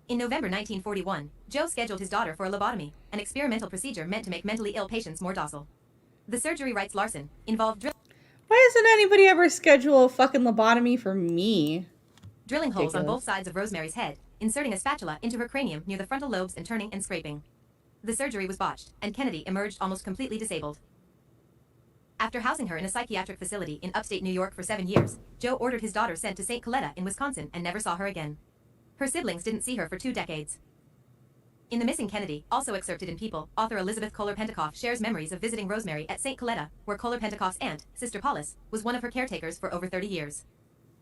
In November 1941, Joe scheduled his daughter for a lobotomy, an experimental procedure meant to make mentally ill patients more docile. The surgery, writes Larson, involved Why doesn't anybody ever schedule a fucking lobotomy for me? Drilling holes on both sides of Rosemary's head, inserting a spatula into her cranium near the frontal lobes and turning and scraping. The surgery was botched, and Kennedy emerged almost completely disabled. After housing her in a psychiatric facility in upstate New York for 7 years, Joe ordered his daughter sent to St. Coletta in Wisconsin and never saw her again. Her siblings didn't see her for 2 decades. In The Missing Kennedy, also excerpted in People, author Elizabeth Kohler-Pentecoff shares memories of visiting Rosemary at St. Coletta, where Kohler-Pentecoff's aunt, Sister Paulus, was one of her caretakers for over 30 years.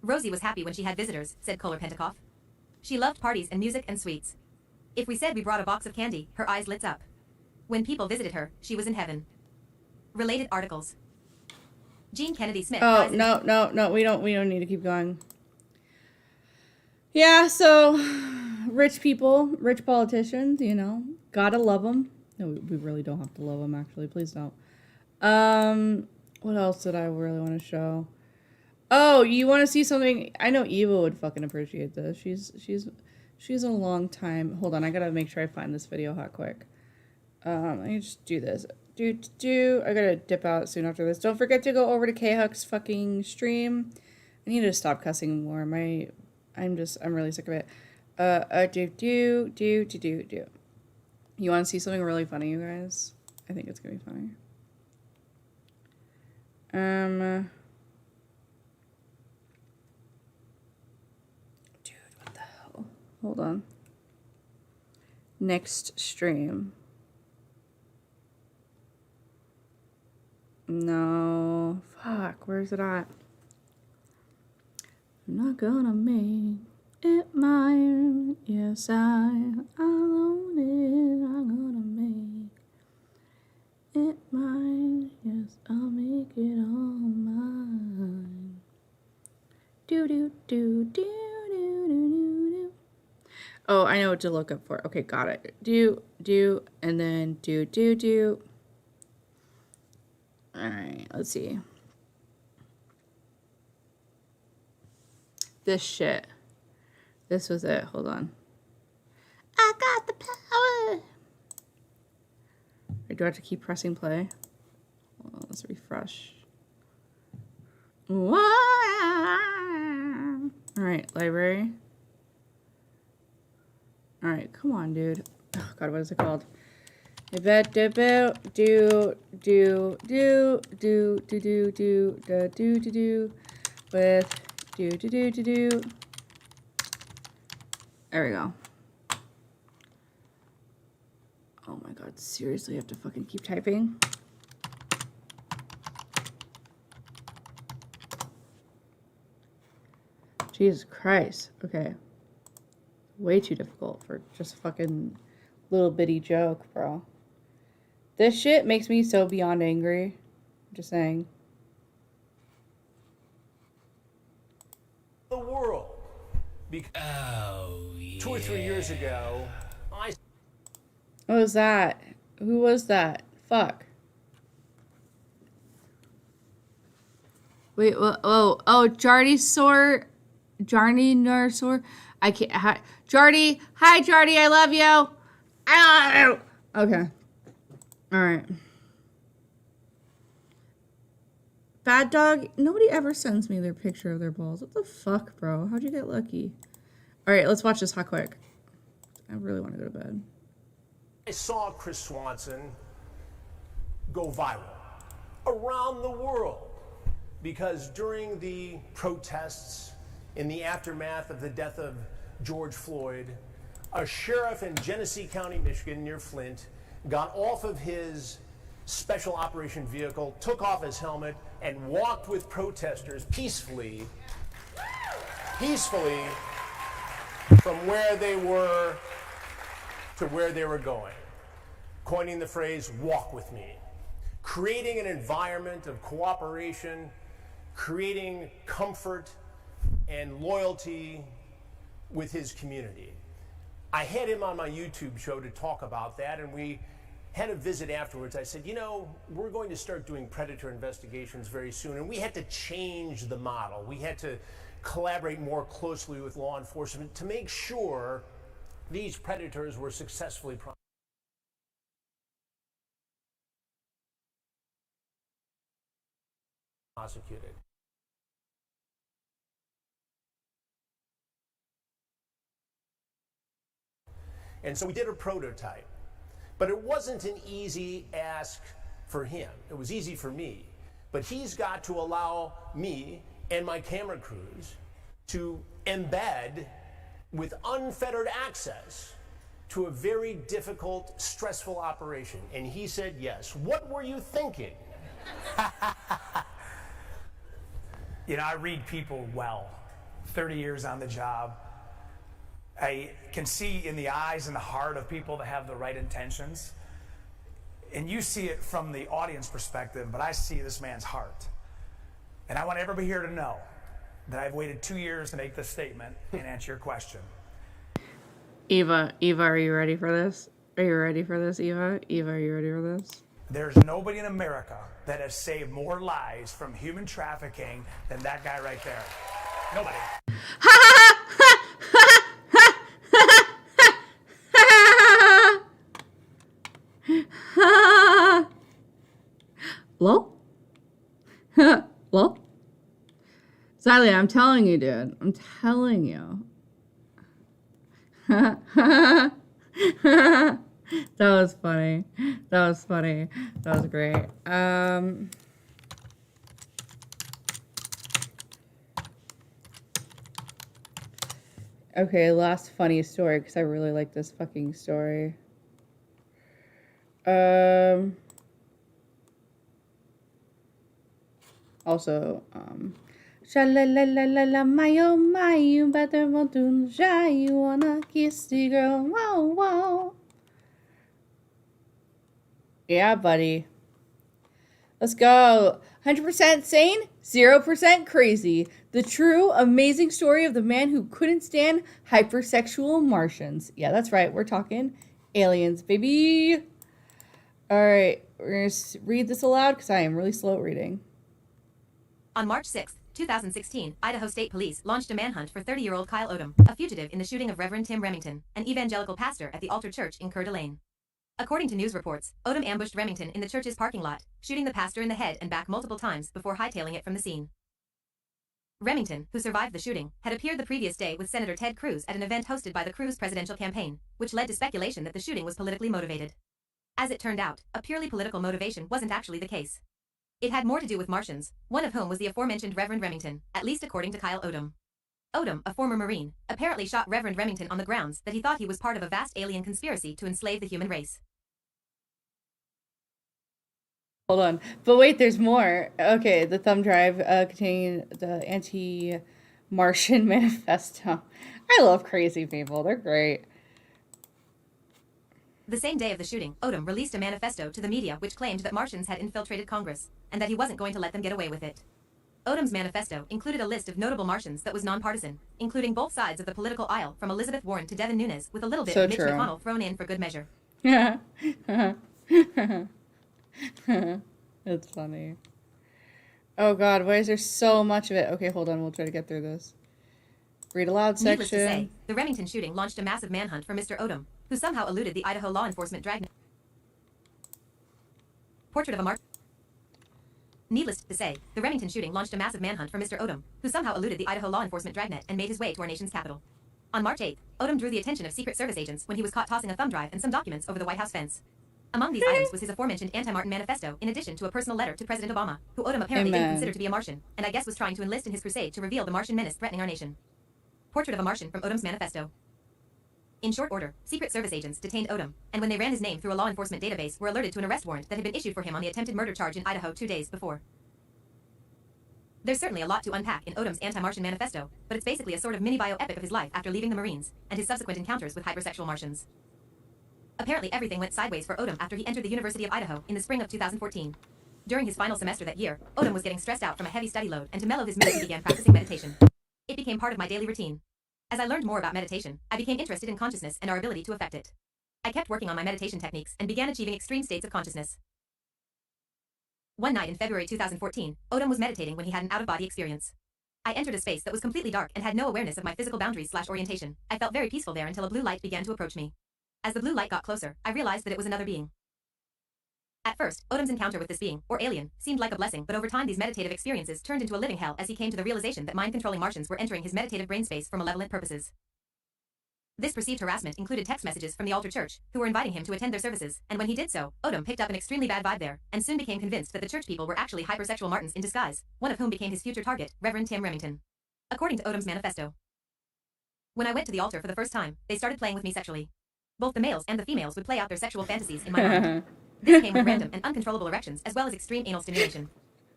Rosie was happy when she had visitors, said Kohler-Pentecoff. She loved parties and music and sweets. If we said we brought a box of candy, her eyes lit up. When people visited her, she was in heaven. Related articles. Jean Kennedy Smith. Oh, no, we don't need to keep going. Yeah, so rich people, rich politicians, you know, gotta love them. No, we really don't have to love them, actually. Please don't. What else did I really want to show? Oh, you want to see something? I know Eva would fucking appreciate this. She's a long time. Hold on, I gotta make sure I find this video hot quick. Let me just do this. I gotta dip out soon after this. Don't forget to go over to K-Huck's fucking stream. I need to stop cussing more. I'm really sick of it. You want to see something really funny, you guys? I think it's gonna be funny. Dude, what the hell? Hold on. Next stream. No. Fuck, where's it at? I'm not gonna make it mine. Yes, I own it. I'm gonna make it mine. Yes, I'll make it all mine. Do do do do do do do do. Oh, I know what to look up for. Okay, got it. Do and then do. All right, let's see. This shit. This was it. Hold on. I got the power. do I have to keep pressing play? Hold on, let's refresh. All right, library. All right, come on, dude. Oh God, what is it called? Do with do. There we go. Oh my God, seriously, I have to fucking keep typing? Jesus Christ. Okay. Way too difficult for just a fucking little bitty joke, bro. This shit makes me so beyond angry. I'm just saying. The world. Because 2 or 3 years ago, I... What was that? Who was that? Fuck. Wait, oh, Jardy Sor. Jarny Narsor. I can't. Hi, Jardy. Hi, Jardy. I love you. I love you. Okay. All right. Bad dog. Nobody ever sends me their picture of their balls. What the fuck, bro? How'd you get lucky? All right, let's watch this hot quick. I really want to go to bed. I saw Chris Swanson go viral around the world because during the protests in the aftermath of the death of George Floyd, a sheriff in Genesee County, Michigan, near Flint, got off of his special operation vehicle, took off his helmet, and walked with protesters peacefully from where they were to where they were going, coining the phrase, "walk with me," creating an environment of cooperation, creating comfort and loyalty with his community. I had him on my YouTube show to talk about that, and we had a visit afterwards. I said, you know, we're going to start doing predator investigations very soon, and we had to change the model. We had to collaborate more closely with law enforcement to make sure these predators were successfully prosecuted. And so we did a prototype, but it wasn't an easy ask for him. It was easy for me, but he's got to allow me and my camera crews to embed with unfettered access to a very difficult, stressful operation. And he said yes. What were you thinking? You know, I read people well. 30 years on the job. I can see in the eyes and the heart of people that have the right intentions. And you see it from the audience perspective, but I see this man's heart. And I want everybody here to know that I've waited 2 years to make this statement and answer your question. Eva, are you ready for this? Are you ready for this, Eva? Eva, are you ready for this? There's nobody in America that has saved more lives from human trafficking than that guy right there. Nobody. Hello? Hello? Sally, I'm telling you, dude. I'm telling you. That was funny. That was funny. That was great. Okay, last funny story, because I really like this fucking story. Also, sha-la-la-la-la-la, my oh my, you better want to shy, you wanna kiss the girl, whoa, whoa. Yeah, buddy. Let's go. 100% sane, 0% crazy. The true, amazing story of the man who couldn't stand hypersexual Martians. Yeah, that's right. We're talking aliens, baby. All right, we're going to read this aloud because I am really slow at reading. On March 6, 2016, Idaho State Police launched a manhunt for 30-year-old Kyle Odom, a fugitive in the shooting of Reverend Tim Remington, an evangelical pastor at the Altar Church in Coeur d'Alene. According to news reports, Odom ambushed Remington in the church's parking lot, shooting the pastor in the head and back multiple times before hightailing it from the scene. Remington, who survived the shooting, had appeared the previous day with Senator Ted Cruz at an event hosted by the Cruz presidential campaign, which led to speculation that the shooting was politically motivated. As it turned out, a purely political motivation wasn't actually the case. It had more to do with Martians, one of whom was the aforementioned Reverend Remington, at least according to Kyle Odom. Odom, a former Marine, apparently shot Reverend Remington on the grounds that he thought he was part of a vast alien conspiracy to enslave the human race. Hold on. But wait, there's more. Okay, the thumb drive containing the anti-Martian manifesto. I love crazy people. They're great. The same day of the shooting, Odom released a manifesto to the media which claimed that Martians had infiltrated Congress, and that he wasn't going to let them get away with it. Odom's manifesto included a list of notable Martians that was nonpartisan, including both sides of the political aisle from Elizabeth Warren to Devin Nunes, with a little bit So of Mitch true. McConnell thrown in for good measure. It's funny. Oh god, why is there so much of it? Okay, hold on, we'll try to get through this. Read aloud Needless to say, section. the Remington shooting launched a massive manhunt for Mr. Odom, who somehow eluded the Idaho law enforcement dragnet. Portrait of a Martian. Needless to say, the Remington shooting launched a massive manhunt for Mr. Odom, who somehow eluded the Idaho law enforcement dragnet and made his way to our nation's capital. On March 8th, Odom drew the attention of Secret Service agents when he was caught tossing a thumb drive and some documents over the White House fence. Among these items was his aforementioned anti-Martin manifesto, in addition to a personal letter to President Obama, who Odom apparently didn't Amen. consider to be a Martian, and I guess was trying to enlist in his crusade to reveal the Martian menace threatening our nation. Portrait of a Martian from Odom's manifesto. In short order, Secret Service agents detained Odom, and when they ran his name through a law enforcement database, were alerted to an arrest warrant that had been issued for him on the attempted murder charge in Idaho 2 days before. There's certainly a lot to unpack in Odom's anti-Martian manifesto, but it's basically a sort of mini bio-epic of his life after leaving the Marines, and his subsequent encounters with hypersexual Martians. Apparently everything went sideways for Odom after he entered the University of Idaho in the spring of 2014. During his final semester that year, Odom was getting stressed out from a heavy study load, and to mellow his mood he began practicing meditation. It became part of my daily routine. As I learned more about meditation, I became interested in consciousness and our ability to affect it. I kept working on my meditation techniques and began achieving extreme states of consciousness. One night in February 2014, Odom was meditating when he had an out-of-body experience. I entered a space that was completely dark and had no awareness of my physical boundaries/orientation. I felt very peaceful there until a blue light began to approach me. As the blue light got closer, I realized that it was another being. At first, Odom's encounter with this being, or alien, seemed like a blessing, but over time these meditative experiences turned into a living hell as he came to the realization that mind-controlling Martians were entering his meditative brain space for malevolent purposes. This perceived harassment included text messages from the altar church, who were inviting him to attend their services, and when he did so, Odom picked up an extremely bad vibe there, and soon became convinced that the church people were actually hypersexual Martins in disguise, one of whom became his future target, Reverend Tim Remington. According to Odom's manifesto. When I went to the altar for the first time, they started playing with me sexually. Both the males and the females would play out their sexual fantasies in my mind. This came with random and uncontrollable erections as well as extreme anal stimulation.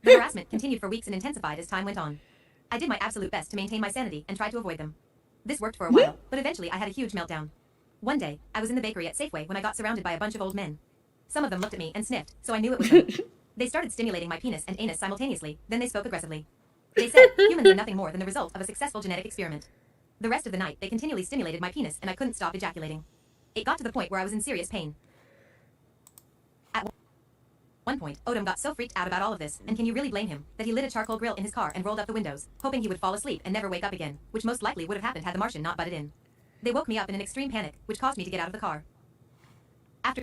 The harassment continued for weeks and intensified as time went on. I did my absolute best to maintain my sanity and tried to avoid them. This worked for a while, but eventually I had a huge meltdown. One day, I was in the bakery at Safeway when I got surrounded by a bunch of old men. Some of them looked at me and sniffed, so I knew it was them. They started stimulating my penis and anus simultaneously, then they spoke aggressively. They said, humans are nothing more than the result of a successful genetic experiment. The rest of the night, they continually stimulated my penis and I couldn't stop ejaculating. It got to the point where I was in serious pain. At one point, Odom got so freaked out about all of this, and can you really blame him, that he lit a charcoal grill in his car and rolled up the windows, hoping he would fall asleep and never wake up again, which most likely would have happened had the Martian not butted in. They woke me up in an extreme panic, which caused me to get out of the car. After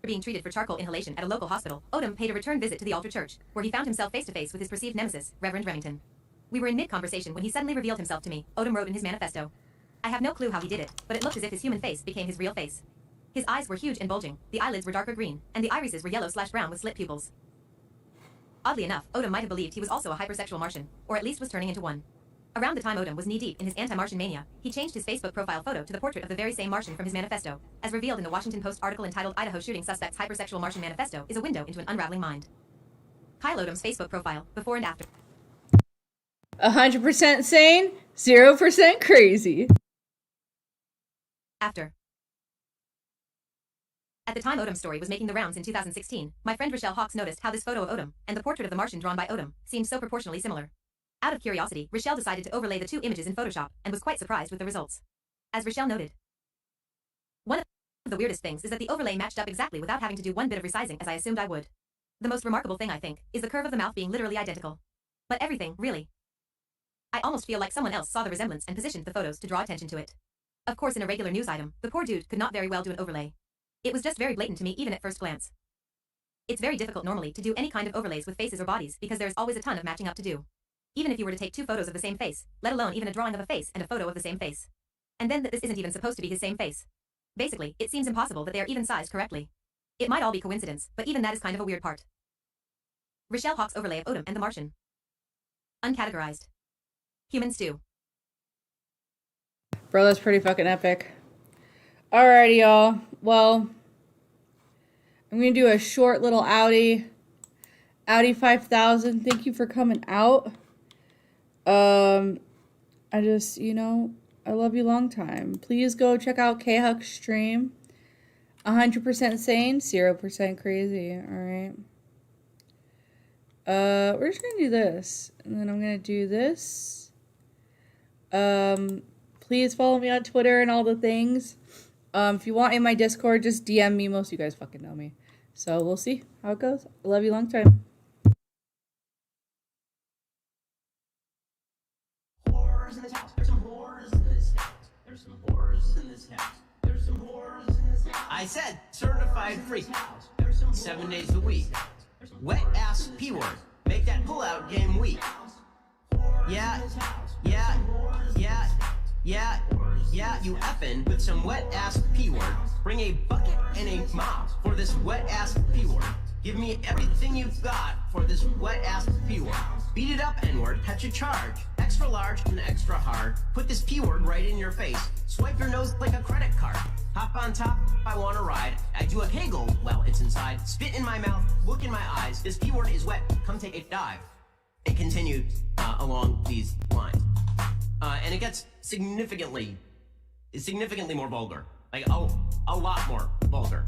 being treated for charcoal inhalation at a local hospital, Odom paid a return visit to the altar church, where he found himself face-to-face with his perceived nemesis, Reverend Remington. We were in mid-conversation when he suddenly revealed himself to me, Odom wrote in his manifesto. I have no clue how he did it, but it looked as if his human face became his real face. His eyes were huge and bulging, the eyelids were darker green, and the irises were yellow/brown with slit pupils. Oddly enough, Odom might have believed he was also a hypersexual Martian, or at least was turning into one. Around the time Odom was knee-deep in his anti-Martian mania, he changed his Facebook profile photo to the portrait of the very same Martian from his manifesto, as revealed in the Washington Post article entitled Idaho Shooting Suspect's Hypersexual Martian Manifesto is a window into an unraveling mind. Kyle Odom's Facebook profile, before and after. 100% sane, 0% crazy. After. At the time Odom's story was making the rounds in 2016, my friend Rochelle Hawks noticed how this photo of Odom, and the portrait of the Martian drawn by Odom, seemed so proportionally similar. Out of curiosity, Rochelle decided to overlay the two images in Photoshop, and was quite surprised with the results. As Rochelle noted, one of the weirdest things is that the overlay matched up exactly without having to do one bit of resizing as I assumed I would. The most remarkable thing, I think, is the curve of the mouth being literally identical. But everything, really. I almost feel like someone else saw the resemblance and positioned the photos to draw attention to it. Of course, in a regular news item, the poor dude could not very well do an overlay. It was just very blatant to me even at first glance. It's very difficult normally to do any kind of overlays with faces or bodies because there's always a ton of matching up to do. Even if you were to take 2 photos of the same face, let alone even a drawing of a face and a photo of the same face. And then that this isn't even supposed to be his same face. Basically, it seems impossible that they are even sized correctly. It might all be coincidence, but even that is kind of a weird part. Rochelle Hawk's overlay of Odom and the Martian. Uncategorized. Human stew. Bro, that's pretty fucking epic. Alrighty, y'all. Well, I'm gonna do a short little Audi 5000. Thank you for coming out. I just, you know, I love you long time. Please go check out K-Huck's stream. 100% sane, 0% crazy. Alright. We're just gonna do this. And then I'm gonna do this. Please follow me on Twitter and all the things. If you want in my Discord, just DM me. Most of you guys fucking know me. So we'll see how it goes. I love you long time. Whores in this house. There's some whores in this house. There's some whores in this house. There's some whores in this house. I said certified freak. 7 days a week. Wet ass P-word. Make that pull-out game weak. Yeah, you effin' with some wet ass P-word. Bring a bucket and a mop for this wet ass P-word. Give me everything you've got for this wet ass P-word. Beat it up, N-word, catch a charge. Extra large and extra hard. Put this P-word right in your face. Swipe your nose like a credit card. Hop on top if I wanna ride. I do a kegel while it's inside. Spit in my mouth, look in my eyes. This P-word is wet, come take a dive. It continued along these lines. And it gets significantly more vulgar. Like, a lot more vulgar.